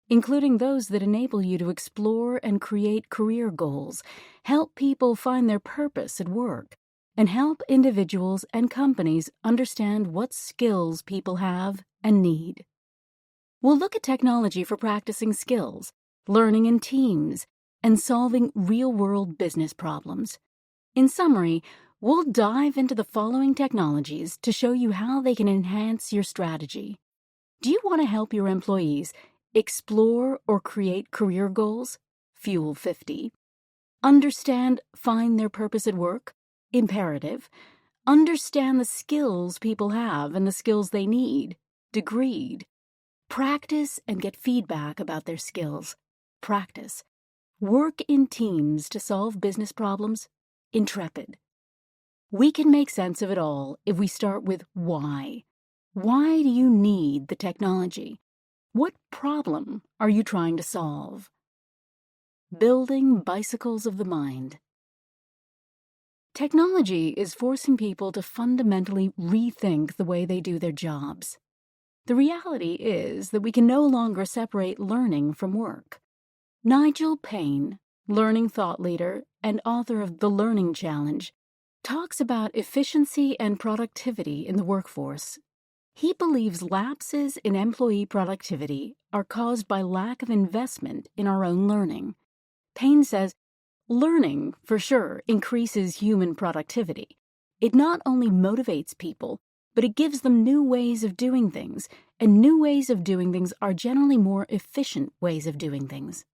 including those that enable you to explore and create career goals, help people find their purpose at work, and help individuals and companies understand what skills people have and need. We'll look at technology for practicing skills, learning in teams, and solving real-world business problems. In summary, we'll dive into the following technologies to show you how they can enhance your strategy. Do you want to help your employees explore or create career goals? Fuel 50. Understand, find their purpose at work? Imperative. Understand the skills people have and the skills they need? Degreed. Practice and get feedback about their skills. Practice. Work in teams to solve business problems. Intrepid. We can make sense of it all if we start with why. Why do you need the technology? What problem are you trying to solve? Building bicycles of the mind. Technology is forcing people to fundamentally rethink the way they do their jobs. The reality is that we can no longer separate learning from work. Nigel Payne, learning thought leader and author of The Learning Challenge, talks about efficiency and productivity in the workforce. He believes lapses in employee productivity are caused by lack of investment in our own learning. Payne says, learning, for sure, increases human productivity. It not only motivates people, but it gives them new ways of doing things, and new ways of doing things are generally more efficient ways of doing things.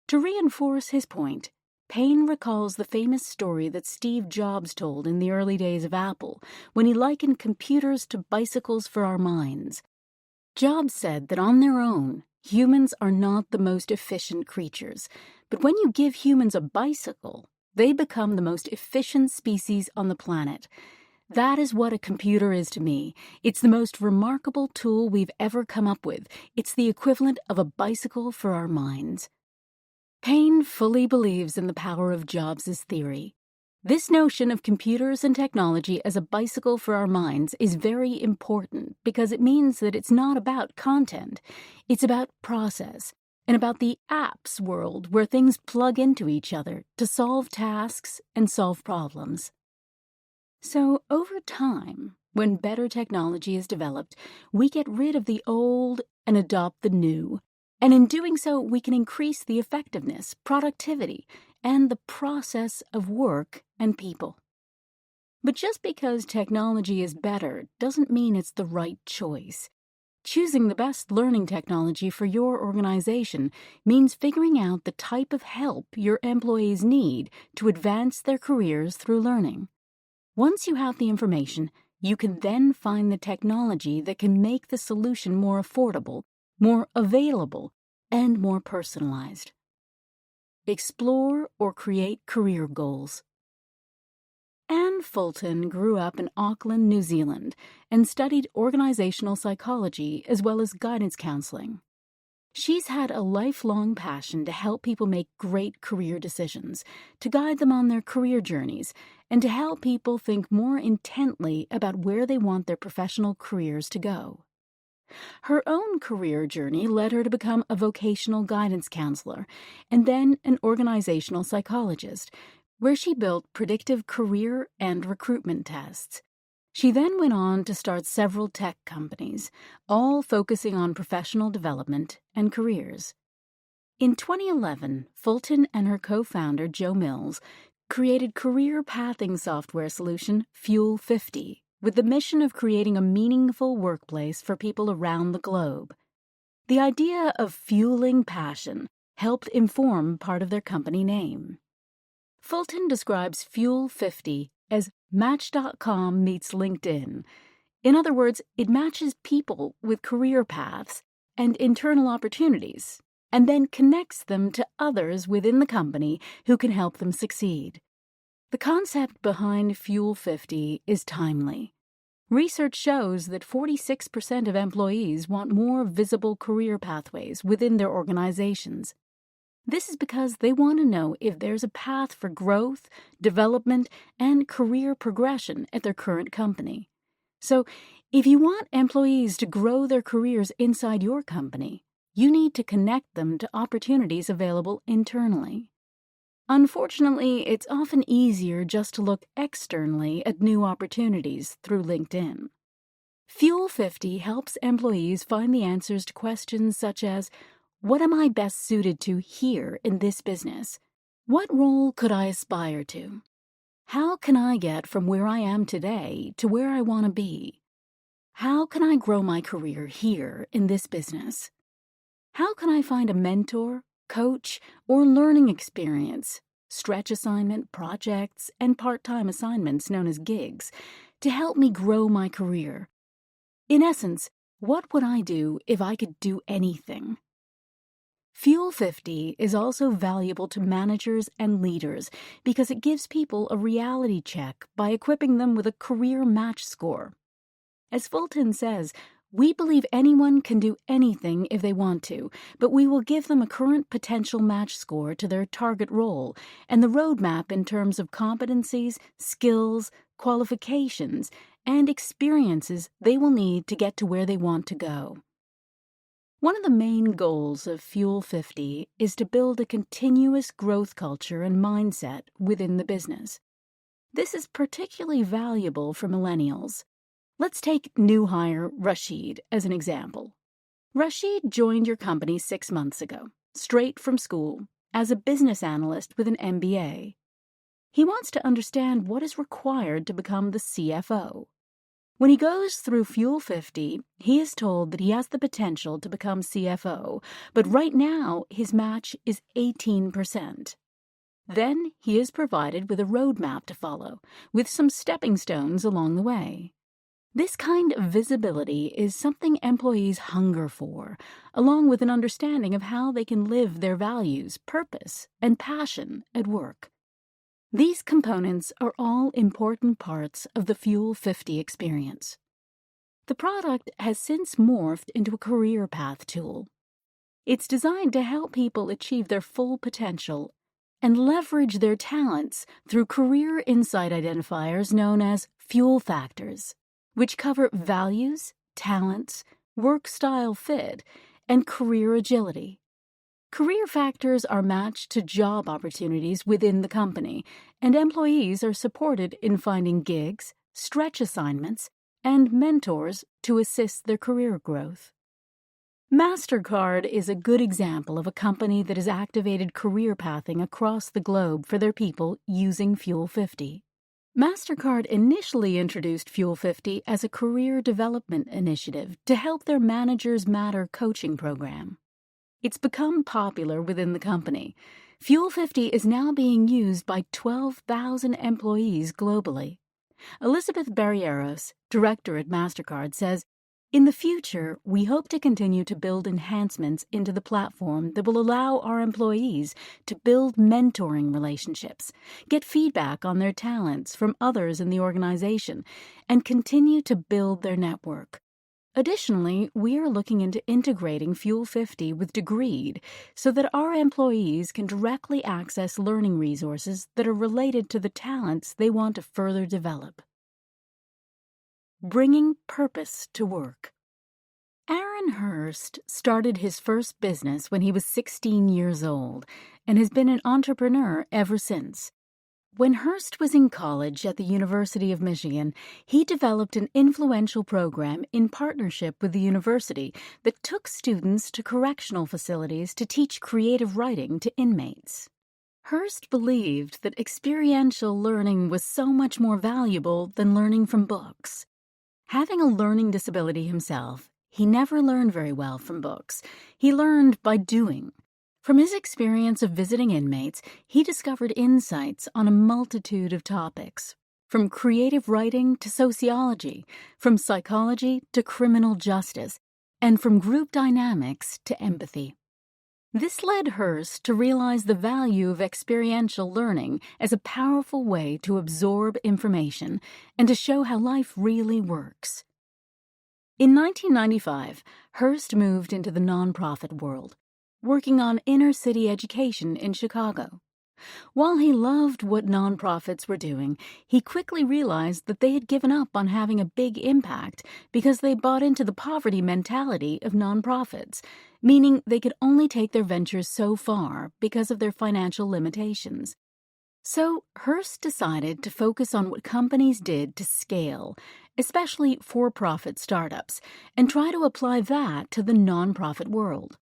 To reinforce his point, Payne recalls the famous story that Steve Jobs told in the early days of Apple when he likened computers to bicycles for our minds. Jobs said that on their own, humans are not the most efficient creatures, but when you give humans a bicycle, they become the most efficient species on the planet. That is what a computer is to me. It's the most remarkable tool we've ever come up with. It's the equivalent of a bicycle for our minds. Payne fully believes in the power of Jobs' theory. This notion of computers and technology as a bicycle for our minds is very important because it means that it's not about content. It's about process and about the apps world where things plug into each other to solve tasks and solve problems. So, over time, when better technology is developed, we get rid of the old and adopt the new. And in doing so, we can increase the effectiveness, productivity, and the process of work and people. But just because technology is better doesn't mean it's the right choice. Choosing the best learning technology for your organization means figuring out the type of help your employees need to advance their careers through learning. Once you have the information, you can then find the technology that can make the solution more affordable, more available, and more personalized. Explore or create career goals. Anne Fulton grew up in Auckland, New Zealand, and studied organizational psychology as well as guidance counseling. She's had a lifelong passion to help people make great career decisions, to guide them on their career journeys, and to help people think more intently about where they want their professional careers to go. Her own career journey led her to become a vocational guidance counselor and then an organizational psychologist, where she built predictive career and recruitment tests. She then went on to start several tech companies, all focusing on professional development and careers. In 2011, Fulton and her co-founder, Joe Mills, created career pathing software solution Fuel 50, with the mission of creating a meaningful workplace for people around the globe. The idea of fueling passion helped inform part of their company name. Fulton describes Fuel 50 as Match.com meets LinkedIn. In other words, it matches people with career paths and internal opportunities, and then connects them to others within the company who can help them succeed. The concept behind Fuel 50 is timely. Research shows that 46% of employees want more visible career pathways within their organizations. This is because they want to know if there's a path for growth, development, and career progression at their current company. So, if you want employees to grow their careers inside your company, you need to connect them to opportunities available internally. Unfortunately, it's often easier just to look externally at new opportunities through LinkedIn. Fuel 50 helps employees find the answers to questions such as, what am I best suited to here in this business? What role could I aspire to? How can I get from where I am today to where I want to be? How can I grow my career here in this business? How can I find a mentor, coach, or learning experience, stretch assignment, projects, and part-time assignments known as gigs, to help me grow my career? In essence, what would I do if I could do anything? Fuel 50 is also valuable to managers and leaders because it gives people a reality check by equipping them with a career match score. As Fulton says, we believe anyone can do anything if they want to, but we will give them a current potential match score to their target role and the roadmap in terms of competencies, skills, qualifications, and experiences they will need to get to where they want to go. One of the main goals of Fuel 50 is to build a continuous growth culture and mindset within the business. This is particularly valuable for millennials. Let's take new hire Rashid as an example. Rashid joined your company 6 months ago, straight from school, as a business analyst with an MBA. He wants to understand what is required to become the CFO. When he goes through Fuel 50, he is told that he has the potential to become CFO, but right now his match is 18%. Then he is provided with a roadmap to follow, with some stepping stones along the way. This kind of visibility is something employees hunger for, along with an understanding of how they can live their values, purpose, and passion at work. These components are all important parts of the Fuel 50 experience. The product has since morphed into a career path tool. It's designed to help people achieve their full potential and leverage their talents through career insight identifiers known as fuel factors, which cover values, talents, work style fit, and career agility. Career factors are matched to job opportunities within the company, and employees are supported in finding gigs, stretch assignments, and mentors to assist their career growth. MasterCard is a good example of a company that has activated career pathing across the globe for their people using Fuel 50. MasterCard initially introduced Fuel 50 as a career development initiative to help their Managers Matter coaching program. It's become popular within the company. Fuel 50 is now being used by 12,000 employees globally. Elizabeth Barrieros, director at MasterCard, says, "In the future, we hope to continue to build enhancements into the platform that will allow our employees to build mentoring relationships, get feedback on their talents from others in the organization, and continue to build their network. Additionally, we are looking into integrating Fuel 50 with Degreed so that our employees can directly access learning resources that are related to the talents they want to further develop." Bringing purpose to work. Aaron Hurst started his first business when he was 16 years old and has been an entrepreneur ever since. When Hurst was in college at the University of Michigan, he developed an influential program in partnership with the university that took students to correctional facilities to teach creative writing to inmates. Hurst believed that experiential learning was so much more valuable than learning from books. Having a learning disability himself, he never learned very well from books. He learned by doing. From his experience of visiting inmates, he discovered insights on a multitude of topics, from creative writing to sociology, from psychology to criminal justice, and from group dynamics to empathy. This led Hurst to realize the value of experiential learning as a powerful way to absorb information and to show how life really works. In 1995, Hurst moved into the nonprofit world, working on inner-city education in Chicago. While he loved what nonprofits were doing, he quickly realized that they had given up on having a big impact because they bought into the poverty mentality of nonprofits, meaning they could only take their ventures so far because of their financial limitations. So Hurst decided to focus on what companies did to scale, especially for-profit startups, and try to apply that to the nonprofit world.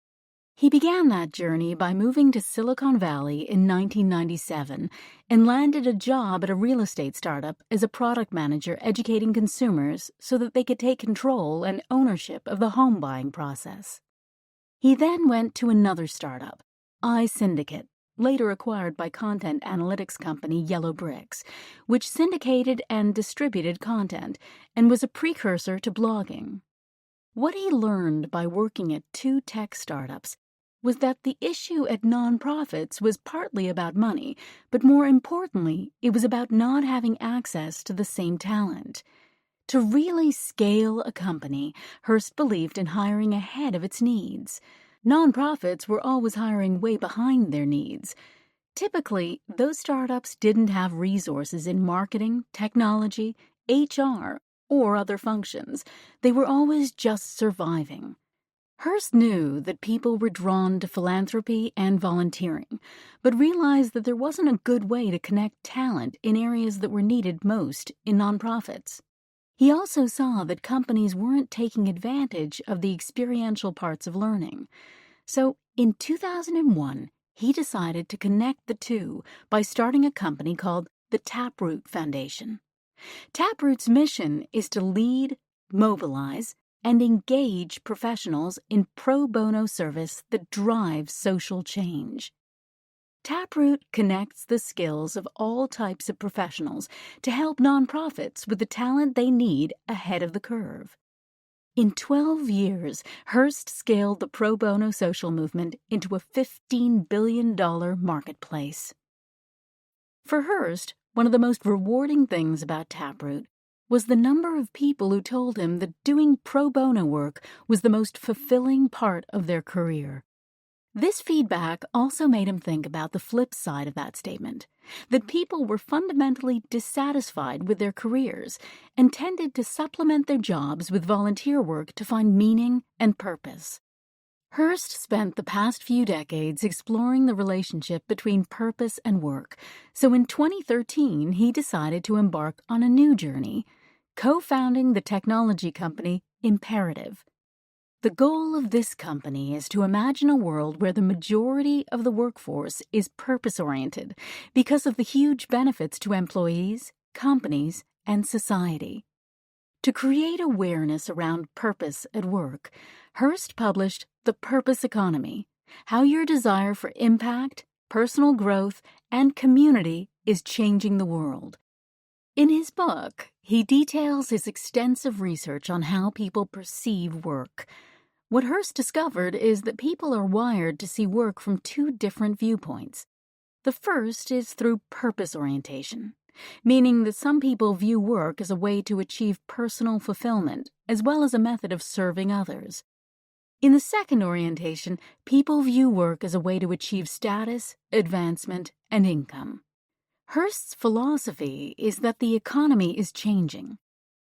He began that journey by moving to Silicon Valley in 1997 and landed a job at a real estate startup as a product manager educating consumers so that they could take control and ownership of the home buying process. He then went to another startup, iSyndicate, later acquired by content analytics company Yellow Bricks, which syndicated and distributed content and was a precursor to blogging. What he learned by working at two tech startups was that the issue at nonprofits was partly about money, but more importantly, it was about not having access to the same talent. To really scale a company, Hurst believed in hiring ahead of its needs. Nonprofits were always hiring way behind their needs. Typically, those startups didn't have resources in marketing, technology, HR, or other functions. They were always just surviving. Hurst knew that people were drawn to philanthropy and volunteering, but realized that there wasn't a good way to connect talent in areas that were needed most in nonprofits. He also saw that companies weren't taking advantage of the experiential parts of learning. So, in 2001, he decided to connect the two by starting a company called the Taproot Foundation. Taproot's mission is to lead, mobilize, and engage professionals in pro bono service that drives social change. Taproot connects the skills of all types of professionals to help nonprofits with the talent they need ahead of the curve. In 12 years, Hearst scaled the pro bono social movement into a $15 billion marketplace. For Hearst, one of the most rewarding things about Taproot was the number of people who told him that doing pro bono work was the most fulfilling part of their career. This feedback also made him think about the flip side of that statement, that people were fundamentally dissatisfied with their careers and tended to supplement their jobs with volunteer work to find meaning and purpose. Hearst spent the past few decades exploring the relationship between purpose and work, so in 2013 he decided to embark on a new journey, co-founding the technology company Imperative. The goal of this company is to imagine a world where the majority of the workforce is purpose-oriented because of the huge benefits to employees, companies, and society. To create awareness around purpose at work, Hearst published The Purpose Economy: How Your Desire for Impact, Personal Growth, and Community is Changing the World. In his book, he details his extensive research on how people perceive work. What Hearst discovered is that people are wired to see work from two different viewpoints. The first is through purpose orientation, meaning that some people view work as a way to achieve personal fulfillment, as well as a method of serving others. In the second orientation, people view work as a way to achieve status, advancement, and income. Hearst's philosophy is that the economy is changing,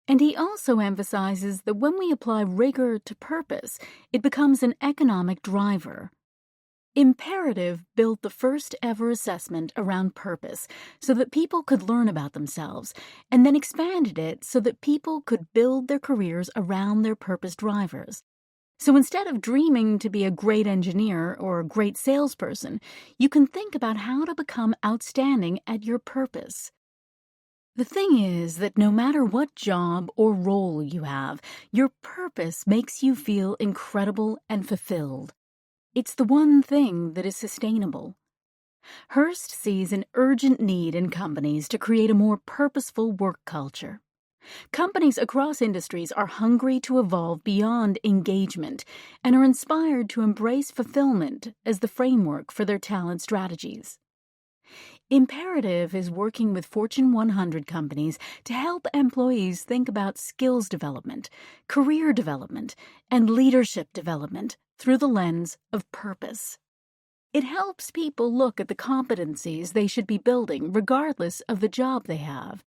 and he also emphasizes that when we apply rigor to purpose, it becomes an economic driver. Imperative built the first ever assessment around purpose so that people could learn about themselves, and then expanded it so that people could build their careers around their purpose drivers. So instead of dreaming to be a great engineer or a great salesperson, you can think about how to become outstanding at your purpose. The thing is that no matter what job or role you have, your purpose makes you feel incredible and fulfilled. It's the one thing that is sustainable. Hearst sees an urgent need in companies to create a more purposeful work culture. Companies across industries are hungry to evolve beyond engagement and are inspired to embrace fulfillment as the framework for their talent strategies. Imperative is working with Fortune 100 companies to help employees think about skills development, career development, and leadership development through the lens of purpose. It helps people look at the competencies they should be building regardless of the job they have.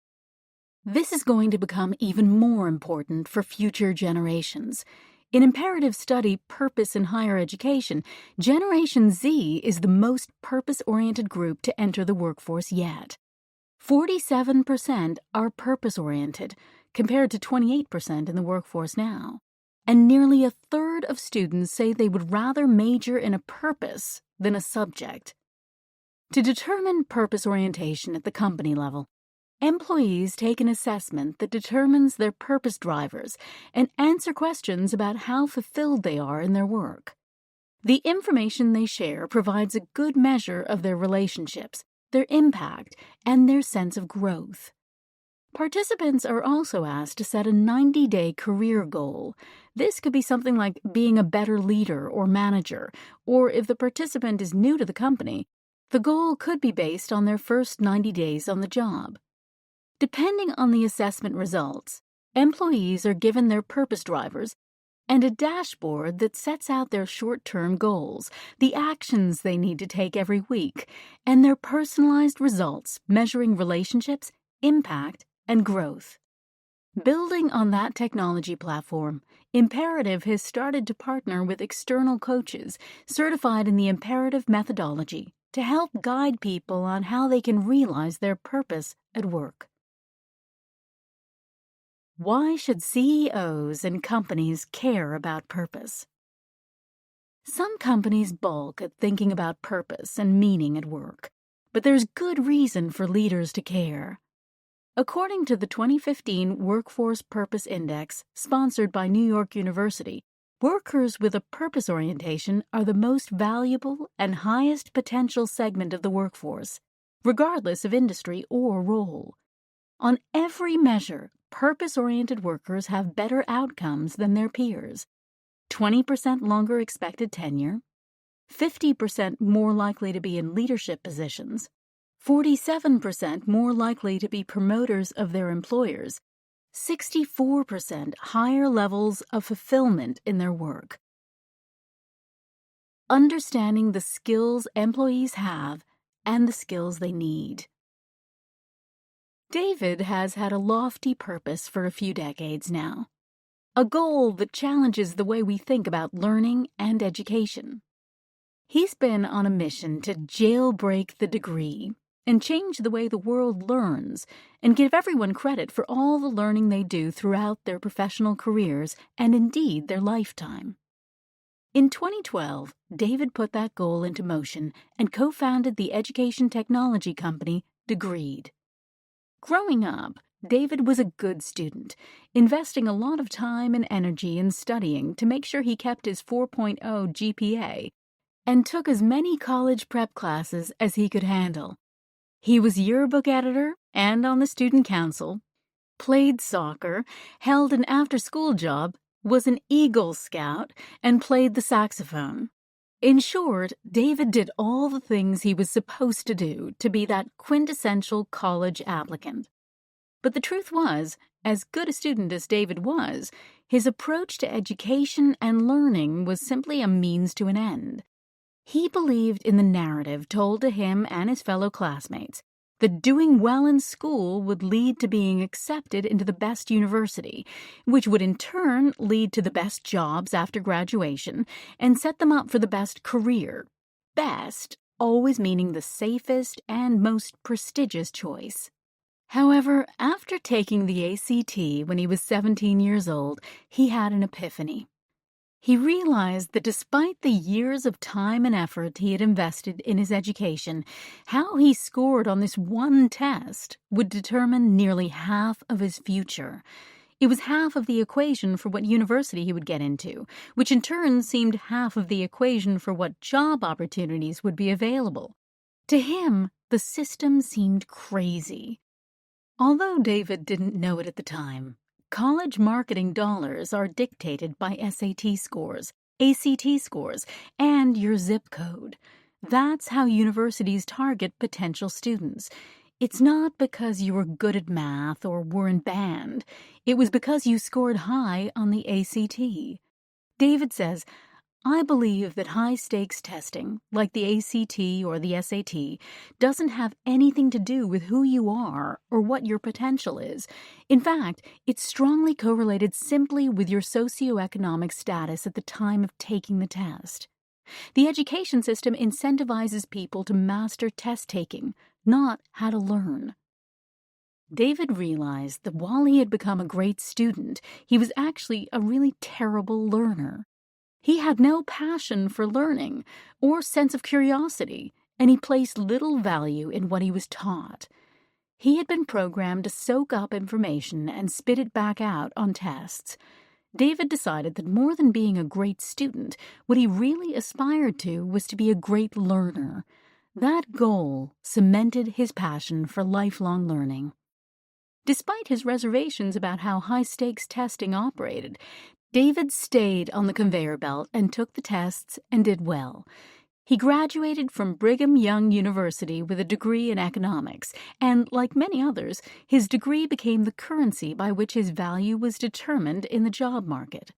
This is going to become even more important for future generations. In Imperative's study, Purpose in Higher Education, Generation Z is the most purpose-oriented group to enter the workforce yet. 47% are purpose-oriented, compared to 28% in the workforce now. And nearly a third of students say they would rather major in a purpose than a subject. To determine purpose orientation at the company level, employees take an assessment that determines their purpose drivers and answer questions about how fulfilled they are in their work. The information they share provides a good measure of their relationships, their impact, and their sense of growth. Participants are also asked to set a 90-day career goal. This could be something like being a better leader or manager, or if the participant is new to the company, the goal could be based on their first 90 days on the job. Depending on the assessment results, employees are given their purpose drivers and a dashboard that sets out their short-term goals, the actions they need to take every week, and their personalized results measuring relationships, impact, and growth. Building on that technology platform, Imperative has started to partner with external coaches certified in the Imperative methodology to help guide people on how they can realize their purpose at work. Why should CEOs and companies care about purpose? Some companies balk at thinking about purpose and meaning at work, but there's good reason for leaders to care. According to the 2015 Workforce Purpose Index, sponsored by New York University, Workers with a purpose orientation are the most valuable and highest potential segment of the workforce, regardless of industry or role. On every measure, purpose-oriented workers have better outcomes than their peers. 20% longer expected tenure, 50% more likely to be in leadership positions, 47% more likely to be promoters of their employers, 64% higher levels of fulfillment in their work. Understanding the skills employees have and the skills they need. David has had a lofty purpose for a few decades now, a goal that challenges the way we think about learning and education. He's been on a mission to jailbreak the degree and change the way the world learns and give everyone credit for all the learning they do throughout their professional careers and indeed their lifetime. In 2012, David put that goal into motion and co-founded the education technology company Degreed. Growing up, David was a good student, investing a lot of time and energy in studying to make sure he kept his 4.0 GPA and took as many college prep classes as he could handle. He was yearbook editor and on the student council, played soccer, held an after-school job, was an Eagle Scout, and played the saxophone. In short, David did all the things he was supposed to do to be that quintessential college applicant. But the truth was, as good a student as David was, his approach to education and learning was simply a means to an end. He believed in the narrative told to him and his fellow classmates that doing well in school would lead to being accepted into the best university, which would in turn lead to the best jobs after graduation and set them up for the best career. Best always meaning the safest and most prestigious choice. However, after taking the ACT when he was 17 years old, he had an epiphany. He realized that despite the years of time and effort he had invested in his education, how he scored on this one test would determine nearly half of his future. It was half of the equation for what university he would get into, which in turn seemed half of the equation for what job opportunities would be available. To him, the system seemed crazy. Although David didn't know it at the time, college marketing dollars are dictated by SAT scores, ACT scores, and your zip code. That's how universities target potential students. It's not because you were good at math or were in band. It was because you scored high on the ACT. David says, I believe that high-stakes testing, like the ACT or the SAT, doesn't have anything to do with who you are or what your potential is. In fact, it's strongly correlated simply with your socioeconomic status at the time of taking the test. The education system incentivizes people to master test-taking, not how to learn. David realized that while he had become a great student, he was actually a really terrible learner. He had no passion for learning or sense of curiosity, and he placed little value in what he was taught. He had been programmed to soak up information and spit it back out on tests. David decided that more than being a great student, what he really aspired to was to be a great learner. That goal cemented his passion for lifelong learning. Despite his reservations about how high-stakes testing operated, David stayed on the conveyor belt and took the tests and did well. He graduated from Brigham Young University with a degree in economics, and, like many others, his degree became the currency by which his value was determined in the job market.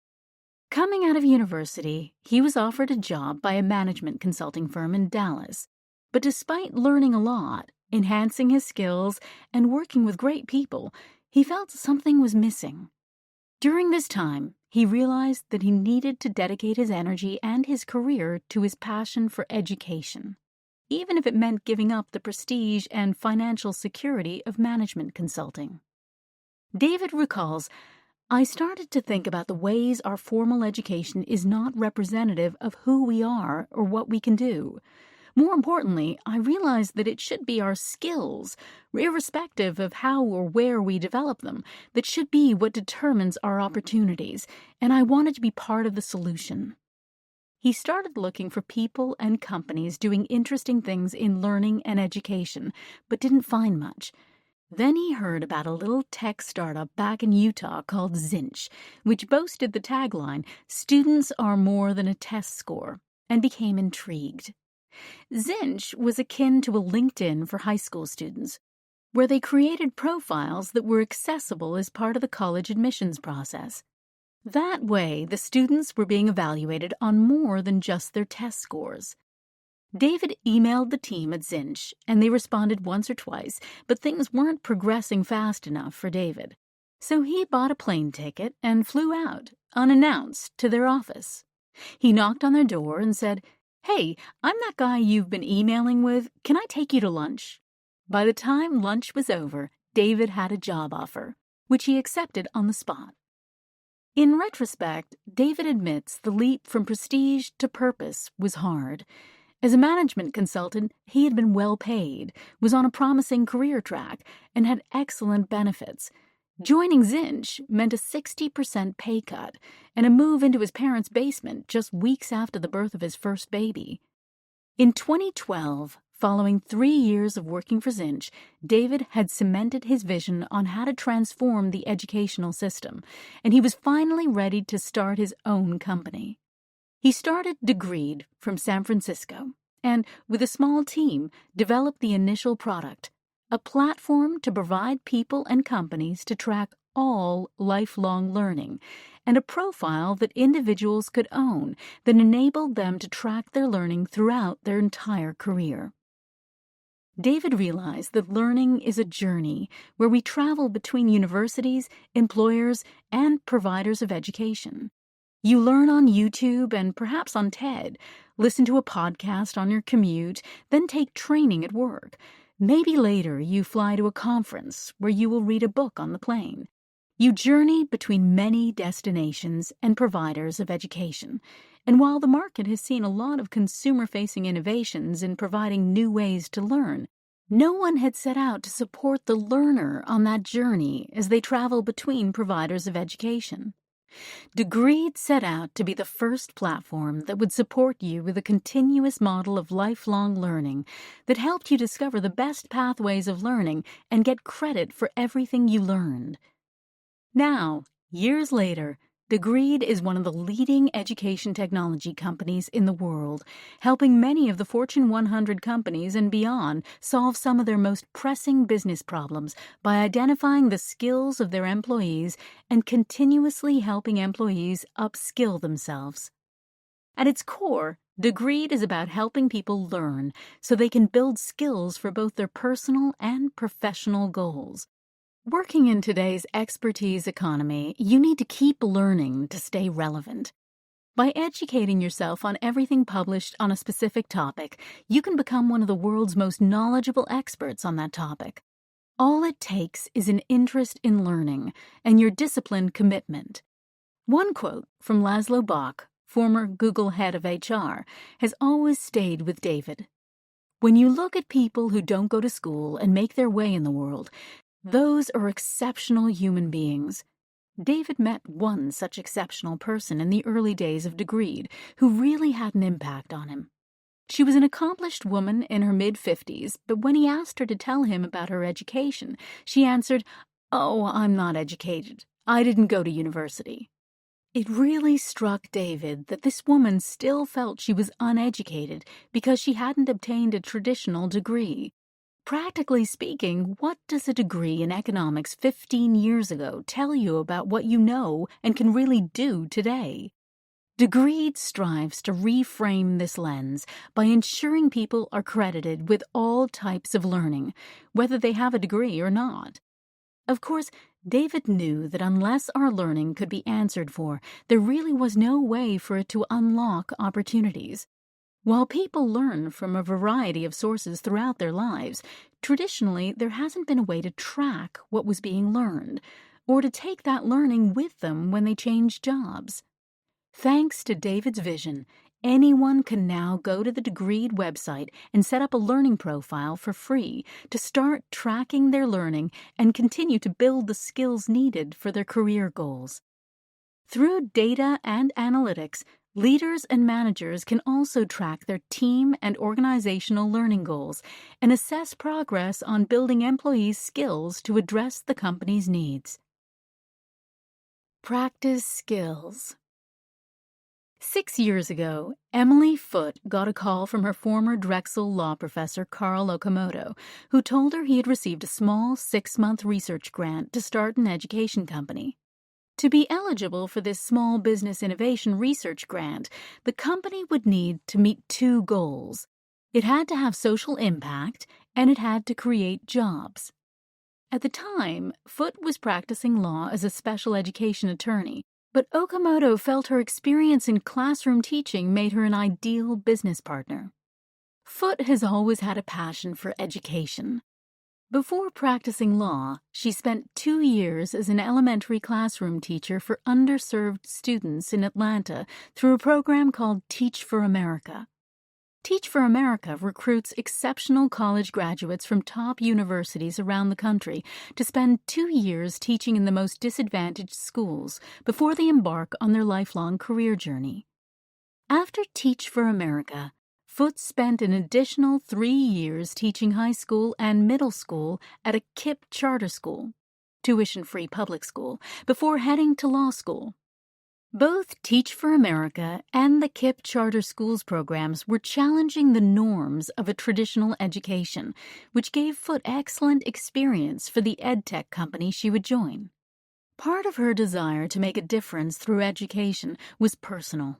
Coming out of university, he was offered a job by a management consulting firm in Dallas. But despite learning a lot, enhancing his skills, and working with great people, he felt something was missing. During this time, he realized that he needed to dedicate his energy and his career to his passion for education, even if it meant giving up the prestige and financial security of management consulting. David recalls, I started to think about the ways our formal education is not representative of who we are or what we can do. More importantly, I realized that it should be our skills, irrespective of how or where we develop them, that should be what determines our opportunities, and I wanted to be part of the solution. He started looking for people and companies doing interesting things in learning and education, but didn't find much. Then he heard about a little tech startup back in Utah called Zinch, which boasted the tagline, "Students are more than a test score," and became intrigued. Zinch was akin to a LinkedIn for high school students, where they created profiles that were accessible as part of the college admissions process. That way, the students were being evaluated on more than just their test scores. David emailed the team at Zinch, and they responded once or twice, but things weren't progressing fast enough for David. So he bought a plane ticket and flew out, unannounced, to their office. He knocked on their door and said, "Hey, I'm that guy you've been emailing with. Can I take you to lunch?" By the time lunch was over, David had a job offer, which he accepted on the spot. In retrospect, David admits the leap from prestige to purpose was hard. As a management consultant, he had been well paid, was on a promising career track, and had excellent benefits. Joining Zinch meant a 60% pay cut and a move into his parents' basement just weeks after the birth of his first baby. In 2012, following 3 years of working for Zinch, David had cemented his vision on how to transform the educational system, and he was finally ready to start his own company. He started Degreed from San Francisco and, with a small team, developed the initial product, a platform to provide people and companies to track all lifelong learning, and a profile that individuals could own that enabled them to track their learning throughout their entire career. David realized that learning is a journey where we travel between universities, employers, and providers of education. You learn on YouTube and perhaps on TED, listen to a podcast on your commute, then take training at work. Maybe later you fly to a conference where you will read a book on the plane. You journey between many destinations and providers of education. And while the market has seen a lot of consumer-facing innovations in providing new ways to learn, no one had set out to support the learner on that journey as they travel between providers of education. Degreed set out to be the first platform that would support you with a continuous model of lifelong learning that helped you discover the best pathways of learning and get credit for everything you learned. Now, years later, Degreed is one of the leading education technology companies in the world, helping many of the Fortune 100 companies and beyond solve some of their most pressing business problems by identifying the skills of their employees and continuously helping employees upskill themselves. At its core, Degreed is about helping people learn so they can build skills for both their personal and professional goals. Working in today's expertise economy, you need to keep learning to stay relevant. By educating yourself on everything published on a specific topic, you can become one of the world's most knowledgeable experts on that topic. All it takes is an interest in learning and your disciplined commitment. One quote from Laszlo Bock, former Google head of HR, has always stayed with David. "When you look at people who don't go to school and make their way in the world, those are exceptional human beings." David met one such exceptional person in the early days of Degreed, who really had an impact on him. She was an accomplished woman in her mid-50s, but when he asked her to tell him about her education, she answered, "Oh, I'm not educated. I didn't go to university." It really struck David that this woman still felt she was uneducated because she hadn't obtained a traditional degree. Practically speaking, what does a degree in economics 15 years ago tell you about what you know and can really do today? Degreed strives to reframe this lens by ensuring people are credited with all types of learning, whether they have a degree or not. Of course, David knew that unless our learning could be answered for, there really was no way for it to unlock opportunities. While people learn from a variety of sources throughout their lives, traditionally there hasn't been a way to track what was being learned, or to take that learning with them when they change jobs. Thanks to David's vision, Anyone can now go to the Degreed website and set up a learning profile for free to start tracking their learning and continue to build the skills needed for their career goals. Through data and analytics, leaders and managers can also track their team and organizational learning goals and assess progress on building employees' skills to address the company's needs. Practice skills. 6 years ago, Emily Foote got a call from her former Drexel law professor Carl Okamoto, who told her he had received a small 6-month research grant to start an education company. To be eligible for this small business innovation research grant, the company would need to meet 2 goals. It had to have social impact, and it had to create jobs. At the time, Foote was practicing law as a special education attorney, but Okamoto felt her experience in classroom teaching made her an ideal business partner. Foote has always had a passion for education. Before practicing law, she spent 2 years as an elementary classroom teacher for underserved students in Atlanta through a program called Teach for America. Teach for America recruits exceptional college graduates from top universities around the country to spend 2 years teaching in the most disadvantaged schools before they embark on their lifelong career journey. After Teach for America, Foote spent an additional 3 years teaching high school and middle school at a KIPP charter school, tuition-free public school, before heading to law school. Both Teach for America and the KIPP Charter Schools programs were challenging the norms of a traditional education, which gave Foote excellent experience for the edtech company she would join. Part of her desire to make a difference through education was personal.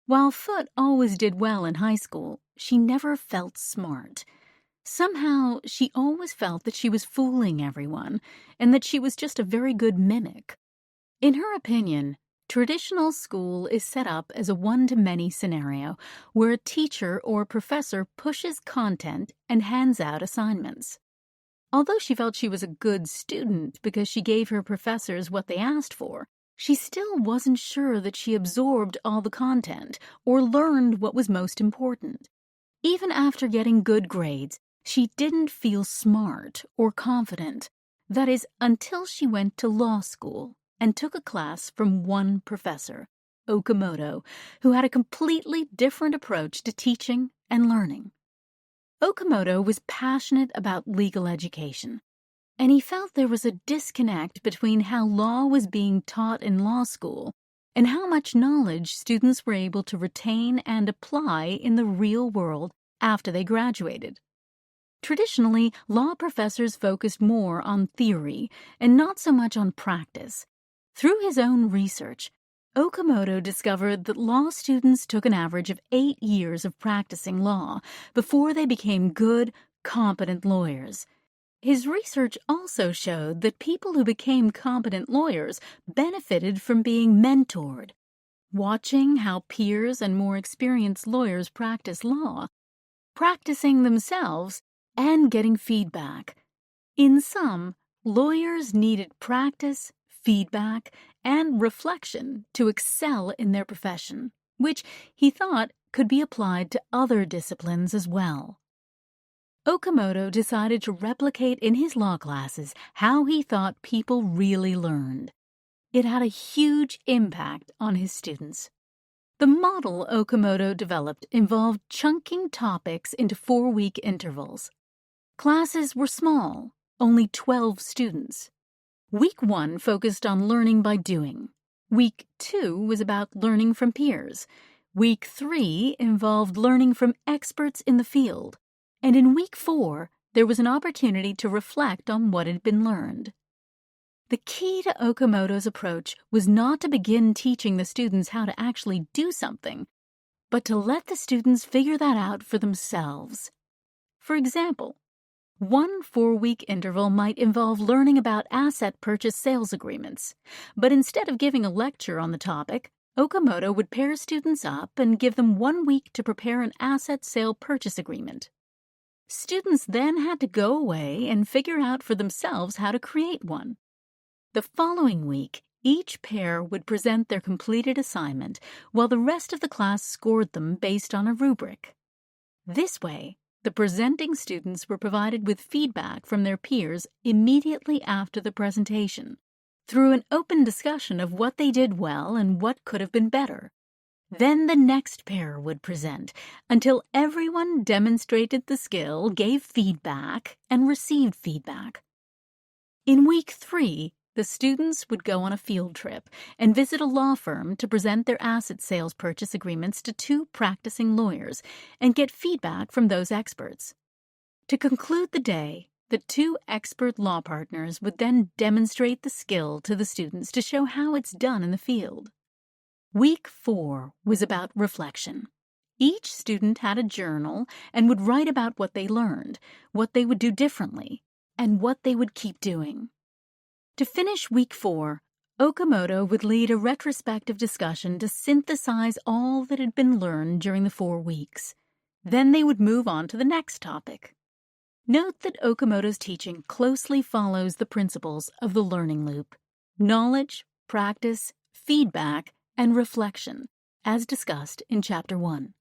While Foote always did well in high school, she never felt smart. Somehow, she always felt that she was fooling everyone, and that she was just a very good mimic. In her opinion, traditional school is set up as a one-to-many scenario where a teacher or professor pushes content and hands out assignments. Although she felt she was a good student because she gave her professors what they asked for, she still wasn't sure that she absorbed all the content or learned what was most important. Even after getting good grades, she didn't feel smart or confident. That is, until she went to law school and took a class from one professor, Okamoto, who had a completely different approach to teaching and learning. Okamoto was passionate about legal education, and he felt there was a disconnect between how law was being taught in law school and how much knowledge students were able to retain and apply in the real world after they graduated. Traditionally, law professors focused more on theory and not so much on practice. Through his own research, Okamoto discovered that law students took an average of 8 years of practicing law before they became good, competent lawyers. His research also showed that people who became competent lawyers benefited from being mentored. Watching how peers and more experienced lawyers practice law, practicing themselves, and getting feedback. In sum, lawyers needed practice, feedback, and reflection to excel in their profession, which he thought could be applied to other disciplines as well. Okamoto decided to replicate in his law classes how he thought people really learned. It had a huge impact on his students. The model Okamoto developed involved chunking topics into 4-week intervals. Classes were small, only 12 students. Week 1 focused on learning by doing. Week 2 was about learning from peers. Week 3 involved learning from experts in the field. And in Week 4, there was an opportunity to reflect on what had been learned. The key to Okamoto's approach was not to begin teaching the students how to actually do something, but to let the students figure that out for themselves. For example, one 4-week interval might involve learning about asset purchase sales agreements, but instead of giving a lecture on the topic, Okamoto would pair students up and give them 1 week to prepare an asset sale purchase agreement. Students then had to go away and figure out for themselves how to create one. The following week, Each pair would present their completed assignment while the rest of the class scored them based on a rubric. This way, the presenting students were provided with feedback from their peers immediately after the presentation, through an open discussion of what they did well and what could have been better. Then the next pair would present until everyone demonstrated the skill, gave feedback, and received feedback. In week 3, the students would go on a field trip and visit a law firm to present their asset sales purchase agreements to 2 practicing lawyers and get feedback from those experts. To conclude the day, the 2 expert law partners would then demonstrate the skill to the students to show how it's done in the field. Week 4 was about reflection. Each student had a journal and would write about what they learned, what they would do differently, and what they would keep doing. To finish week 4, Okamoto would lead a retrospective discussion to synthesize all that had been learned during the 4 weeks. Then they would move on to the next topic. Note that Okamoto's teaching closely follows the principles of the learning loop: knowledge, practice, feedback, and reflection, as discussed in Chapter 1.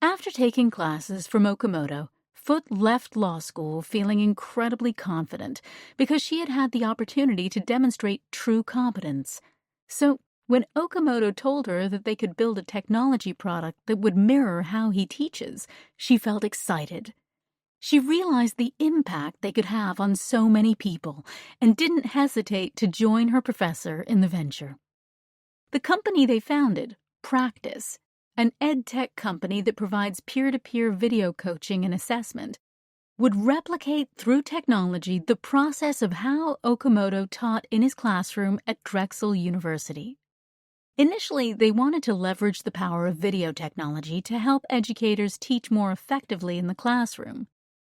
After taking classes from Okamoto, Foote left law school feeling incredibly confident because she had had the opportunity to demonstrate true competence. So, when Okamoto told her that they could build a technology product that would mirror how he teaches, she felt excited. She realized the impact they could have on so many people and didn't hesitate to join her professor in the venture. The company they founded, Practice, an ed-tech company that provides peer-to-peer video coaching and assessment, would replicate through technology the process of how Okamoto taught in his classroom at Drexel University. Initially, they wanted to leverage the power of video technology to help educators teach more effectively in the classroom,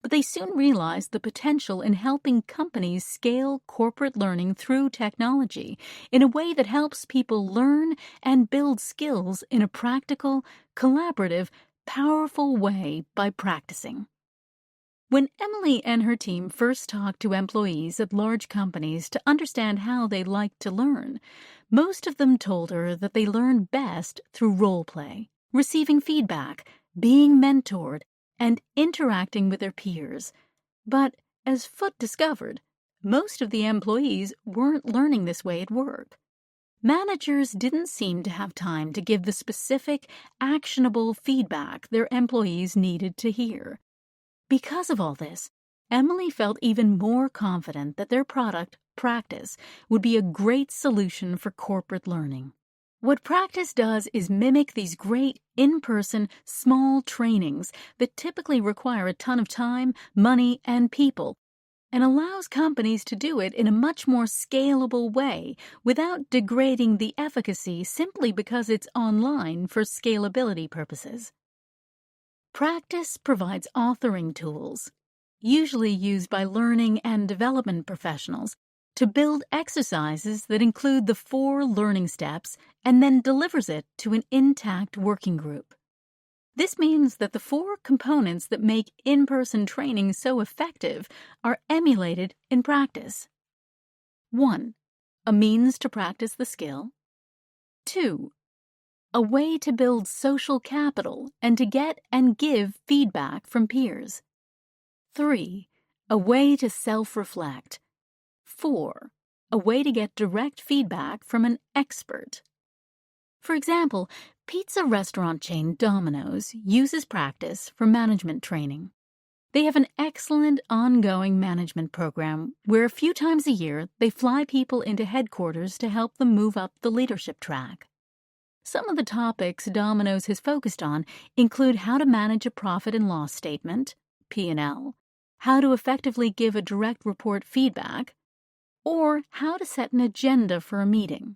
but they soon realized the potential in helping companies scale corporate learning through technology in a way that helps people learn and build skills in a practical, collaborative, powerful way by practicing. When Emily and her team first talked to employees at large companies to understand how they liked to learn, most of them told her that they learned best through role play, receiving feedback, being mentored, and interacting with their peers. But, as Foote discovered, most of the employees weren't learning this way at work. Managers didn't seem to have time to give the specific, actionable feedback their employees needed to hear. Because of all this, Emily felt even more confident that their product, Practice, would be a great solution for corporate learning. What Practice does is mimic these great, in-person, small trainings that typically require a ton of time, money, and people, and allows companies to do it in a much more scalable way without degrading the efficacy simply because it's online for scalability purposes. Practice provides authoring tools, usually used by learning and development professionals, to build exercises that include the 4 learning steps and then delivers it to an intact working group. This means that the 4 components that make in-person training so effective are emulated in practice. 1. A means to practice the skill. 2. A way to build social capital and to get and give feedback from peers. 3. A way to self-reflect. 4. A way to get direct feedback from an expert. For example, pizza restaurant chain Domino's uses Practice for management training. They have an excellent ongoing management program where a few times a year they fly people into headquarters to help them move up the leadership track. Some of the topics Domino's has focused on include how to manage a profit and loss statement, P&L, how to effectively give a direct report feedback, or how to set an agenda for a meeting.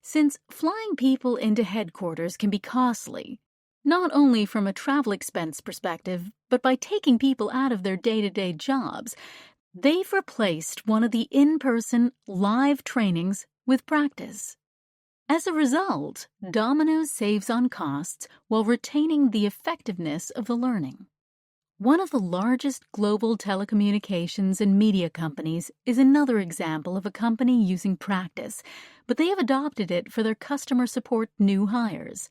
Since flying people into headquarters can be costly, not only from a travel expense perspective, but by taking people out of their day-to-day jobs, they've replaced one of the in-person live trainings with Practice. As a result, Domino's saves on costs while retaining the effectiveness of the learning. One of the largest global telecommunications and media companies is another example of a company using practice, but they have adopted it for their customer support new hires.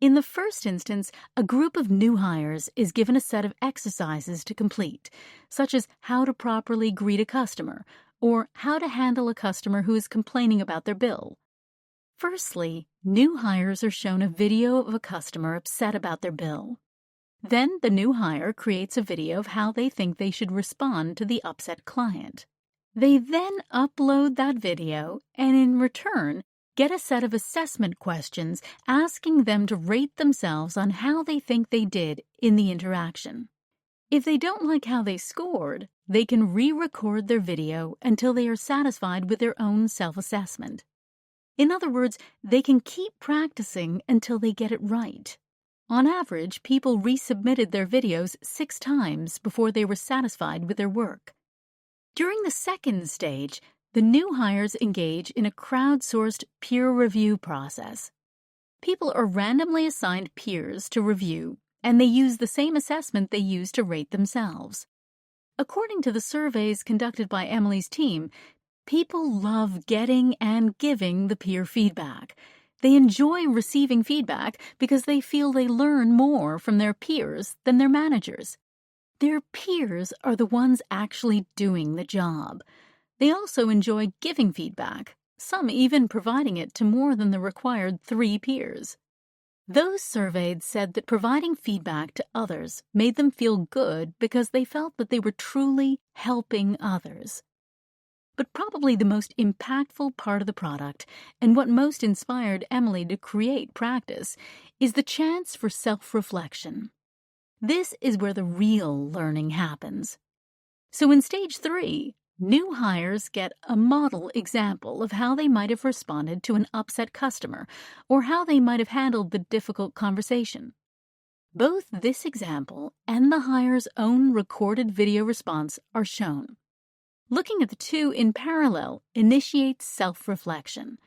In the first instance, a group of new hires is given a set of exercises to complete, such as how to properly greet a customer or how to handle a customer who is complaining about their bill. Firstly, new hires are shown a video of a customer upset about their bill. Then the new hire creates a video of how they think they should respond to the upset client. They then upload that video and in return get a set of assessment questions asking them to rate themselves on how they think they did in the interaction. If they don't like how they scored, they can re-record their video until they are satisfied with their own self-assessment. In other words, they can keep practicing until they get it right. On average, people resubmitted their videos 6 times before they were satisfied with their work. During the second stage, the new hires engage in a crowdsourced peer review process. People are randomly assigned peers to review, and they use the same assessment they use to rate themselves. According to the surveys conducted by Emily's team, people love getting and giving the peer feedback. They enjoy receiving feedback because they feel they learn more from their peers than their managers. Their peers are the ones actually doing the job. They also enjoy giving feedback, some even providing it to more than the required 3 peers. Those surveyed said that providing feedback to others made them feel good because they felt that they were truly helping others. But probably the most impactful part of the product, and what most inspired Emily to create practice, is the chance for self-reflection. This is where the real learning happens. So in stage 3, new hires get a model example of how they might have responded to an upset customer or how they might have handled the difficult conversation. Both this example and the hire's own recorded video response are shown. Looking at the two in parallel initiates self-reflection.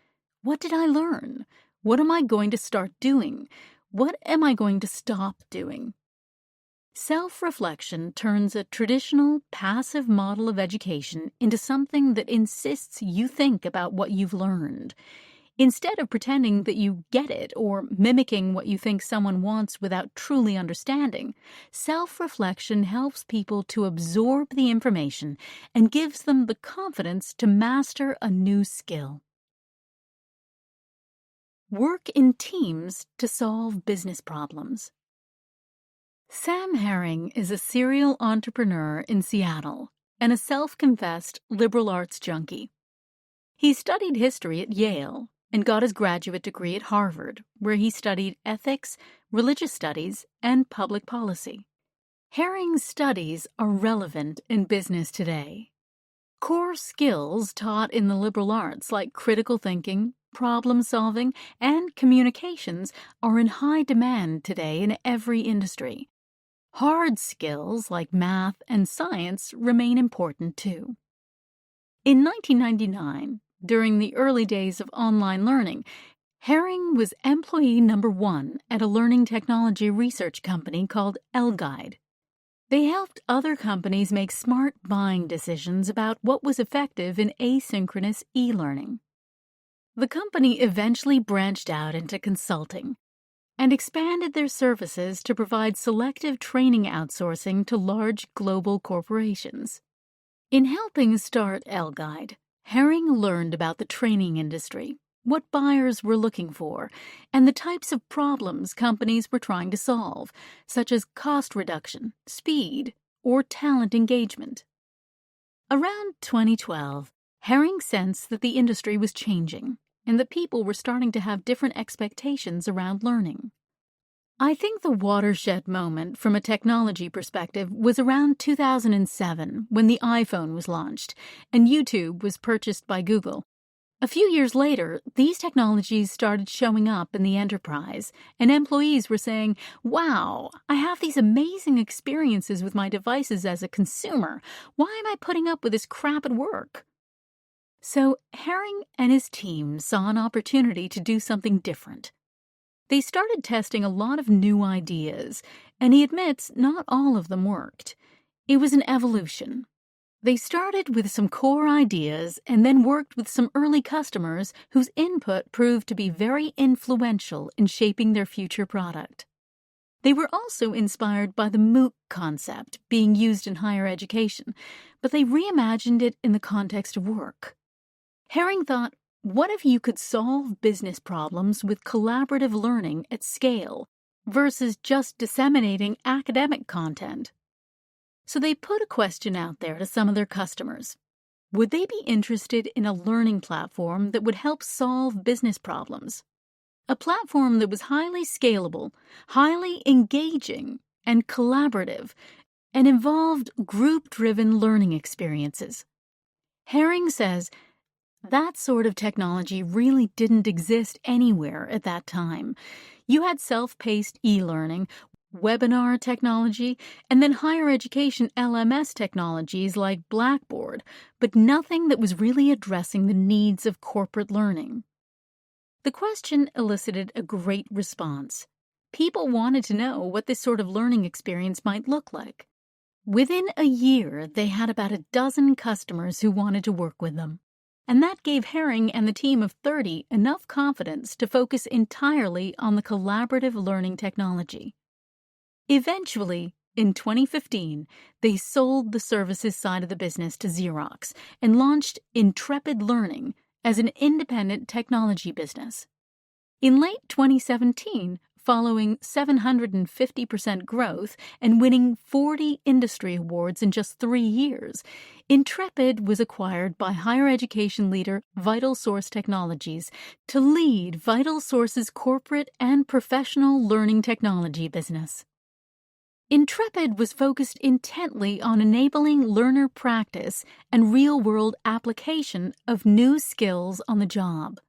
What did I learn? What am I going to start doing? What am I going to stop doing? Self-reflection turns a traditional, passive model of education into something that insists you think about what you've learned. Instead of pretending that you get it or mimicking what you think someone wants without truly understanding, self-reflection helps people to absorb the information and gives them the confidence to master a new skill. Work in teams to solve business problems. Sam Herring is a serial entrepreneur in Seattle and a self-confessed liberal arts junkie. He studied history at Yale and got his graduate degree at Harvard, where he studied ethics, religious studies, and public policy. Herring's studies are relevant in business today. Core skills taught in the liberal arts like critical thinking, problem solving, and communications are in high demand today in every industry. Hard skills like math and science remain important too. In 1999, during the early days of online learning, Herring was employee number 1 at a learning technology research company called LGuide. They helped other companies make smart buying decisions about what was effective in asynchronous e-learning. The company eventually branched out into consulting and expanded their services to provide selective training outsourcing to large global corporations. In helping start LGuide, Herring learned about the training industry, what buyers were looking for, and the types of problems companies were trying to solve, such as cost reduction, speed, or talent engagement. Around 2012, Herring sensed that the industry was changing and that people were starting to have different expectations around learning. I think the watershed moment from a technology perspective was around 2007 when the iPhone was launched and YouTube was purchased by Google. A few years later, these technologies started showing up in the enterprise, and employees were saying, "Wow, I have these amazing experiences with my devices as a consumer. Why am I putting up with this crap at work?" So Herring and his team saw an opportunity to do something different. They started testing a lot of new ideas, and he admits not all of them worked. It was an evolution. They started with some core ideas and then worked with some early customers whose input proved to be very influential in shaping their future product. They were also inspired by the MOOC concept being used in higher education, but they reimagined it in the context of work. Herring thought, what if you could solve business problems with collaborative learning at scale versus just disseminating academic content? So they put a question out there to some of their customers. Would they be interested in a learning platform that would help solve business problems? A platform that was highly scalable, highly engaging, and collaborative, and involved group-driven learning experiences. Herring says that sort of technology really didn't exist anywhere at that time. You had self-paced e-learning, webinar technology, and then higher education LMS technologies like Blackboard, but nothing that was really addressing the needs of corporate learning. The question elicited a great response. People wanted to know what this sort of learning experience might look like. Within a year, they had about a dozen customers who wanted to work with them. And that gave Herring and the team of 30 enough confidence to focus entirely on the collaborative learning technology. Eventually, in 2015, they sold the services side of the business to Xerox and launched Intrepid Learning as an independent technology business. In late 2017, following 750% growth and winning 40 industry awards in just 3 years, Intrepid was acquired by higher education leader Vital Source Technologies to lead Vital Source's corporate and professional learning technology business. Intrepid was focused intently on enabling learner practice and real-world application of new skills on the job.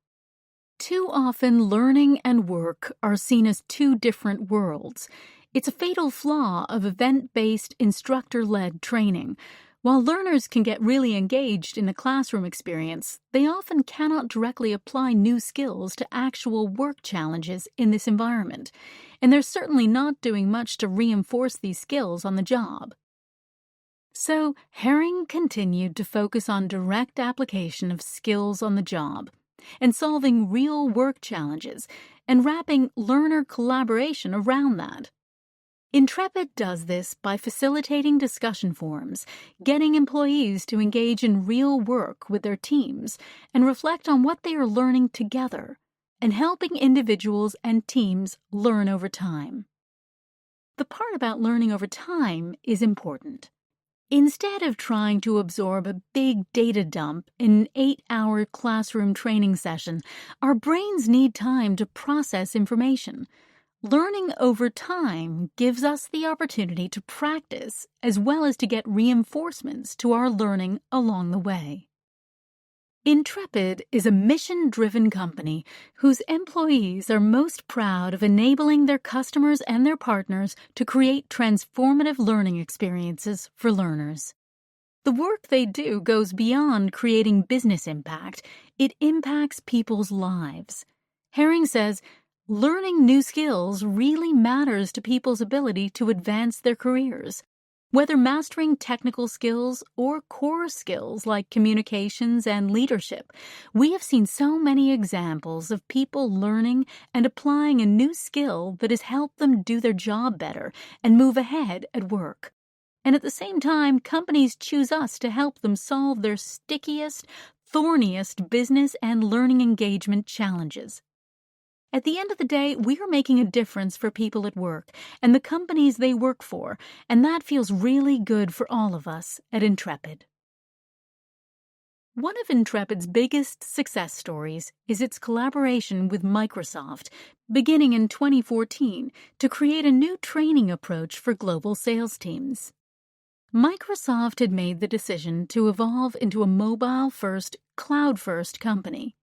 Too often, learning and work are seen as two different worlds. It's a fatal flaw of event-based, instructor-led training. While learners can get really engaged in a classroom experience, they often cannot directly apply new skills to actual work challenges in this environment, and they're certainly not doing much to reinforce these skills on the job. So, Herring continued to focus on direct application of skills on the job and solving real work challenges and wrapping learner collaboration around that. Intrepid does this by facilitating discussion forums, getting employees to engage in real work with their teams and reflect on what they are learning together, and helping individuals and teams learn over time. The part about learning over time is important. Instead of trying to absorb a big data dump in an 8-hour classroom training session, our brains need time to process information. Learning over time gives us the opportunity to practice as well as to get reinforcements to our learning along the way. Intrepid is a mission-driven company whose employees are most proud of enabling their customers and their partners to create transformative learning experiences for learners. The work they do goes beyond creating business impact. It impacts people's lives. Herring says, learning new skills really matters to people's ability to advance their careers. Whether mastering technical skills or core skills like communications and leadership, we have seen so many examples of people learning and applying a new skill that has helped them do their job better and move ahead at work. And at the same time, companies choose us to help them solve their stickiest, thorniest business and learning engagement challenges. At the end of the day, we are making a difference for people at work and the companies they work for, and that feels really good for all of us at Intrepid. One of Intrepid's biggest success stories is its collaboration with Microsoft, beginning in 2014, to create a new training approach for global sales teams. Microsoft had made the decision to evolve into a mobile-first, cloud-first company,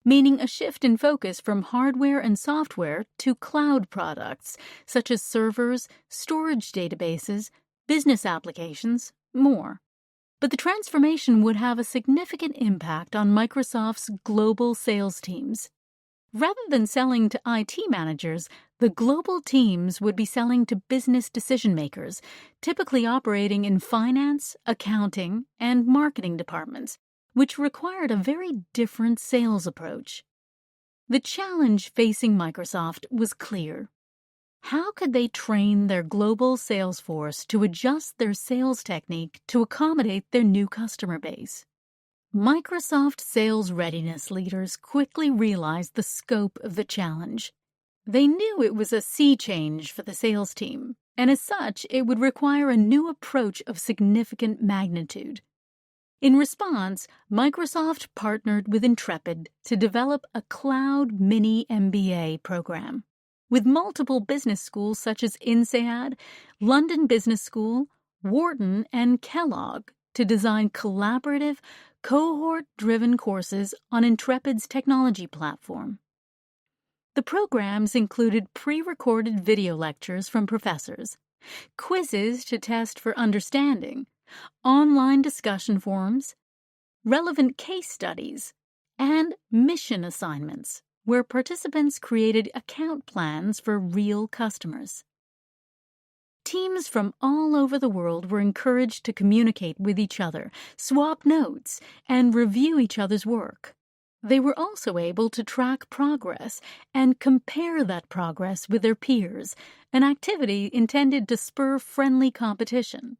meaning a shift in focus from hardware and software to cloud products, such as servers, storage databases, business applications, more. But the transformation would have a significant impact on Microsoft's global sales teams. Rather than selling to IT managers, the global teams would be selling to business decision makers, typically operating in finance, accounting, and marketing departments, which required a very different sales approach. The challenge facing Microsoft was clear. How could they train their global sales force to adjust their sales technique to accommodate their new customer base? Microsoft sales readiness leaders quickly realized the scope of the challenge. They knew it was a sea change for the sales team, and as such, it would require a new approach of significant magnitude. In response, Microsoft partnered with Intrepid to develop a cloud mini MBA program. With multiple business schools such as INSEAD, London Business School, Wharton, and Kellogg to design collaborative, cohort-driven courses on Intrepid's technology platform. The programs included pre-recorded video lectures from professors, quizzes to test for understanding, online discussion forums, relevant case studies, and mission assignments, where participants created account plans for real customers. Teams from all over the world were encouraged to communicate with each other, swap notes, and review each other's work. They were also able to track progress and compare that progress with their peers, an activity intended to spur friendly competition.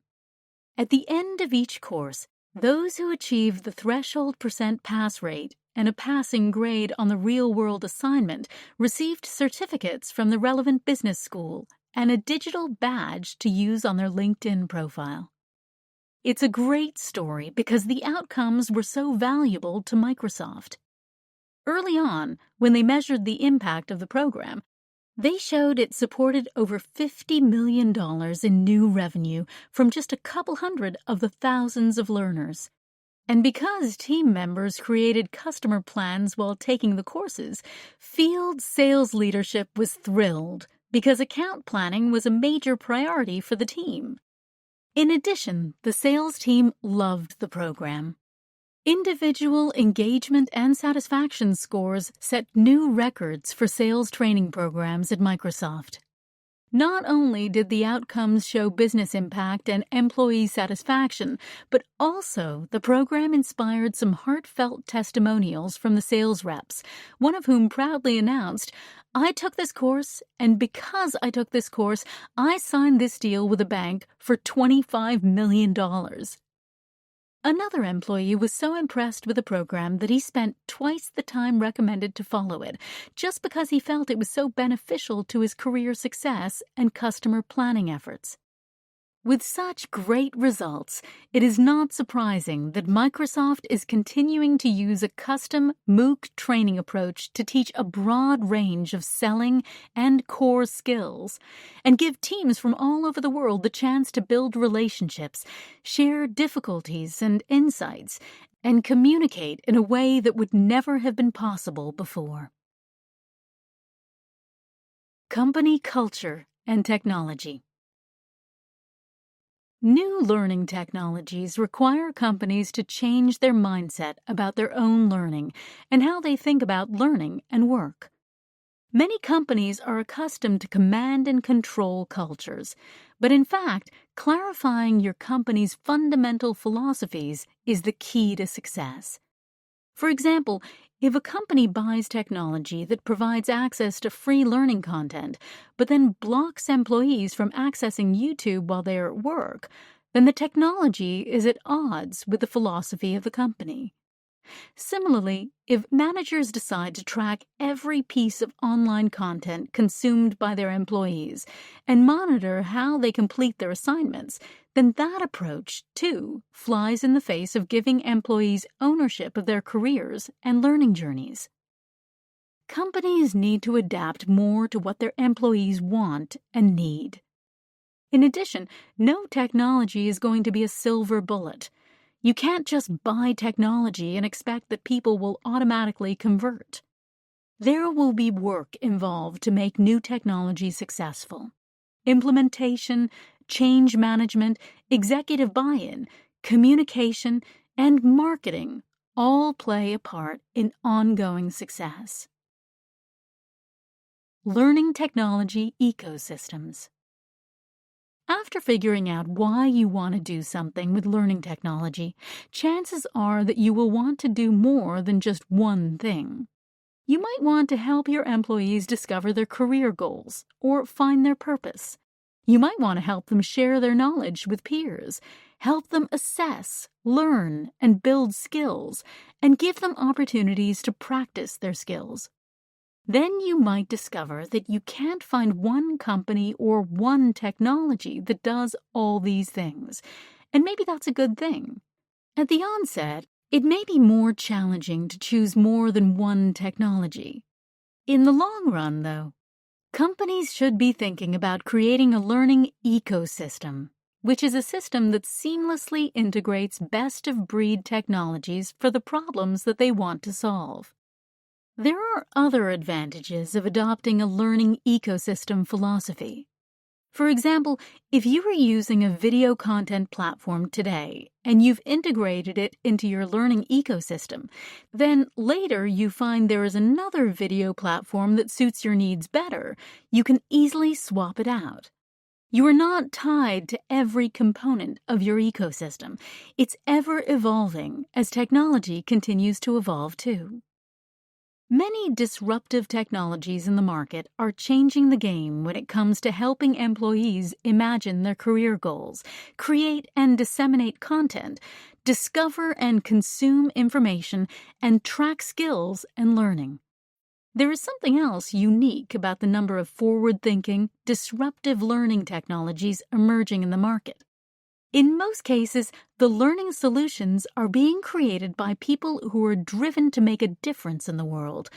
At the end of each course, those who achieved the threshold % pass rate and a passing grade on the real-world assignment received certificates from the relevant business school and a digital badge to use on their LinkedIn profile. It's a great story because the outcomes were so valuable to Microsoft. Early on, when they measured the impact of the program, they showed it supported over $50 million in new revenue from just a couple hundred of the thousands of learners. And because team members created customer plans while taking the courses, field sales leadership was thrilled because account planning was a major priority for the team. In addition, the sales team loved the program. Individual engagement and satisfaction scores set new records for sales training programs at Microsoft. Not only did the outcomes show business impact and employee satisfaction, but also the program inspired some heartfelt testimonials from the sales reps, one of whom proudly announced, "I took this course, and because I took this course, I signed this deal with a bank for $25 million. Another employee was so impressed with the program that he spent twice the time recommended to follow it, just because he felt it was so beneficial to his career success and customer planning efforts. With such great results, it is not surprising that Microsoft is continuing to use a custom MOOC training approach to teach a broad range of selling and core skills, and give teams from all over the world the chance to build relationships, share difficulties and insights, and communicate in a way that would never have been possible before. Company culture and technology. New learning technologies require companies to change their mindset about their own learning and how they think about learning and work. Many companies are accustomed to command and control cultures, but in fact, clarifying your company's fundamental philosophies is the key to success. For example, if a company buys technology that provides access to free learning content, but then blocks employees from accessing YouTube while they're at work, then the technology is at odds with the philosophy of the company. Similarly, if managers decide to track every piece of online content consumed by their employees and monitor how they complete their assignments, then that approach, too, flies in the face of giving employees ownership of their careers and learning journeys. Companies need to adapt more to what their employees want and need. In addition, no technology is going to be a silver bullet. You can't just buy technology and expect that people will automatically convert. There will be work involved to make new technology successful. Implementation, change management, executive buy-in, communication, and marketing all play a part in ongoing success. learning technology ecosystems. After figuring out why you want to do something with learning technology, chances are that you will want to do more than just one thing. You might want to help your employees discover their career goals or find their purpose. You might want to help them share their knowledge with peers, help them assess, learn, and build skills, and give them opportunities to practice their skills. Then you might discover that you can't find one company or one technology that does all these things, and maybe that's a good thing. At the onset, it may be more challenging to choose more than one technology. In the long run, though, companies should be thinking about creating a learning ecosystem, which is a system that seamlessly integrates best-of-breed technologies for the problems that they want to solve. There are other advantages of adopting a learning ecosystem philosophy. For example, if you are using a video content platform today and you've integrated it into your learning ecosystem, then later you find there is another video platform that suits your needs better, you can easily swap it out. You are not tied to every component of your ecosystem. It's ever evolving as technology continues to evolve too. Many disruptive technologies in the market are changing the game when it comes to helping employees imagine their career goals, create and disseminate content, discover and consume information, and track skills and learning. There is something else unique about the number of forward-thinking, disruptive learning technologies emerging in the market. In most cases, the learning solutions are being created by people who are driven to make a difference in the world,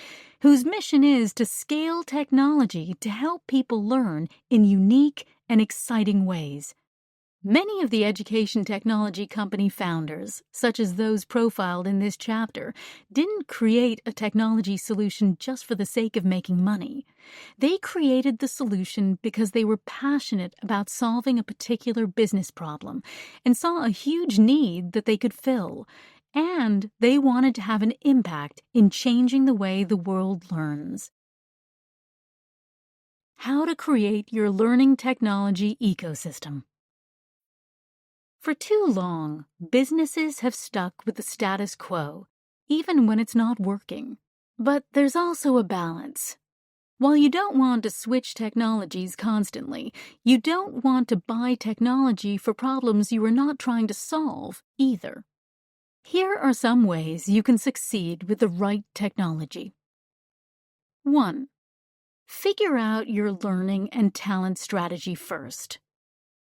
whose mission is to scale technology to help people learn in unique and exciting ways. Many of the education technology company founders, such as those profiled in this chapter, didn't create a technology solution just for the sake of making money. They created the solution because they were passionate about solving a particular business problem and saw a huge need that they could fill, and they wanted to have an impact in changing the way the world learns. How to create your learning technology ecosystem. For too long, businesses have stuck with the status quo, even when it's not working. But there's also a balance. While you don't want to switch technologies constantly, you don't want to buy technology for problems you are not trying to solve either. Here are some ways you can succeed with the right technology. 1. Figure out your learning and talent strategy first.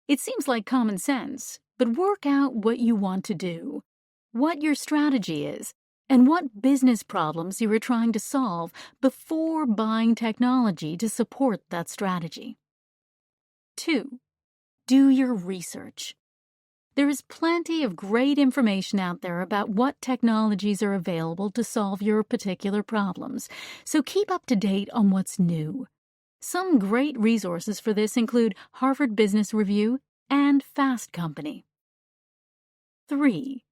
It seems like common sense, but work out what you want to do, what your strategy is, and what business problems you are trying to solve before buying technology to support that strategy. 2. Do your research. There is plenty of great information out there about what technologies are available to solve your particular problems, so keep up to date on what's new. Some great resources for this include Harvard Business Review and Fast Company. 3.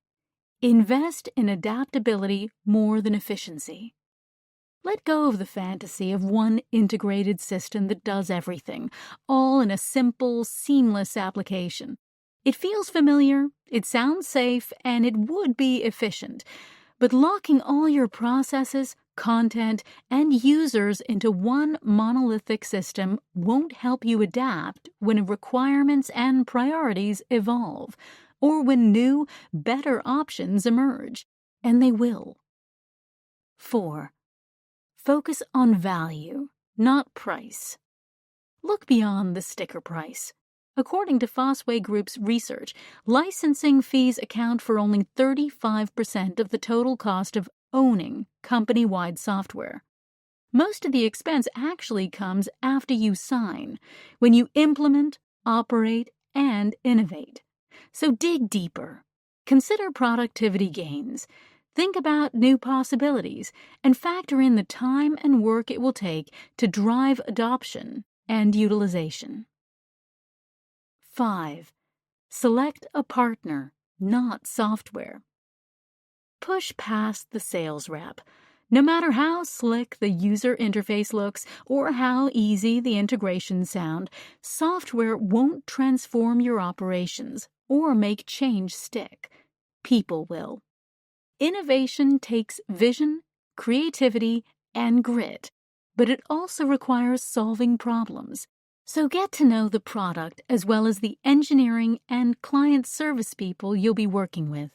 Invest in adaptability more than efficiency. Let go of the fantasy of one integrated system that does everything, all in a simple, seamless application. It feels familiar, it sounds safe, and it would be efficient. But locking all your processes, content, and users into one monolithic system won't help you adapt when requirements and priorities evolve, or when new, better options emerge, and they will. 4. Focus on value, not price. Look beyond the sticker price. According to Fosway Group's research, licensing fees account for only 35% of the total cost of owning company-wide software. Most of the expense actually comes after you sign, when you implement, operate, and innovate. So dig deeper. Consider productivity gains. Think about new possibilities and factor in the time and work it will take to drive adoption and utilization. 5. Select a partner, not software. Push past the sales rep. No matter how slick the user interface looks or how easy the integrations sound, software won't transform your operations or make change stick. People will. Innovation takes vision, creativity, and grit, but it also requires solving problems. So get to know the product as well as the engineering and client service people you'll be working with.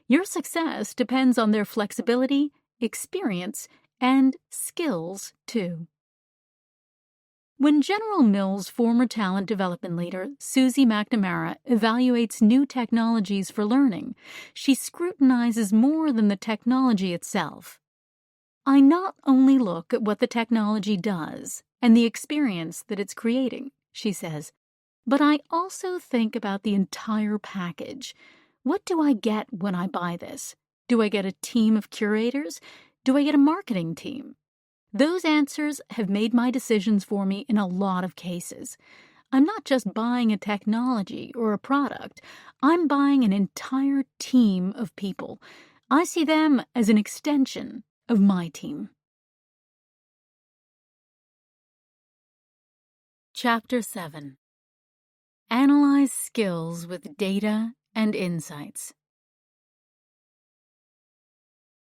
Your success depends on their flexibility, experience, and skills, too. When General Mills' former talent development leader, Susie McNamara, evaluates new technologies for learning, she scrutinizes more than the technology itself. I not only look at what the technology does and the experience that it's creating, she says, but I also think about the entire package. What do I get when I buy this? Do I get a team of curators? Do I get a marketing team? Those answers have made my decisions for me in a lot of cases. I'm not just buying a technology or a product. I'm buying an entire team of people. I see them as an extension of my team. Chapter 7. Analyze skills with data and insights.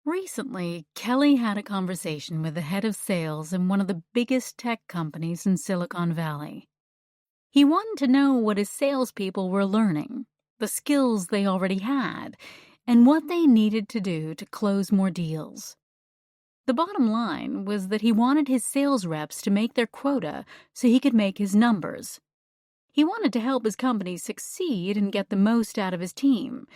Recently, Kelly had a conversation with the head of sales in one of the biggest tech companies in Silicon Valley. He wanted to know what his salespeople were learning, the skills they already had, and what they needed to do to close more deals. The bottom line was that he wanted his sales reps to make their quota so he could make his numbers. He wanted to help his company succeed and get the most out of his team.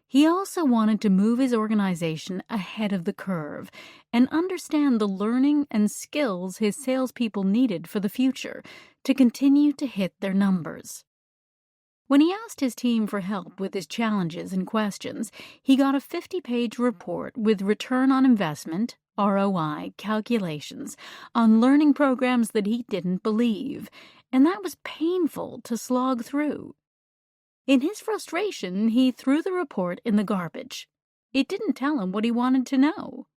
He also wanted to move his organization ahead of the curve and understand the learning and skills his salespeople needed for the future to continue to hit their numbers. When he asked his team for help with his challenges and questions, he got a 50-page report with return on investment, ROI, calculations on learning programs that he didn't believe, and that was painful to slog through. In his frustration, he threw the report in the garbage. It didn't tell him what he wanted to know.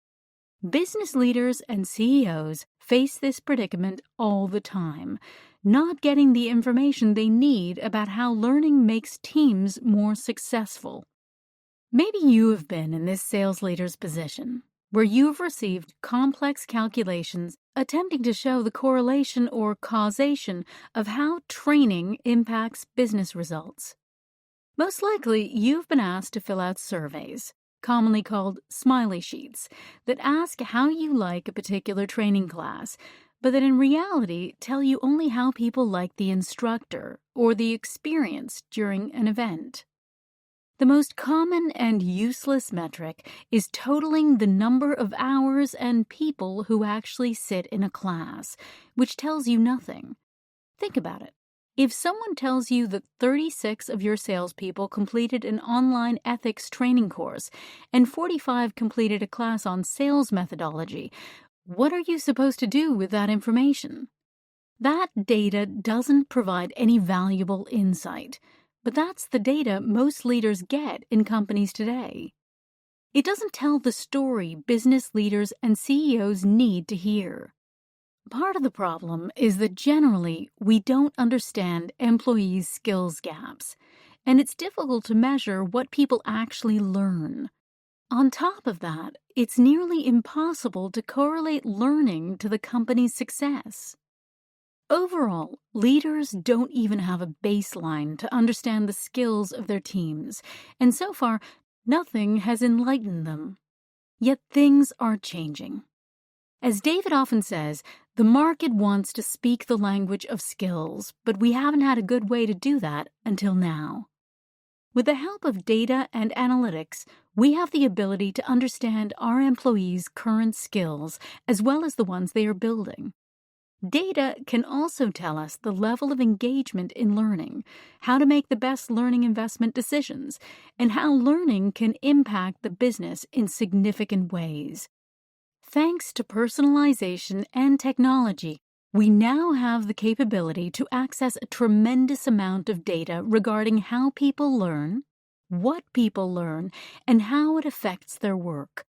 Business leaders and CEOs face this predicament all the time, not getting the information they need about how learning makes teams more successful. Maybe you have been in this sales leader's position, where you've received complex calculations attempting to show the correlation or causation of how training impacts business results. Most likely, you've been asked to fill out surveys, commonly called smiley sheets, that ask how you like a particular training class, but that in reality tell you only how people like the instructor or the experience during an event. The most common and useless metric is totaling the number of hours and people who actually sit in a class, which tells you nothing. Think about it. If someone tells you that 36 of your salespeople completed an online ethics training course and 45 completed a class on sales methodology, what are you supposed to do with that information? That data doesn't provide any valuable insight, but that's the data most leaders get in companies today. It doesn't tell the story business leaders and CEOs need to hear. Part of the problem is that generally we don't understand employees' skills gaps, and it's difficult to measure what people actually learn. On top of that, it's nearly impossible to correlate learning to the company's success. Overall, leaders don't even have a baseline to understand the skills of their teams, and so far, nothing has enlightened them. Yet things are changing. As David often says, the market wants to speak the language of skills, but we haven't had a good way to do that until now. With the help of data and analytics, we have the ability to understand our employees' current skills as well as the ones they are building. Data can also tell us the level of engagement in learning, how to make the best learning investment decisions, and how learning can impact the business in significant ways. Thanks to personalization and technology, we now have the capability to access a tremendous amount of data regarding how people learn, what people learn, and how it affects their work.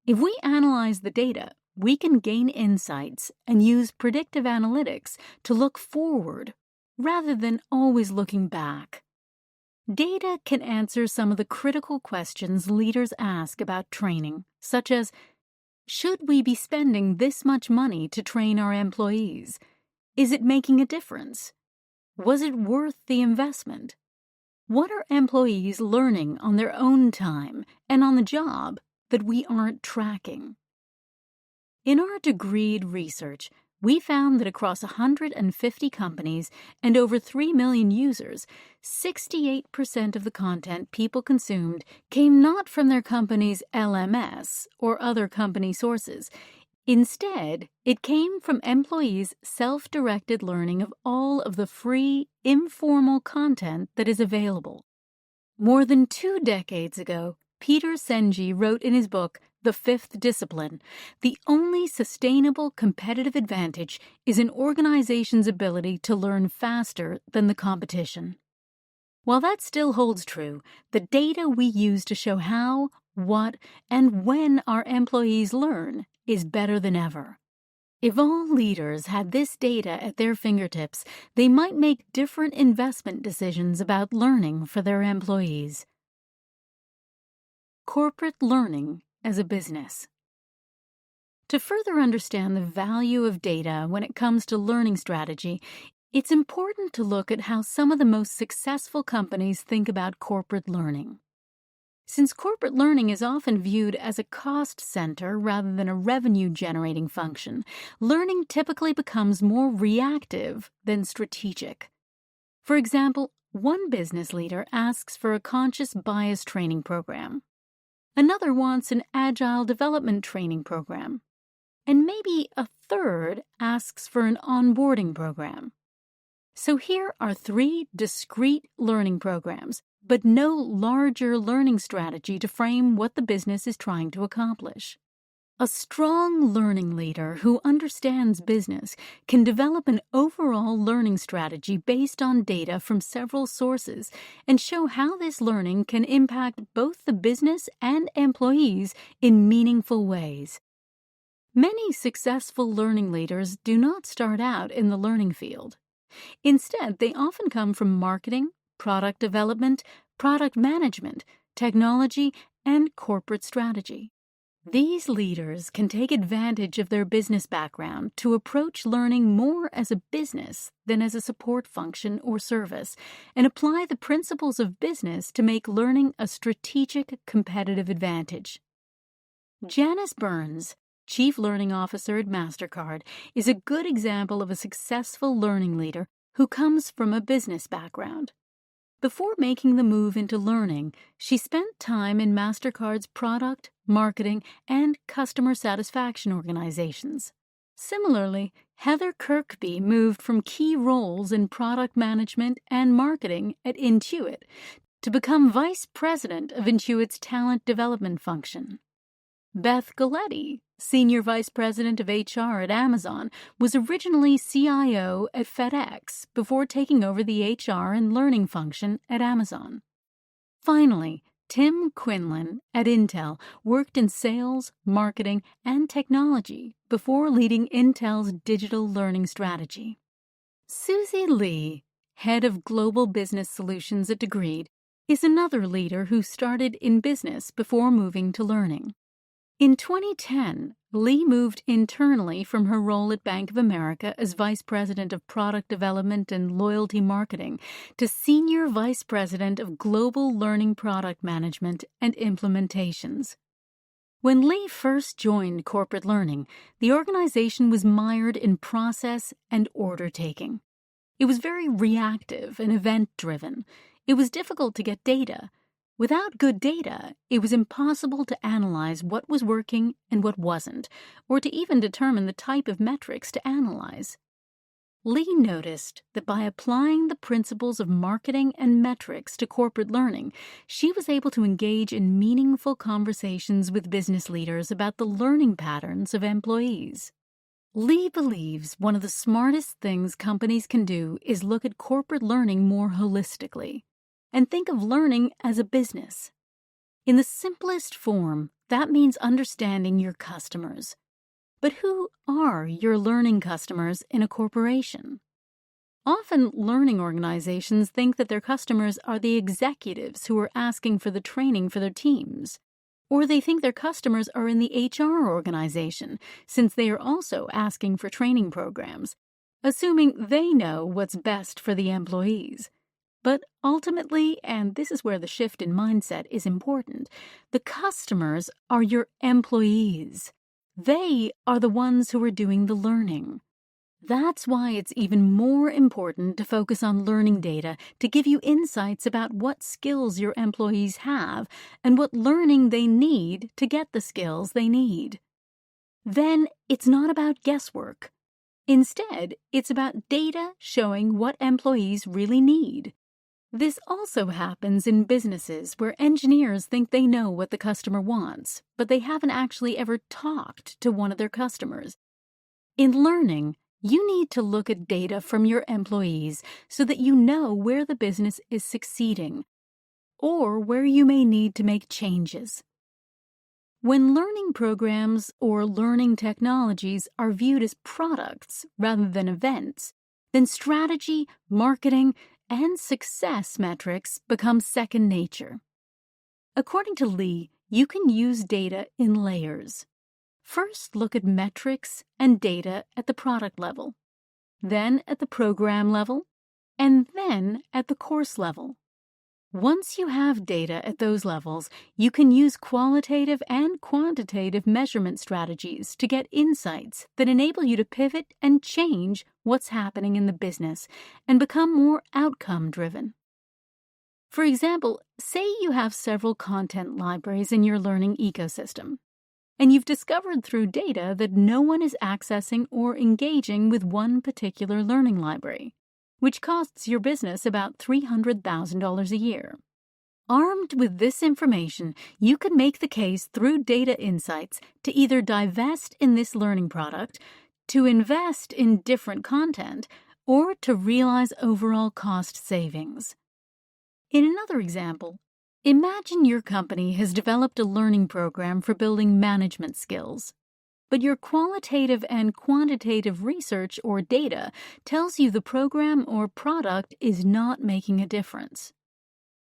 If we analyze the data, we can gain insights and use predictive analytics to look forward rather than always looking back. Data can answer some of the critical questions leaders ask about training, such as, should we be spending this much money to train our employees? Is it making a difference? Was it worth the investment? What are employees learning on their own time and on the job that we aren't tracking? In our degreed research, we found that across 150 companies and over 3 million users, 68% of the content people consumed came not from their company's LMS or other company sources. Instead, it came from employees' self-directed learning of all of the free, informal content that is available. More than 2 decades ago, Peter Senge wrote in his book, The Fifth Discipline, the only sustainable competitive advantage is an organization's ability to learn faster than the competition. While that still holds true, the data we use to show how, what, and when our employees learn is better than ever. If all leaders had this data at their fingertips, they might make different investment decisions about learning for their employees. Corporate learning as a business. To further understand the value of data when it comes to learning strategy, it's important to look at how some of the most successful companies think about corporate learning. Since corporate learning is often viewed as a cost center rather than a revenue-generating function, learning typically becomes more reactive than strategic. For example, one business leader asks for a conscious bias training program. Another wants an agile development training program. And maybe a third asks for an onboarding program. So here are 3 discrete learning programs, but no larger learning strategy to frame what the business is trying to accomplish. A strong learning leader who understands business can develop an overall learning strategy based on data from several sources and show how this learning can impact both the business and employees in meaningful ways. Many successful learning leaders do not start out in the learning field. Instead, they often come from marketing, product development, product management, technology, and corporate strategy. These leaders can take advantage of their business background to approach learning more as a business than as a support function or service, and apply the principles of business to make learning a strategic competitive advantage. Janice Burns, Chief Learning Officer at MasterCard, is a good example of a successful learning leader who comes from a business background. Before making the move into learning, she spent time in MasterCard's product, marketing, and customer satisfaction organizations. Similarly, Heather Kirkby moved from key roles in product management and marketing at Intuit to become Vice President of Intuit's talent development function. Beth Galletti, Senior Vice President of HR at Amazon, was originally CIO at FedEx before taking over the HR and learning function at Amazon. Finally, Tim Quinlan at Intel worked in sales, marketing, and technology before leading Intel's digital learning strategy. Susie Lee, Head of Global Business Solutions at Degreed, is another leader who started in business before moving to learning. In 2010, Lee moved internally from her role at Bank of America as Vice President of Product Development and Loyalty Marketing to Senior Vice President of Global Learning Product Management and Implementations. When Lee first joined corporate learning, the organization was mired in process and order-taking. It was very reactive and event-driven. It was difficult to get data. Without good data, it was impossible to analyze what was working and what wasn't, or to even determine the type of metrics to analyze. Lee noticed that by applying the principles of marketing and metrics to corporate learning, she was able to engage in meaningful conversations with business leaders about the learning patterns of employees. Lee believes one of the smartest things companies can do is look at corporate learning more holistically and think of learning as a business. In the simplest form, that means understanding your customers. But who are your learning customers in a corporation? Often, learning organizations think that their customers are the executives who are asking for the training for their teams. Or they think their customers are in the HR organization, since they are also asking for training programs, assuming they know what's best for the employees. But ultimately, and this is where the shift in mindset is important, the customers are your employees. They are the ones who are doing the learning. That's why it's even more important to focus on learning data to give you insights about what skills your employees have and what learning they need to get the skills they need. Then it's not about guesswork. Instead, it's about data showing what employees really need. This also happens in businesses where engineers think they know what the customer wants, but they haven't actually ever talked to one of their customers. In learning, you need to look at data from your employees so that you know where the business is succeeding or where you may need to make changes. When learning programs or learning technologies are viewed as products rather than events, then strategy, marketing, and success metrics become second nature. According to Lee, you can use data in layers. First, look at metrics and data at the product level, then at the program level, and then at the course level. Once you have data at those levels, you can use qualitative and quantitative measurement strategies to get insights that enable you to pivot and change what's happening in the business and become more outcome-driven. For example, say you have several content libraries in your learning ecosystem, and you've discovered through data that no one is accessing or engaging with one particular learning library, which costs your business about $300,000 a year. Armed with this information, you can make the case through data insights to either divest in this learning product, to invest in different content, or to realize overall cost savings. In another example, imagine your company has developed a learning program for building management skills, but your qualitative and quantitative research or data tells you the program or product is not making a difference.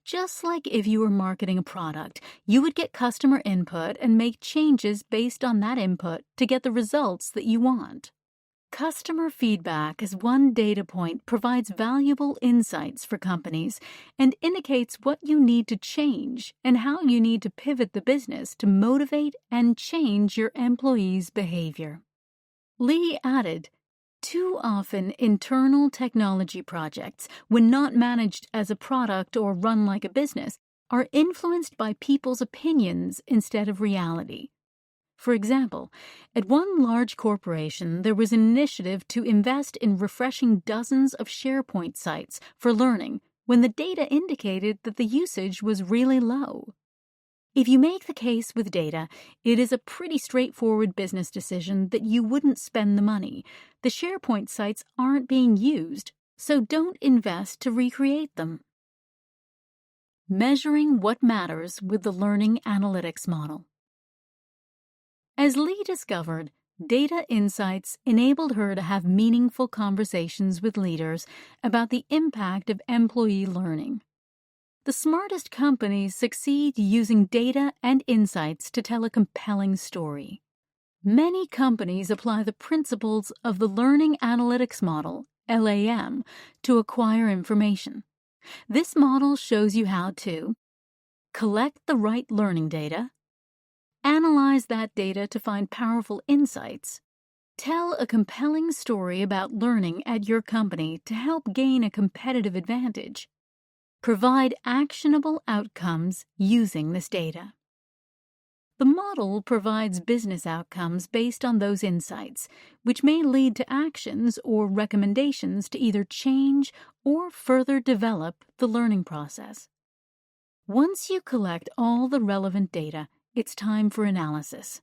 Just like if you were marketing a product, you would get customer input and make changes based on that input to get the results that you want. Customer feedback as one data point provides valuable insights for companies and indicates what you need to change and how you need to pivot the business to motivate and change your employees' behavior. Lee added, too often internal technology projects, when not managed as a product or run like a business, are influenced by people's opinions instead of reality. For example, at one large corporation, there was an initiative to invest in refreshing dozens of SharePoint sites for learning when the data indicated that the usage was really low. If you make the case with data, it is a pretty straightforward business decision that you wouldn't spend the money. The SharePoint sites aren't being used, so don't invest to recreate them. Measuring what matters with the learning analytics model. As Lee discovered, data insights enabled her to have meaningful conversations with leaders about the impact of employee learning. The smartest companies succeed using data and insights to tell a compelling story. Many companies apply the principles of the Learning Analytics Model, LAM, to acquire information. This model shows you how to collect the right learning data, analyze that data to find powerful insights, tell a compelling story about learning at your company to help gain a competitive advantage, provide actionable outcomes using this data. The model provides business outcomes based on those insights, which may lead to actions or recommendations to either change or further develop the learning process. Once you collect all the relevant data, it's time for analysis.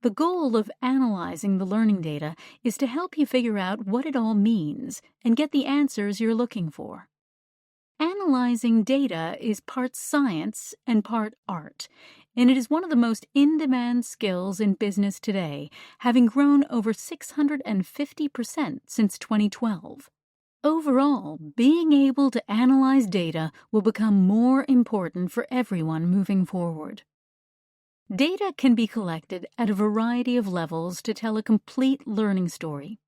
The goal of analyzing the learning data is to help you figure out what it all means and get the answers you're looking for. Analyzing data is part science and part art, and it is one of the most in-demand skills in business today, having grown over 650% since 2012. Overall, being able to analyze data will become more important for everyone moving forward. Data can be collected at a variety of levels to tell a complete learning story.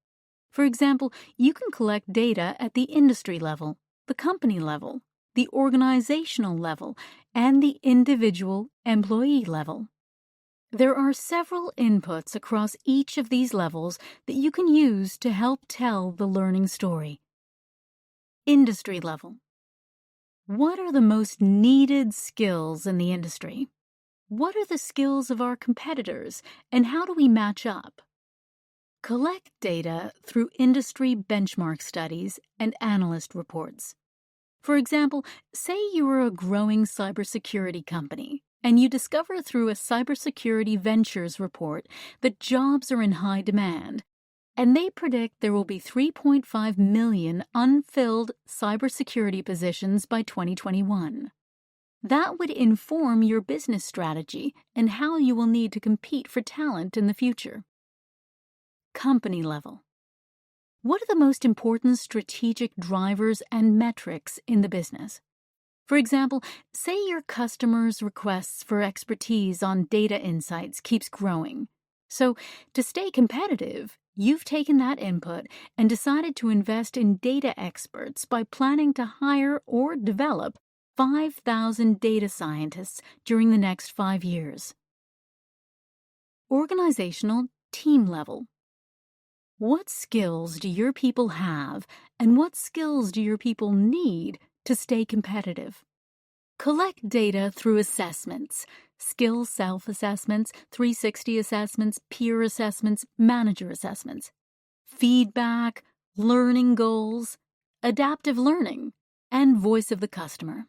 For example, you can collect data at the industry level, the company level, the organizational level, and the individual employee level. There are several inputs across each of these levels that you can use to help tell the learning story. Industry level. What are the most needed skills in the industry? What are the skills of our competitors, and how do we match up? Collect data through industry benchmark studies and analyst reports. For example, say you are a growing cybersecurity company, and you discover through a cybersecurity ventures report that jobs are in high demand, and they predict there will be 3.5 million unfilled cybersecurity positions by 2021. That would inform your business strategy and how you will need to compete for talent in the future. Company level. What are the most important strategic drivers and metrics in the business? For example, say your customers' requests for expertise on data insights keeps growing. So, to stay competitive, you've taken that input and decided to invest in data experts by planning to hire or develop 5,000 data scientists during the next 5 years. Organizational team level. What skills do your people have, and what skills do your people need to stay competitive? Collect data through assessments, skill self-assessments, 360 assessments, peer assessments, manager assessments, feedback, learning goals, adaptive learning, and voice of the customer.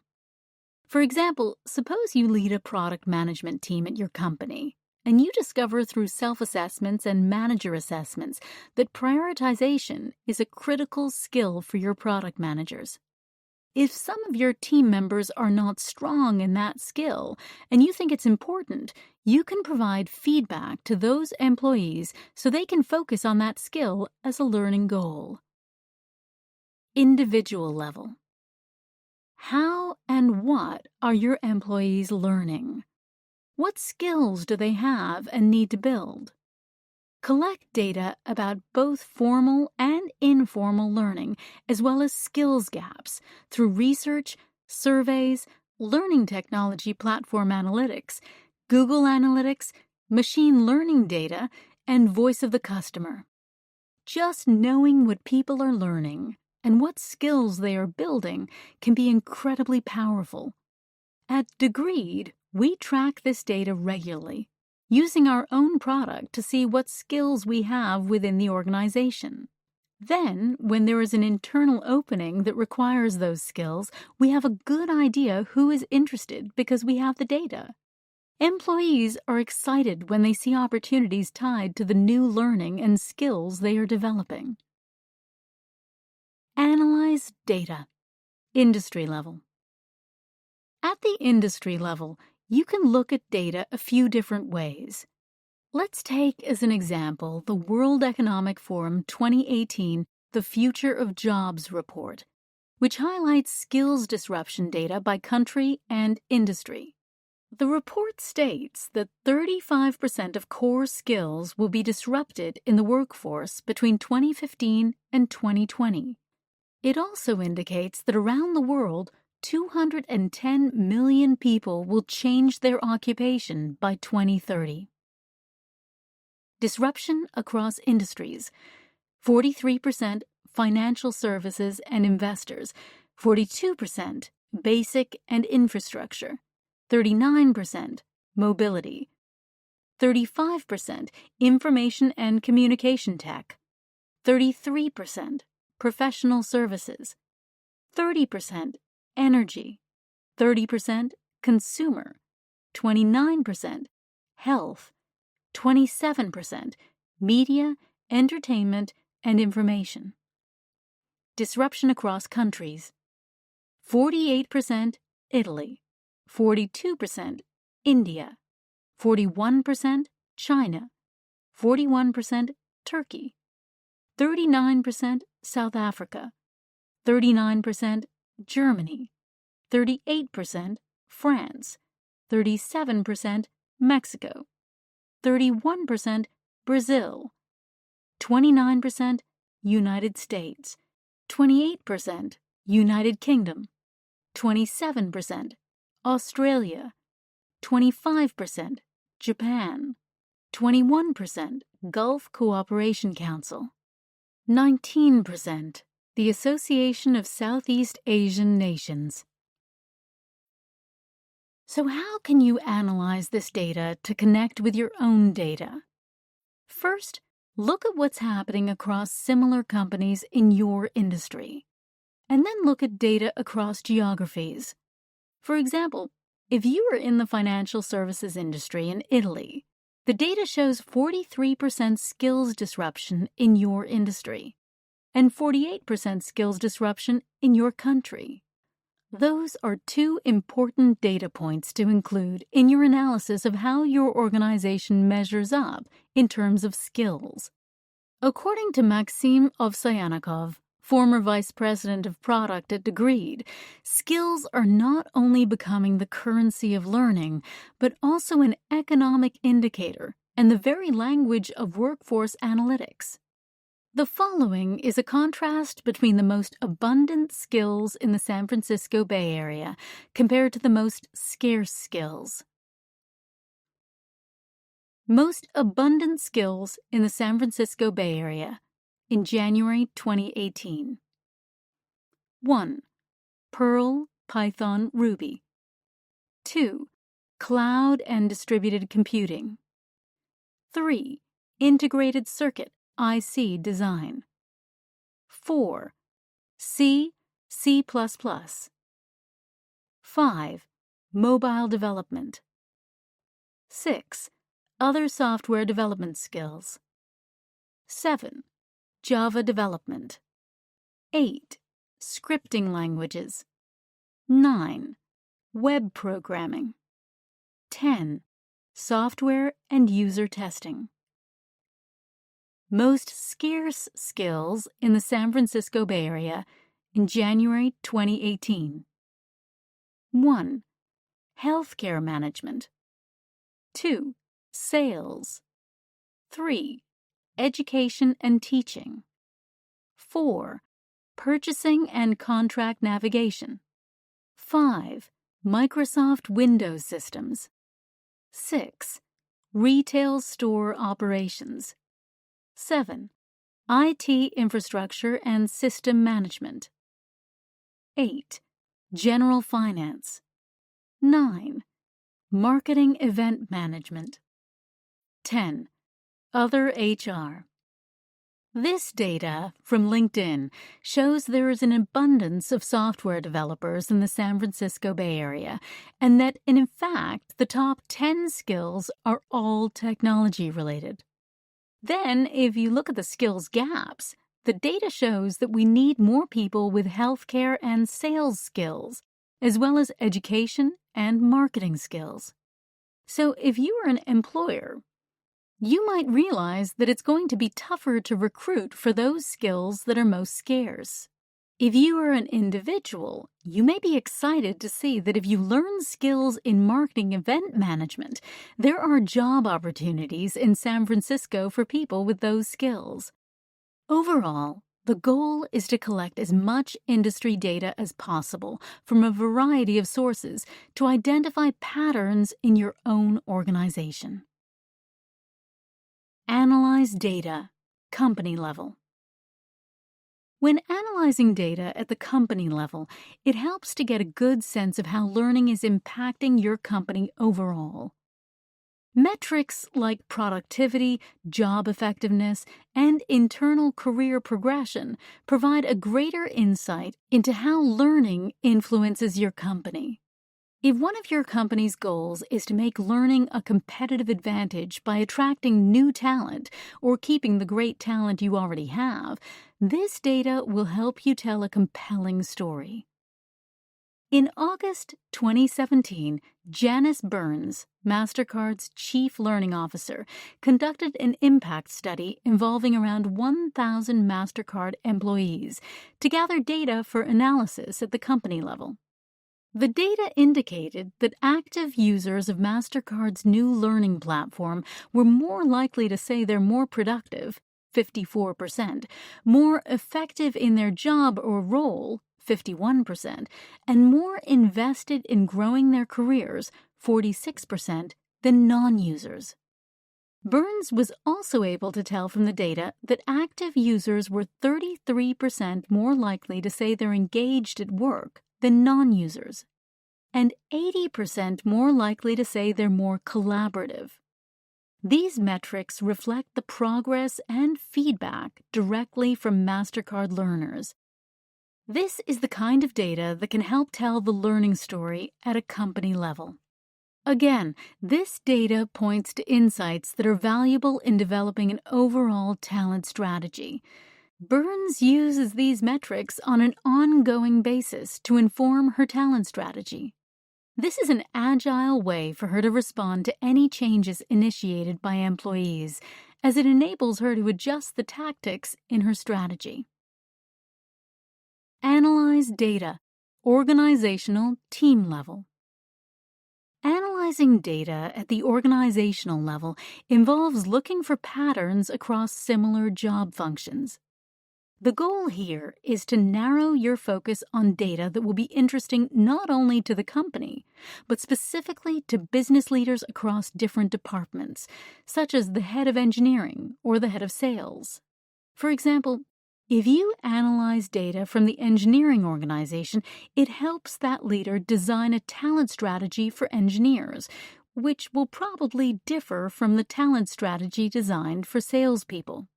For example, suppose you lead a product management team at your company, and you discover through self-assessments and manager assessments that prioritization is a critical skill for your product managers. If some of your team members are not strong in that skill and you think it's important, you can provide feedback to those employees so they can focus on that skill as a learning goal. Individual level. How and what are your employees learning? What skills do they have and need to build? Collect data about both formal and informal learning, as well as skills gaps, through research, surveys, learning technology platform analytics, Google Analytics, machine learning data, and voice of the customer. Just knowing what people are learning and what skills they are building can be incredibly powerful. At Degreed, we track this data regularly, using our own product to see what skills we have within the organization. Then, when there is an internal opening that requires those skills, we have a good idea who is interested because we have the data. Employees are excited when they see opportunities tied to the new learning and skills they are developing. Analyze data. Industry level. At the industry level, you can look at data a few different ways. Let's take as an example the World Economic Forum 2018 The Future of Jobs report, which highlights skills disruption data by country and industry. The report states that 35% of core skills will be disrupted in the workforce between 2015 and 2020. It also indicates that around the world, 210 million people will change their occupation by 2030. Disruption across industries. 43% financial services and investors, 42% basic and infrastructure, 39% mobility, 35% information and communication tech, 33% professional services, 30% energy, 30% consumer, 29% health, 27% media, entertainment, and information. Disruption across countries. 48% Italy, 42% India, 41% China, 41% Turkey, 39% South Africa, 39% Germany, 38% France, 37% Mexico, 31% Brazil, 29% United States, 28% United Kingdom, 27% Australia, 25% Japan, 21% Gulf Cooperation Council, 19% the Association of Southeast Asian Nations. So how can you analyze this data to connect with your own data? First, look at what's happening across similar companies in your industry, and then look at data across geographies. For example, if you are in the financial services industry in Italy, the data shows 43% skills disruption in your industry and 48% skills disruption in your country. Those are two important data points to include in your analysis of how your organization measures up in terms of skills. According to Maxim Ovsyannikov, former vice president of product at Degreed, skills are not only becoming the currency of learning, but also an economic indicator and the very language of workforce analytics. The following is a contrast between the most abundant skills in the San Francisco Bay Area compared to the most scarce skills. Most abundant skills in the San Francisco Bay Area in January 2018. 1. Perl, Python, Ruby. 2. Cloud and distributed computing. 3. Integrated circuit, IC design. 4. C, C++. 5. Mobile development. 6. Other software development skills. 7. Java development. 8. Scripting languages. 9. Web programming. 10. Software and user testing. Most scarce skills in the San Francisco Bay Area in January 2018. 1. Healthcare management. 2. Sales. 3. Education and teaching. 4. Purchasing and contract navigation. 5. Microsoft Windows systems. 6. Retail store operations. 7. IT infrastructure and system management. 8. General finance. 9. Marketing event management. 10. Other HR. This data from LinkedIn shows there is an abundance of software developers in the San Francisco Bay Area, and that, in fact, the top 10 skills are all technology-related. Then, if you look at the skills gaps, the data shows that we need more people with healthcare and sales skills, as well as education and marketing skills. So if you are an employer, you might realize that it's going to be tougher to recruit for those skills that are most scarce. If you are an individual, you may be excited to see that if you learn skills in marketing event management, there are job opportunities in San Francisco for people with those skills. Overall, the goal is to collect as much industry data as possible from a variety of sources to identify patterns in your own organization. Analyze data, company level. When analyzing data at the company level, it helps to get a good sense of how learning is impacting your company overall. Metrics like productivity, job effectiveness, and internal career progression provide a greater insight into how learning influences your company. If one of your company's goals is to make learning a competitive advantage by attracting new talent or keeping the great talent you already have, this data will help you tell a compelling story. In August 2017, Janice Burns, MasterCard's Chief Learning Officer, conducted an impact study involving around 1,000 MasterCard employees to gather data for analysis at the company level. The data indicated that active users of MasterCard's new learning platform were more likely to say they're more productive, 54%, more effective in their job or role, 51%, and more invested in growing their careers, 46%, than non-users. Burns was also able to tell from the data that active users were 33% more likely to say they're engaged at work than non-users, and 80% more likely to say they're more collaborative. These metrics reflect the progress and feedback directly from MasterCard learners. This is the kind of data that can help tell the learning story at a company level. Again, this data points to insights that are valuable in developing an overall talent strategy. Burns uses these metrics on an ongoing basis to inform her talent strategy. This is an agile way for her to respond to any changes initiated by employees, as it enables her to adjust the tactics in her strategy. Analyze data, organizational team level. Analyzing data at the organizational level involves looking for patterns across similar job functions. The goal here is to narrow your focus on data that will be interesting not only to the company, but specifically to business leaders across different departments, such as the head of engineering or the head of sales. For example, if you analyze data from the engineering organization, it helps that leader design a talent strategy for engineers, which will probably differ from the talent strategy designed for salespeople.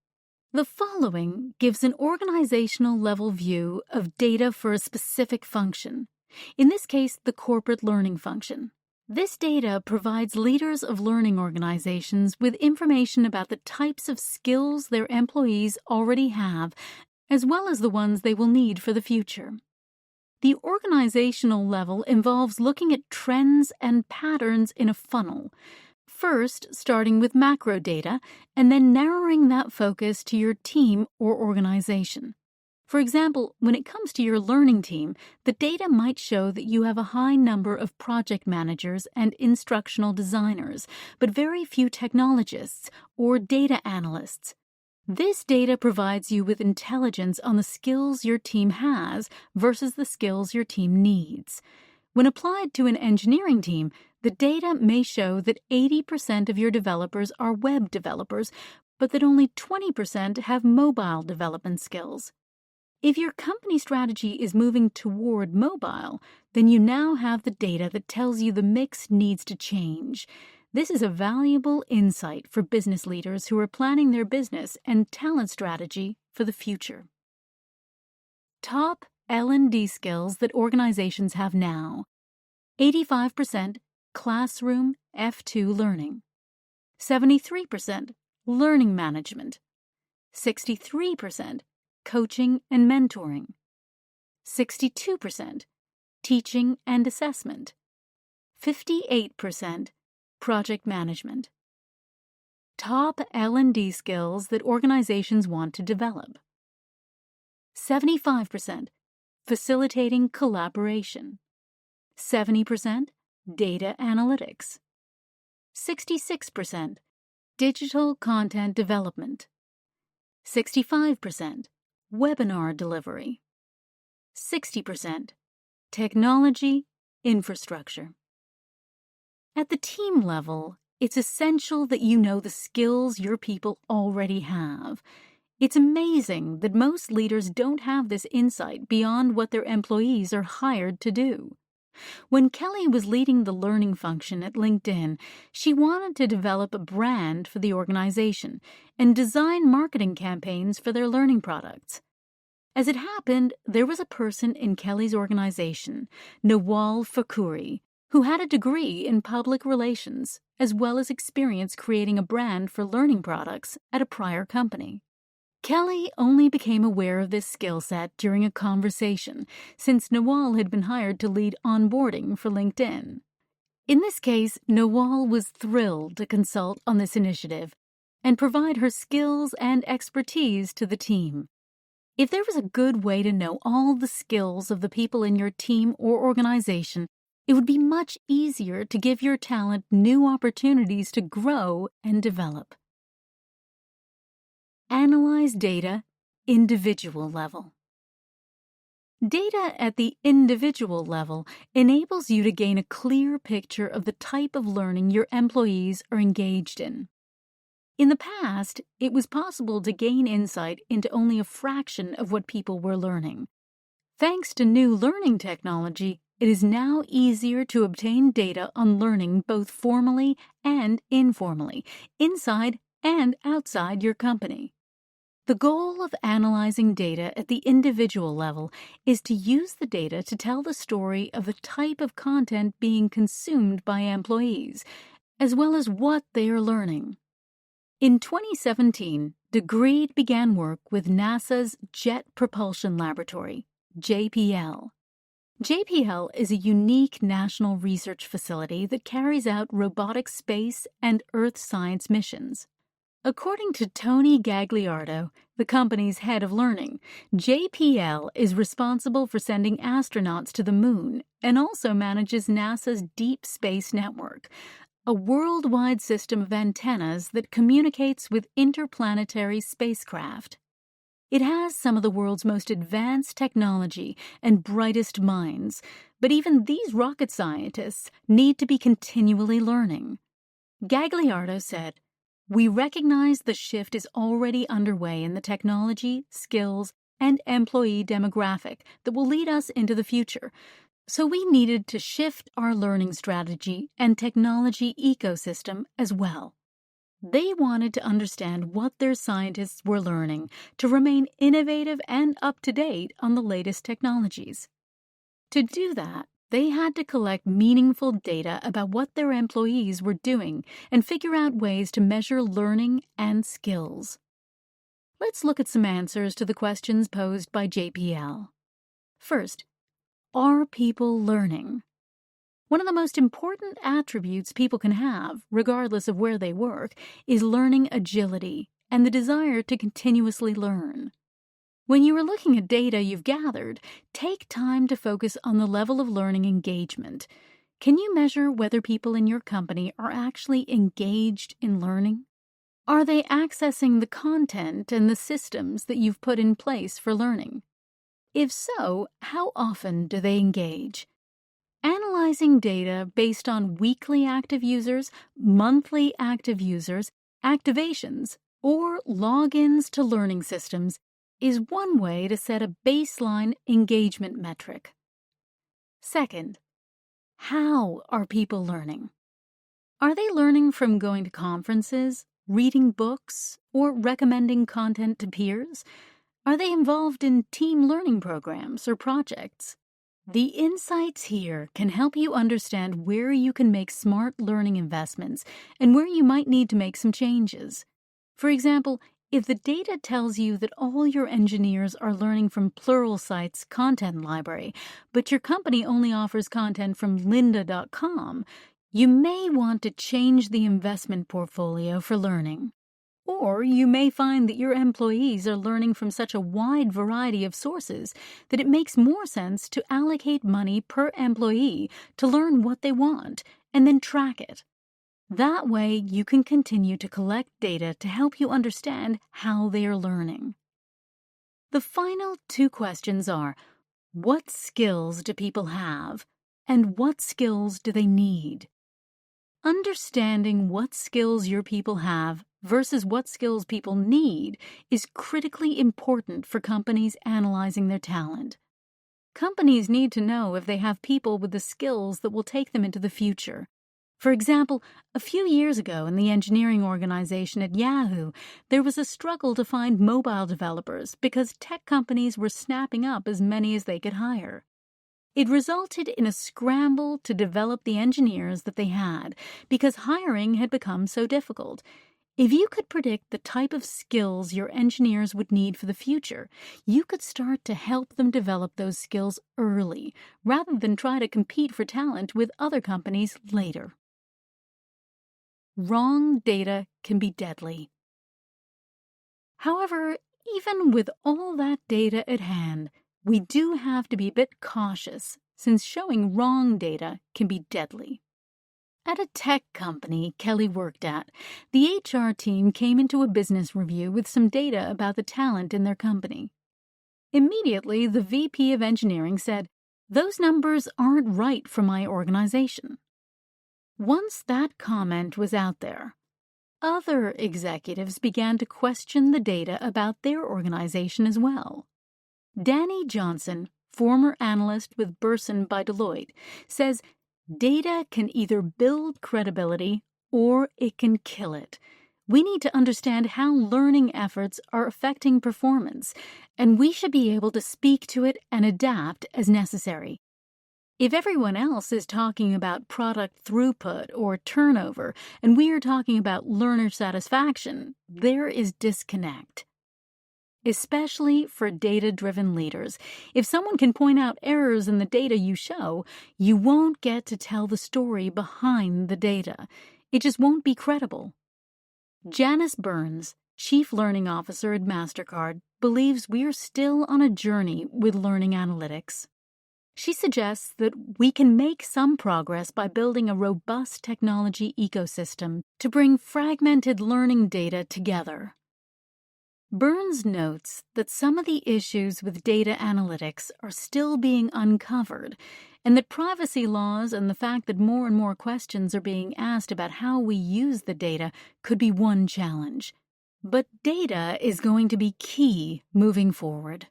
The following gives an organizational-level view of data for a specific function, in this case, the corporate learning function. This data provides leaders of learning organizations with information about the types of skills their employees already have, as well as the ones they will need for the future. The organizational level involves looking at trends and patterns in a funnel, first starting with macro data and then narrowing that focus to your team or organization. For example, when it comes to your learning team, the data might show that you have a high number of project managers and instructional designers, but very few technologists or data analysts. This data provides you with intelligence on the skills your team has versus the skills your team needs. When applied to an engineering team, the data may show that 80% of your developers are web developers, but that only 20% have mobile development skills. If your company strategy is moving toward mobile, then you now have the data that tells you the mix needs to change. This is a valuable insight for business leaders who are planning their business and talent strategy for the future. Top L&D skills that organizations have now. 85% classroom F2 learning. 73% learning management. 63% coaching and mentoring. 62% teaching and assessment. 58% project management. Top L&D skills that organizations want to develop. 75% facilitating collaboration. 70% data analytics. 66% digital content development. 65% webinar delivery. 60% technology infrastructure. At the team level, it's essential that you know the skills your people already have. It's amazing that most leaders don't have this insight beyond what their employees are hired to do. When Kelly was leading the learning function at LinkedIn, she wanted to develop a brand for the organization and design marketing campaigns for their learning products. As it happened, there was a person in Kelly's organization, Nawal Fakouri, who had a degree in public relations as well as experience creating a brand for learning products at a prior company. Kelly only became aware of this skill set during a conversation, since Nawal had been hired to lead onboarding for LinkedIn. In this case, Nawal was thrilled to consult on this initiative and provide her skills and expertise to the team. If there was a good way to know all the skills of the people in your team or organization, it would be much easier to give your talent new opportunities to grow and develop. Analyze data, individual level. Data at the individual level enables you to gain a clear picture of the type of learning your employees are engaged in. In the past, it was possible to gain insight into only a fraction of what people were learning. Thanks to new learning technology, it is now easier to obtain data on learning both formally and informally, inside and outside your company. The goal of analyzing data at the individual level is to use the data to tell the story of the type of content being consumed by employees, as well as what they are learning. In 2017, Degreed began work with NASA's Jet Propulsion Laboratory, JPL. JPL is a unique national research facility that carries out robotic space and Earth science missions. According to Tony Gagliardo, the company's head of learning, JPL is responsible for sending astronauts to the moon and also manages NASA's Deep Space Network, a worldwide system of antennas that communicates with interplanetary spacecraft. It has some of the world's most advanced technology and brightest minds, but even these rocket scientists need to be continually learning. Gagliardo said, "We recognize the shift is already underway in the technology, skills, and employee demographic that will lead us into the future. So we needed to shift our learning strategy and technology ecosystem as well." They wanted to understand what their scientists were learning to remain innovative and up-to-date on the latest technologies. To do that, they had to collect meaningful data about what their employees were doing and figure out ways to measure learning and skills. Let's look at some answers to the questions posed by JPL. First, are people learning? One of the most important attributes people can have, regardless of where they work, is learning agility and the desire to continuously learn. When you are looking at data you've gathered, take time to focus on the level of learning engagement. Can you measure whether people in your company are actually engaged in learning? Are they accessing the content and the systems that you've put in place for learning? If so, how often do they engage? Analyzing data based on weekly active users, monthly active users, activations, or logins to learning systems is one way to set a baseline engagement metric. Second, how are people learning? Are they learning from going to conferences, reading books, or recommending content to peers? Are they involved in team learning programs or projects? The insights here can help you understand where you can make smart learning investments and where you might need to make some changes. For example, if the data tells you that all your engineers are learning from Pluralsight's content library, but your company only offers content from lynda.com, you may want to change the investment portfolio for learning. Or you may find that your employees are learning from such a wide variety of sources that it makes more sense to allocate money per employee to learn what they want and then track it. That way, you can continue to collect data to help you understand how they are learning. The final two questions are, what skills do people have, and what skills do they need? Understanding what skills your people have versus what skills people need is critically important for companies analyzing their talent. Companies need to know if they have people with the skills that will take them into the future. For example, a few years ago in the engineering organization at Yahoo, there was a struggle to find mobile developers because tech companies were snapping up as many as they could hire. It resulted in a scramble to develop the engineers that they had because hiring had become so difficult. If you could predict the type of skills your engineers would need for the future, you could start to help them develop those skills early, rather than try to compete for talent with other companies later. Wrong data can be deadly. However, even with all that data at hand, we do have to be a bit cautious, since showing wrong data can be deadly. At a tech company Kelly worked at, the HR team came into a business review with some data about the talent in their company. Immediately, the VP of engineering said, "Those numbers aren't right for my organization." Once that comment was out there, other executives began to question the data about their organization as well. Danny Johnson, former analyst with Burson by Deloitte, says data can either build credibility or it can kill it. We need to understand how learning efforts are affecting performance, and we should be able to speak to it and adapt as necessary. If everyone else is talking about product throughput or turnover, and we are talking about learner satisfaction, there is disconnect. Especially for data-driven leaders, if someone can point out errors in the data you show, you won't get to tell the story behind the data. It just won't be credible. Janice Burns, Chief Learning Officer at MasterCard, believes we are still on a journey with learning analytics. She suggests that we can make some progress by building a robust technology ecosystem to bring fragmented learning data together. Burns notes that some of the issues with data analytics are still being uncovered, and that privacy laws and the fact that more and more questions are being asked about how we use the data could be one challenge. But data is going to be key moving forward.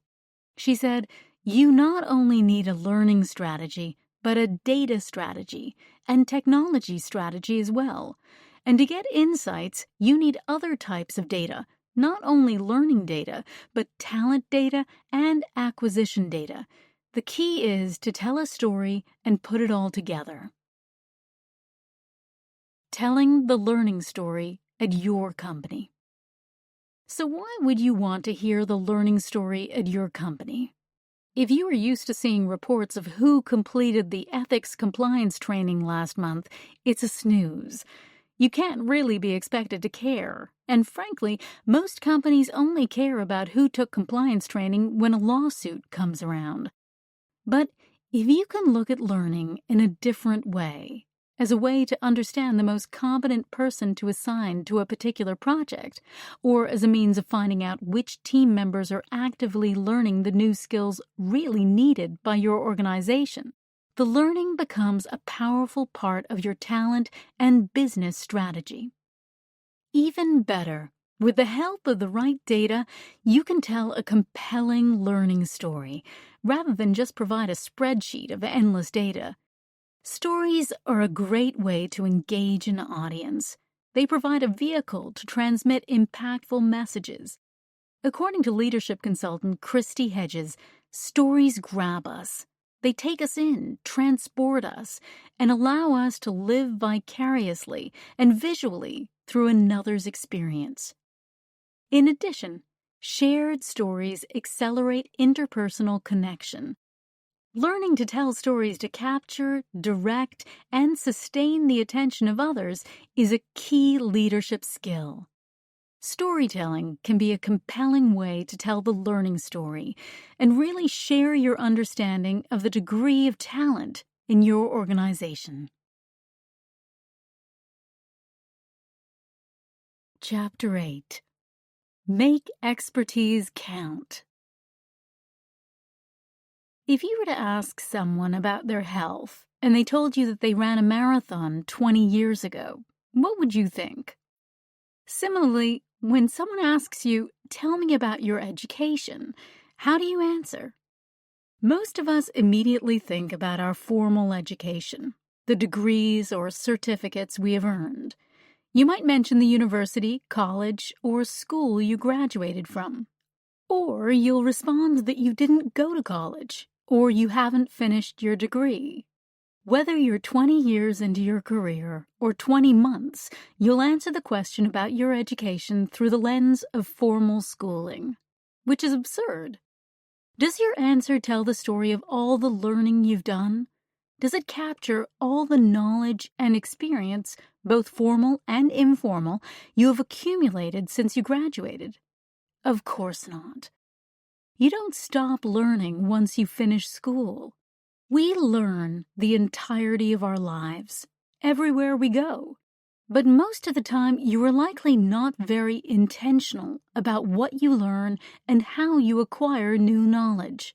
She said, "You not only need a learning strategy, but a data strategy and technology strategy as well. And to get insights, you need other types of data, not only learning data, but talent data and acquisition data. The key is to tell a story and put it all together." Telling the learning story at your company. So why would you want to hear the learning story at your company? If you are used to seeing reports of who completed the ethics compliance training last month, it's a snooze. You can't really be expected to care. And frankly, most companies only care about who took compliance training when a lawsuit comes around. But if you can look at learning in a different way, as a way to understand the most competent person to assign to a particular project, or as a means of finding out which team members are actively learning the new skills really needed by your organization, the learning becomes a powerful part of your talent and business strategy. Even better, with the help of the right data, you can tell a compelling learning story, rather than just provide a spreadsheet of endless data. Stories are a great way to engage an audience. They provide a vehicle to transmit impactful messages. According to leadership consultant Christy Hedges, stories grab us. They take us in, transport us, and allow us to live vicariously and visually through another's experience. In addition, shared stories accelerate interpersonal connection. Learning to tell stories to capture, direct, and sustain the attention of others is a key leadership skill. Storytelling can be a compelling way to tell the learning story and really share your understanding of the degree of talent in your organization. Chapter 8. Make expertise count. If you were to ask someone about their health and they told you that they ran a marathon 20 years ago, what would you think? Similarly, when someone asks you, "Tell me about your education," how do you answer? Most of us immediately think about our formal education, the degrees or certificates we have earned. You might mention the university, college, or school you graduated from. Or you'll respond that you didn't go to college, or you haven't finished your degree. Whether you're 20 years into your career or 20 months, you'll answer the question about your education through the lens of formal schooling, which is absurd. Does your answer tell the story of all the learning you've done? Does it capture all the knowledge and experience, both formal and informal, you have accumulated since you graduated? Of course not. You don't stop learning once you finish school. We learn the entirety of our lives, everywhere we go. But most of the time, you are likely not very intentional about what you learn and how you acquire new knowledge.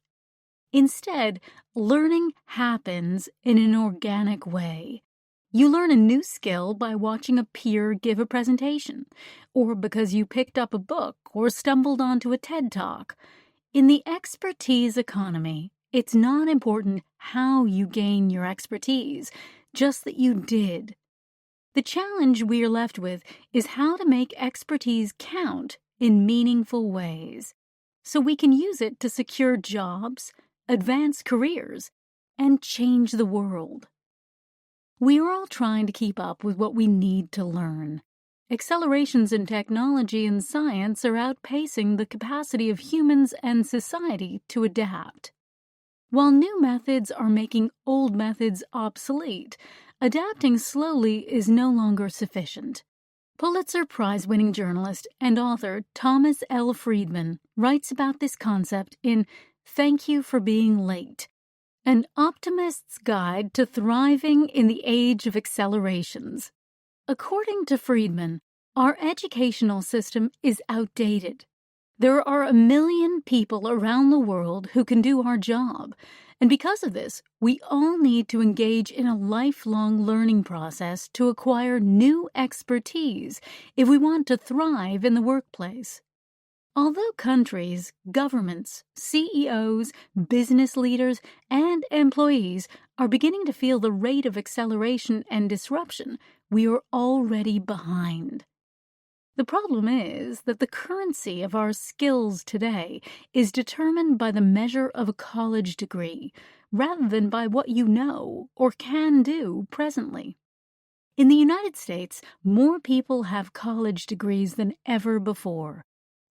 Instead, learning happens in an organic way. You learn a new skill by watching a peer give a presentation, or because you picked up a book or stumbled onto a TED Talk. In the expertise economy, it's not important how you gain your expertise, just that you did. The challenge we are left with is how to make expertise count in meaningful ways, so we can use it to secure jobs, advance careers, and change the world. We are all trying to keep up with what we need to learn. Accelerations in technology and science are outpacing the capacity of humans and society to adapt. While new methods are making old methods obsolete, adapting slowly is no longer sufficient. Pulitzer Prize-winning journalist and author Thomas L. Friedman writes about this concept in Thank You for Being Late, An Optimist's Guide to Thriving in the Age of Accelerations. According to Friedman, our educational system is outdated. There are 1 million people around the world who can do our job, and because of this, we all need to engage in a lifelong learning process to acquire new expertise if we want to thrive in the workplace. Although countries, governments, CEOs, business leaders, and employees are beginning to feel the rate of acceleration and disruption, we are already behind. The problem is that the currency of our skills today is determined by the measure of a college degree, rather than by what you know or can do presently. In the United States, more people have college degrees than ever before.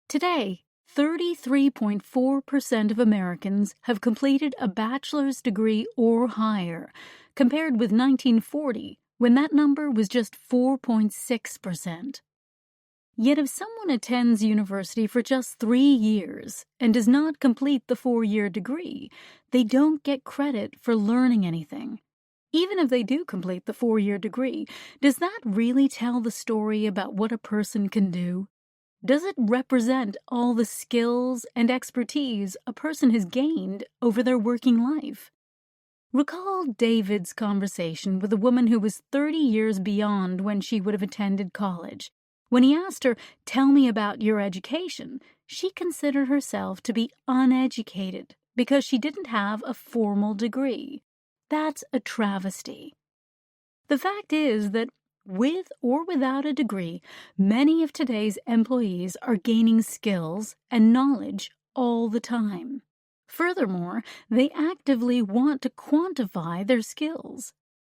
Today, 33.4% of Americans have completed a bachelor's degree or higher, compared with 1940, when that number was just 4.6%. Yet if someone attends university for just 3 years and does not complete the 4-year degree, they don't get credit for learning anything. Even if they do complete the 4-year degree, does that really tell the story about what a person can do? Does it represent all the skills and expertise a person has gained over their working life? Recall David's conversation with a woman who was 30 years beyond when she would have attended college. When he asked her, "Tell me about your education," she considered herself to be uneducated because she didn't have a formal degree. That's a travesty. The fact is that with or without a degree, many of today's employees are gaining skills and knowledge all the time. Furthermore, they actively want to quantify their skills.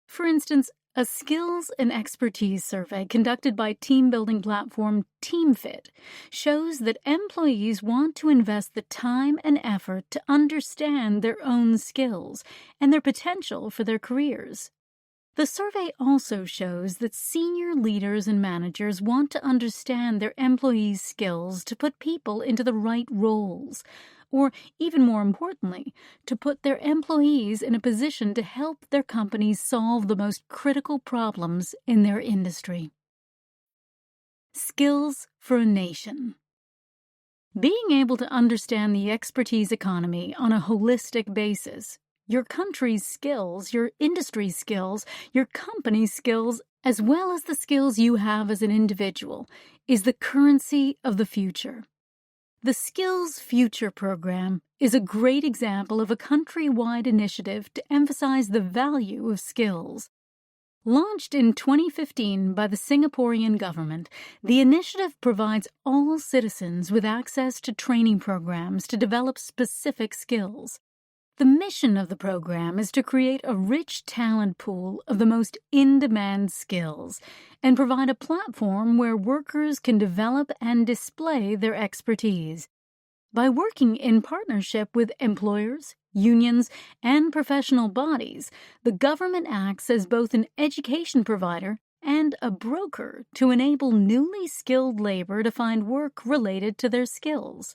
For instance, a skills and expertise survey conducted by team-building platform TeamFit shows that employees want to invest the time and effort to understand their own skills and their potential for their careers. The survey also shows that senior leaders and managers want to understand their employees' skills to put people into the right roles, or even more importantly, to put their employees in a position to help their companies solve the most critical problems in their industry. Skills for a nation. Being able to understand the expertise economy on a holistic basis, your country's skills, your industry's skills, your company's skills, as well as the skills you have as an individual, is the currency of the future. The Skills Future program is a great example of a country-wide initiative to emphasize the value of skills. Launched in 2015 by the Singaporean government, the initiative provides all citizens with access to training programs to develop specific skills. The mission of the program is to create a rich talent pool of the most in-demand skills and provide a platform where workers can develop and display their expertise. By working in partnership with employers, unions, and professional bodies, the government acts as both an education provider and a broker to enable newly skilled labor to find work related to their skills.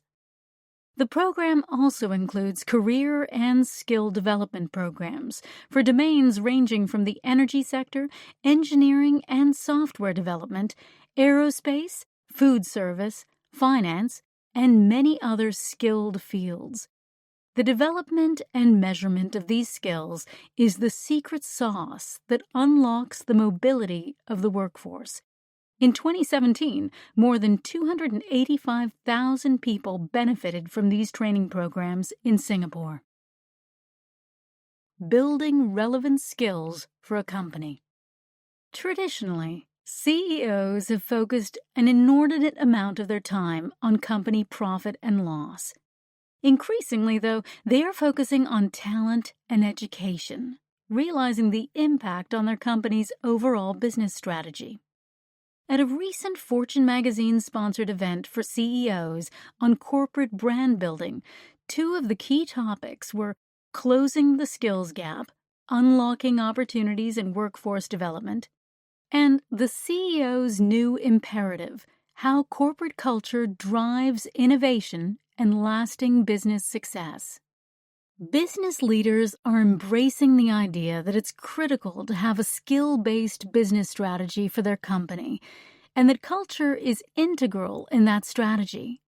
The program also includes career and skill development programs for domains ranging from the energy sector, engineering and software development, aerospace, food service, finance, and many other skilled fields. The development and measurement of these skills is the secret sauce that unlocks the mobility of the workforce. In 2017, more than 285,000 people benefited from these training programs in Singapore. Building relevant skills for a company. Traditionally, CEOs have focused an inordinate amount of their time on company profit and loss. Increasingly, though, they are focusing on talent and education, realizing the impact on their company's overall business strategy. At a recent Fortune magazine-sponsored event for CEOs on corporate brand building, two of the key topics were closing the skills gap, unlocking opportunities in workforce development, and the CEO's new imperative, how corporate culture drives innovation and lasting business success. Business leaders are embracing the idea that it's critical to have a skill-based business strategy for their company, and that culture is integral in that strategy.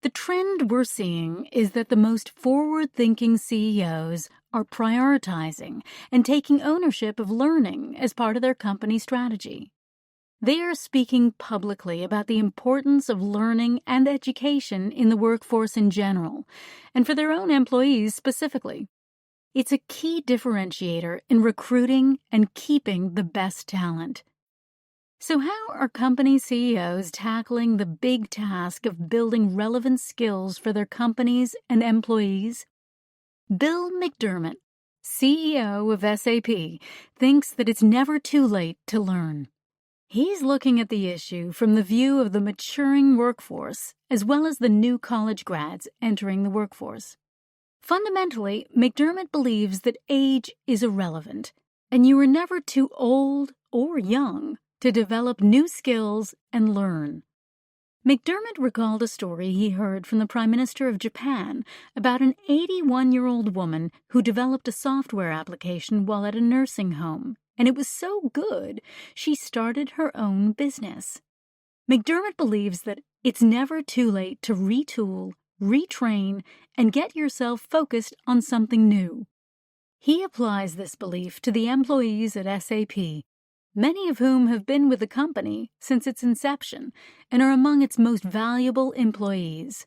The trend we're seeing is that the most forward-thinking CEOs are prioritizing and taking ownership of learning as part of their company strategy. They are speaking publicly about the importance of learning and education in the workforce in general, and for their own employees specifically. It's a key differentiator in recruiting and keeping the best talent. So how are company CEOs tackling the big task of building relevant skills for their companies and employees? Bill McDermott, CEO of SAP, thinks that it's never too late to learn. He's looking at the issue from the view of the maturing workforce as well as the new college grads entering the workforce. Fundamentally, McDermott believes that age is irrelevant, and you are never too old or young to develop new skills and learn. McDermott recalled a story he heard from the Prime Minister of Japan about an 81-year-old woman who developed a software application while at a nursing home, and it was so good she started her own business. McDermott believes that it's never too late to retool, retrain, and get yourself focused on something new. He applies this belief to the employees at SAP, many of whom have been with the company since its inception and are among its most valuable employees.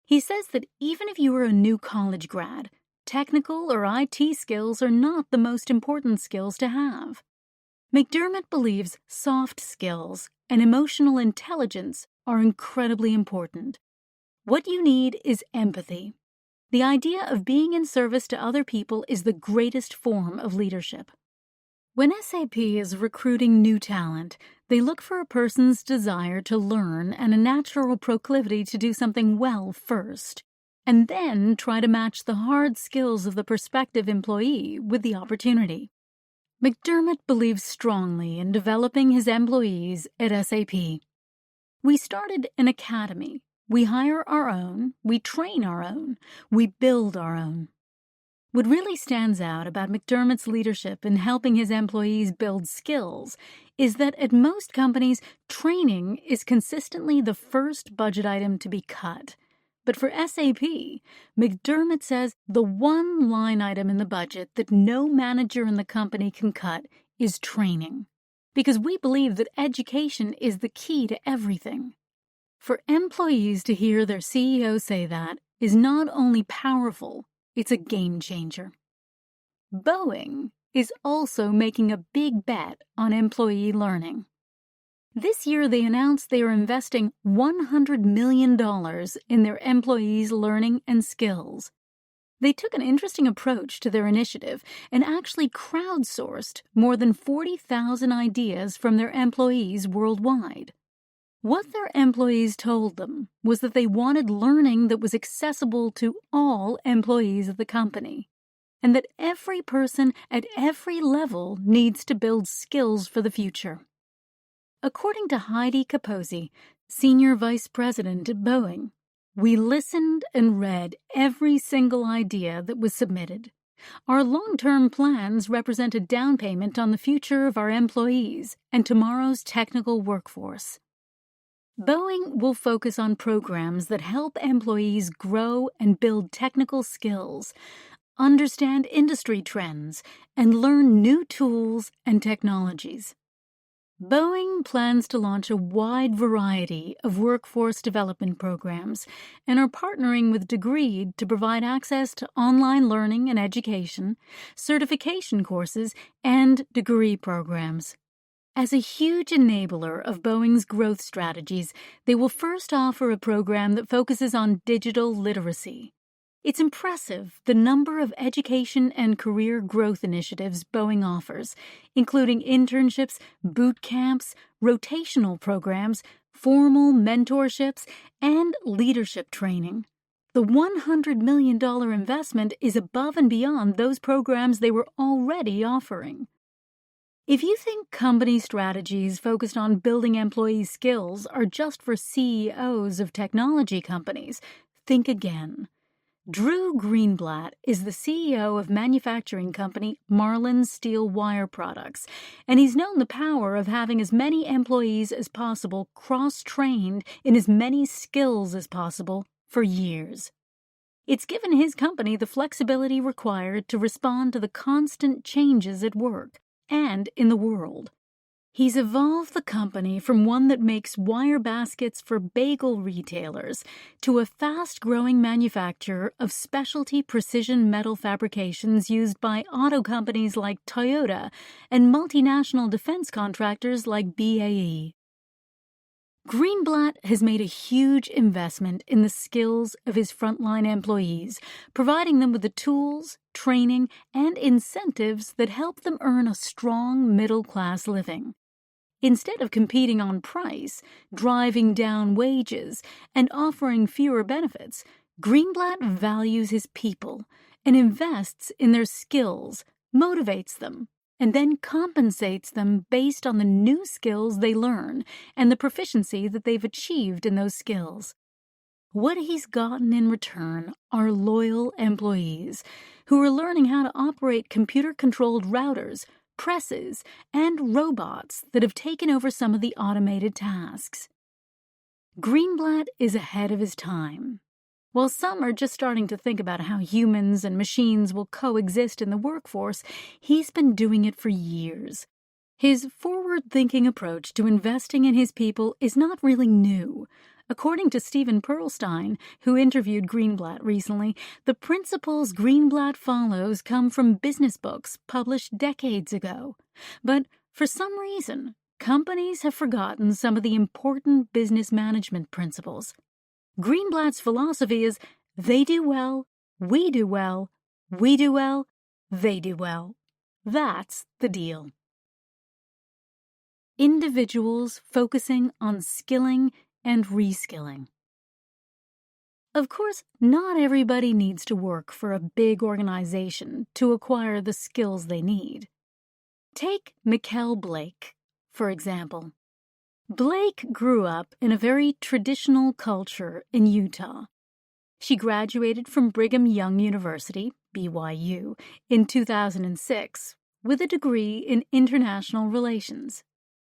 He says that even if you are a new college grad, technical or IT skills are not the most important skills to have. McDermott believes soft skills and emotional intelligence are incredibly important. What you need is empathy. The idea of being in service to other people is the greatest form of leadership. When SAP is recruiting new talent, they look for a person's desire to learn and a natural proclivity to do something well first, and then try to match the hard skills of the prospective employee with the opportunity. McDermott believes strongly in developing his employees at SAP. We started an academy. We hire our own, we train our own, we build our own. What really stands out about McDermott's leadership in helping his employees build skills is that at most companies, training is consistently the first budget item to be cut. But for SAP, McDermott says the one line item in the budget that no manager in the company can cut is training, because we believe that education is the key to everything. For employees to hear their CEO say that is not only powerful, it's a game changer. Boeing is also making a big bet on employee learning. This year, they announced they are investing $100 million in their employees' learning and skills. They took an interesting approach to their initiative and actually crowdsourced more than 40,000 ideas from their employees worldwide. What their employees told them was that they wanted learning that was accessible to all employees of the company, and that every person at every level needs to build skills for the future. According to Heidi Capozzi, Senior Vice President at Boeing, we listened and read every single idea that was submitted. Our long-term plans represent a down payment on the future of our employees and tomorrow's technical workforce. Boeing will focus on programs that help employees grow and build technical skills, understand industry trends, and learn new tools and technologies. Boeing plans to launch a wide variety of workforce development programs and are partnering with Degreed to provide access to online learning and education, certification courses, and degree programs. As a huge enabler of Boeing's growth strategies, they will first offer a program that focuses on digital literacy. It's impressive the number of education and career growth initiatives Boeing offers, including internships, boot camps, rotational programs, formal mentorships, and leadership training. The $100 million investment is above and beyond those programs they were already offering. If you think company strategies focused on building employee skills are just for CEOs of technology companies, think again. Drew Greenblatt is the CEO of manufacturing company Marlin Steel Wire Products, and he's known the power of having as many employees as possible cross-trained in as many skills as possible for years. It's given his company the flexibility required to respond to the constant changes at work and in the world. He's evolved the company from one that makes wire baskets for bagel retailers to a fast-growing manufacturer of specialty precision metal fabrications used by auto companies like Toyota and multinational defense contractors like BAE. Greenblatt has made a huge investment in the skills of his frontline employees, providing them with the tools, training, and incentives that help them earn a strong middle-class living. Instead of competing on price, driving down wages, and offering fewer benefits, Greenblatt values his people and invests in their skills, motivates them, and then compensates them based on the new skills they learn and the proficiency that they've achieved in those skills. What he's gotten in return are loyal employees who are learning how to operate computer-controlled routers, presses, and robots that have taken over some of the automated tasks. Greenblatt is ahead of his time. While some are just starting to think about how humans and machines will coexist in the workforce, he's been doing it for years. His forward-thinking approach to investing in his people is not really new. According to Stephen Perlstein, who interviewed Greenblatt recently, the principles Greenblatt follows come from business books published decades ago. But for some reason, companies have forgotten some of the important business management principles. Greenblatt's philosophy is, they do well, we do well, we do well, they do well. That's the deal. Individuals focusing on skilling and reskilling. Of course, not everybody needs to work for a big organization to acquire the skills they need. Take Mikkel Blake, for example. Blake grew up in a very traditional culture in Utah. She graduated from Brigham Young University, BYU, in 2006 with a degree in international relations.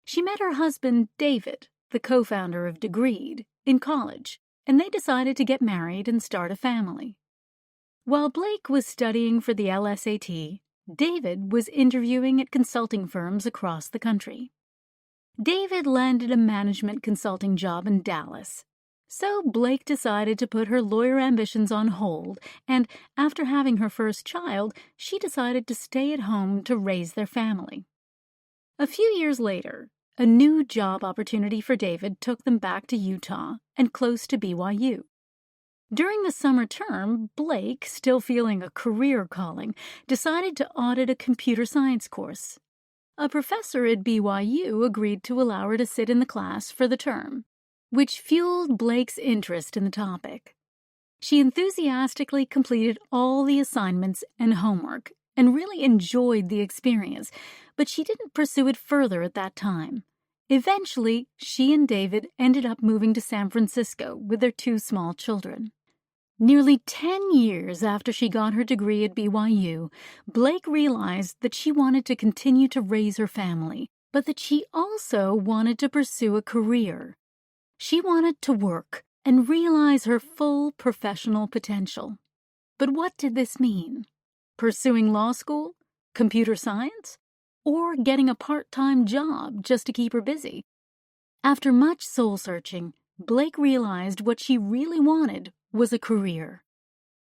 She met her husband, David, the co-founder of Degreed, in college, and they decided to get married and start a family. While Blake was studying for the LSAT, David was interviewing at consulting firms across the country. David landed a management consulting job in Dallas, so Blake decided to put her lawyer ambitions on hold, and after having her first child, she decided to stay at home to raise their family. A few years later, a new job opportunity for David took them back to Utah and close to BYU. During the summer term, Blake, still feeling a career calling, decided to audit a computer science course. A professor at BYU agreed to allow her to sit in the class for the term, which fueled Blake's interest in the topic. She enthusiastically completed all the assignments and homework and really enjoyed the experience, but she didn't pursue it further at that time. Eventually, she and David ended up moving to San Francisco with their 2 small children. Nearly 10 years after she got her degree at BYU, Blake realized that she wanted to continue to raise her family, but that she also wanted to pursue a career. She wanted to work and realize her full professional potential. But what did this mean? Pursuing law school? Computer science? Or getting a part-time job just to keep her busy? After much soul-searching, Blake realized what she really wanted was a career.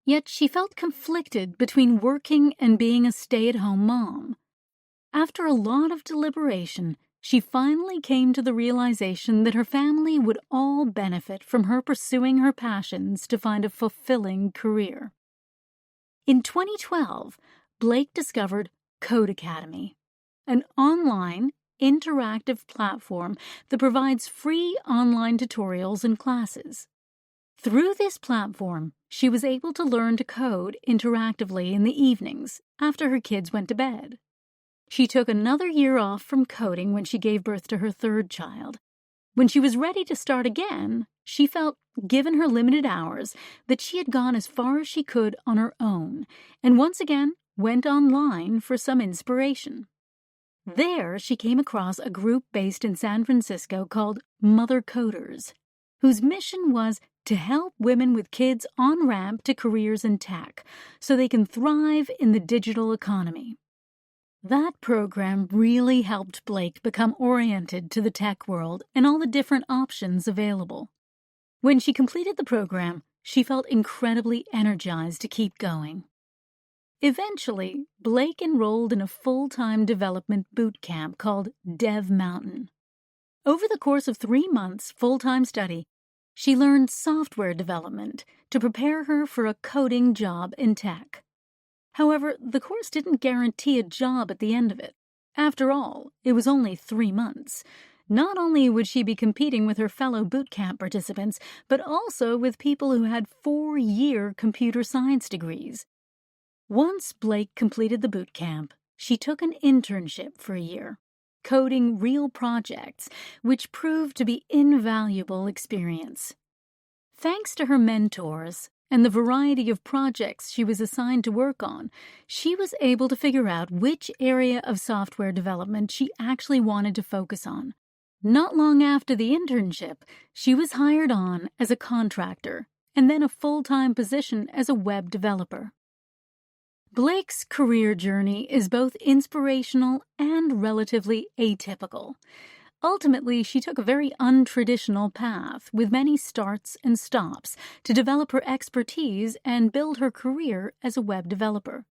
Yet she felt conflicted between working and being a stay-at-home mom. After a lot of deliberation, she finally came to the realization that her family would all benefit from her pursuing her passions to find a fulfilling career. In 2012, Blake discovered Code Academy, an online, interactive platform that provides free online tutorials and classes. Through this platform, she was able to learn to code interactively in the evenings after her kids went to bed. She took another year off from coding when she gave birth to her 3rd child. When she was ready to start again, she felt, given her limited hours, that she had gone as far as she could on her own, and once again went online for some inspiration. There, she came across a group based in San Francisco called Mother Coders, whose mission was to help women with kids on ramp to careers in tech so they can thrive in the digital economy. That program really helped Blake become oriented to the tech world and all the different options available. When she completed the program, she felt incredibly energized to keep going. Eventually, Blake enrolled in a full-time development boot camp called Dev Mountain. Over the course of 3 months full-time study, she learned software development to prepare her for a coding job in tech. However, the course didn't guarantee a job at the end of it. After all, it was only 3 months. Not only would she be competing with her fellow boot camp participants, but also with people who had 4-year computer science degrees. Once Blake completed the boot camp, she took an internship for a year, coding real projects, which proved to be invaluable experience. Thanks to her mentors and the variety of projects she was assigned to work on, she was able to figure out which area of software development she actually wanted to focus on. Not long after the internship, she was hired on as a contractor and then a full-time position as a web developer. Blake's career journey is both inspirational and relatively atypical. Ultimately, she took a very untraditional path with many starts and stops to develop her expertise and build her career as a web developer.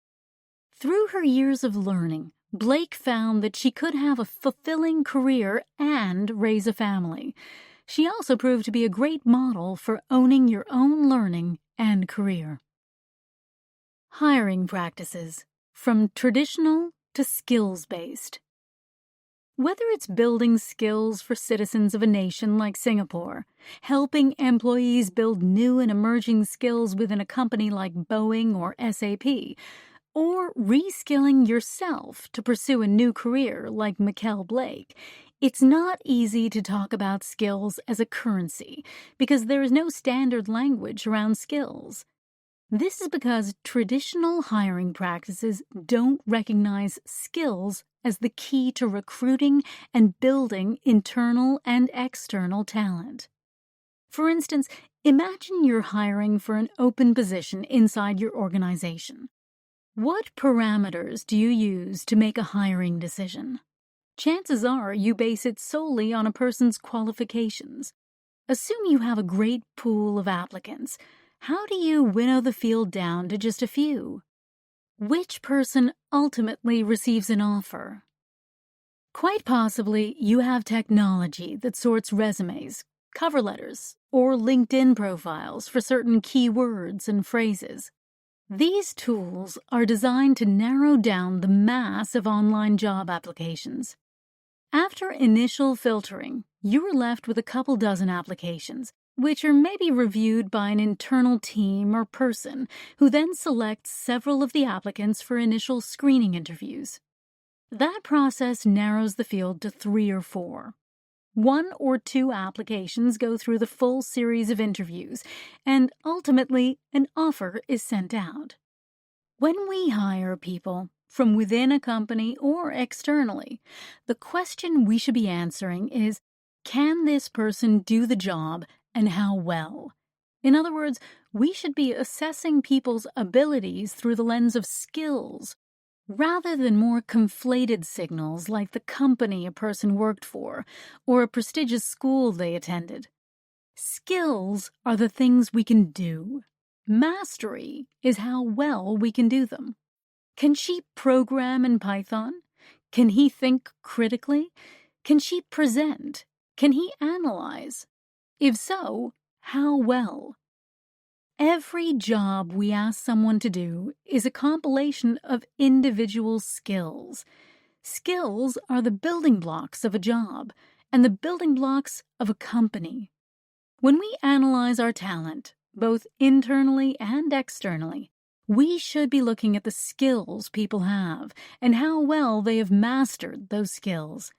Through her years of learning, Blake found that she could have a fulfilling career and raise a family. She also proved to be a great model for owning your own learning and career. Hiring practices, from traditional to skills-based. Whether it's building skills for citizens of a nation like Singapore, helping employees build new and emerging skills within a company like Boeing or SAP, or reskilling yourself to pursue a new career like Mikkel Blake, it's not easy to talk about skills as a currency because there is no standard language around skills. This is because traditional hiring practices don't recognize skills as the key to recruiting and building internal and external talent. For instance, imagine you're hiring for an open position inside your organization. What parameters do you use to make a hiring decision? Chances are you base it solely on a person's qualifications. Assume you have a great pool of applicants. How do you winnow the field down to just a few? Which person ultimately receives an offer? Quite possibly, you have technology that sorts resumes, cover letters, or LinkedIn profiles for certain keywords and phrases. These tools are designed to narrow down the mass of online job applications. After initial filtering, you are left with a couple dozen applications, which are maybe reviewed by an internal team or person who then selects several of the applicants for initial screening interviews. That process narrows the field to 3 or 4. 1 or 2 applications go through the full series of interviews, and ultimately an offer is sent out. When we hire people from within a company or externally, the question we should be answering is, can this person do the job and how well? In other words, we should be assessing people's abilities through the lens of skills, rather than more conflated signals like the company a person worked for or a prestigious school they attended. Skills are the things we can do. Mastery is how well we can do them. Can she program in Python? Can he think critically? Can she present? Can he analyze? If so, how well? Every job we ask someone to do is a compilation of individual skills. Skills are the building blocks of a job and the building blocks of a company. When we analyze our talent, both internally and externally, we should be looking at the skills people have and how well they have mastered those skills.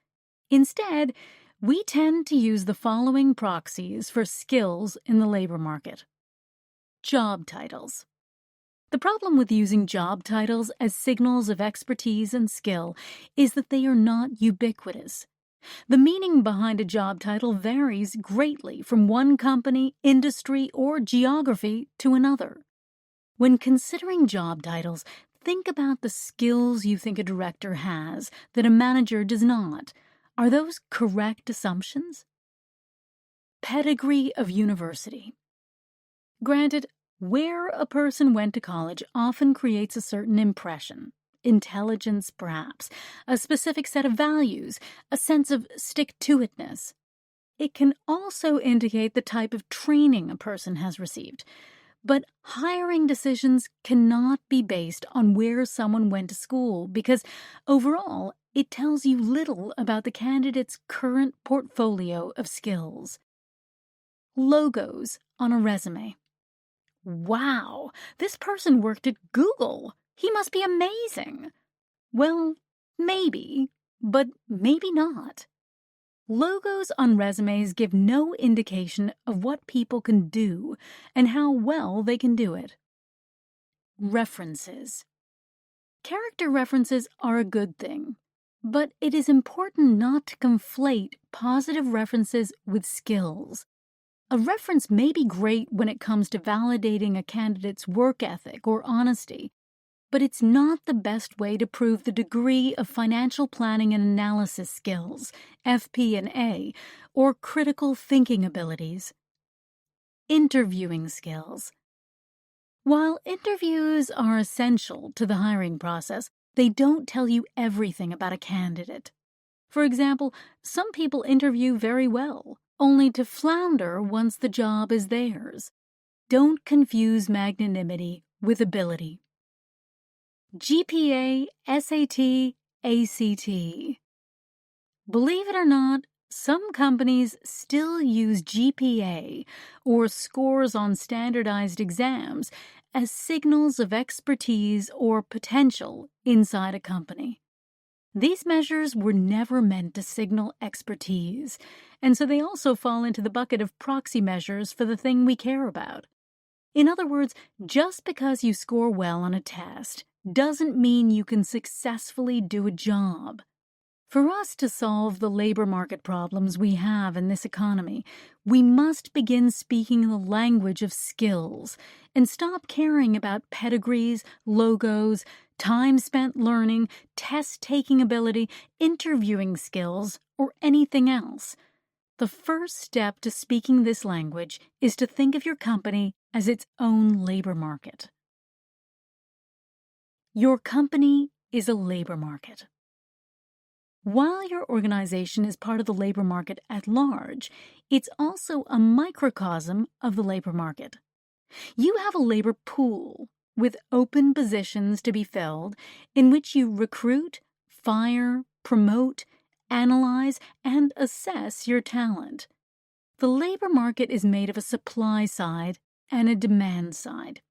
Instead, we tend to use the following proxies for skills in the labor market. Job titles. The problem with using job titles as signals of expertise and skill is that they are not ubiquitous. The meaning behind a job title varies greatly from one company, industry, or geography to another. When considering job titles, think about the skills you think a director has that a manager does not. Are those correct assumptions? Pedigree of university. Granted, where a person went to college often creates a certain impression. Intelligence, perhaps, a specific set of values, a sense of stick-to-itness. It can also indicate the type of training a person has received. But hiring decisions cannot be based on where someone went to school because, overall, it tells you little about the candidate's current portfolio of skills. Logos on a resume. Wow, this person worked at Google. He must be amazing. Well, maybe, but maybe not. Logos on resumes give no indication of what people can do and how well they can do it. References. Character references are a good thing, but it is important not to conflate positive references with skills. A reference may be great when it comes to validating a candidate's work ethic or honesty, but it's not the best way to prove the degree of financial planning and analysis skills, FP&A, or critical thinking abilities. Interviewing skills. While interviews are essential to the hiring process, they don't tell you everything about a candidate. For example, some people interview very well, only to flounder once the job is theirs. Don't confuse magnanimity with ability. GPA, SAT, ACT. Believe it or not, some companies still use GPA, or scores on standardized exams, as signals of expertise or potential inside a company. These measures were never meant to signal expertise, and so they also fall into the bucket of proxy measures for the thing we care about. In other words, just because you score well on a test doesn't mean you can successfully do a job. For us to solve the labor market problems we have in this economy, we must begin speaking the language of skills and stop caring about pedigrees, logos, time spent learning, test-taking ability, interviewing skills, or anything else. The first step to speaking this language is to think of your company as its own labor market. Your company is a labor market. While your organization is part of the labor market at large, it's also a microcosm of the labor market. You have a labor pool with open positions to be filled in which you recruit, fire, promote, analyze, and assess your talent. The labor market is made of a supply side and a demand side.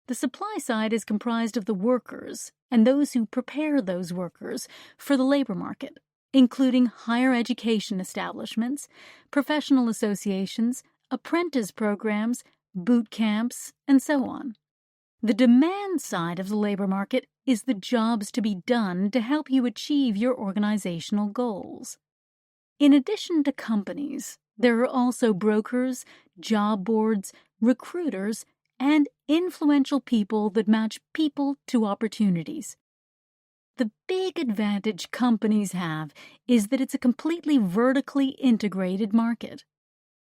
The supply side is comprised of the workers and those who prepare those workers for the labor market, including higher education establishments, professional associations, apprentice programs, boot camps, and so on. The demand side of the labor market is the jobs to be done to help you achieve your organizational goals. In addition to companies, there are also brokers, job boards, recruiters, and influential people that match people to opportunities. The big advantage companies have is that it's a completely vertically integrated market.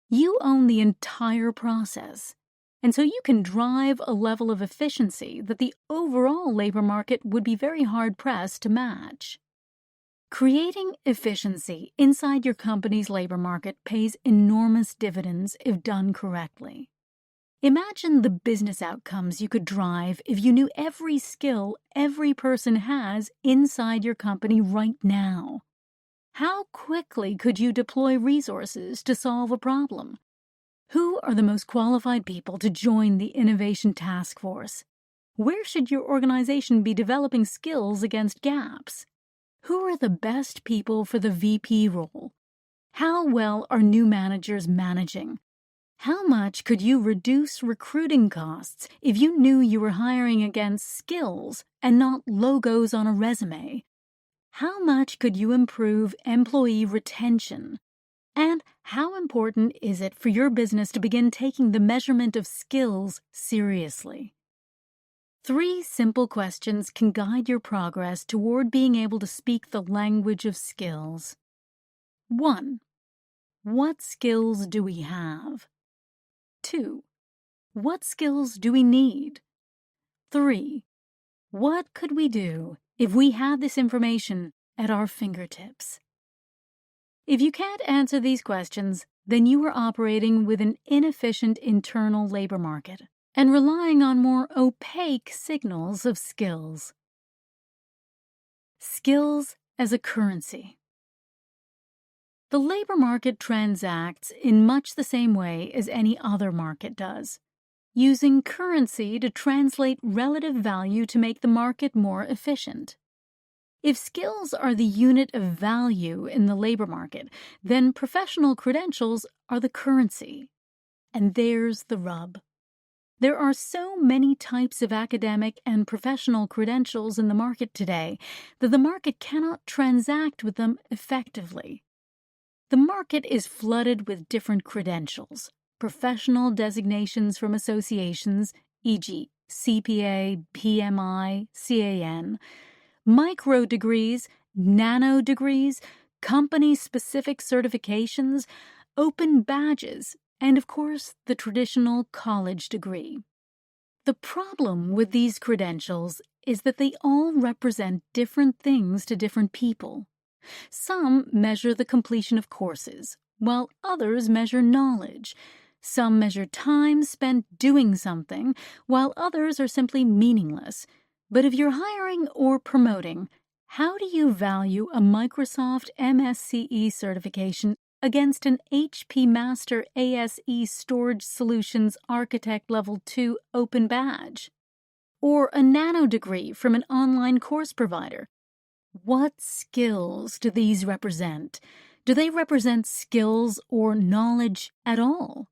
You own the entire process, and so you can drive a level of efficiency that the overall labor market would be very hard-pressed to match. Creating efficiency inside your company's labor market pays enormous dividends if done correctly. Imagine the business outcomes you could drive if you knew every skill every person has inside your company right now. How quickly could you deploy resources to solve a problem? Who are the most qualified people to join the innovation task force? Where should your organization be developing skills against gaps? Who are the best people for the VP role? How well are new managers managing? How much could you reduce recruiting costs if you knew you were hiring against skills and not logos on a resume? How much could you improve employee retention? And how important is it for your business to begin taking the measurement of skills seriously? 3 simple questions can guide your progress toward being able to speak the language of skills. 1. What skills do we have? 2. What skills do we need? 3. What could we do if we had this information at our fingertips? If you can't answer these questions, then you are operating with an inefficient internal labor market and relying on more opaque signals of skills. Skills as a currency. The labor market transacts in much the same way as any other market does, using currency to translate relative value to make the market more efficient. If skills are the unit of value in the labor market, then professional credentials are the currency. And there's the rub. There are so many types of academic and professional credentials in the market today that the market cannot transact with them effectively. The market is flooded with different credentials, professional designations from associations, e.g., CPA, PMI, CAN, micro degrees, nano degrees, company-specific certifications, open badges, and of course, the traditional college degree. The problem with these credentials is that they all represent different things to different people. Some measure the completion of courses, while others measure knowledge. Some measure time spent doing something, while others are simply meaningless. But if you're hiring or promoting, how do you value a Microsoft MSCE certification against an HP Master ASE Storage Solutions Architect Level 2 open badge? Or a nano degree from an online course provider? What skills do these represent? Do they represent skills or knowledge at all?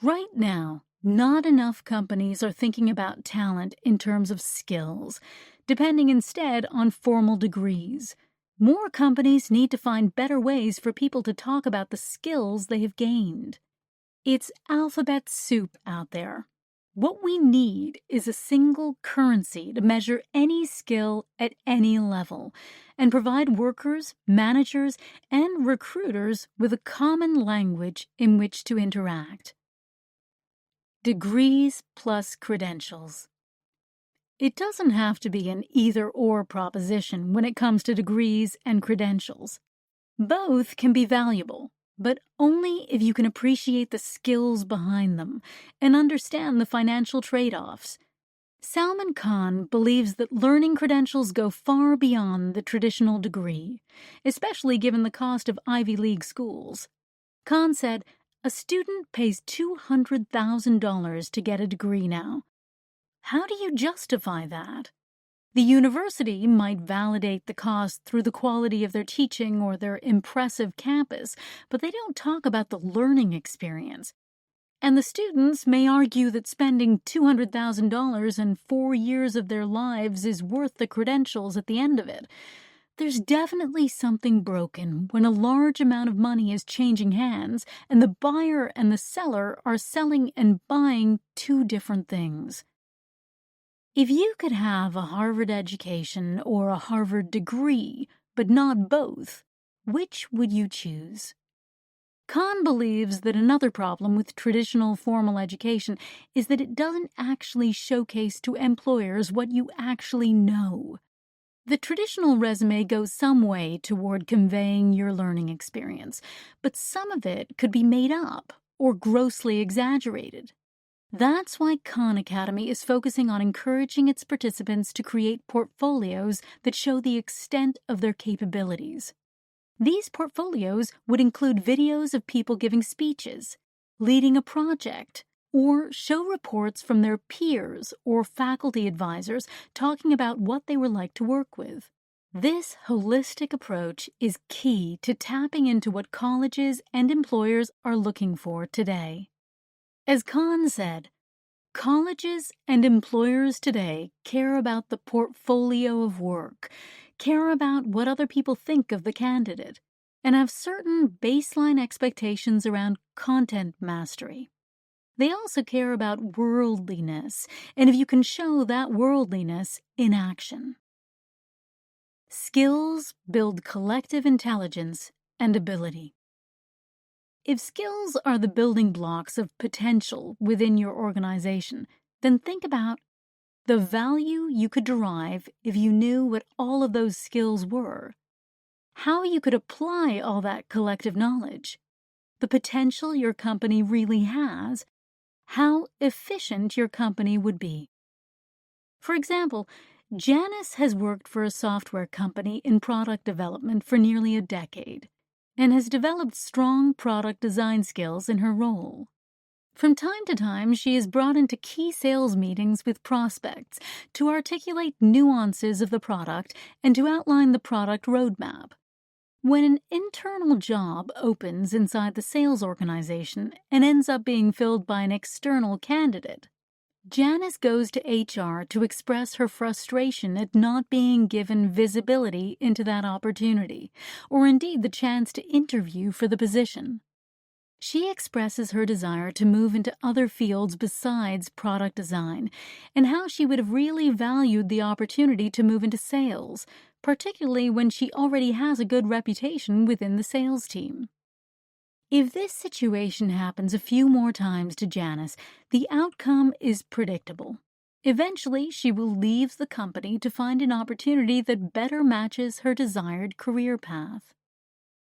Right now, not enough companies are thinking about talent in terms of skills, depending instead on formal degrees. More companies need to find better ways for people to talk about the skills they have gained. It's alphabet soup out there. What we need is a single currency to measure any skill at any level and provide workers, managers, and recruiters with a common language in which to interact. Degrees plus credentials. It doesn't have to be an either-or proposition when it comes to degrees and credentials. Both can be valuable, but only if you can appreciate the skills behind them and understand the financial trade-offs. Salman Khan believes that learning credentials go far beyond the traditional degree, especially given the cost of Ivy League schools. Khan said, "A student pays $200,000 to get a degree now. How do you justify that? The university might validate the cost through the quality of their teaching or their impressive campus, but they don't talk about the learning experience. And the students may argue that spending $200,000 and 4 years of their lives is worth the credentials at the end of it. There's definitely something broken when a large amount of money is changing hands and the buyer and the seller are selling and buying two different things." If you could have a Harvard education or a Harvard degree, but not both, which would you choose? Khan believes that another problem with traditional formal education is that it doesn't actually showcase to employers what you actually know. The traditional resume goes some way toward conveying your learning experience, but some of it could be made up or grossly exaggerated. That's why Khan Academy is focusing on encouraging its participants to create portfolios that show the extent of their capabilities. These portfolios would include videos of people giving speeches, leading a project, or show reports from their peers or faculty advisors talking about what they were like to work with. This holistic approach is key to tapping into what colleges and employers are looking for today. As Khan said, colleges and employers today care about the portfolio of work, care about what other people think of the candidate, and have certain baseline expectations around content mastery. They also care about worldliness, and if you can show that worldliness in action. Skills build collective intelligence and ability. If skills are the building blocks of potential within your organization, then think about the value you could derive if you knew what all of those skills were, how you could apply all that collective knowledge, the potential your company really has, how efficient your company would be. For example, Janice has worked for a software company in product development for nearly a decade, and has developed strong product design skills in her role. From time to time, she is brought into key sales meetings with prospects to articulate nuances of the product and to outline the product roadmap. When an internal job opens inside the sales organization and ends up being filled by an external candidate, Janice goes to HR to express her frustration at not being given visibility into that opportunity, or indeed the chance to interview for the position. She expresses her desire to move into other fields besides product design, and how she would have really valued the opportunity to move into sales, particularly when she already has a good reputation within the sales team. If this situation happens a few more times to Janice, the outcome is predictable. Eventually, she will leave the company to find an opportunity that better matches her desired career path.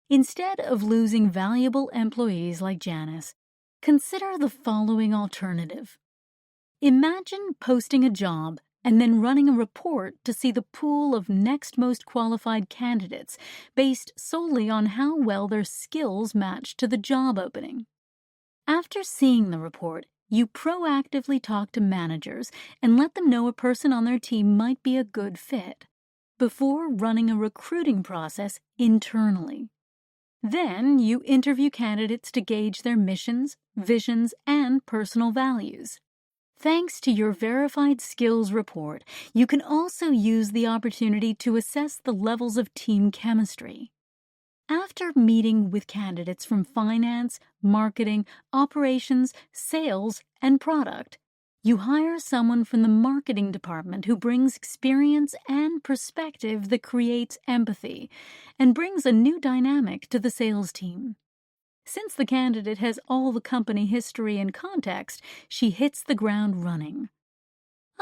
Instead of losing valuable employees like Janice, consider the following alternative. Imagine posting a job and then running a report to see the pool of next most qualified candidates based solely on how well their skills match to the job opening. After seeing the report, you proactively talk to managers and let them know a person on their team might be a good fit, before running a recruiting process internally. Then you interview candidates to gauge their missions, visions, and personal values. Thanks to your verified skills report, you can also use the opportunity to assess the levels of team chemistry. After meeting with candidates from finance, marketing, operations, sales, and product, you hire someone from the marketing department who brings experience and perspective that creates empathy and brings a new dynamic to the sales team. Since the candidate has all the company history and context, she hits the ground running.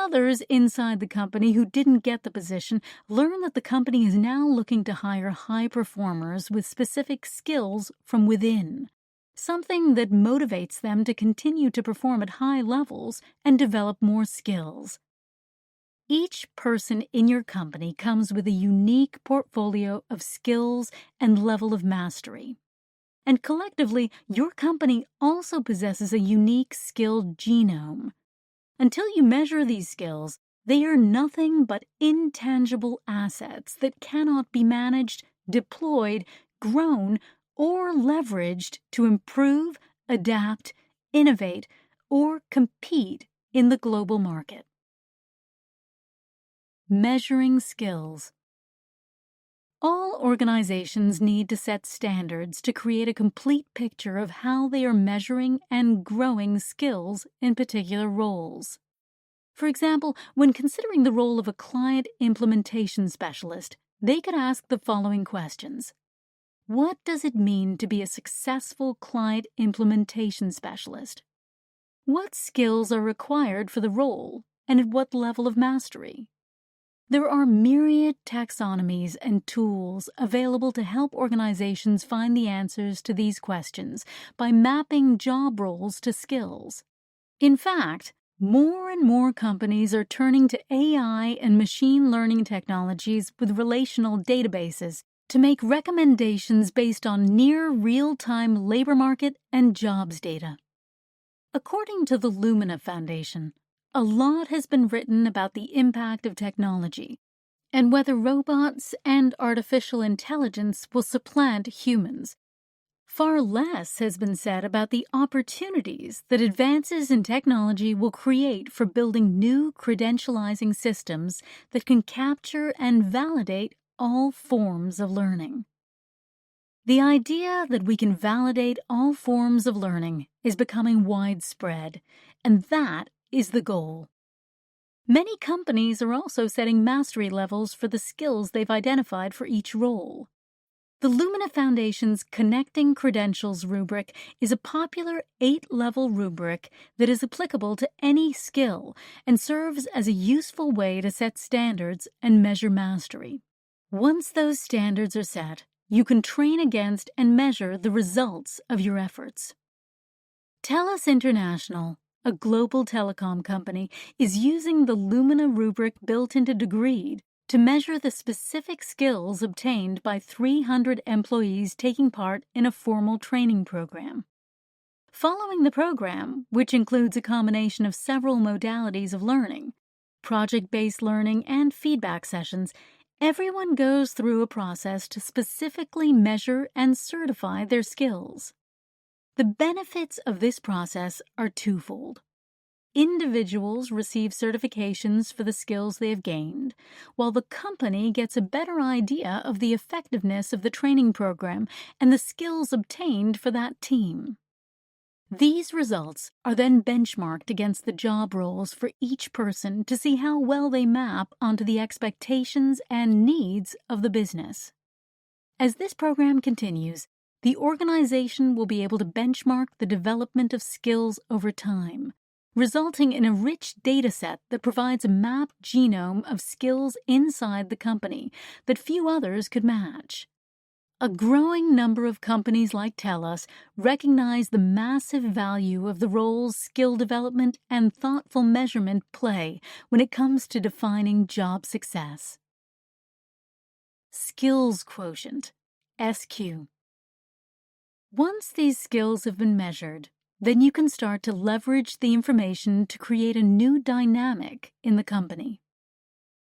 Others inside the company who didn't get the position learn that the company is now looking to hire high performers with specific skills from within, something that motivates them to continue to perform at high levels and develop more skills. Each person in your company comes with a unique portfolio of skills and level of mastery. And collectively, your company also possesses a unique skill genome. Until you measure these skills, they are nothing but intangible assets that cannot be managed, deployed, grown, or leveraged to improve, adapt, innovate, or compete in the global market. Measuring skills. All organizations need to set standards to create a complete picture of how they are measuring and growing skills in particular roles. For example, when considering the role of a client implementation specialist, they could ask the following questions. What does it mean to be a successful client implementation specialist? What skills are required for the role, and at what level of mastery? There are myriad taxonomies and tools available to help organizations find the answers to these questions by mapping job roles to skills. In fact, more and more companies are turning to AI and machine learning technologies with relational databases to make recommendations based on near real-time labor market and jobs data. According to the Lumina Foundation, a lot has been written about the impact of technology and whether robots and artificial intelligence will supplant humans. Far less has been said about the opportunities that advances in technology will create for building new credentializing systems that can capture and validate all forms of learning. The idea that we can validate all forms of learning is becoming widespread, and that is the goal. Many companies are also setting mastery levels for the skills they've identified for each role. The Lumina Foundation's Connecting Credentials rubric is a popular 8-level rubric that is applicable to any skill and serves as a useful way to set standards and measure mastery. Once those standards are set, you can train against and measure the results of your efforts. TELUS International, a global telecom company, is using the Lumina rubric built into Degreed to measure the specific skills obtained by 300 employees taking part in a formal training program. Following the program, which includes a combination of several modalities of learning, project-based learning and feedback sessions, everyone goes through a process to specifically measure and certify their skills. The benefits of this process are twofold. Individuals receive certifications for the skills they have gained, while the company gets a better idea of the effectiveness of the training program and the skills obtained for that team. These results are then benchmarked against the job roles for each person to see how well they map onto the expectations and needs of the business. As this program continues, the organization will be able to benchmark the development of skills over time, resulting in a rich data set that provides a mapped genome of skills inside the company that few others could match. A growing number of companies like TELUS recognize the massive value of the roles skill development and thoughtful measurement play when it comes to defining job success. Skills Quotient, SQ. Once these skills have been measured, then you can start to leverage the information to create a new dynamic in the company.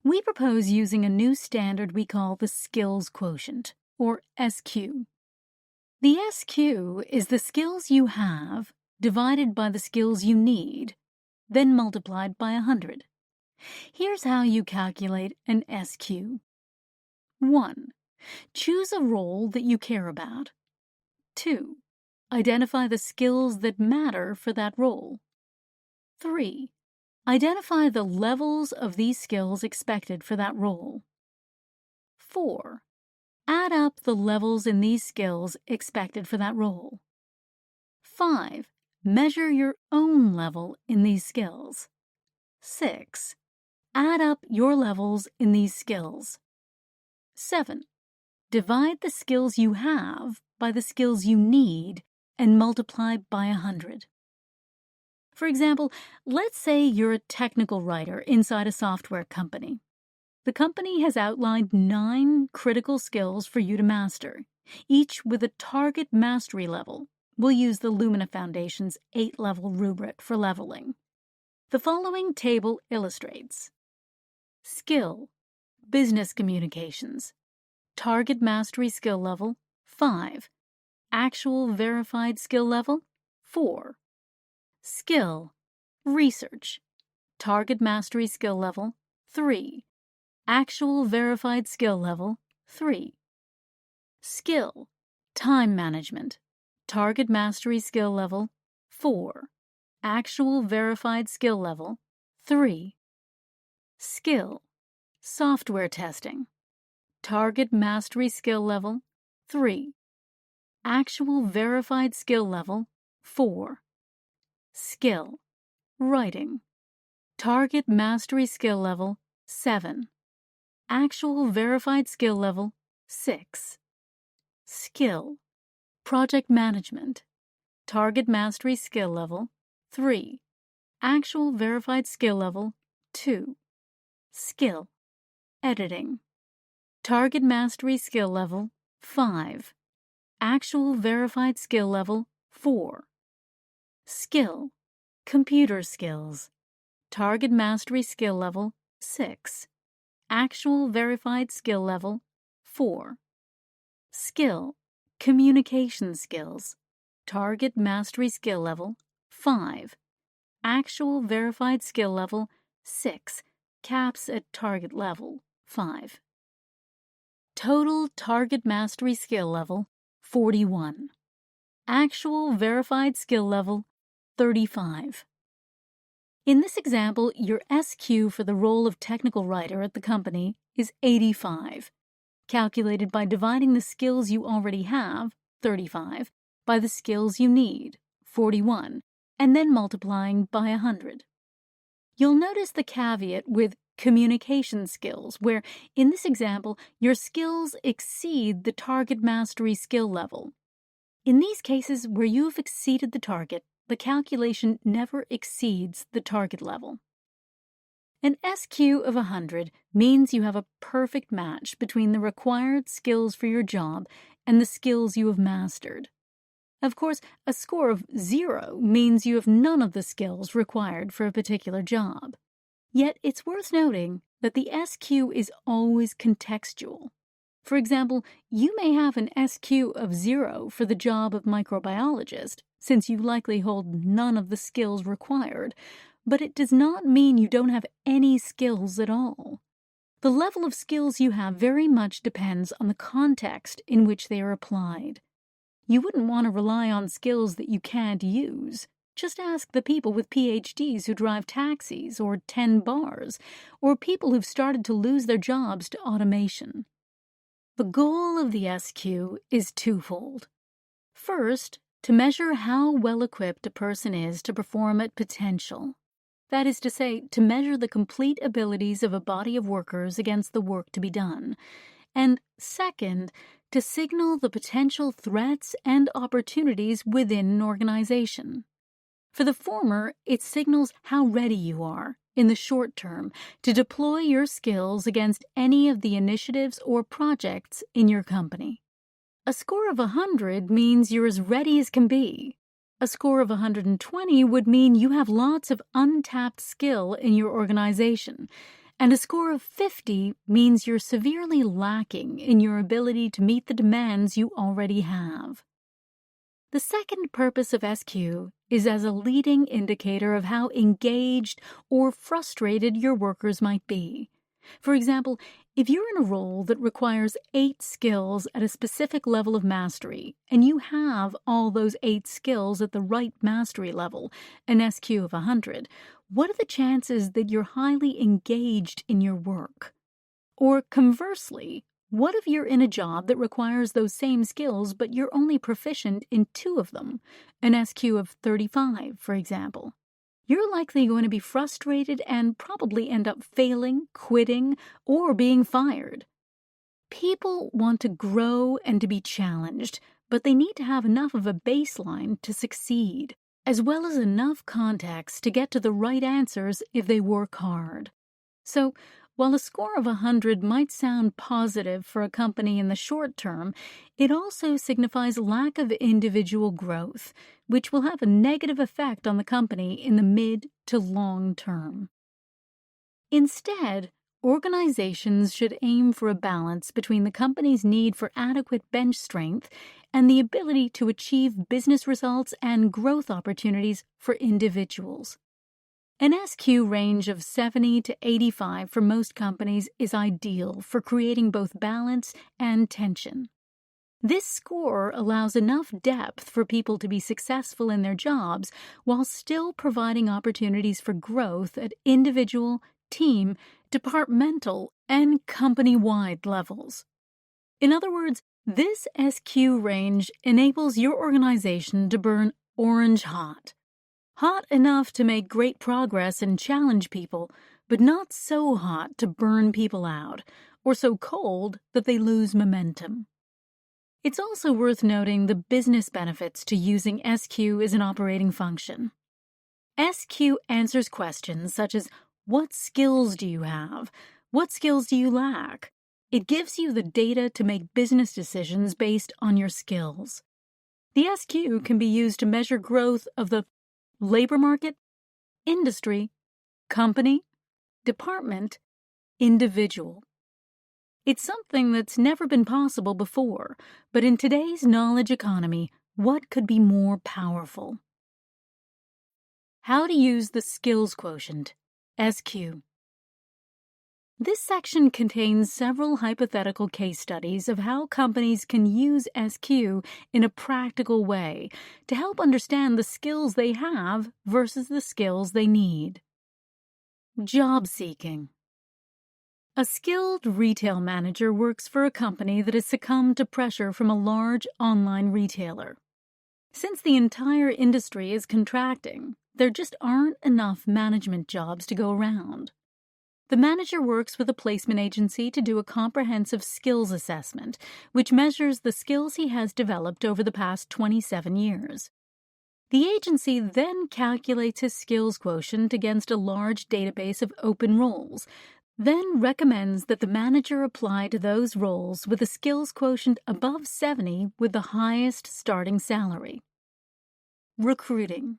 We propose using a new standard we call the Skills Quotient, or SQ. The SQ is the skills you have divided by the skills you need, then multiplied by 100. Here's how you calculate an SQ. 1. Choose a role that you care about. 2. Identify the skills that matter for that role. 3. Identify the levels of these skills expected for that role. 4. Add up the levels in these skills expected for that role. 5. Measure your own level in these skills. 6. Add up your levels in these skills. 7. Divide the skills you have by the skills you need and multiply by 100. For example, let's say you're a technical writer inside a software company. The company has outlined 9 critical skills for you to master, each with a target mastery level. We'll use the Lumina Foundation's 8-level rubric for leveling. The following table illustrates: Skill, business communications. Target mastery skill level, 5. Actual verified skill level, 4. Skill, research. Target mastery skill level, 3. Actual verified skill level, 3. Skill, time management. Target mastery skill level, 4. Actual verified skill level, 3. Skill, software testing. Target mastery skill level, 3. Actual verified skill level, 4. Skill, writing. Target mastery skill level, 7. Actual verified skill level, 6. Skill, project management. Target mastery skill level, 3. Actual verified skill level, 2. Skill, editing. Target mastery skill level, 5. Actual verified skill level, 4. Skill, computer skills. Target mastery skill level, 6. Actual verified skill level, 4. Skill, communication skills. Target mastery skill level, 5. Actual verified skill level, 6. Caps at target level, 5. Total target mastery skill level, 41. Actual verified skill level, 35. In this example, your SQ for the role of technical writer at the company is 85, calculated by dividing the skills you already have, 35, by the skills you need, 41, and then multiplying by 100. You'll notice the caveat with communication skills, where, in this example, your skills exceed the target mastery skill level. In these cases where you have exceeded the target, the calculation never exceeds the target level. An SQ of 100 means you have a perfect match between the required skills for your job and the skills you have mastered. Of course, a score of 0 means you have none of the skills required for a particular job. Yet it's worth noting that the SQ is always contextual. For example, you may have an SQ of 0 for the job of microbiologist, since you likely hold none of the skills required, but it does not mean you don't have any skills at all. The level of skills you have very much depends on the context in which they are applied. You wouldn't want to rely on skills that you can't use. Just ask the people with PhDs who drive taxis or 10 bars, or people who've started to lose their jobs to automation. The goal of the SQ is twofold. First, to measure how well equipped a person is to perform at potential. That is to say, to measure the complete abilities of a body of workers against the work to be done. And second, to signal the potential threats and opportunities within an organization. For the former, it signals how ready you are, in the short term, to deploy your skills against any of the initiatives or projects in your company. A score of 100 means you're as ready as can be. A score of 120 would mean you have lots of untapped skill in your organization, and a score of 50 means you're severely lacking in your ability to meet the demands you already have. The second purpose of SQ is as a leading indicator of how engaged or frustrated your workers might be. For example, if you're in a role that requires 8 skills at a specific level of mastery, and you have all those 8 skills at the right mastery level, an SQ of 100, what are the chances that you're highly engaged in your work? Or conversely, what if you're in a job that requires those same skills, but you're only proficient in 2 of them, an SQ of 35, for example? you're likely going to be frustrated and probably end up failing, quitting, or being fired. People want to grow and to be challenged, but they need to have enough of a baseline to succeed, as well as enough context to get to the right answers if they work hard. So, while a score of 100 might sound positive for a company in the short term, it also signifies lack of individual growth, which will have a negative effect on the company in the mid to long term. Instead, organizations should aim for a balance between the company's need for adequate bench strength and the ability to achieve business results and growth opportunities for individuals. An SQ range of 70 to 85 for most companies is ideal for creating both balance and tension. This score allows enough depth for people to be successful in their jobs while still providing opportunities for growth at individual, team, departmental, and company-wide levels. In other words, this SQ range enables your organization to burn orange hot. Hot enough to make great progress and challenge people, but not so hot to burn people out, or so cold that they lose momentum. It's also worth noting the business benefits to using SQ as an operating function. SQ answers questions such as, what skills do you have? What skills do you lack? It gives you the data to make business decisions based on your skills. The SQ can be used to measure growth of the labor market, industry, company, department, individual. It's something that's never been possible before, but in today's knowledge economy, what could be more powerful? How to use the skills quotient, SQ. This section contains several hypothetical case studies of how companies can use SQ in a practical way to help understand the skills they have versus the skills they need. Job seeking. A skilled retail manager works for a company that has succumbed to pressure from a large online retailer. Since the entire industry is contracting, there just aren't enough management jobs to go around. The manager works with a placement agency to do a comprehensive skills assessment, which measures the skills he has developed over the past 27 years. The agency then calculates his skills quotient against a large database of open roles, then recommends that the manager apply to those roles with a skills quotient above 70 with the highest starting salary. Recruiting.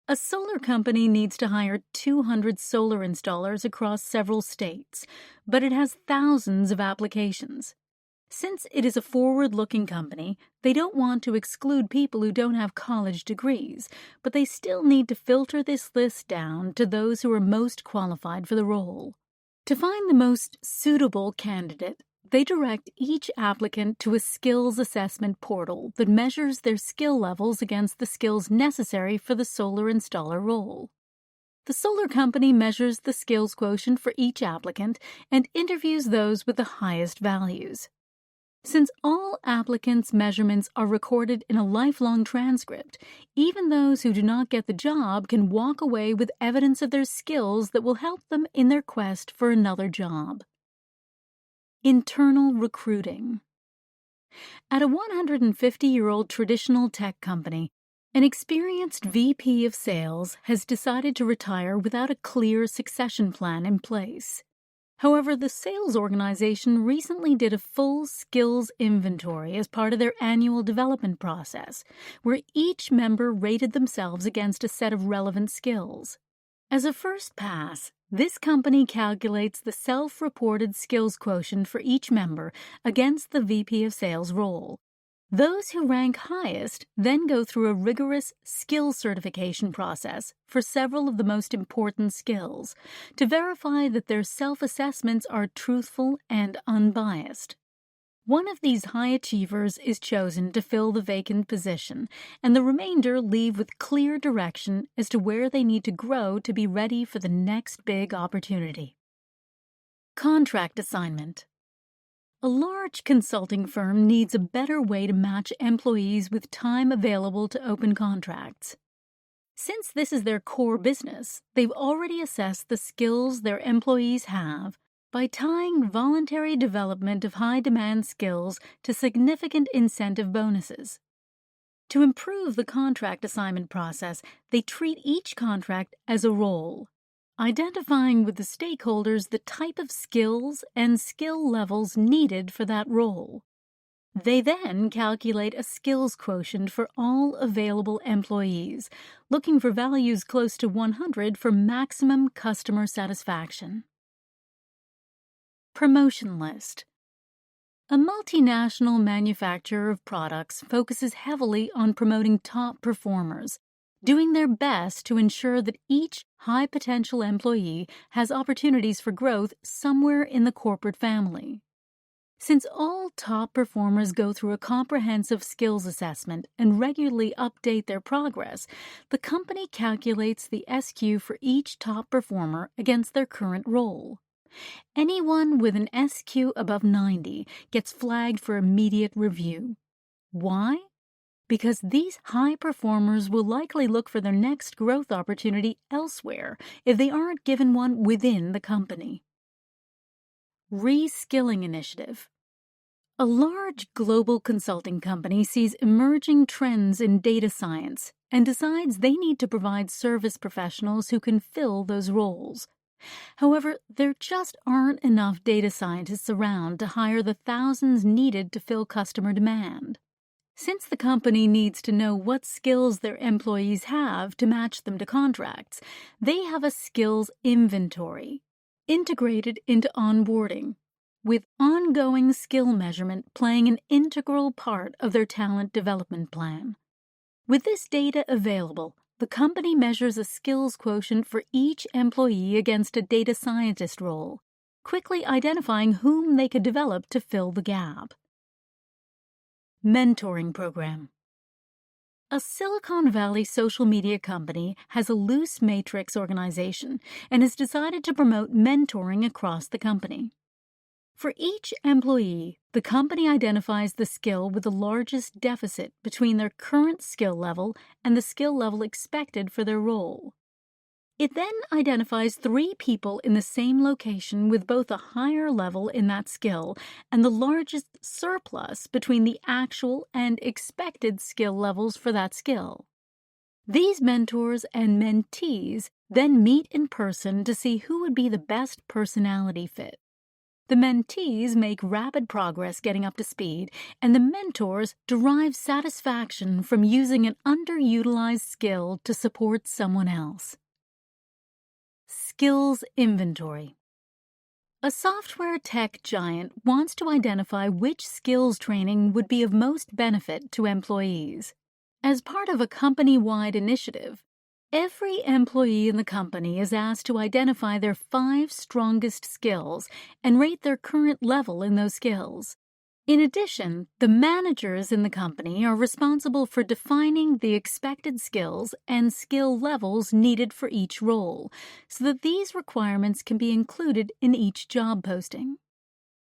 A solar company needs to hire 200 solar installers across several states, but it has thousands of applications. Since it is a forward-looking company, they don't want to exclude people who don't have college degrees, but they still need to filter this list down to those who are most qualified for the role. To find the most suitable candidate, they direct each applicant to a skills assessment portal that measures their skill levels against the skills necessary for the solar installer role. The solar company measures the skills quotient for each applicant and interviews those with the highest values. Since all applicants' measurements are recorded in a lifelong transcript, even those who do not get the job can walk away with evidence of their skills that will help them in their quest for another job. Internal recruiting. At a 150-year-old traditional tech company, an experienced VP of sales has decided to retire without a clear succession plan in place. However, the sales organization recently did a full skills inventory as part of their annual development process, where each member rated themselves against a set of relevant skills. As a first pass, this company calculates the self-reported skills quotient for each member against the VP of sales role. Those who rank highest then go through a rigorous skill certification process for several of the most important skills to verify that their self-assessments are truthful and unbiased. One of these high achievers is chosen to fill the vacant position, and the remainder leave with clear direction as to where they need to grow to be ready for the next big opportunity. Contract assignment. A large consulting firm needs a better way to match employees with time available to open contracts. Since this is their core business, they've already assessed the skills their employees have by tying voluntary development of high-demand skills to significant incentive bonuses. To improve the contract assignment process, they treat each contract as a role, identifying with the stakeholders the type of skills and skill levels needed for that role. They then calculate a skills quotient for all available employees, looking for values close to 100 for maximum customer satisfaction. Promotion list. A multinational manufacturer of products focuses heavily on promoting top performers, doing their best to ensure that each high-potential employee has opportunities for growth somewhere in the corporate family. Since all top performers go through a comprehensive skills assessment and regularly update their progress, the company calculates the SQ for each top performer against their current role. Anyone with an SQ above 90 gets flagged for immediate review. Why? Because these high performers will likely look for their next growth opportunity elsewhere if they aren't given one within the company. Reskilling initiative. A large global consulting company sees emerging trends in data science and decides they need to provide service professionals who can fill those roles. However, there just aren't enough data scientists around to hire the thousands needed to fill customer demand. Since the company needs to know what skills their employees have to match them to contracts, they have a skills inventory integrated into onboarding, with ongoing skill measurement playing an integral part of their talent development plan. With this data available, the company measures a skills quotient for each employee against a data scientist role, quickly identifying whom they could develop to fill the gap. Mentoring program. A Silicon Valley social media company has a loose matrix organization and has decided to promote mentoring across the company. For each employee, the company identifies the skill with the largest deficit between their current skill level and the skill level expected for their role. It then identifies 3 people in the same location with both a higher level in that skill and the largest surplus between the actual and expected skill levels for that skill. These mentors and mentees then meet in person to see who would be the best personality fit. The mentees make rapid progress getting up to speed, and the mentors derive satisfaction from using an underutilized skill to support someone else. Skills inventory. A software tech giant wants to identify which skills training would be of most benefit to employees. As part of a company-wide initiative, every employee in the company is asked to identify their 5 strongest skills and rate their current level in those skills. In addition, the managers in the company are responsible for defining the expected skills and skill levels needed for each role, so that these requirements can be included in each job posting.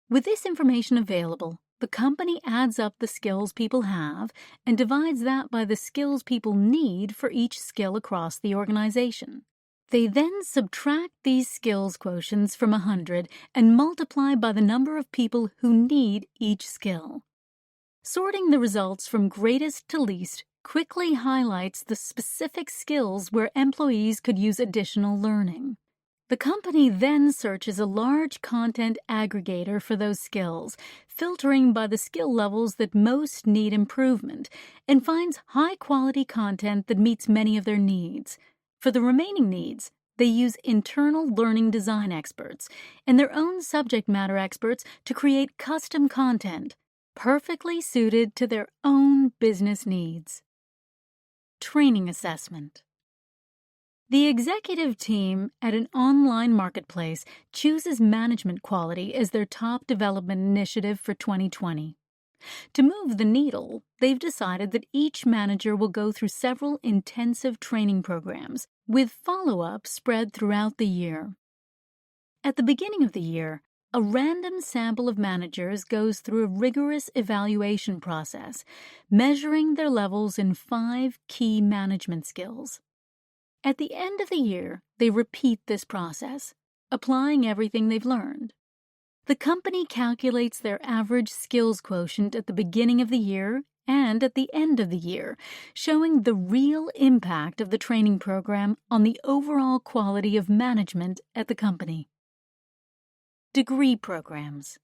With this information available, the company adds up the skills people have and divides that by the skills people need for each skill across the organization. They then subtract these skills quotients from 100 and multiply by the number of people who need each skill. Sorting the results from greatest to least quickly highlights the specific skills where employees could use additional learning. The company then searches a large content aggregator for those skills, filtering by the skill levels that most need improvement, and finds high-quality content that meets many of their needs. For the remaining needs, they use internal learning design experts and their own subject matter experts to create custom content, perfectly suited to their own business needs. Training assessment. The executive team at an online marketplace chooses management quality as their top development initiative for 2020. To move the needle, they've decided that each manager will go through several intensive training programs, with follow-up spread throughout the year. At the beginning of the year, a random sample of managers goes through a rigorous evaluation process, measuring their levels in 5 key management skills. At the end of the year, they repeat this process, applying everything they've learned. The company calculates their average skills quotient at the beginning of the year and at the end of the year, showing the real impact of the training program on the overall quality of management at the company. Degree programs.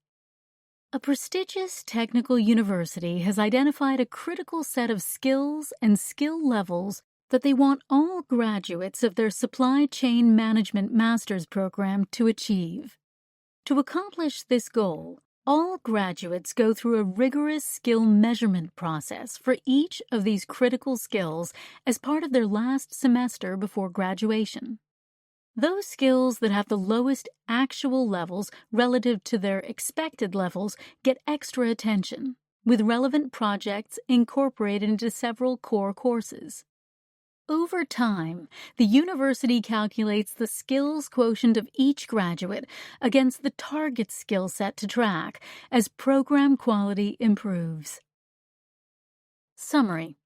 A prestigious technical university has identified a critical set of skills and skill levels that they want all graduates of their supply chain management master's program to achieve. To accomplish this goal, all graduates go through a rigorous skill measurement process for each of these critical skills as part of their last semester before graduation. Those skills that have the lowest actual levels relative to their expected levels get extra attention, with relevant projects incorporated into several core courses. Over time, the university calculates the skills quotient of each graduate against the target skill set to track as program quality improves. Summary.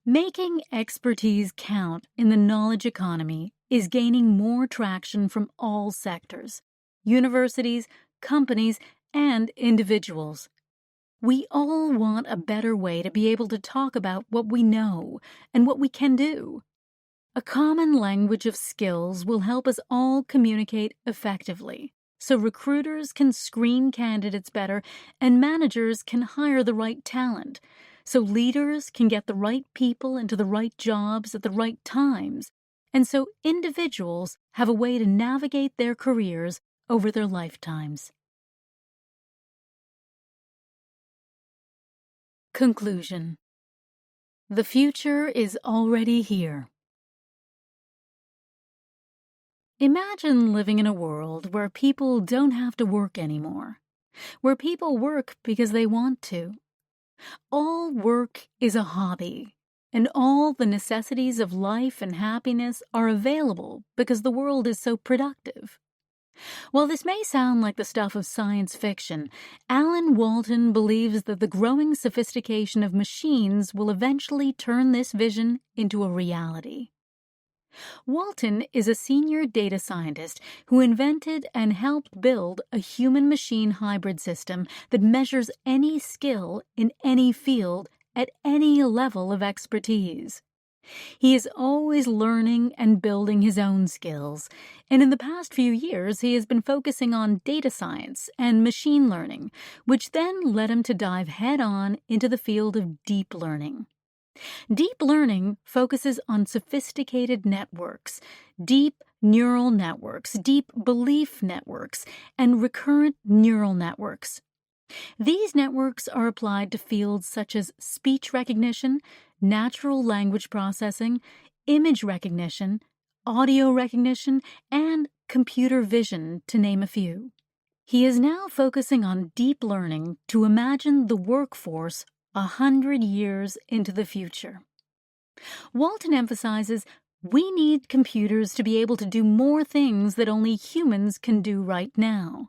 Making expertise count in the knowledge economy is gaining more traction from all sectors, universities, companies, and individuals. We all want a better way to be able to talk about what we know and what we can do. A common language of skills will help us all communicate effectively, so recruiters can screen candidates better and managers can hire the right talent, so leaders can get the right people into the right jobs at the right times, and so individuals have a way to navigate their careers over their lifetimes. Conclusion. The future is already here. Imagine living in a world where people don't have to work anymore, where people work because they want to. All work is a hobby, and all the necessities of life and happiness are available because the world is so productive. While this may sound like the stuff of science fiction, Alan Walton believes that the growing sophistication of machines will eventually turn this vision into a reality. Walton is a senior data scientist who invented and helped build a human-machine hybrid system that measures any skill in any field at any level of expertise. He is always learning and building his own skills, and in the past few years he has been focusing on data science and machine learning, which then led him to dive head-on into the field of deep learning. Deep learning focuses on sophisticated networks, deep neural networks, deep belief networks, and recurrent neural networks. These networks are applied to fields such as speech recognition, natural language processing, image recognition, audio recognition, and computer vision, to name a few. He is now focusing on deep learning to imagine the workforce 100 years into the future. Walton emphasizes we need computers to be able to do more things that only humans can do right now.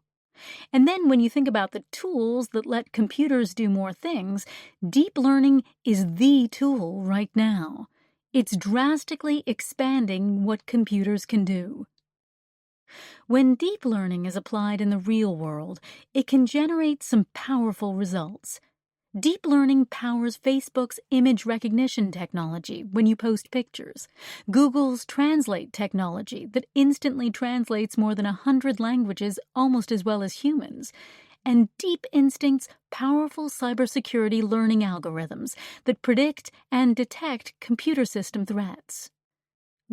And then when you think about the tools that let computers do more things, deep learning is the tool right now. It's drastically expanding what computers can do. When deep learning is applied in the real world, it can generate some powerful results. Deep learning powers Facebook's image recognition technology when you post pictures, Google's Translate technology that instantly translates more than 100 languages almost as well as humans, and Deep Instinct's powerful cybersecurity learning algorithms that predict and detect computer system threats.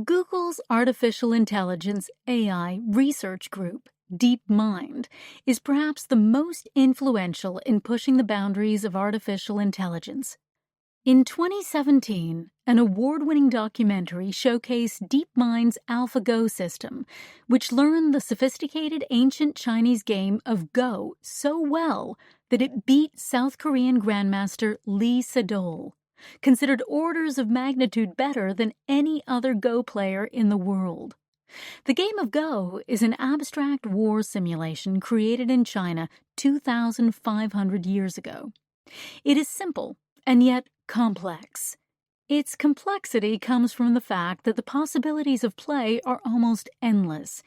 Google's artificial intelligence AI research group, DeepMind, is perhaps the most influential in pushing the boundaries of artificial intelligence. In 2017, an award-winning documentary showcased DeepMind's AlphaGo system, which learned the sophisticated ancient Chinese game of Go so well that it beat South Korean Grandmaster Lee Sedol, considered orders of magnitude better than any other Go player in the world. The game of Go is an abstract war simulation created in China 2,500 years ago. It is simple and yet complex. Its complexity comes from the fact that the possibilities of play are almost endless.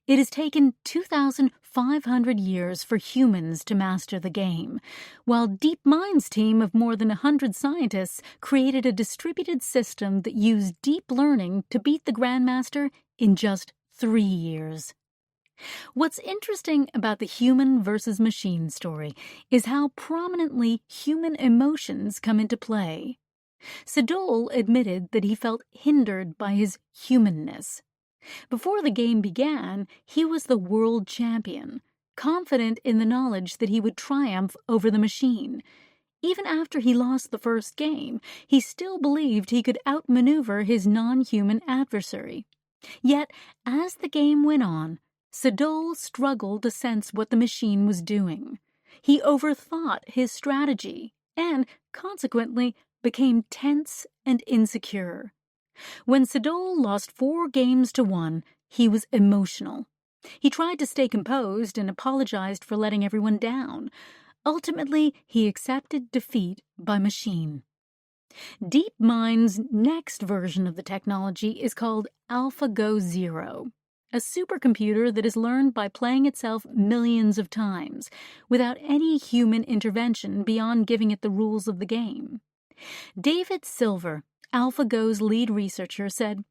It has taken 2,500 years for humans to master the game, while DeepMind's team of more than 100 scientists created a distributed system that used deep learning to beat the Grandmaster in just 3 years. What's interesting about the human versus machine story is how prominently human emotions come into play. Sadol admitted that he felt hindered by his humanness. Before the game began, he was the world champion, confident in the knowledge that he would triumph over the machine. Even after he lost the first game, he still believed he could outmaneuver his non-human adversary. Yet, as the game went on, Sadol struggled to sense what the machine was doing. He overthought his strategy and, consequently, became tense and insecure. When Sadol lost 4 games to 1, he was emotional. He tried to stay composed and apologized for letting everyone down. Ultimately, he accepted defeat by machine. DeepMind's next version of the technology is called AlphaGo Zero, a supercomputer that has learned by playing itself millions of times, without any human intervention beyond giving it the rules of the game. David Silver, AlphaGo's lead researcher, said,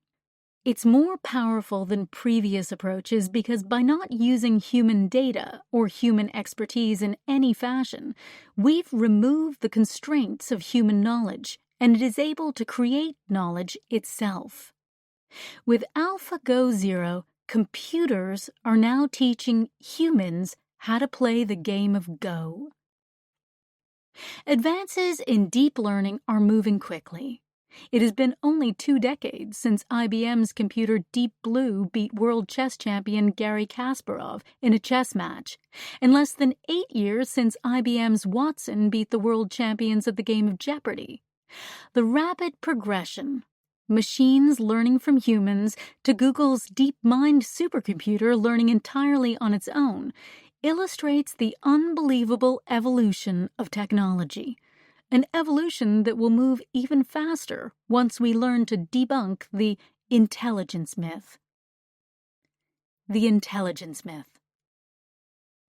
"It's more powerful than previous approaches because by not using human data or human expertise in any fashion, we've removed the constraints of human knowledge, and it is able to create knowledge itself." With AlphaGo Zero, computers are now teaching humans how to play the game of Go. Advances in deep learning are moving quickly. It has been only 2 decades since IBM's computer Deep Blue beat world chess champion Garry Kasparov in a chess match, and less than 8 years since IBM's Watson beat the world champions at the game of Jeopardy. The rapid progression, machines learning from humans to Google's DeepMind supercomputer learning entirely on its own, illustrates the unbelievable evolution of technology, an evolution that will move even faster once we learn to debunk the intelligence myth. The intelligence myth.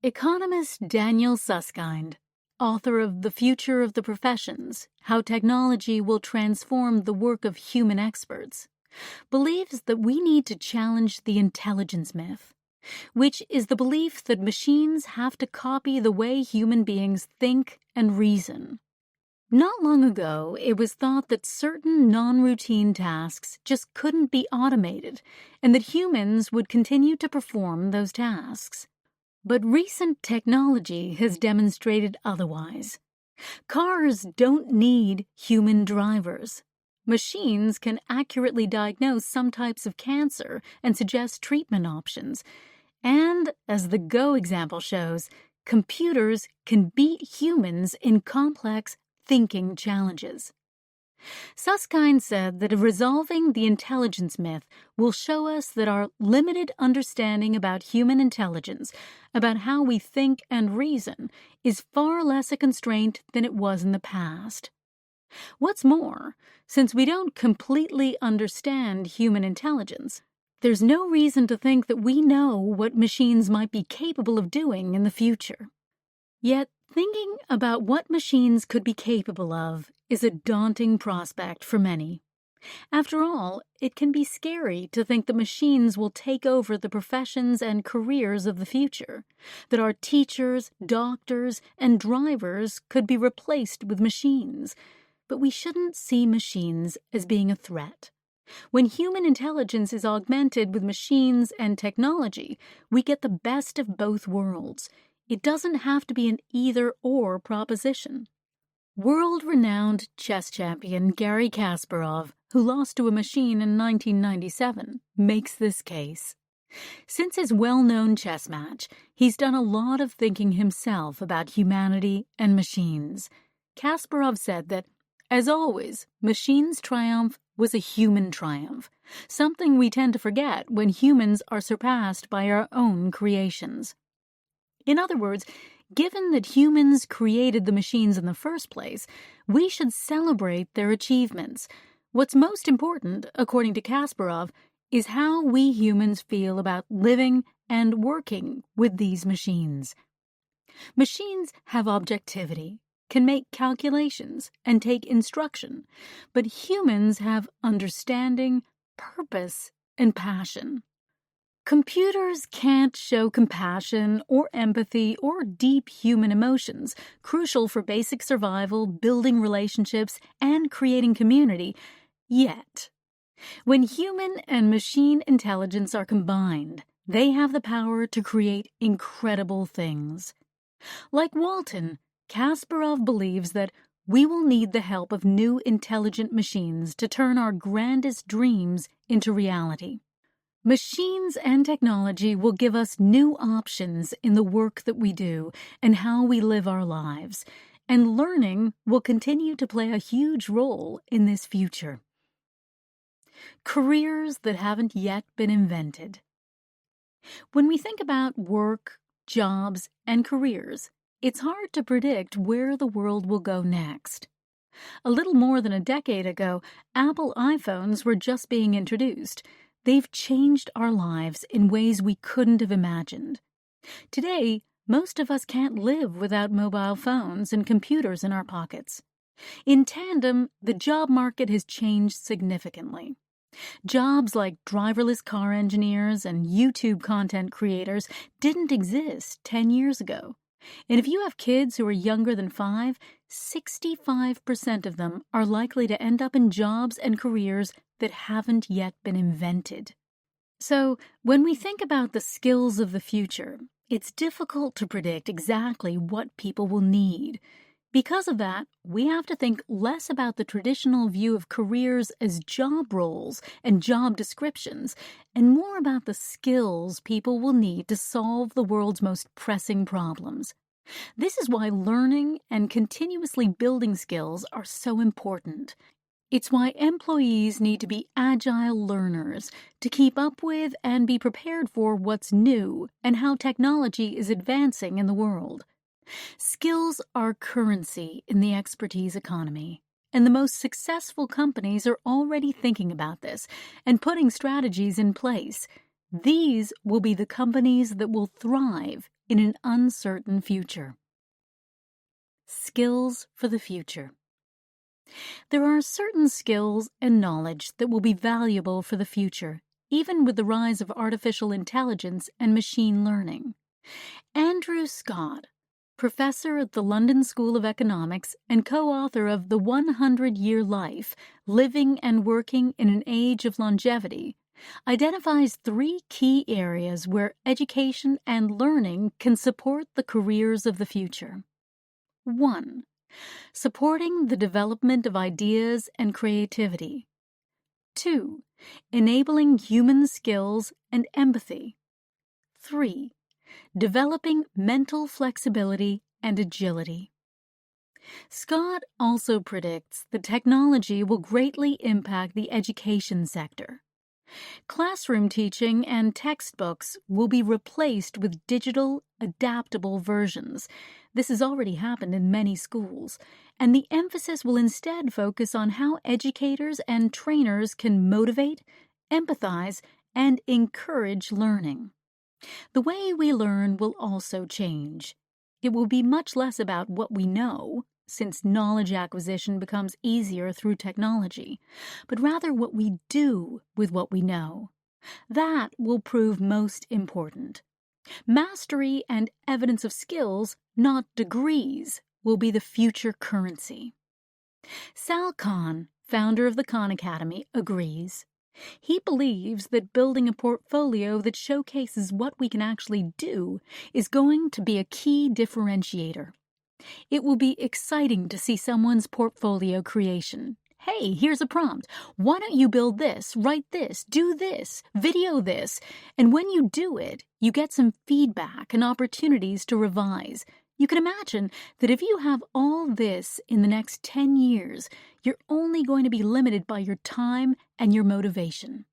Economist Daniel Susskind, author of The Future of the Professions, How Technology Will Transform the Work of Human Experts, believes that we need to challenge the intelligence myth, which is the belief that machines have to copy the way human beings think and reason. Not long ago, it was thought that certain non-routine tasks just couldn't be automated, and that humans would continue to perform those tasks. But recent technology has demonstrated otherwise. Cars don't need human drivers. Machines can accurately diagnose some types of cancer and suggest treatment options. And, as the Go example shows, computers can beat humans in complex thinking challenges. Susskind said that resolving the intelligence myth will show us that our limited understanding about human intelligence, about how we think and reason, is far less a constraint than it was in the past. What's more, since we don't completely understand human intelligence, there's no reason to think that we know what machines might be capable of doing in the future. Yet, thinking about what machines could be capable of is a daunting prospect for many. After all, it can be scary to think that machines will take over the professions and careers of the future, that our teachers, doctors, and drivers could be replaced with machines. But we shouldn't see machines as being a threat. When human intelligence is augmented with machines and technology, we get the best of both worlds. It doesn't have to be an either-or proposition. World-renowned chess champion Garry Kasparov, who lost to a machine in 1997, makes this case. Since his well-known chess match, he's done a lot of thinking himself about humanity and machines. Kasparov said that, as always, machines' triumph was a human triumph, something we tend to forget when humans are surpassed by our own creations. In other words, given that humans created the machines in the first place, we should celebrate their achievements. What's most important, according to Kasparov, is how we humans feel about living and working with these machines. Machines have objectivity, can make calculations, and take instruction, but humans have understanding, purpose, and passion. Computers can't show compassion or empathy or deep human emotions, crucial for basic survival, building relationships, and creating community, yet. When human and machine intelligence are combined, they have the power to create incredible things. Like Walton, Kasparov believes that we will need the help of new intelligent machines to turn our grandest dreams into reality. Machines and technology will give us new options in the work that we do and how we live our lives, and learning will continue to play a huge role in this future. Careers that haven't yet been invented. When we think about work, jobs, and careers, it's hard to predict where the world will go next. A little more than a decade ago, Apple iPhones were just being introduced. They've changed our lives in ways we couldn't have imagined. Today, most of us can't live without mobile phones and computers in our pockets. In tandem, the job market has changed significantly. Jobs like driverless car engineers and YouTube content creators didn't exist 10 years ago. And if you have kids who are younger than 5, 65% of them are likely to end up in jobs and careers that haven't yet been invented. So, when we think about the skills of the future, it's difficult to predict exactly what people will need. Because of that, we have to think less about the traditional view of careers as job roles and job descriptions, and more about the skills people will need to solve the world's most pressing problems. This is why learning and continuously building skills are so important. It's why employees need to be agile learners to keep up with and be prepared for what's new and how technology is advancing in the world. Skills are currency in the expertise economy, and the most successful companies are already thinking about this and putting strategies in place. These will be the companies that will thrive in an uncertain future. Skills for the future. There are certain skills and knowledge that will be valuable for the future, even with the rise of artificial intelligence and machine learning. Andrew Scott, professor at the London School of Economics and co-author of The 100-Year Life, Living and Working in an Age of Longevity, identifies 3 key areas where education and learning can support the careers of the future. 1. Supporting the development of ideas and creativity. 2. Enabling human skills and empathy. 3. Developing mental flexibility and agility. Scott also predicts that technology will greatly impact the education sector. Classroom teaching and textbooks will be replaced with digital, adaptable versions. This has already happened in many schools, and the emphasis will instead focus on how educators and trainers can motivate, empathize, and encourage learning. The way we learn will also change. It will be much less about what we know, since knowledge acquisition becomes easier through technology, but rather what we do with what we know. That will prove most important. Mastery and evidence of skills, not degrees, will be the future currency. Sal Khan, founder of the Khan Academy, agrees. He believes that building a portfolio that showcases what we can actually do is going to be a key differentiator. It will be exciting to see someone's portfolio creation. Hey, here's a prompt. Why don't you build this, write this, do this, video this? And when you do it, you get some feedback and opportunities to revise. You can imagine that if you have all this in the next 10 years, you're only going to be limited by your time and your motivation.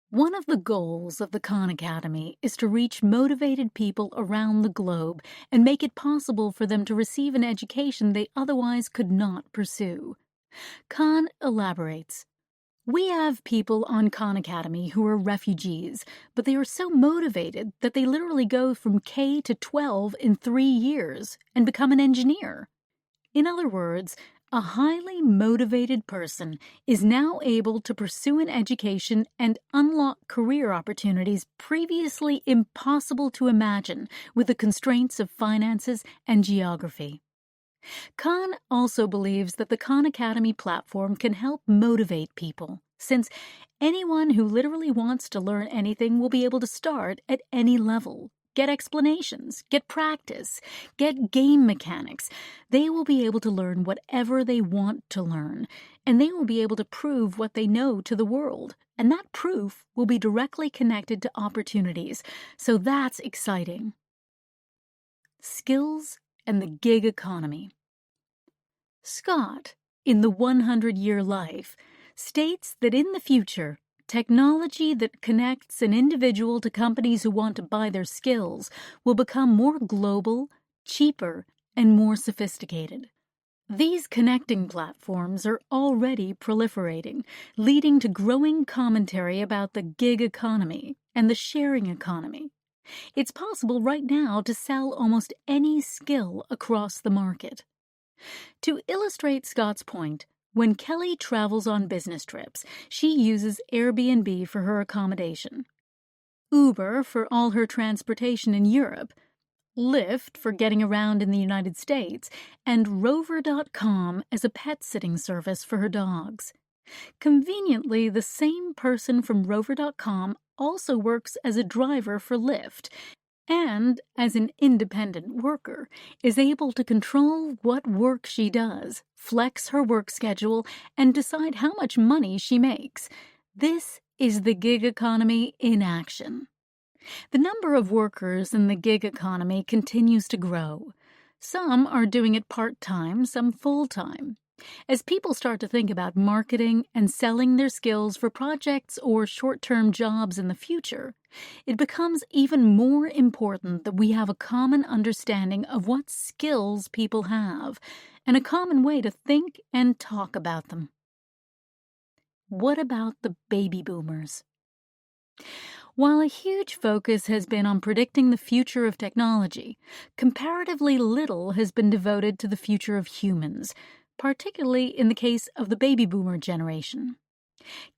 One of the goals of the Khan Academy is to reach motivated people around the globe and make it possible for them to receive an education they otherwise could not pursue. Khan elaborates. We have people on Khan Academy who are refugees, but they are so motivated that they literally go from K to 12 in 3 years and become an engineer. In other words, a highly motivated person is now able to pursue an education and unlock career opportunities previously impossible to imagine with the constraints of finances and geography. Khan also believes that the Khan Academy platform can help motivate people, since anyone who literally wants to learn anything will be able to start at any level. Get explanations, get practice, get game mechanics. They will be able to learn whatever they want to learn, and they will be able to prove what they know to the world. And that proof will be directly connected to opportunities, so that's exciting. Skills and the gig economy. Scott, in The 100-Year Life, states that in the future, technology that connects an individual to companies who want to buy their skills will become more global, cheaper, and more sophisticated. These connecting platforms are already proliferating, leading to growing commentary about the gig economy and the sharing economy. It's possible right now to sell almost any skill across the market. To illustrate Scott's point, when Kelly travels on business trips, she uses Airbnb for her accommodation, Uber for all her transportation in Europe, Lyft for getting around in the United States, and Rover.com as a pet-sitting service for her dogs. Conveniently, the same person from Rover.com also works as a driver for Lyft, and, as an independent worker, is able to control what work she does, flex her work schedule, and decide how much money she makes. This is the gig economy in action. The number of workers in the gig economy continues to grow. Some are doing it part-time, some full-time. As people start to think about marketing and selling their skills for projects or short-term jobs in the future, it becomes even more important that we have a common understanding of what skills people have and a common way to think and talk about them. What about the baby boomers? While a huge focus has been on predicting the future of technology, comparatively little has been devoted to the future of humans, particularly in the case of the baby boomer generation.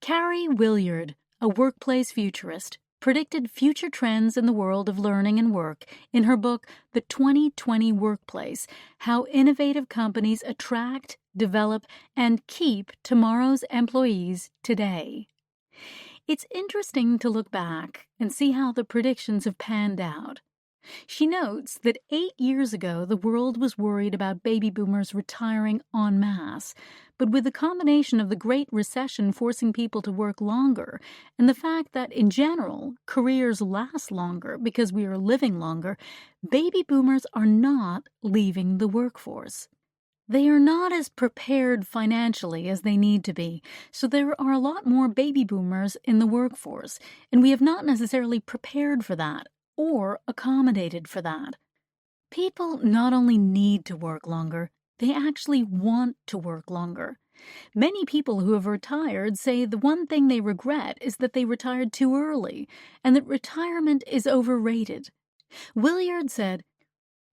Carrie Williard, a workplace futurist, predicted future trends in the world of learning and work in her book, The 2020 Workplace: How Innovative Companies Attract, Develop, and Keep Tomorrow's Employees Today. It's interesting to look back and see how the predictions have panned out. She notes that 8 years ago, the world was worried about baby boomers retiring en masse, but with the combination of the Great Recession forcing people to work longer and the fact that, in general, careers last longer because we are living longer, baby boomers are not leaving the workforce. They are not as prepared financially as they need to be, so there are a lot more baby boomers in the workforce, and we have not necessarily prepared for that or accommodated for that. People not only need to work longer, they actually want to work longer. Many people who have retired say the one thing they regret is that they retired too early and that retirement is overrated. Williard said,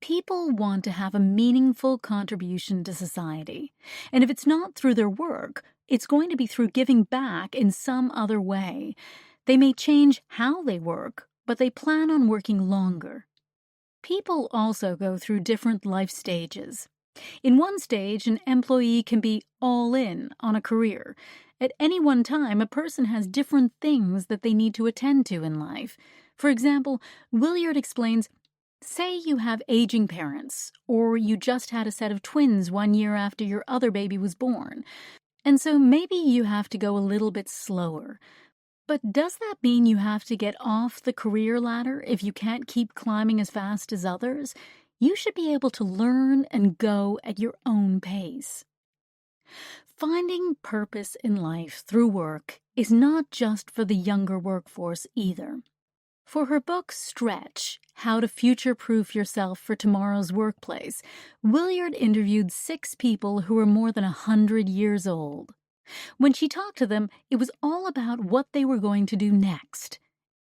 "People want to have a meaningful contribution to society, and if it's not through their work, it's going to be through giving back in some other way. They may change how they work, but they plan on working longer." People also go through different life stages. In one stage, an employee can be all in on a career. At any one time, a person has different things that they need to attend to in life. For example, Williard explains, say you have aging parents, or you just had a set of twins 1 year after your other baby was born, and so maybe you have to go a little bit slower. But does that mean you have to get off the career ladder if you can't keep climbing as fast as others? You should be able to learn and go at your own pace. Finding purpose in life through work is not just for the younger workforce either. For her book Stretch, How to Future-Proof Yourself for Tomorrow's Workplace, Williard interviewed 6 people who were more than 100 years old. When she talked to them, it was all about what they were going to do next.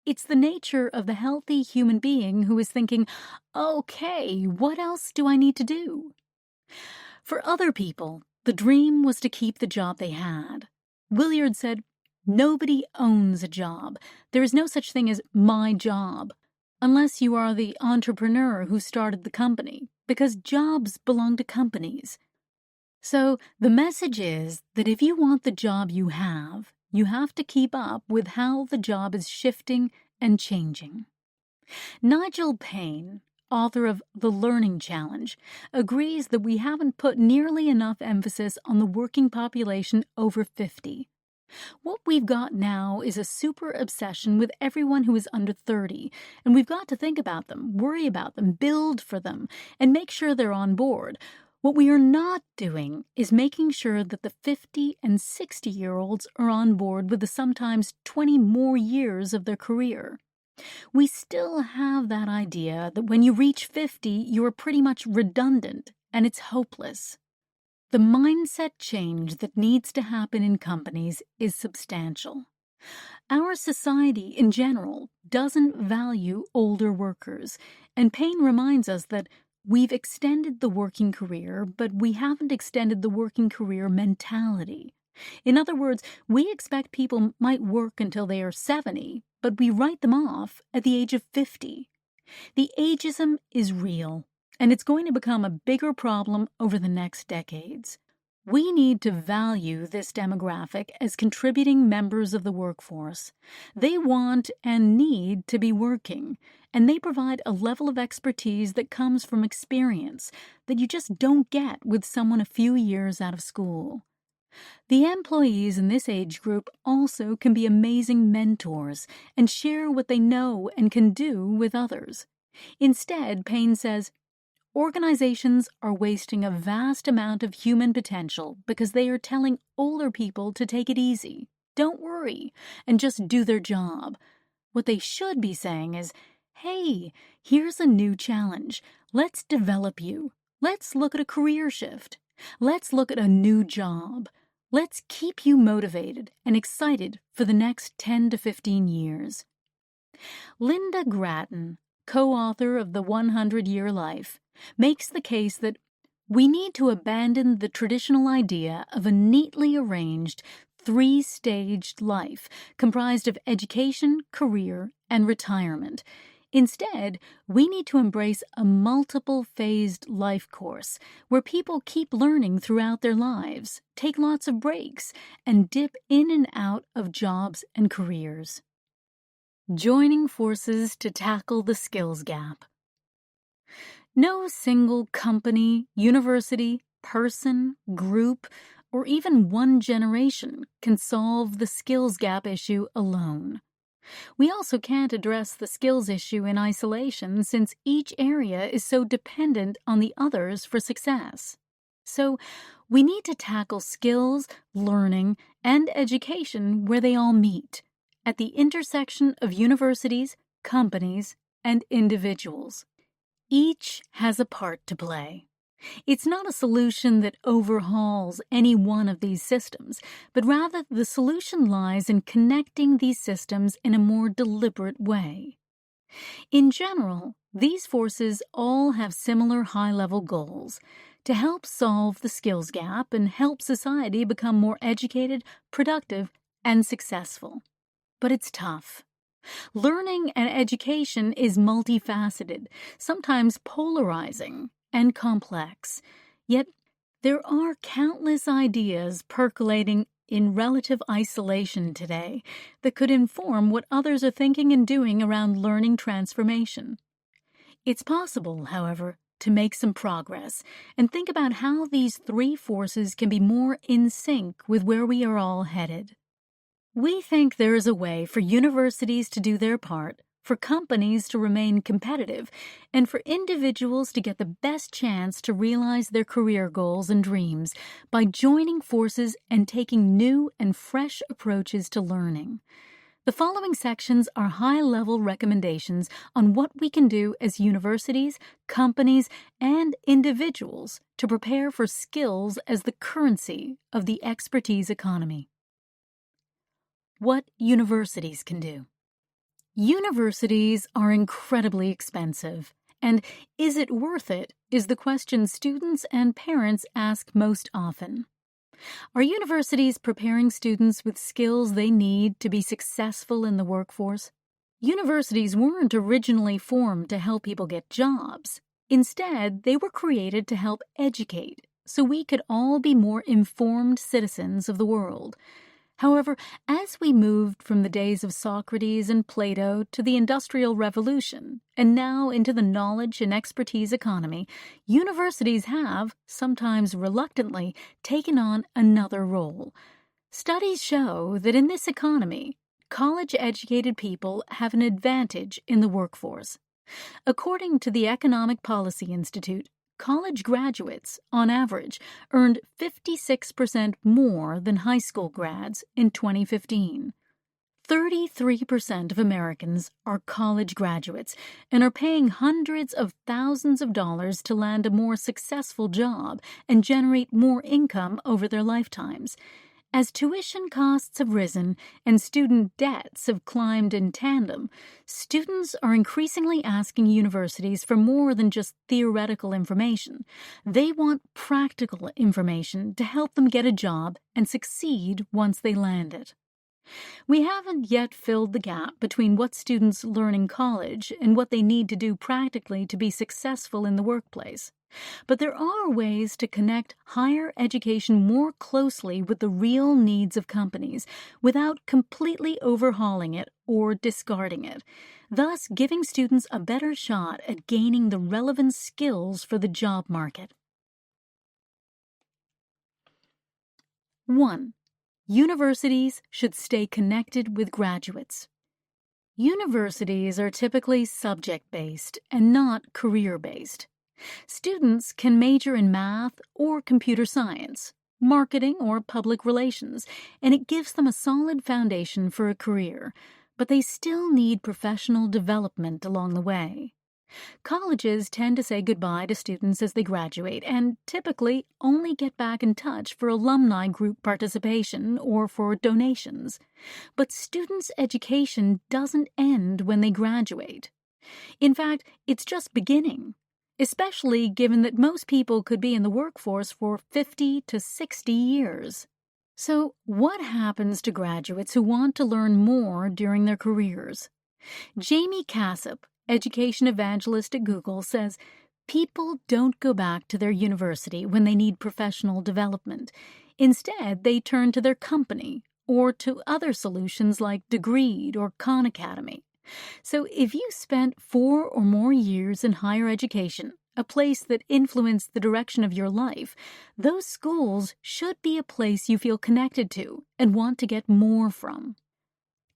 It's the nature of the healthy human being who is thinking, okay, what else do I need to do? For other people, the dream was to keep the job they had. Williard said, nobody owns a job. There is no such thing as my job, unless you are the entrepreneur who started the company, because jobs belong to companies. So the message is that if you want the job you have to keep up with how the job is shifting and changing. Nigel Payne, author of The Learning Challenge, agrees that we haven't put nearly enough emphasis on the working population over 50. What we've got now is a super obsession with everyone who is under 30, and we've got to think about them, worry about them, build for them, and make sure they're on board. What we are not doing is making sure that the 50 and 60-year-olds are on board with the sometimes 20 more years of their career. We still have that idea that when you reach 50, you are pretty much redundant, and it's hopeless. The mindset change that needs to happen in companies is substantial. Our society in general doesn't value older workers, and Payne reminds us that we've extended the working career, but we haven't extended the working career mentality. In other words, we expect people might work until they are 70, but we write them off at the age of 50. The ageism is real, and it's going to become a bigger problem over the next decades. We need to value this demographic as contributing members of the workforce. They want and need to be working, and they provide a level of expertise that comes from experience that you just don't get with someone a few years out of school. The employees in this age group also can be amazing mentors and share what they know and can do with others. Instead, Payne says, organizations are wasting a vast amount of human potential because they are telling older people to take it easy, don't worry, and just do their job. What they should be saying is, hey, here's a new challenge. Let's develop you. Let's look at a career shift. Let's look at a new job. Let's keep you motivated and excited for the next 10 to 15 years. Linda Grattan, co-author of The 100-Year Life, makes the case that we need to abandon the traditional idea of a neatly arranged, three-staged life comprised of education, career, and retirement. Instead, we need to embrace a multiple-phased life course where people keep learning throughout their lives, take lots of breaks, and dip in and out of jobs and careers. Joining forces to tackle the skills gap. No single company, university, person, group, or even one generation can solve the skills gap issue alone. We also can't address the skills issue in isolation since each area is so dependent on the others for success. So, we need to tackle skills, learning, and education where they all meet, at the intersection of universities, companies, and individuals. Each has a part to play. It's not a solution that overhauls any one of these systems, but rather the solution lies in connecting these systems in a more deliberate way. In general, these forces all have similar high-level goals: to help solve the skills gap and help society become more educated, productive, and successful. But it's tough. Learning and education is multifaceted, sometimes polarizing and complex. Yet there are countless ideas percolating in relative isolation today that could inform what others are thinking and doing around learning transformation. It's possible, however, to make some progress and think about how these three forces can be more in sync with where we are all headed. We think there is a way for universities to do their part, for companies to remain competitive, and for individuals to get the best chance to realize their career goals and dreams by joining forces and taking new and fresh approaches to learning. The following sections are high-level recommendations on what we can do as universities, companies, and individuals to prepare for skills as the currency of the expertise economy. What universities can do. Universities are incredibly expensive, and is it worth it is the question students and parents ask most often. Are universities preparing students with skills they need to be successful in the workforce? Universities weren't originally formed to help people get jobs. Instead, they were created to help educate, so we could all be more informed citizens of the world. However, as we moved from the days of Socrates and Plato to the Industrial Revolution, and now into the knowledge and expertise economy, universities have, sometimes reluctantly, taken on another role. Studies show that in this economy, college-educated people have an advantage in the workforce. According to the Economic Policy Institute, college graduates, on average, earned 56% more than high school grads in 2015. 33% of Americans are college graduates and are paying hundreds of thousands of dollars to land a more successful job and generate more income over their lifetimes. As tuition costs have risen and student debts have climbed in tandem, students are increasingly asking universities for more than just theoretical information. They want practical information to help them get a job and succeed once they land it. We haven't yet filled the gap between what students learn in college and what they need to do practically to be successful in the workplace. But there are ways to connect higher education more closely with the real needs of companies without completely overhauling it or discarding it, thus giving students a better shot at gaining the relevant skills for the job market. 1. Universities should stay connected with graduates. Universities are typically subject-based and not career-based. Students can major in math or computer science, marketing or public relations, and it gives them a solid foundation for a career, but they still need professional development along the way. Colleges tend to say goodbye to students as they graduate and typically only get back in touch for alumni group participation or for donations. But students' education doesn't end when they graduate. In fact, it's just beginning, especially given that most people could be in the workforce for 50 to 60 years. So, what happens to graduates who want to learn more during their careers? Jamie Cassip, education evangelist at Google, says people don't go back to their university when they need professional development. Instead, they turn to their company or to other solutions like Degreed or Khan Academy. So if you spent 4 or more years in higher education, a place that influenced the direction of your life, those schools should be a place you feel connected to and want to get more from.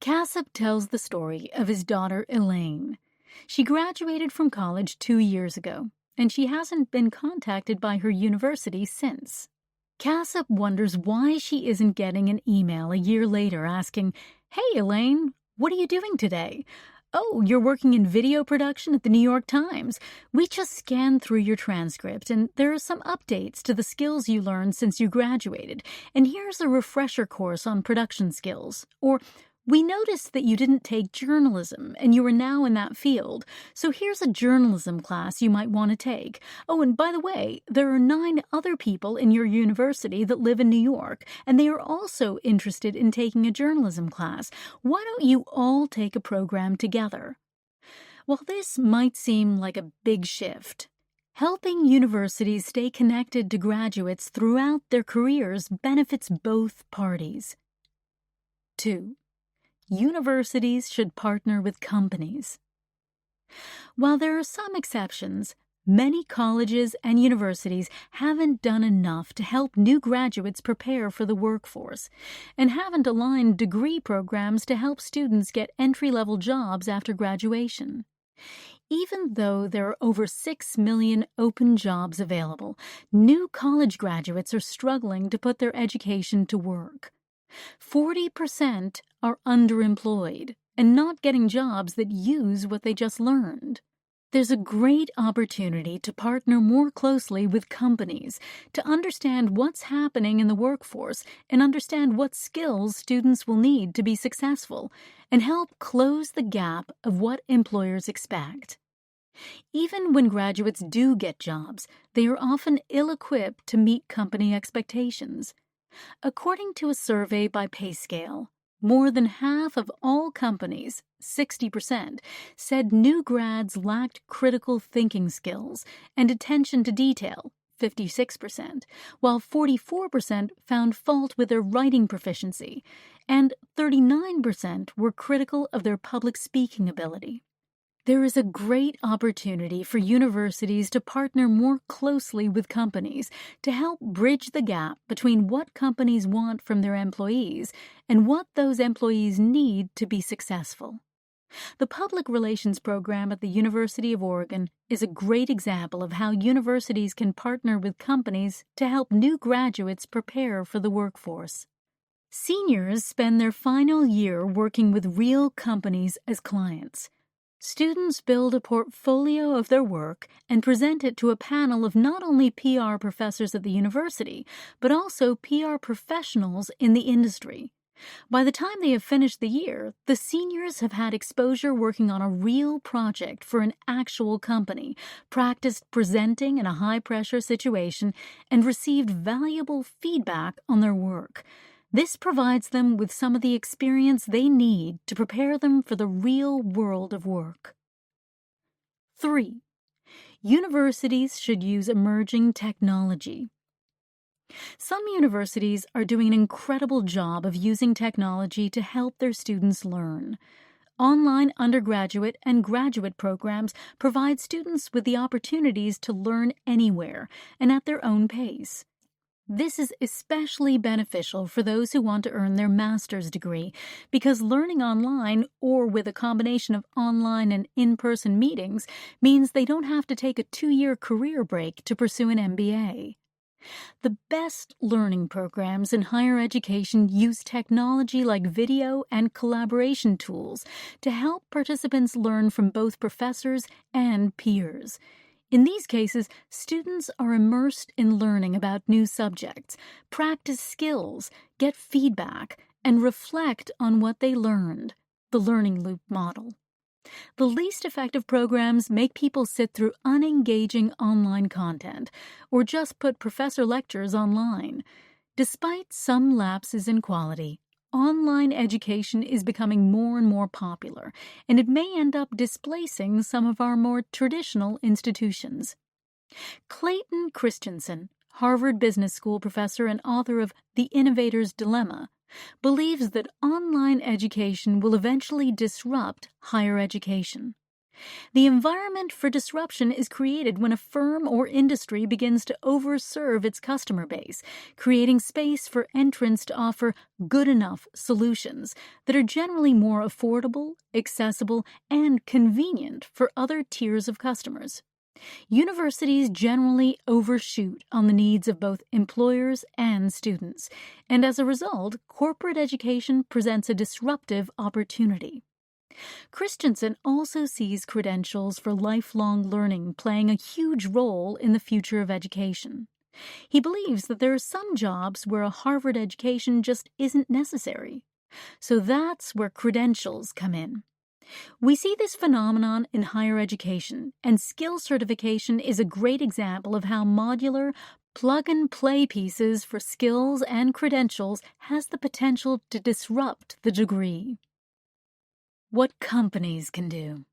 Cassip tells the story of his daughter Elaine. She graduated from college 2 years ago, and she hasn't been contacted by her university since. Cassip wonders why she isn't getting an email a year later asking, "Hey, Elaine, what are you doing today? Oh, you're working in video production at the New York Times. We just scanned through your transcript, and there are some updates to the skills you learned since you graduated, and here's a refresher course on production skills." Or, "We noticed that you didn't take journalism, and you are now in that field, so here's a journalism class you might want to take. Oh, and by the way, there are 9 other people in your university that live in New York, and they are also interested in taking a journalism class. Why don't you all take a program together?" While this might seem like a big shift, helping universities stay connected to graduates throughout their careers benefits both parties. 2. Universities should partner with companies. While there are some exceptions, many colleges and universities haven't done enough to help new graduates prepare for the workforce and haven't aligned degree programs to help students get entry-level jobs after graduation. Even though there are over 6 million open jobs available, new college graduates are struggling to put their education to work. 40% are underemployed and not getting jobs that use what they just learned. There's a great opportunity to partner more closely with companies to understand what's happening in the workforce and understand what skills students will need to be successful and help close the gap of what employers expect. Even when graduates do get jobs, they are often ill-equipped to meet company expectations. According to a survey by PayScale, more than half of all companies, 60%, said new grads lacked critical thinking skills and attention to detail, 56%, while 44% found fault with their writing proficiency, and 39% were critical of their public speaking ability. There is a great opportunity for universities to partner more closely with companies to help bridge the gap between what companies want from their employees and what those employees need to be successful. The Public Relations Program at the University of Oregon is a great example of how universities can partner with companies to help new graduates prepare for the workforce. Seniors spend their final year working with real companies as clients. Students build a portfolio of their work and present it to a panel of not only PR professors at the university, but also PR professionals in the industry. By the time they have finished the year, the seniors have had exposure working on a real project for an actual company, practiced presenting in a high-pressure situation, and received valuable feedback on their work. This provides them with some of the experience they need to prepare them for the real world of work. 3. Universities should use emerging technology. Some universities are doing an incredible job of using technology to help their students learn. Online undergraduate and graduate programs provide students with the opportunities to learn anywhere and at their own pace. This is especially beneficial for those who want to earn their master's degree because learning online or with a combination of online and in-person meetings means they don't have to take a 2-year career break to pursue an MBA. The best learning programs in higher education use technology like video and collaboration tools to help participants learn from both professors and peers. In these cases, students are immersed in learning about new subjects, practice skills, get feedback, and reflect on what they learned, the learning loop model. The least effective programs make people sit through unengaging online content or just put professor lectures online. Despite some lapses in quality, online education is becoming more and more popular, and it may end up displacing some of our more traditional institutions. Clayton Christensen, Harvard Business School professor and author of The Innovator's Dilemma, believes that online education will eventually disrupt higher education. The environment for disruption is created when a firm or industry begins to overserve its customer base, creating space for entrants to offer good enough solutions that are generally more affordable, accessible, and convenient for other tiers of customers. Universities generally overshoot on the needs of both employers and students, and as a result, corporate education presents a disruptive opportunity. Christensen also sees credentials for lifelong learning playing a huge role in the future of education. He believes that there are some jobs where a Harvard education just isn't necessary. So that's where credentials come in. We see this phenomenon in higher education, and skill certification is a great example of how modular, plug-and-play pieces for skills and credentials has the potential to disrupt the degree. What companies can do.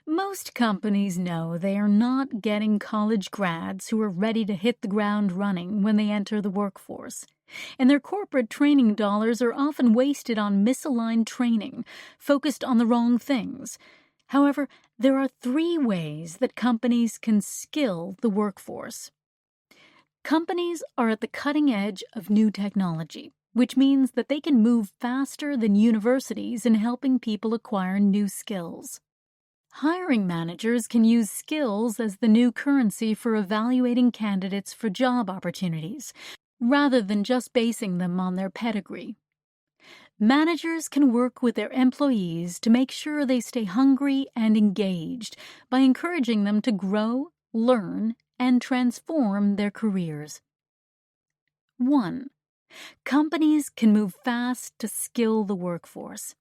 Most companies know they are not getting college grads who are ready to hit the ground running when they enter the workforce, and their corporate training dollars are often wasted on misaligned training, focused on the wrong things. However, there are 3 ways that companies can skill the workforce. Companies are at the cutting edge of new technology, which means that they can move faster than universities in helping people acquire new skills. Hiring managers can use skills as the new currency for evaluating candidates for job opportunities, rather than just basing them on their pedigree. Managers can work with their employees to make sure they stay hungry and engaged by encouraging them to grow, learn, and transform their careers. 1. Companies can move fast to skill the workforce.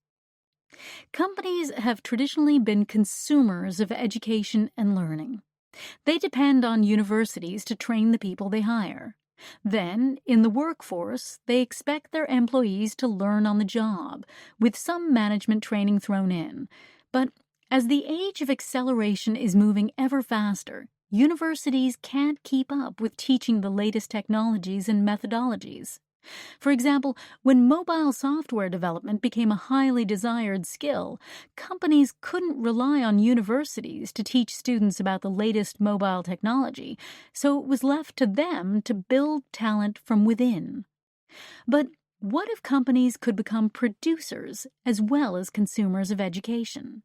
Companies have traditionally been consumers of education and learning. They depend on universities to train the people they hire. Then, in the workforce, they expect their employees to learn on the job, with some management training thrown in. But as the age of acceleration is moving ever faster, universities can't keep up with teaching the latest technologies and methodologies. For example, when mobile software development became a highly desired skill, companies couldn't rely on universities to teach students about the latest mobile technology, so it was left to them to build talent from within. But what if companies could become producers as well as consumers of education?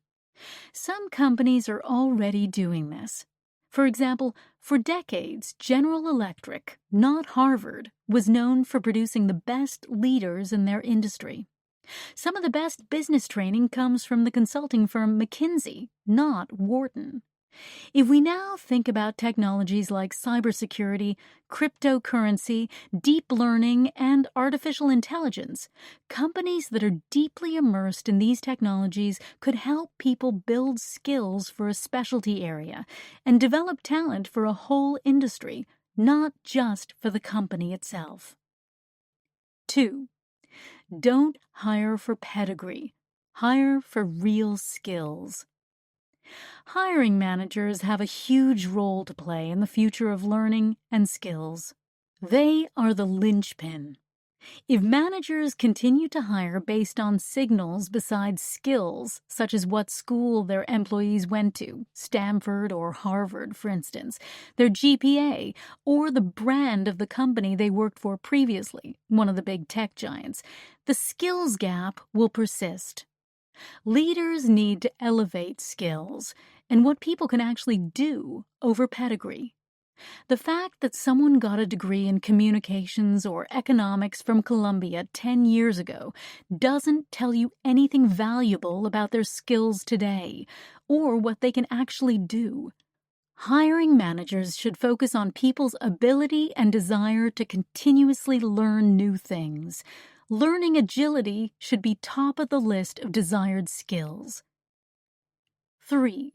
Some companies are already doing this. For example, for decades, General Electric, not Harvard, was known for producing the best leaders in their industry. Some of the best business training comes from the consulting firm McKinsey, not Wharton. If we now think about technologies like cybersecurity, cryptocurrency, deep learning, and artificial intelligence, companies that are deeply immersed in these technologies could help people build skills for a specialty area and develop talent for a whole industry, not just for the company itself. 2. Don't hire for pedigree. Hire for real skills. Hiring managers have a huge role to play in the future of learning and skills. They are the linchpin. If managers continue to hire based on signals besides skills, such as what school their employees went to, Stanford or Harvard, for instance, their GPA, or the brand of the company they worked for previously, one of the big tech giants, the skills gap will persist. Leaders need to elevate skills and what people can actually do over pedigree. The fact that someone got a degree in communications or economics from Columbia 10 years ago doesn't tell you anything valuable about their skills today or what they can actually do. Hiring managers should focus on people's ability and desire to continuously learn new things. Learning agility should be top of the list of desired skills. 3.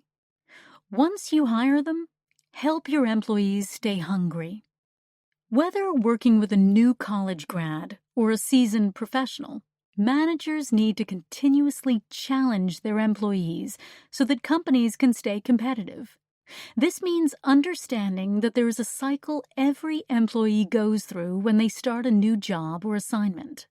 Once you hire them, help your employees stay hungry. Whether working with a new college grad or a seasoned professional, managers need to continuously challenge their employees so that companies can stay competitive. This means understanding that there is a cycle every employee goes through when they start a new job or assignment.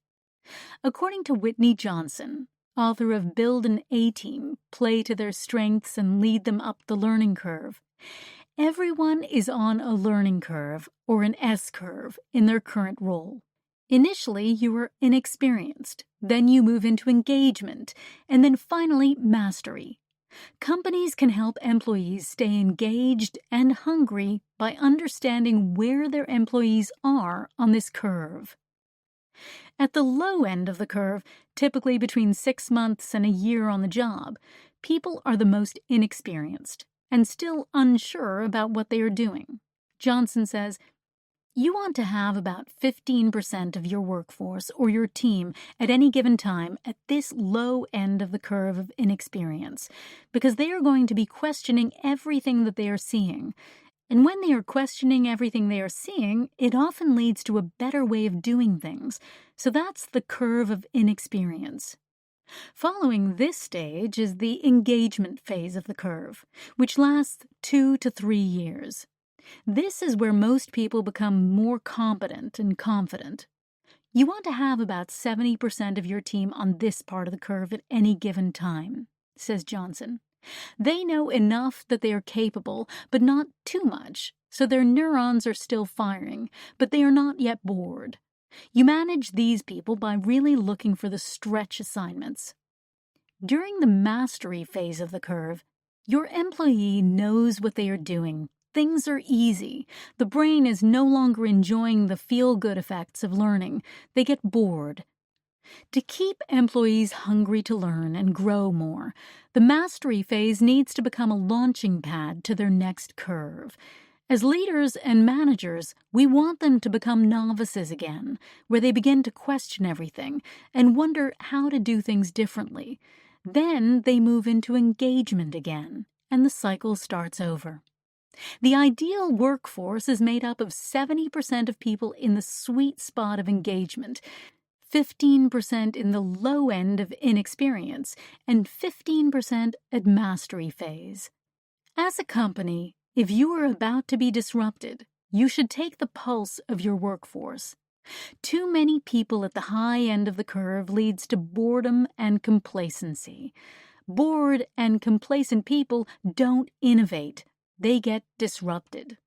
According to Whitney Johnson, author of Build an A-Team, Play to Their Strengths and Lead Them Up the Learning Curve, everyone is on a learning curve or an S-curve in their current role. Initially, you are inexperienced, then you move into engagement, and then finally mastery. Companies can help employees stay engaged and hungry by understanding where their employees are on this curve. At the low end of the curve, typically between 6 months and a year on the job, people are the most inexperienced and still unsure about what they are doing. Johnson says, you want to have about 15% of your workforce or your team at any given time at this low end of the curve of inexperience, because they are going to be questioning everything that they are seeing. And when they are questioning everything they are seeing, it often leads to a better way of doing things. So that's the curve of inexperience. Following this stage is the engagement phase of the curve, which lasts 2 to 3 years. This is where most people become more competent and confident. You want to have about 70% of your team on this part of the curve at any given time, says Johnson. They know enough that they are capable, but not too much, so their neurons are still firing, but they are not yet bored. You manage these people by really looking for the stretch assignments. During the mastery phase of the curve, your employee knows what they are doing. Things are easy. The brain is no longer enjoying the feel-good effects of learning. They get bored. To keep employees hungry to learn and grow more, the mastery phase needs to become a launching pad to their next curve. As leaders and managers, we want them to become novices again, where they begin to question everything and wonder how to do things differently. Then they move into engagement again, and the cycle starts over. The ideal workforce is made up of 70% of people in the sweet spot of engagement, 15% in the low end of inexperience, and 15% at mastery phase. As a company, if you are about to be disrupted, you should take the pulse of your workforce. Too many people at the high end of the curve leads to boredom and complacency. Bored and complacent people don't innovate. They get disrupted.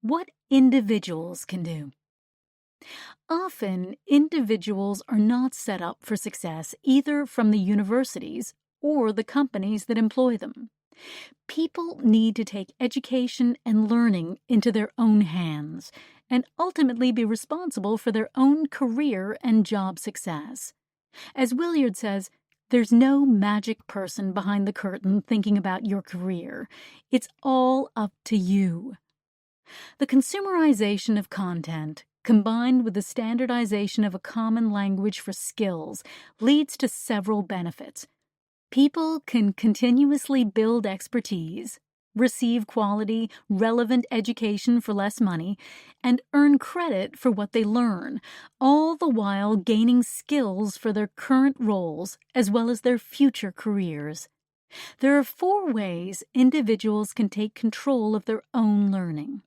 What individuals can do. Often, individuals are not set up for success either from the universities or the companies that employ them. People need to take education and learning into their own hands and ultimately be responsible for their own career and job success. As Williard says, there's no magic person behind the curtain thinking about your career. It's all up to you. The consumerization of content, combined with the standardization of a common language for skills, leads to several benefits. People can continuously build expertise, receive quality, relevant education for less money, and earn credit for what they learn, all the while gaining skills for their current roles as well as their future careers. There are 4 ways individuals can take control of their own learning.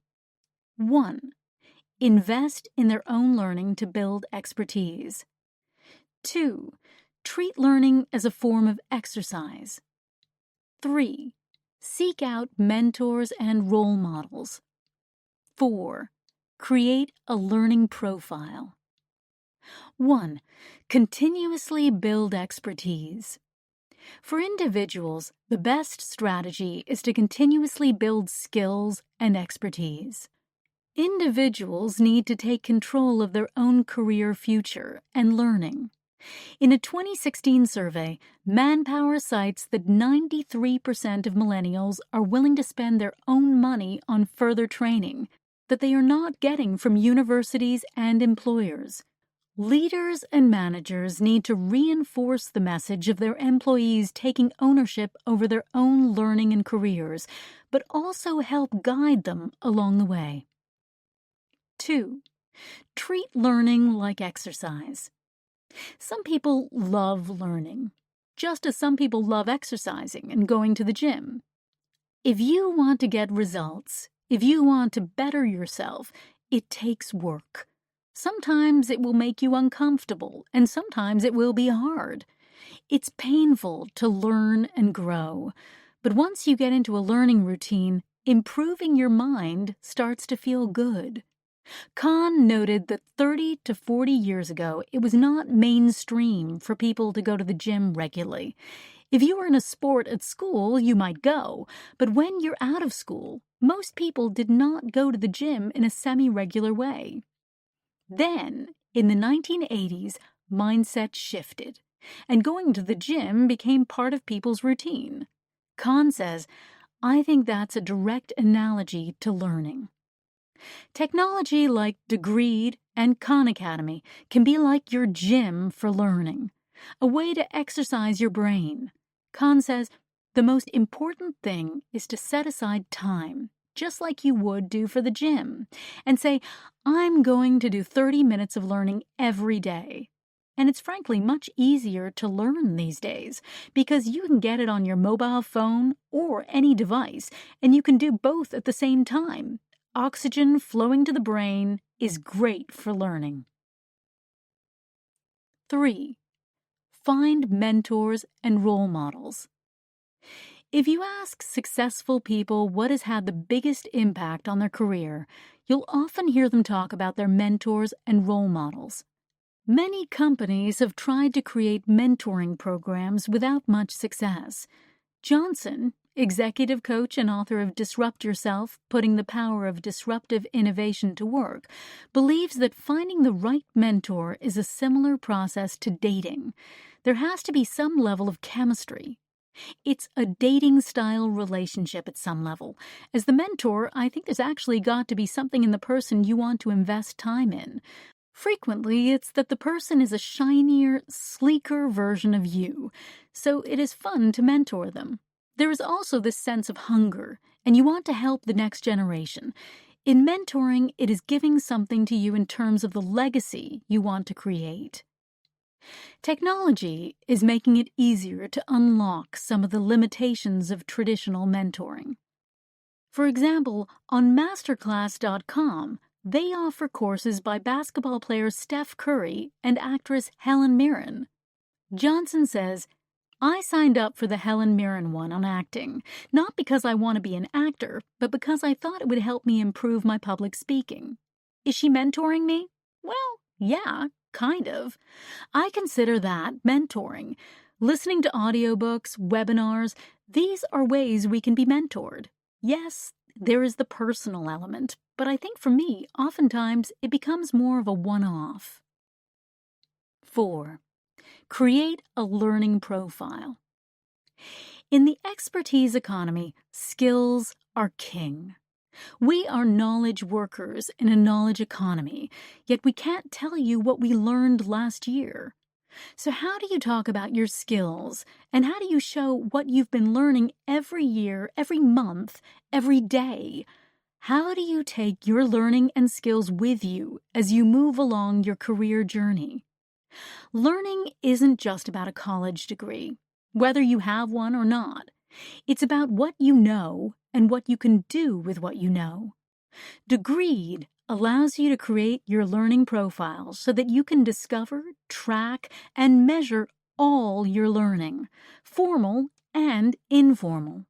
1. Invest in their own learning to build expertise. 2. Treat learning as a form of exercise. 3. Seek out mentors and role models. 4. Create a learning profile. 1. Continuously build expertise. For individuals, the best strategy is to continuously build skills and expertise. Individuals need to take control of their own career future and learning. In a 2016 survey, Manpower cites that 93% of millennials are willing to spend their own money on further training that they are not getting from universities and employers. Leaders and managers need to reinforce the message of their employees taking ownership over their own learning and careers, but also help guide them along the way. 2. Treat learning like exercise. Some people love learning, just as some people love exercising and going to the gym. If you want to get results, if you want to better yourself, it takes work. Sometimes it will make you uncomfortable, and sometimes it will be hard. It's painful to learn and grow, but once you get into a learning routine, improving your mind starts to feel good. Kahn noted that 30 to 40 years ago, it was not mainstream for people to go to the gym regularly. If you were in a sport at school, you might go, but when you're out of school, most people did not go to the gym in a semi-regular way. Then, in the 1980s, mindset shifted, and going to the gym became part of people's routine. Kahn says, "I think that's a direct analogy to learning." Technology like Degreed and Khan Academy can be like your gym for learning, a way to exercise your brain. Khan says, the most important thing is to set aside time, just like you would do for the gym, and say, I'm going to do 30 minutes of learning every day. And it's frankly much easier to learn these days because you can get it on your mobile phone or any device, and you can do both at the same time. Oxygen flowing to the brain is great for learning. 3. Find mentors and role models. If you ask successful people what has had the biggest impact on their career, you'll often hear them talk about their mentors and role models. Many companies have tried to create mentoring programs without much success. Johnson, executive coach and author of Disrupt Yourself, Putting the Power of Disruptive Innovation to Work, believes that finding the right mentor is a similar process to dating. There has to be some level of chemistry. It's a dating-style relationship at some level. As the mentor, I think there's actually got to be something in the person you want to invest time in. Frequently, it's that the person is a shinier, sleeker version of you, so it is fun to mentor them. There is also this sense of hunger, and you want to help the next generation. In mentoring, it is giving something to you in terms of the legacy you want to create. Technology is making it easier to unlock some of the limitations of traditional mentoring. For example, on masterclass.com, they offer courses by basketball player Steph Curry and actress Helen Mirren. Johnson says, I signed up for the Helen Mirren one on acting, not because I want to be an actor, but because I thought it would help me improve my public speaking. Is she mentoring me? Well, yeah, kind of. I consider that mentoring. Listening to audiobooks, webinars, these are ways we can be mentored. Yes, there is the personal element, but I think for me, oftentimes it becomes more of a one-off. 4. Create a learning profile. In the expertise economy, skills are king. We are knowledge workers in a knowledge economy, yet we can't tell you what we learned last year. So how do you talk about your skills, and how do you show what you've been learning every year, every month, every day? How do you take your learning and skills with you as you move along your career journey? Learning isn't just about a college degree, whether you have one or not. It's about what you know and what you can do with what you know. Degreed allows you to create your learning profile so that you can discover, track, and measure all your learning, formal and informal.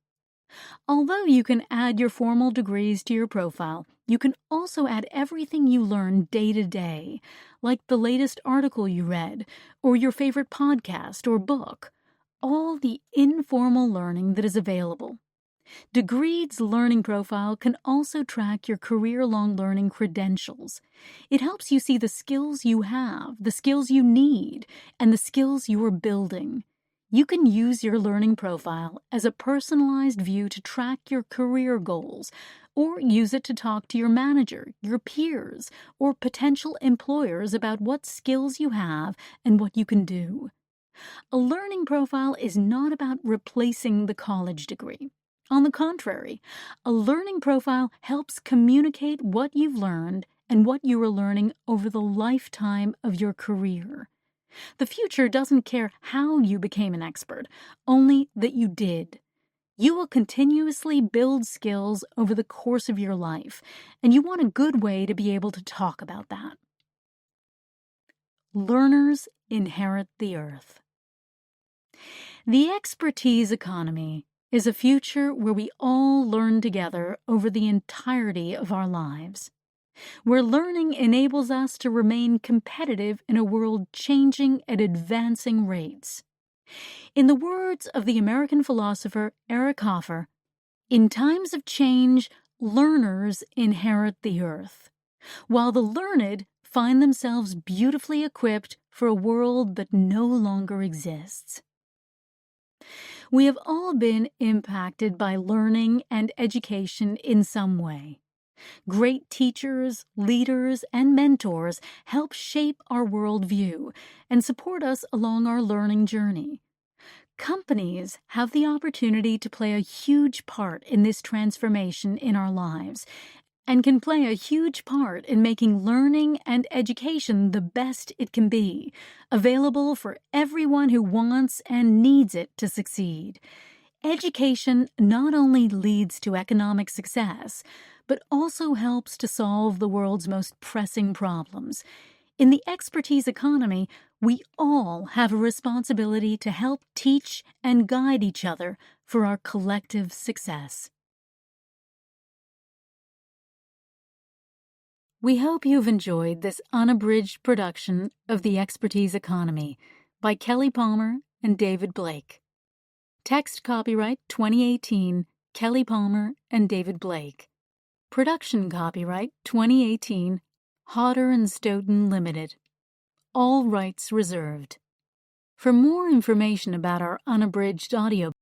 Although you can add your formal degrees to your profile, you can also add everything you learn day to day, like the latest article you read, or your favorite podcast or book, all the informal learning that is available. Degreed's learning profile can also track your career-long learning credentials. It helps you see the skills you have, the skills you need, and the skills you are building. You can use your learning profile as a personalized view to track your career goals, or use it to talk to your manager, your peers, or potential employers about what skills you have and what you can do. A learning profile is not about replacing the college degree. On the contrary, a learning profile helps communicate what you've learned and what you are learning over the lifetime of your career. The future doesn't care how you became an expert, only that you did. You will continuously build skills over the course of your life, and you want a good way to be able to talk about that. Learners inherit the earth. The expertise economy is a future where we all learn together over the entirety of our lives, where learning enables us to remain competitive in a world changing at advancing rates. In the words of the American philosopher Eric Hoffer, in times of change, learners inherit the earth, while the learned find themselves beautifully equipped for a world that no longer exists. We have all been impacted by learning and education in some way. Great teachers, leaders, and mentors help shape our worldview and support us along our learning journey. Companies have the opportunity to play a huge part in this transformation in our lives, and can play a huge part in making learning and education the best it can be, available for everyone who wants and needs it to succeed. Education not only leads to economic success, but also helps to solve the world's most pressing problems. In the expertise economy, we all have a responsibility to help teach and guide each other for our collective success. We hope you've enjoyed this unabridged production of The Expertise Economy by Kelly Palmer and David Blake. Text copyright 2018, Kelly Palmer and David Blake. Production copyright 2018, Hodder and Stoughton Limited. All rights reserved. For more information about our unabridged audio